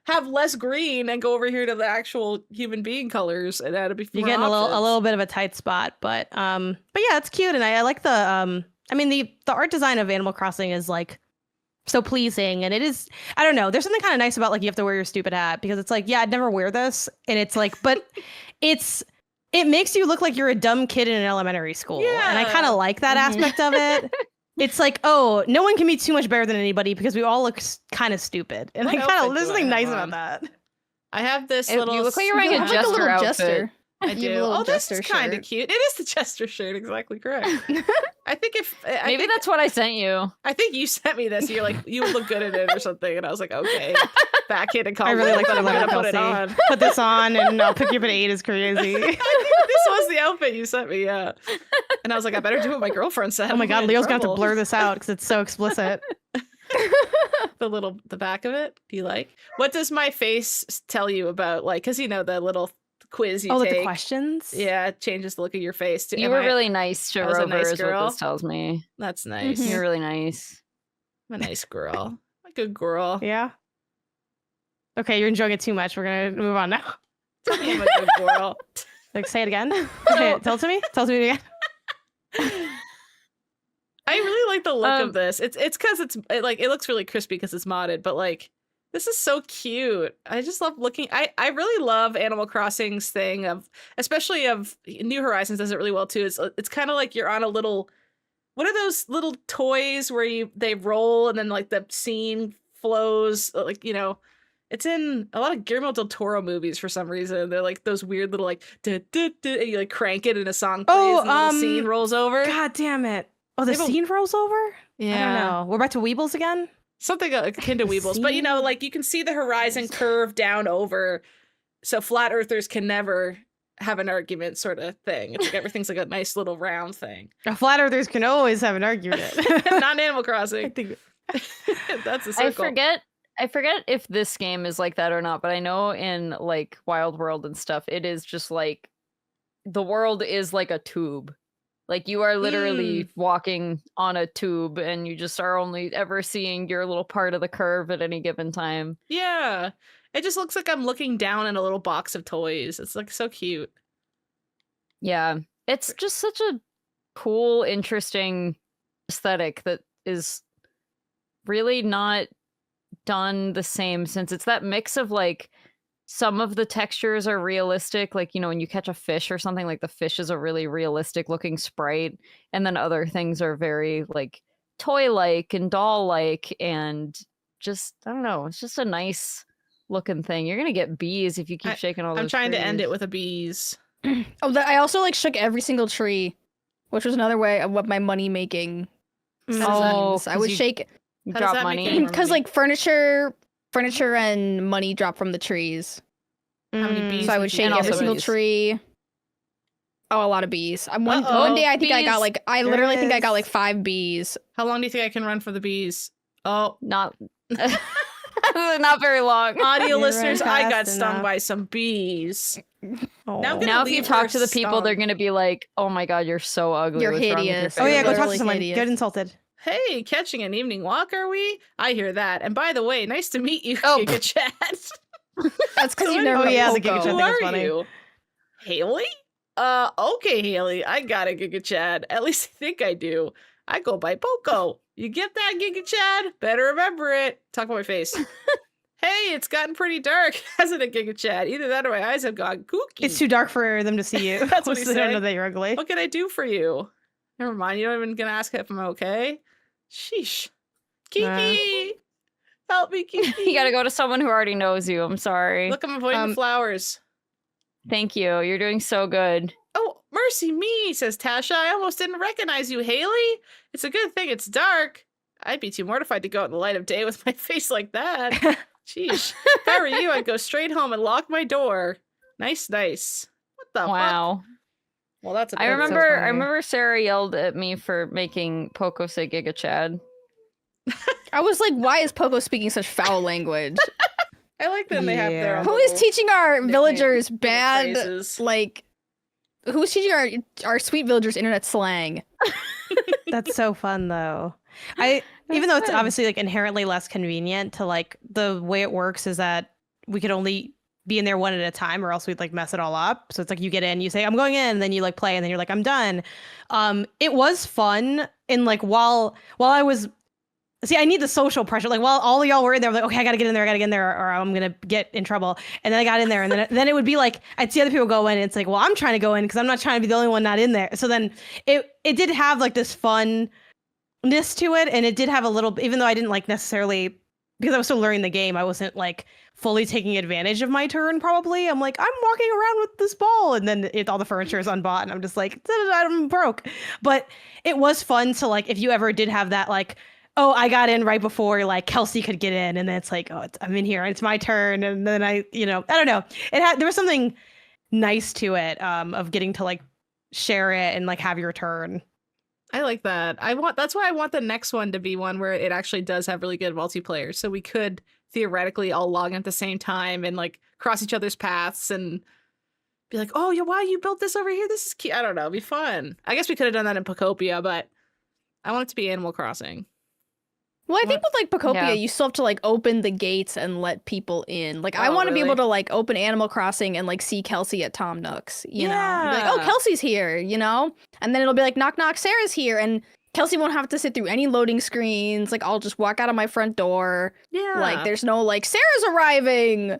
have less green and go over here to the actual human being colors, and that'd be you're getting a little bit of a tight spot, but yeah, it's cute, and I like the I mean the art design of Animal Crossing is like so pleasing, and it is, I don't know, there's something kind of nice about like you have to wear your stupid hat, because it's like, yeah, I'd never wear this, and it's like, but it makes you look like you're a dumb kid in an elementary school, and I kind of like that aspect of it. It's like, oh, no one can be too much better than anybody because we all look kind of stupid. And I kind of, there's something nice about that. I have this little... You look like you're wearing a Jester outfit. Jester. I do. Oh, this is kind of cute. It is the Jester shirt, exactly correct. I think maybe that's what I sent you. I think you sent me this. You're like, you would look good in it or something. And I was like, okay, backhand and I really like that. I'm gonna put it on. Put this on and I'll pick you up at 8 is crazy. I think this was the outfit you sent me, yeah. And I was like, I better do what my girlfriend said. Oh my god, Leo's gonna have to blur this out because it's so explicit. The back of it, do you like? What does my face tell you about, like, because the little quiz you take. Oh, like the questions? Yeah, it changes the look of your face. You were really nice to Rover, nice is what this tells me. That's nice. You're really nice. I'm a nice girl. A good girl. Yeah. Okay, you're enjoying it too much. We're gonna move on now. Tell me I'm a good girl. Like, say it again. Okay, tell it to me. Tell it to me again. I really like the look of this. It's because it looks really crispy because it's modded, but like, this is so cute. I just love looking. I really love Animal Crossing's thing of, especially of New Horizons does it really well too. It's kind of like you're on a little, what are those little toys where they roll and then like the scene flows, like, it's in a lot of Guillermo del Toro movies for some reason. They're like those weird little like, and you like crank it and a song plays and the little scene rolls over. God damn it. Oh, the scene rolls over? Yeah. I don't know. We're back to Weebles again? Something akin to Weebles, but like you can see the horizon curve down over, so flat earthers can never have an argument sort of thing. It's like everything's like a nice little round thing. Flat earthers can always have an argument. Not Animal I Crossing. think That's a circle. I forget if this game is like that or not, but I know in like Wild World and stuff, it is just like the world is like a tube. Like you are literally walking on a tube and you just are only ever seeing your little part of the curve at any given time. Yeah. It just looks like I'm looking down in a little box of toys. It's like so cute. Yeah. It's just such a cool, interesting aesthetic that is really not done the same, since it's that mix of like some of the textures are realistic, like, you know, when you catch a fish or something, like the fish is a really realistic looking sprite, and then other things are very like toy-like and doll-like, and just, I don't know, it's just a nice looking thing. You're gonna get bees if you keep shaking all those I'm trying to end trees. it with a bees. I also like shook every single tree, which was another way of what my money making Oh, I would shake You How does drop that make money. any more because money? like furniture and money drop from the trees. How many bees? So I would would you shake And get? every also single bees. tree. Oh, a lot of bees. One Uh-oh. day I think I got Bees. like I There literally it think I is. got like 5 bees. How long do you think I can run for the bees? Oh, Not not very long. audio You're listeners, I got fast stung enough. by some bees. Oh. Now I'm gonna Now if you leave talk her to the people, they're stung. gonna be like, "Oh my god, you're so ugly. You're What's wrong with your hideous. Oh yeah, face?" go talk Literally to someone. hideous. Get insulted. Hey, catching an evening walk, are we? I hear that. And by the way, nice to meet you, Oh. Giga Chat. That's because you Oh, never yeah, met the Giga Poco. Chat Who thing is are funny. you? Haley? Okay, Haley. I got a Giga Chad. At least I think I do. I go by Poco. You get that, Giga Chad? Better remember it. Talk about my face. Hey, it's gotten pretty dark, hasn't it, Giga Chad? Either that or my eyes have gone kooky. It's too dark for them to see you. That's what So he they don't said. know that you're ugly. What can I do for you? Never mind. You're not even gonna ask if I'm okay. Sheesh. Kiki, help me, Kiki. You gotta go to someone who already knows you. I'm sorry. Look, I'm avoiding the flowers. Thank you. You're doing so good. Oh, mercy me, says Tasha. I almost didn't recognize you, Haley. It's a good thing it's dark. I'd be too mortified to go out in the light of day with my face like that. Sheesh. If I were you, I'd go straight home and lock my door. Nice. What the fuck? Wow. Well, that's a I bit remember. funny. I remember Sarah yelled at me for making Poco say Giga Chad. I was like, why is Poco speaking such foul language? I like that they have their Yeah. own Who is little teaching our nickname- villagers little bad phrases. like who's teaching our sweet villagers internet slang? That's so fun though. Even though it's fun. obviously like inherently less convenient to like the way it works is that we could only be in there one at a time or else we'd like mess it all up. So it's like you get in, you say I'm going in, and then you like play and then you're like I'm done. It was fun and like while I was I need the social pressure. Like while all of y'all were in there, I'm like, okay, I gotta get in there, or I'm gonna get in trouble. And then I got in there, and then it would be like I'd see other people go in, and it's like, well, I'm trying to go in because I'm not trying to be the only one not in there. So then it did have like this funness to it, and it did have a little, even though I didn't like necessarily because I was still learning the game, I wasn't like fully taking advantage of my turn. Probably, I'm like I'm walking around with this ball, and then all the furniture is unbought, and I'm just like I'm broke. But it was fun to like if you ever did have that like. Oh, I got in right before like Kelsey could get in, and then it's like, oh, I'm in here, and it's my turn, and then I don't know. There was something nice to it, of getting to like share it and like have your turn. I like that. That's why I want the next one to be one where it actually does have really good multiplayer. So we could theoretically all log in at the same time and like cross each other's paths and be like, oh, yeah, wow, you built this over here. This is cute. I don't know. It'd be fun. I guess we could have done that in Pocopia, but I want it to be Animal Crossing. Well, I think with like Pocopia, Yeah. you still have to like open the gates and let people in. Like I Oh, want to be really? able to like open Animal Crossing and like see Kelsey at Tom Nook's, you know? Be like, oh, Yeah. Kelsey's here, you know? And then it'll be like, knock, knock, Sarah's here. And Kelsey won't have to sit through any loading screens. Like I'll just walk out of my front door. Yeah. Like there's no like, Sarah's arriving,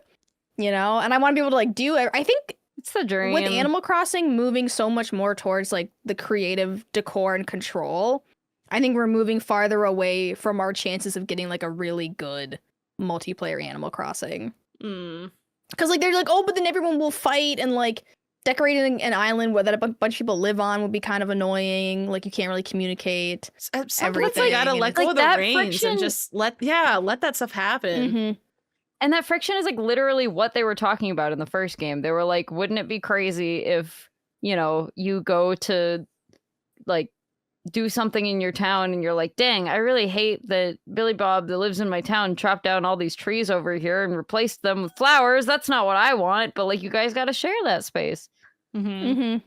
you know? And I want to be able to like do it. I think It's the dream. with Animal Crossing moving so much more towards like the creative decor and control, I think we're moving farther away from our chances of getting like a really good multiplayer Animal Crossing. Mm. Because like they're like, oh, but then everyone will fight and like decorating an island where that a bunch of people live on would be kind of annoying. Like you can't really communicate. At some point, Everything. you gotta let It's go like of the that reins friction- and just let that stuff happen. Mhm. And that friction is like literally what they were talking about in the first game. They were like, wouldn't it be crazy if, you know, you go to like do something in your town and you're like, dang, I really hate that Billy Bob that lives in my town chopped down all these trees over here and replaced them with flowers. That's not what I want. But like, you guys got to share that space. Mm-hmm.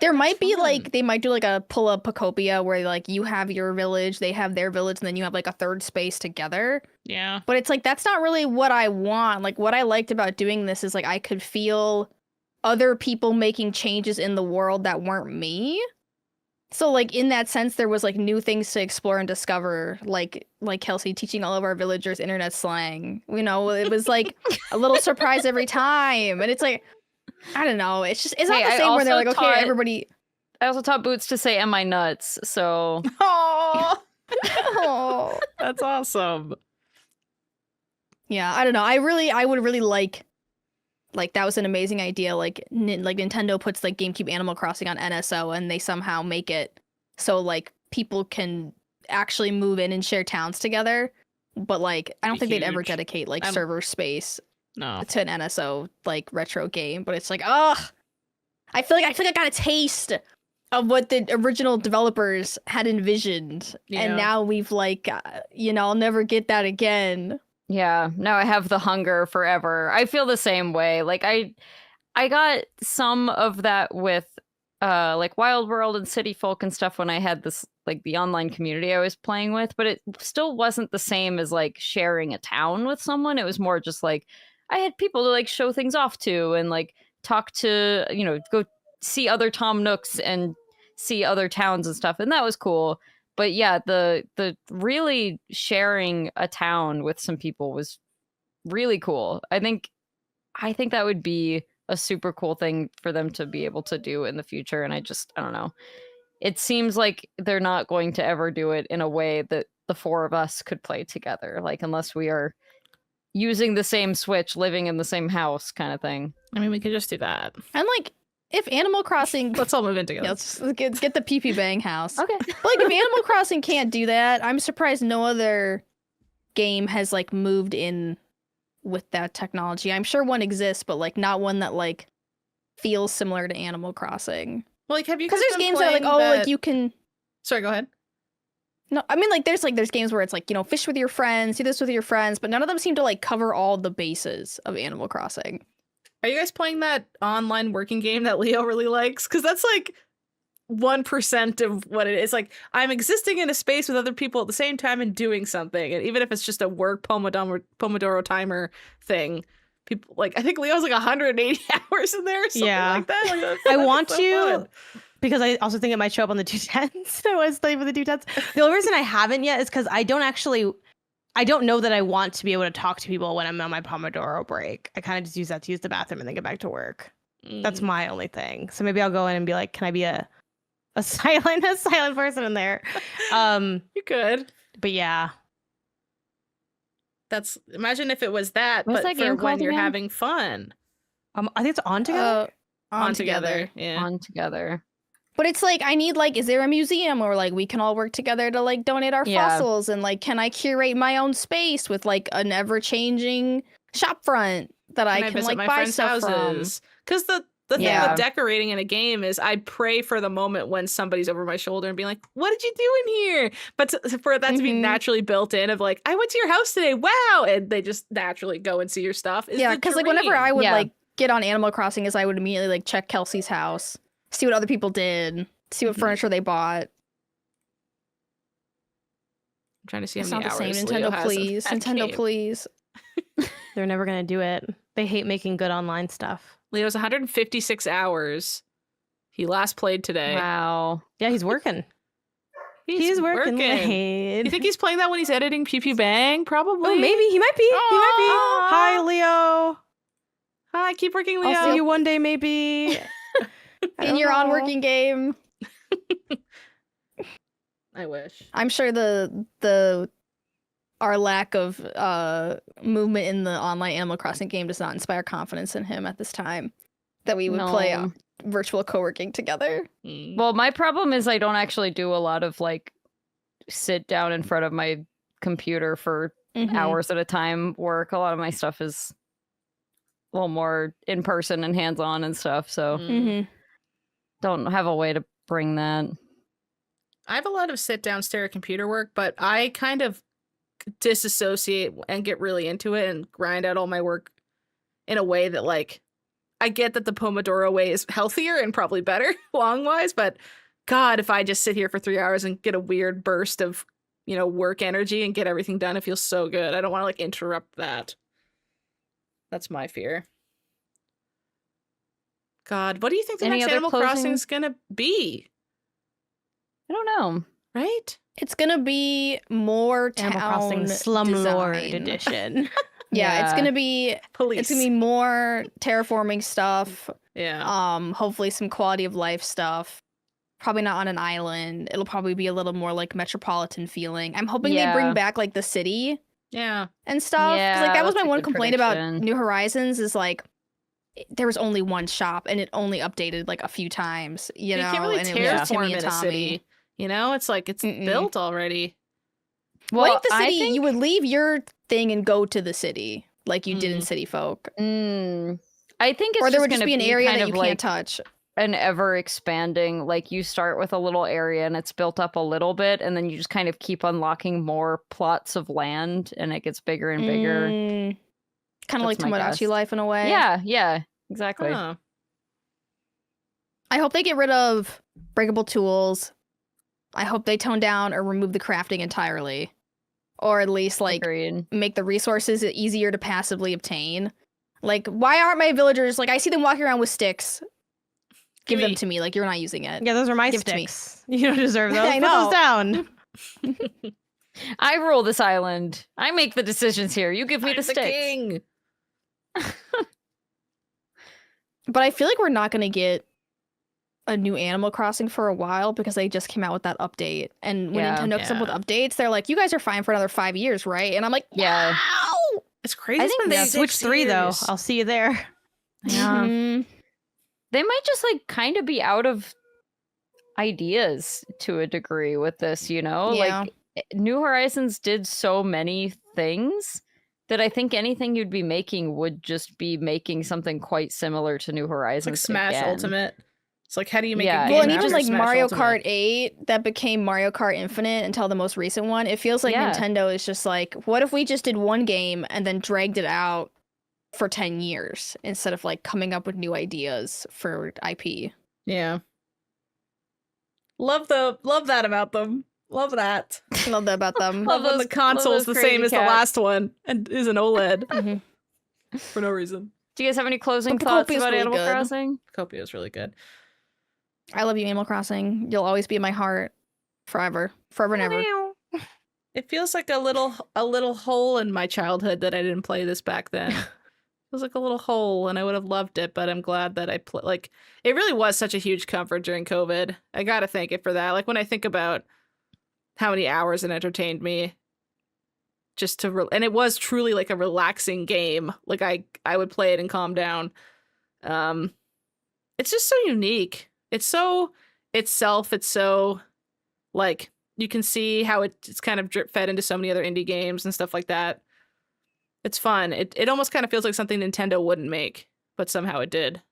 There might be like, they might do like a pull up Pocopia where like you have your village, they have their village, and then you have like a third space together. Yeah. But it's like, that's not really what I want. Like, what I liked about doing this is like, I could feel other people making changes in the world that weren't me. So like, in that sense, there was like new things to explore and discover, like Kelsey teaching all of our villagers internet slang. You know, it was like a little surprise every time. And it's like, I don't know. It's just, it's not the same where they're like, okay, everybody. I also taught Boots to say, "Am I nuts?" So. Oh, Oh. that's awesome. Yeah, I don't know. I would really like that was an amazing idea. Like Nintendo puts like GameCube Animal Crossing on NSO and they somehow make it so like people can actually move in and share towns together. But like, I don't think they'd ever Huge. dedicate like server space No. to an NSO like retro game. But it's like, ugh, I feel like I got a taste of what the original developers had envisioned, and now we've like, I'll never get that again. Yeah, now I have the hunger forever. I feel the same way. Like I got some of that with like Wild World and City Folk and stuff when I had this like the online community I was playing with, but it still wasn't the same as like sharing a town with someone. It was more just like I had people to like show things off to and like talk to, go see other Tom Nooks and see other towns and stuff, and that was cool. But yeah, the really sharing a town with some people was really cool. I think that would be a super cool thing for them to be able to do in the future. And I don't know. It seems like they're not going to ever do it in a way that the four of us could play together, like unless we are using the same Switch, living in the same house kind of thing. I mean, we could just do that. And like, if Animal Crossing, Let's all move in together. yeah, let's get the PEWPEWBANG house. Okay. But like, if Animal Crossing can't do that, I'm surprised no other game has like moved in with that technology. I'm sure one exists, but like not one that like feels similar to Animal Crossing. Well, like, have you? Because guys there's been games that are like, playing oh, that- like you can. Sorry, go ahead. No, I mean like there's games where it's like, fish with your friends, do this with your friends, but none of them seem to like cover all the bases of Animal Crossing. Are you guys playing that online working game that Leo really likes? Because that's like 1% of what it is. Like, I'm existing in a space with other people at the same time and doing something. And even if it's just a work Pomodoro timer thing, people like, I think Leo's like 180 hours in there or something like that. Like, I that's want so to, fun. because I also think it might show up on the 210s. I was studying for the 210s. The only reason I haven't yet is because I don't know that I want to be able to talk to people when I'm on my Pomodoro break. I kind of just use that to use the bathroom and then get back to work. That's my only thing. So maybe I'll go in and be like, can I be a silent person in there? You could. But yeah. Imagine if it was that, What's but that for game when called you're again? having fun. I think it's On Together. On together. Yeah. On together. But it's like, I need like, is there a museum where like we can all work together to like donate our Yeah. fossils, and like, can I curate my own space with like an ever changing shop front that I can visit like my buy friends' stuff houses. Because the thing Yeah. with decorating in a game is I pray for the moment when somebody's over my shoulder and being like, what did you do in here? But for that to be Mhm. naturally built in of like, I went to your house today. Wow. And they just naturally go and see your stuff. from. Yeah, because like whenever I would Yeah. like get on Animal Crossing, is I would immediately like check Kelsey's house, see what other people did, see what Mhm. furniture they bought. I'm trying to see It's how not many the same. hours Leo Nintendo, has in please. that Nintendo, game. please. They're never going to do it. They hate making good online stuff. Leo's 156 hours. He last played today. Wow. Yeah, he's working. He's working late. You think he's playing that when he's editing Pew Pew Bang? Probably. Oh, maybe. He might be. He might be. Aw. Hi, Leo. Hi, keep working, Leo. I'll see you one day, maybe. I In don't your on know. working game. I wish. I'm sure our lack of movement in the online Animal Crossing game does not inspire confidence in him at this time that we would play No. virtual co-working together. Mm. Well, my problem is I don't actually do a lot of like sit down in front of my computer for Mhm. hours at a time work. A lot of my stuff is a little more in person and hands on and stuff. So Mhm. don't have a way to bring that. I have a lot of sit down stare at computer work, but I kind of disassociate and get really into it and grind out all my work in a way that, like, I get that the Pomodoro way is healthier and probably better long wise, but God, if I just sit here for 3 hours and get a weird burst of, work energy and get everything done, it feels so good. I don't want to, like, interrupt that. That's my fear. God, what do you think the Any next other Animal closing- Crossing is gonna be? I don't know. Right? It's gonna be more Animal town Crossing Slumlord design. Edition. Yeah, it's Yeah. gonna be Police. more terraforming stuff. Yeah. Hopefully some quality of life stuff. Probably not on an island. It'll probably be a little more like metropolitan feeling. I'm hoping they bring Yeah. back like the city Yeah. and stuff. 'Cause, Yeah, like that was my that's a one good complaint about prediction. New Horizons is like there was only one shop and it only updated like a few times. You know, can't really and it was just Timmy terraform and in a Tommy. city. It's like it's Mm-mm. built already. What if the I city think- you would leave your thing and go to the city like you did in Mm. City Folk, I think it's or there would just just gonna be an area kind that of you like can't touch. an ever expanding, like you start with a little area and it's built up a little bit, and then you just kind of keep unlocking more plots of land, and it gets bigger and bigger. Kind of like That's my Tomodachi guess. Life in a way. Yeah, exactly. Huh. I hope they get rid of breakable tools. I hope they tone down or remove the crafting entirely. Or at least like Agreed. make the resources easier to passively obtain. Like, why aren't my villagers like I see them walking around with sticks? Give them Gimme. to me. Like you're not using it. Yeah, those are my Give it to me. sticks. You don't deserve those. I Put those know. down. I rule this island. I make the decisions here. You give me I'm the sticks. king. But I feel like we're not gonna get a new Animal Crossing for a while because they just came out with that update. And when Yeah. Nintendo comes up with Yeah. updates, they're like, "You guys are fine for another 5 years, right?" And I'm like, Yeah. "Wow." It's crazy. I It's think been Yeah, 6 Switch 3 though. years. I'll see you there. Yeah. Mhm. They might just like kind of be out of ideas to a degree with this, Yeah. Like New Horizons did so many things that I think anything you'd be making would just be making something quite similar to New It's Horizons. like Smash again. Ultimate. It's like, how do you make Yeah, a game Well, and after even like Smash Mario Ultimate? Kart 8 that became Mario Kart Infinite until the most recent one, it feels like Yeah. Nintendo is just like, what if we just did one game and then dragged it out for 10 years instead of like coming up with new ideas for IP? Yeah. Love that about them. Love that. Love that about them. Love Love when those- the console's those the same crazy as the cats. last one and is an OLED Mhm. for no reason. Do you guys have any closing But thoughts Pocopia's about really Animal good. Crossing? Copia is really good. I love you, Animal Crossing. You'll always be in my heart forever. Forever and ever. It feels like a little hole in my childhood that I didn't play this back then. It feels like a little hole, and I would have loved it, but I'm glad that I like. It really was such a huge comfort during COVID. I gotta thank it for that. Like when I think about how many hours it entertained me, just to and it was truly like a relaxing game. Like I would play it and calm down. It's just so unique. It's so itself. It's so like you can see how it's kind of drip fed into so many other indie games and stuff like that. It's fun. It almost kind of feels like something Nintendo wouldn't make, but somehow it did.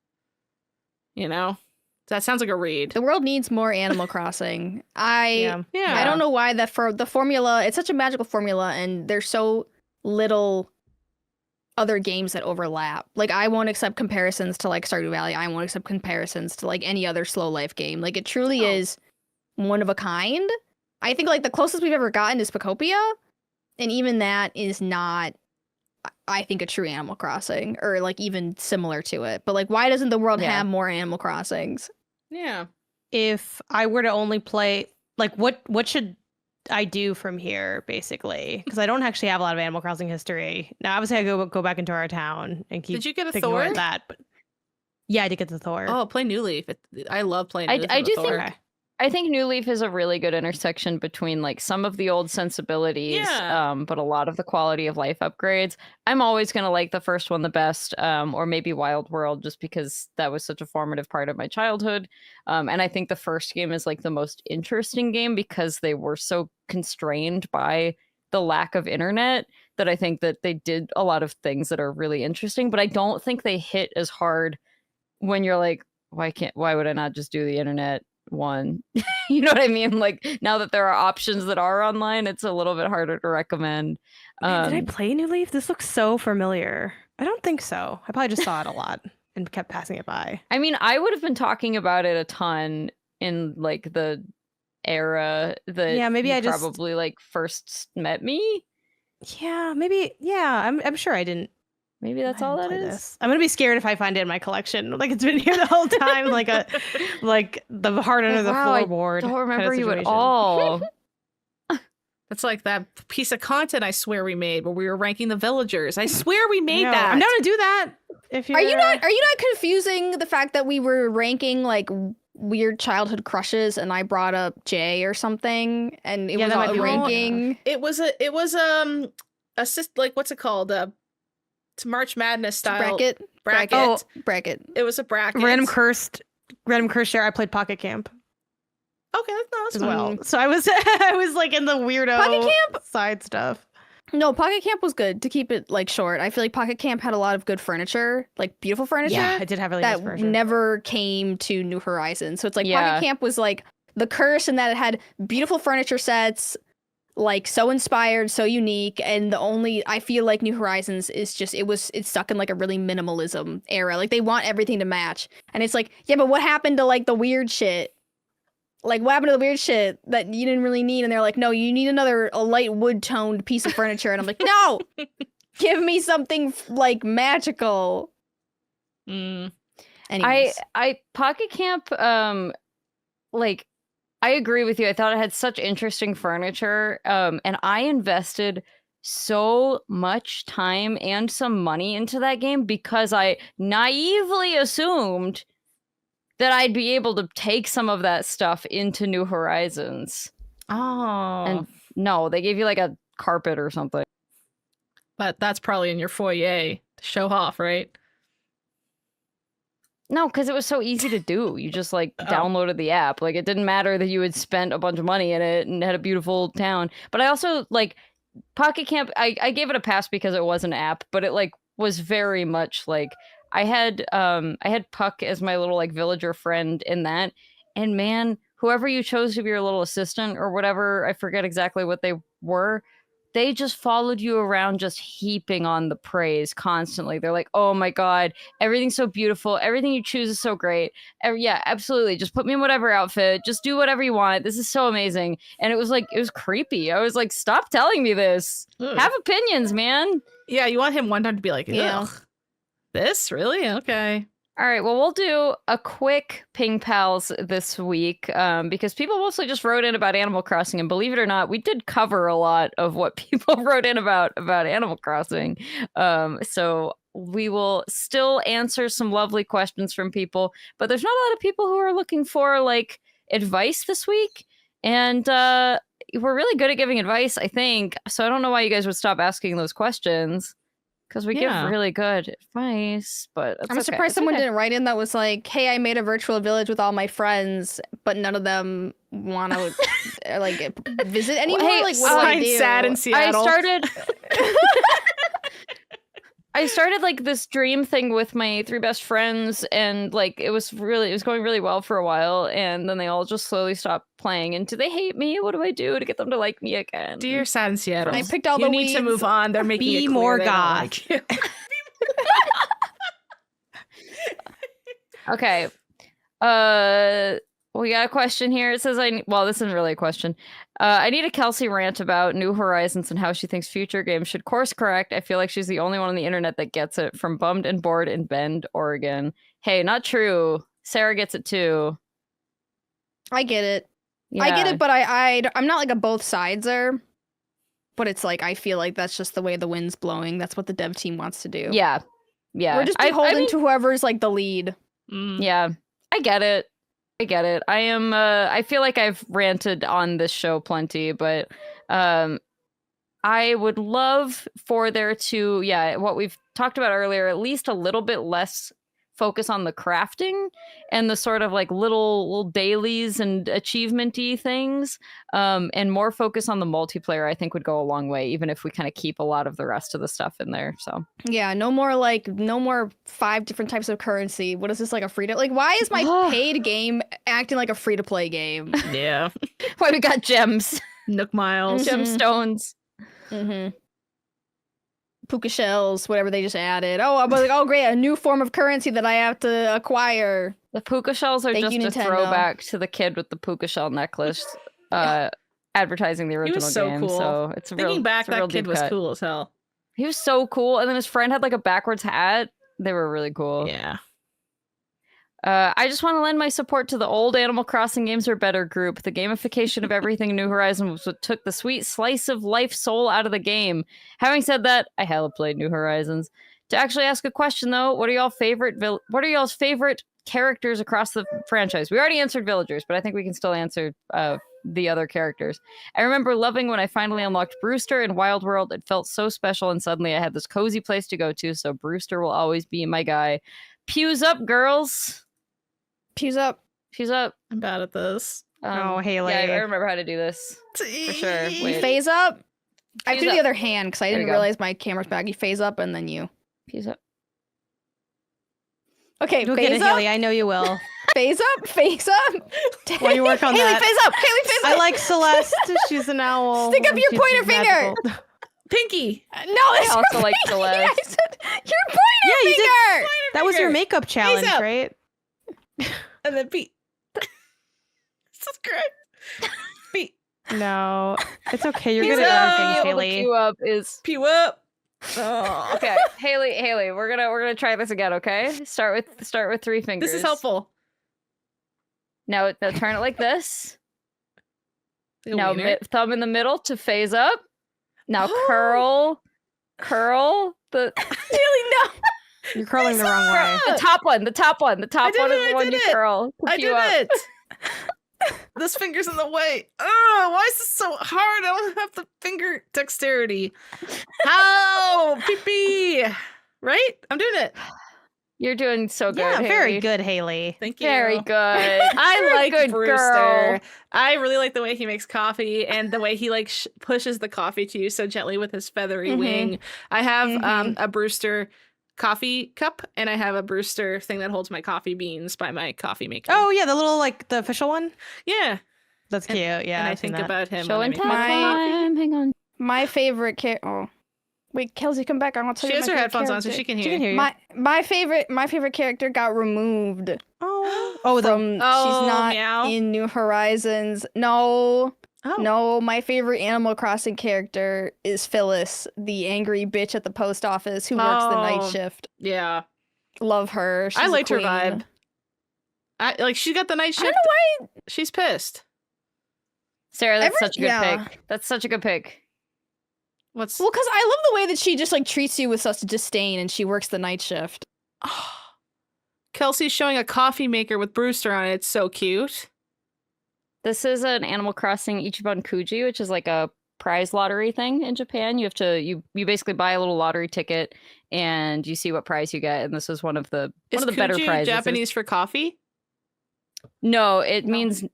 That sounds like a read. The world needs more Animal Crossing. Yeah. Yeah. I don't know why that for the formula, it's such a magical formula and there's so little other games that overlap. Like I won't accept comparisons to like Stardew Valley. I won't accept comparisons to like any other slow life game. Like it truly is one of a kind. I think like the closest we've ever gotten is Pacopia, and even that is not, I think, a true Animal Crossing or like even similar to it. But like, why doesn't the world Yeah. have more Animal Crossings? Yeah. If I were to only play, like, what should I do from here, basically? Because I don't actually have a lot of Animal Crossing history. Now, obviously, I go back into our town and keep Did you get a thinking Thor? about that. But yeah, I did get the Thor. Oh, play New Leaf. I love playing. I- New Leaf I with do Thor. think- Okay. I think New Leaf is a really good intersection between like some of the old sensibilities, Yeah. but a lot of the quality of life upgrades. I'm always gonna like the first one the best, or maybe Wild World, just because that was such a formative part of my childhood. And I think the first game is like the most interesting game because they were so constrained by the lack of internet that I think that they did a lot of things that are really interesting, but I don't think they hit as hard when you're like, why would I not just do the internet one? You know what I mean? Like, now that there are options that are online, it's a little bit harder to recommend. Man, did I play New Leaf? This looks so familiar. I don't think so. I probably just saw it a lot and kept passing it by. I mean, I would have been talking about it a ton in like the era that maybe you I just probably like first met me. Yeah, maybe. Yeah, I'm sure I didn't. Maybe that's I all didn't that play is. this. I'm gonna be scared if I find it in my collection. Like it's been here the whole time, like the heart under the Wow, I floorboard. don't kind of remember you at situation. all. That's like that piece of content I swear we made where we were ranking the villagers. I swear we I made know. that. I'm down to do that. If you're... Are you not confusing the fact that we were ranking like weird childhood crushes and I brought up Jay or something and it Yeah, was that might all be right. ranking? It was like what's it called? It's March Madness style bracket. Oh, bracket. It was a bracket. random cursed share? I played Pocket Camp Okay, that's as fine. well. So I was like in the weirdo Pocket Camp? side stuff. No, Pocket Camp was good to keep it like short. I feel like Pocket Camp had a lot of good furniture, like beautiful furniture. Yeah, I did have really nice that version. never came to New Horizons. So it's like Yeah. Pocket Camp was like the curse in that it had beautiful furniture sets, like so inspired, so unique, and the only I feel like New Horizons is just it's stuck in like a really minimalism era. Like they want everything to match. And it's like, yeah, but what happened to like the weird shit? Like what happened to the weird shit that you didn't really need? And they're like, no, you need a light wood toned piece of furniture. And I'm like, no, give me something like magical. Mm. Anyways. I Pocket Camp, like, I agree with you. I thought it had such interesting furniture, and I invested so much time and some money into that game because I naively assumed that I'd be able to take some of that stuff into New Horizons. Oh. And no, they gave you like a carpet or something. But that's probably in your foyer to show off, right? No, because it was so easy to do. You just like downloaded the app. Like it didn't matter that you had spent a bunch of money in it and had a beautiful town. But I also like Pocket Camp. I gave it a pass because it was an app, but it like was very much like I had Puck as my little like villager friend in that. And man, whoever you chose to be your little assistant or whatever, I forget exactly what they were. They just followed you around, just heaping on the praise constantly. They're like, oh my God, everything's so beautiful. Everything you choose is so great. Yeah, absolutely. Just put me in whatever outfit. Just do whatever you want. This is so amazing. And it was like, it was creepy. I was like, stop telling me this. Ugh. Have opinions, man. Yeah, you want him one time to be like, ugh. Yeah. This? Really? Okay. All right, well, we'll do a quick Ping Pals this week because people mostly just wrote in about Animal Crossing, and believe it or not, we did cover a lot of what people wrote in about Animal Crossing. So we will still answer some lovely questions from people, but there's not a lot of people who are looking for like advice this week, and we're really good at giving advice, I think. So I don't know why you guys would stop asking those questions. Because we give really good advice, but I'm surprised someone didn't write in that was like, hey, I made a virtual village with all my friends, but none of them want to like visit anymore. Hey, like, what do I do? sad in Seattle. I started like this dream thing with my 3 best friends, and like it was going really well for a while, and then they all just slowly stopped playing. And do they hate me? What do I do to get them to like me again? Dear sad in Seattle. I picked all you the need to weeds. move on. They're making Be it clear more they don't God. like you. Okay. We got a question here. It says, this isn't really a question. I need a Kelsey rant about New Horizons and how she thinks future games should course correct. I feel like she's the only one on the internet that gets it, from Bummed and Bored in Bend, Oregon. Hey, not true. Sarah gets it too. I get it. Yeah. I get it, but I'm not like a both sideser. But it's like, I feel like that's just the way the wind's blowing. That's what the dev team wants to do. Yeah. Yeah. We're just beholden to whoever's like the lead. Yeah. I get it. I am I feel like I've ranted on this show plenty, but I would love for there to, what we've talked about earlier, at least a little bit less focus on the crafting and the sort of like little dailies and achievement-y things, and more focus on the multiplayer, I think would go a long way, even if we kind of keep a lot of the rest of the stuff in there. So Yeah, no more 5 different types of currency. What is this, like a free to like? Why is my paid game acting like a free to play game? Yeah. why we got gems, Nook Miles. gemstones. Mm-hmm. Puka shells, whatever they just added. Oh, I was like, oh great, a new form of currency that I have to acquire. The puka shells are Thank just you, a Nintendo. throwback to the kid with the puka shell necklace, advertising the He original was so game. cool. So it's a Thinking real, back, it's a real that kid deep was cut. cool as hell. He was so cool, and then his friend had like a backwards hat. They were really cool. Yeah. I just want to lend my support to the old Animal Crossing games are better group. The gamification of everything New Horizons was what took the sweet slice of life soul out of the game. Having said that, I hella played New Horizons. To actually ask a question though, what are y'all's favorite characters across the franchise? We already answered villagers, but I think we can still answer the other characters. I remember loving when I finally unlocked Brewster in Wild World. It felt so special, and suddenly I had this cozy place to go to, so Brewster will always be my guy. Pews up, girls! Pews up. Pews up. I'm bad at this. Oh, Haley. Yeah, I remember how to do this. For sure. Wait. Phase up. I Phase do up. the other hand because I There you didn't go. realize my camera's back. You phase up and then you. Pews up. Okay, You'll get phase it, up. Haley. I know you will. Phase up. Phase up. While you work on Haley, that. phase up. Haley, phase up. I like Celeste. She's an owl. Stick up and your she's pointer finger. magical. Pinky. No, I that's also like I Celeste. said your pointer Yeah, you did. finger. That was your Finger. makeup challenge, up. right? And then Pete. This is great. Pete. No, it's okay. You're Pews good at up. other Being things, able to Haley. queue up is Pew up. Oh. okay. Haley, we're gonna try this again. Okay, start with 3 fingers. This is helpful. Now turn it like this. Like a Now wiener. thumb in the middle to phase up. Now curl the Haley, no. You're curling the wrong way. the top one. The top one I is did the it, one you curl. To I queue did up. it. This finger's in the way. Oh, why is this so hard? I don't have the finger dexterity. How? Pee-pee. Right? I'm doing it. You're doing so good. Yeah, very Haley. good, Haley. Thank you. Very good. I You're a like good Brewster. girl. I really like the way he makes coffee and the way he like pushes the coffee to you so gently with his feathery Mhm. wing. I have Mhm. a Brewster coffee cup and I have a Brewster thing that holds my coffee beans by my coffee maker. Oh yeah, the little like the official one. yeah. That's And- cute. Yeah, and I I've seen think that. about him. Show when I and make tell my coffee. time. Hang on. My favorite character. Oh, wait, Kelsey, come back. I want to tell She you has my her favorite headphones on so character. she can She hear. can hear you. My favorite character got removed Oh, the from. Oh, she's not meow. in New Horizons. No, Oh. no. My favorite Animal Crossing character is Phyllis, the angry bitch at the post office who works the night Oh. shift. Yeah. Love her. She's I a liked her queen. vibe. I like she got the night I shift. don't know why. She's pissed. Sarah, that's Every- such a good yeah. pick. That's such a good pick. What's Well, because I love the way that she just like treats you with such disdain, and she works the night shift. Kelsey's showing a coffee maker with Brewster on it. It's so cute. This is an Animal Crossing Ichiban Kuji, which is like a prize lottery thing in Japan. You have to you basically buy a little lottery ticket and you see what prize you get. And this is one of the better Kuju prizes. Japanese for coffee? No, it means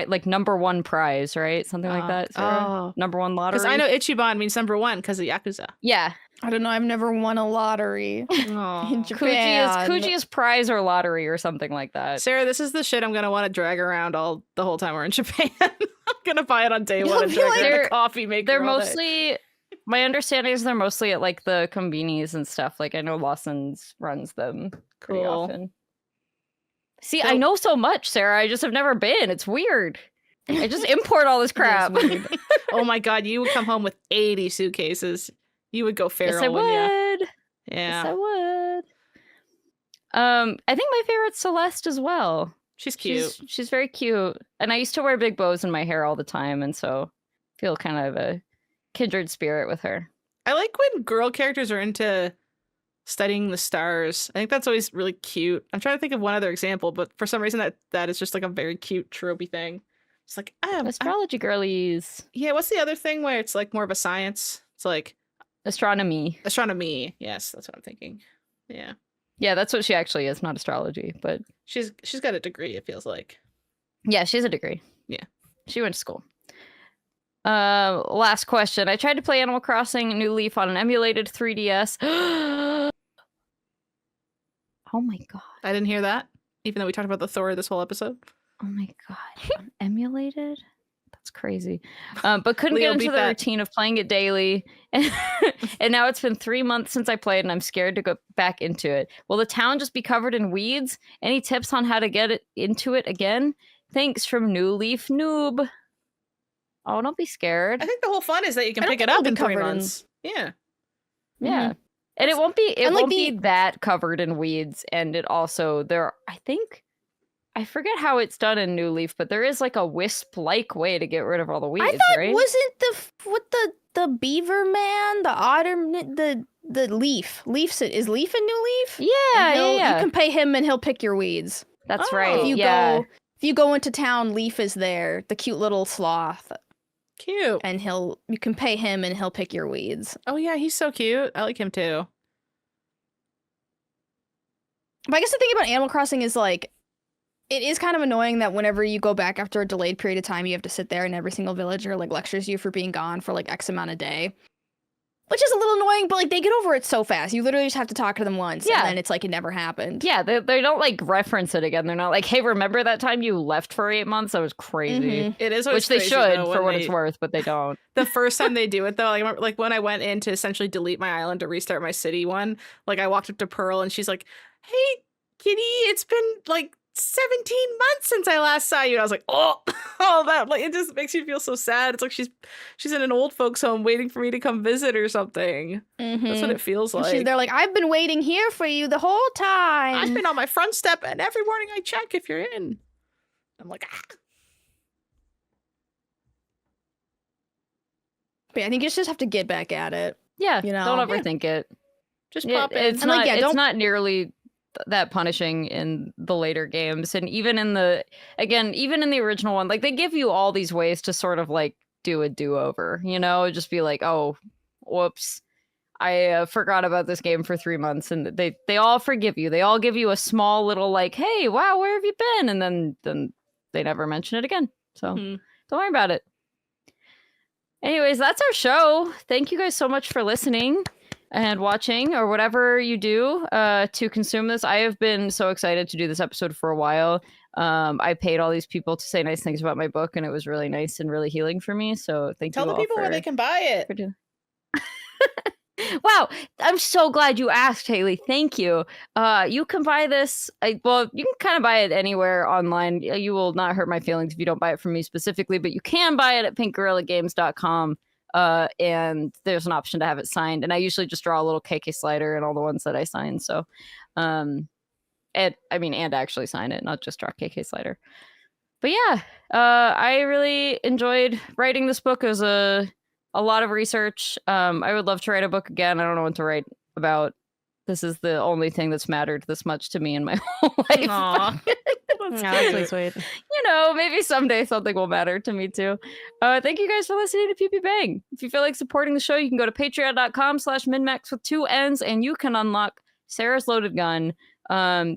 like number 1 prize, right? Something like that. Sarah? Oh. Number 1 lottery. Because I know Ichiban means number 1 because of Yakuza. Yeah, I don't know. I've never won a lottery in Aw. Japan. Kuji is prize or lottery or something like that. Sarah, this is the shit I'm gonna want to drag around the whole time we're in Japan. I'm gonna buy it on day You'll one and be drag like- around They're- the coffee maker. They're all day. mostly. My understanding is they're mostly at like the convenies and stuff. Like I know Lawson's runs them pretty Cool. often. See, So- I know so much, Sarah. I just have never been. It's weird. I just import all this crap. weird. Oh my god, you would come home with 80 suitcases. You would go feral, Yes, I wouldn't you? would. Yeah, Yes, I would. I think my favorite's Celeste as well. she's cute. She's very cute, and I used to wear big bows in my hair all the time, and so feel kind of a kindred spirit with her. I like when girl characters are into studying the stars. I think that's always really cute. I'm trying to think of one other example, but for some reason that is just like a very cute tropey thing. It's like Astrology girlies, yeah. What's the other thing where it's like more of a science? It's like astronomy. astronomy. Yes, that's what I'm thinking. Yeah. Yeah, that's what she actually is, not astrology. But She's got a degree, it feels like. yeah, she has a degree. Yeah. She went to school. Last question. I tried to play Animal Crossing New Leaf on an emulated 3DS. Oh my god. I didn't hear that, even though we talked about the Thor this whole episode. Oh my god. Emulated? That's crazy. But couldn't Leo, get into beat the that. routine of playing it daily. And now it's been 3 months since I played and I'm scared to go back into it. Will the town just be covered in weeds? Any tips on how to get into it again? Thanks from New Leaf Noob. Oh, don't be scared. I think the whole fun is that you can I don't pick it think up it'll in be 3 covered in- months. Yeah. Yeah. And it won't be And, like, be that covered in weeds. And it also I forget how it's done in New Leaf, but there is like a wisp-like way to get rid of all the weeds, I thought right? wasn't the beaver man, the otter, the leaf. Is Leaf in New Leaf? Yeah, And yeah. You can pay him and he'll pick your weeds. That's Oh. right. If you go into town, Leaf is there, the cute little sloth, Cute. and you can pay him and he'll pick your weeds. Oh yeah, he's so cute. I like him too. But I guess the thing about Animal Crossing is like, it is kind of annoying that whenever you go back after a delayed period of time, you have to sit there and every single villager like lectures you for being gone for like X amount of day. Which is a little annoying, but like they get over it so fast. You literally just have to talk to them once, Yeah. and then it's like it never happened. Yeah, they don't like reference it again. They're not like, hey, remember that time you left for 8 months? That was crazy. Mhm. It is always Which they crazy, should though, for when what it's worth, but they don't. The first time they do it though, I remember like when I went in to essentially delete my island to restart my city one, like I walked up to Pearl and she's like, "Hey, kitty, it's been like 17 months since I last saw you." And I was like, oh that like it just makes you feel so sad. It's like she's in an old folks home waiting for me to come visit or something. That's what it feels like. They're like, I've been waiting here for you the whole time. I've been on my front step and every morning I check if you're in. I'm like, ah. But I think you just have to get back at it. Yeah, You know? don't Yeah. overthink it. Just Yeah, pop in. it's And, like, not. yeah, It's don't- not nearly that punishing in the later games, and even in the original one, like they give you all these ways to sort of like do a do-over. You know, just be like, oh, whoops, I forgot about this game for 3 months, and they all forgive you. They all give you a small little like, hey, wow, where have you been? And then they never mention it again. So Mhm. don't worry about it. Anyways, that's our show. Thank you guys so much for listening and watching or whatever you do to consume this. I have been so excited to do this episode for a while. I paid all these people to say nice things about my book, and it was really nice and really healing for me. So thank Tell you the all people where they can buy it. for doing. Wow, I'm so glad you asked, Haley. Thank you. You can buy this. You can kind of buy it anywhere online. You will not hurt my feelings if you don't buy it from me specifically, but you can buy it at pinkgorillagames.com. And there's an option to have it signed. And I usually just draw a little KK slider in all the ones that I sign. So, and actually sign it, not just draw KK slider. But yeah, I really enjoyed writing this book. It was a lot of research. I would love to write a book again. I don't know what to write about. This is the only thing that's mattered this much to me in my whole life. Aw. Yeah, that's really sweet. You know, maybe someday something will matter to me too. Thank you guys for listening to Pew Pew Bang. If you feel like supporting the show, you can go to patreon.com/MinnMax with 2 N's, and you can unlock Sarah's Loaded Gun.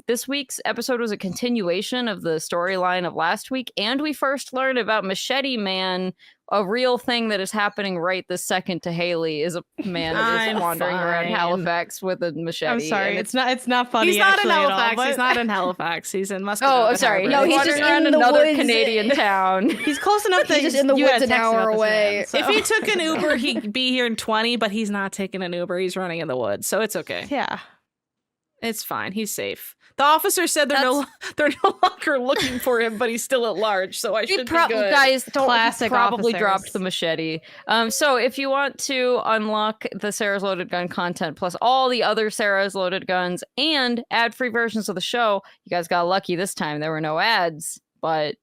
This week's episode was a continuation of the storyline of last week, and we first learned about Machete Man, a real thing that is happening right this second to Haley, is a man that is I'm wandering around fine. Halifax with a machete. I'm sorry, and it's not funny. He's not in actually, at all, Halifax. but- He's not in Halifax. He's in Muscatine. Oh, I'm sorry. No, he's wandering just around in the another woods. Canadian town. He's close enough that He's just in the you woods gotta an text hour about this away. man, so. If he took an Uber, he'd be here in 20, but he's not taking an Uber. He's running in the woods, so it's okay. Yeah. It's fine. He's safe. The officer said they're no longer looking for him, but he's still at large, so I should be good. Guys, don't Classic probably officers. dropped the machete. So if you want to unlock the Sarah's Loaded Gun content plus all the other Sarah's Loaded Guns and ad-free versions of the show, you guys got lucky this time. There were no ads, but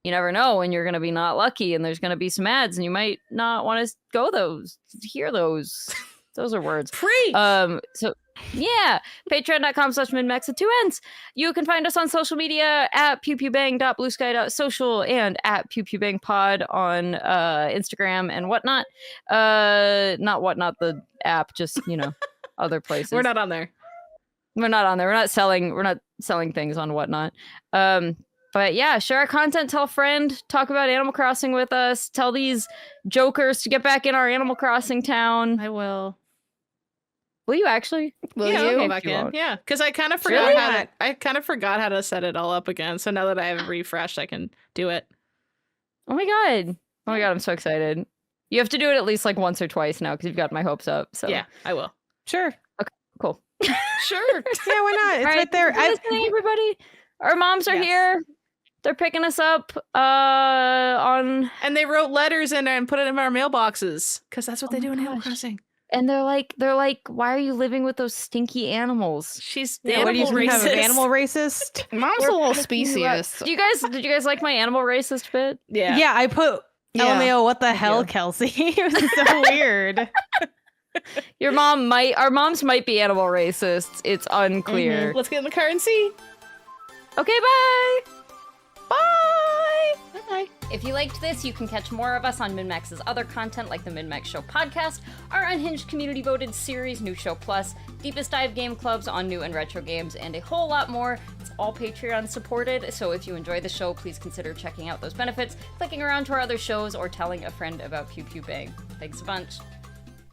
you never know when you're going to be not lucky and there's going to be some ads and you might not want to hear those. Those are words. Preach! So yeah, patreon.com/MinnMax with 2 N's. You can find us on social media at PewPewBang.bluesky.social and at PewPewBangPod on Instagram and whatnot. Not whatnot, the app, just, other places. We're not on there. We're not on there. We're not selling things on Whatnot. But yeah, share our content, tell a friend, talk about Animal Crossing with us, tell these jokers to get back in our Animal Crossing town. I will. Will you actually? Will Yeah, I'll you? go back You in. won't. Yeah, because I kind of Really? forgot how to. I kind of forgot how to set it all up again. So now that I have refreshed, I can do it. Oh my god. Oh my god, I'm so excited. You have to do it at least like once or twice now because you've got my hopes up. So Yeah, I will. Sure. cool. Sure. Yeah, why not? It's All right there. thanks for listening, everybody. Our moms are Yes. here. They're picking us up on And they wrote letters in there and put it in our mailboxes because that's what they Oh do my in Animal gosh. Crossing. and they're like, why are you living with those stinky animals? She's Yeah, what do you animal have? racist. An animal racist? Mom's a little specious. Did you guys like my animal racist bit? Yeah. Yeah, I put Yeah. LMAO, what the hell, you. Kelsey? It was so weird. Our moms might be animal racists. It's unclear. Let's get in the car and see. Okay, bye. Bye. Bye. If you liked this, you can catch more of us on MinnMax's other content like the MinnMax Show podcast, our Unhinged community voted series, New Show Plus, Deepest Dive game clubs on new and retro games, and a whole lot more. It's all Patreon supported, so if you enjoy the show, please consider checking out those benefits, clicking around to our other shows, or telling a friend about Pew Pew Bang. Thanks a bunch.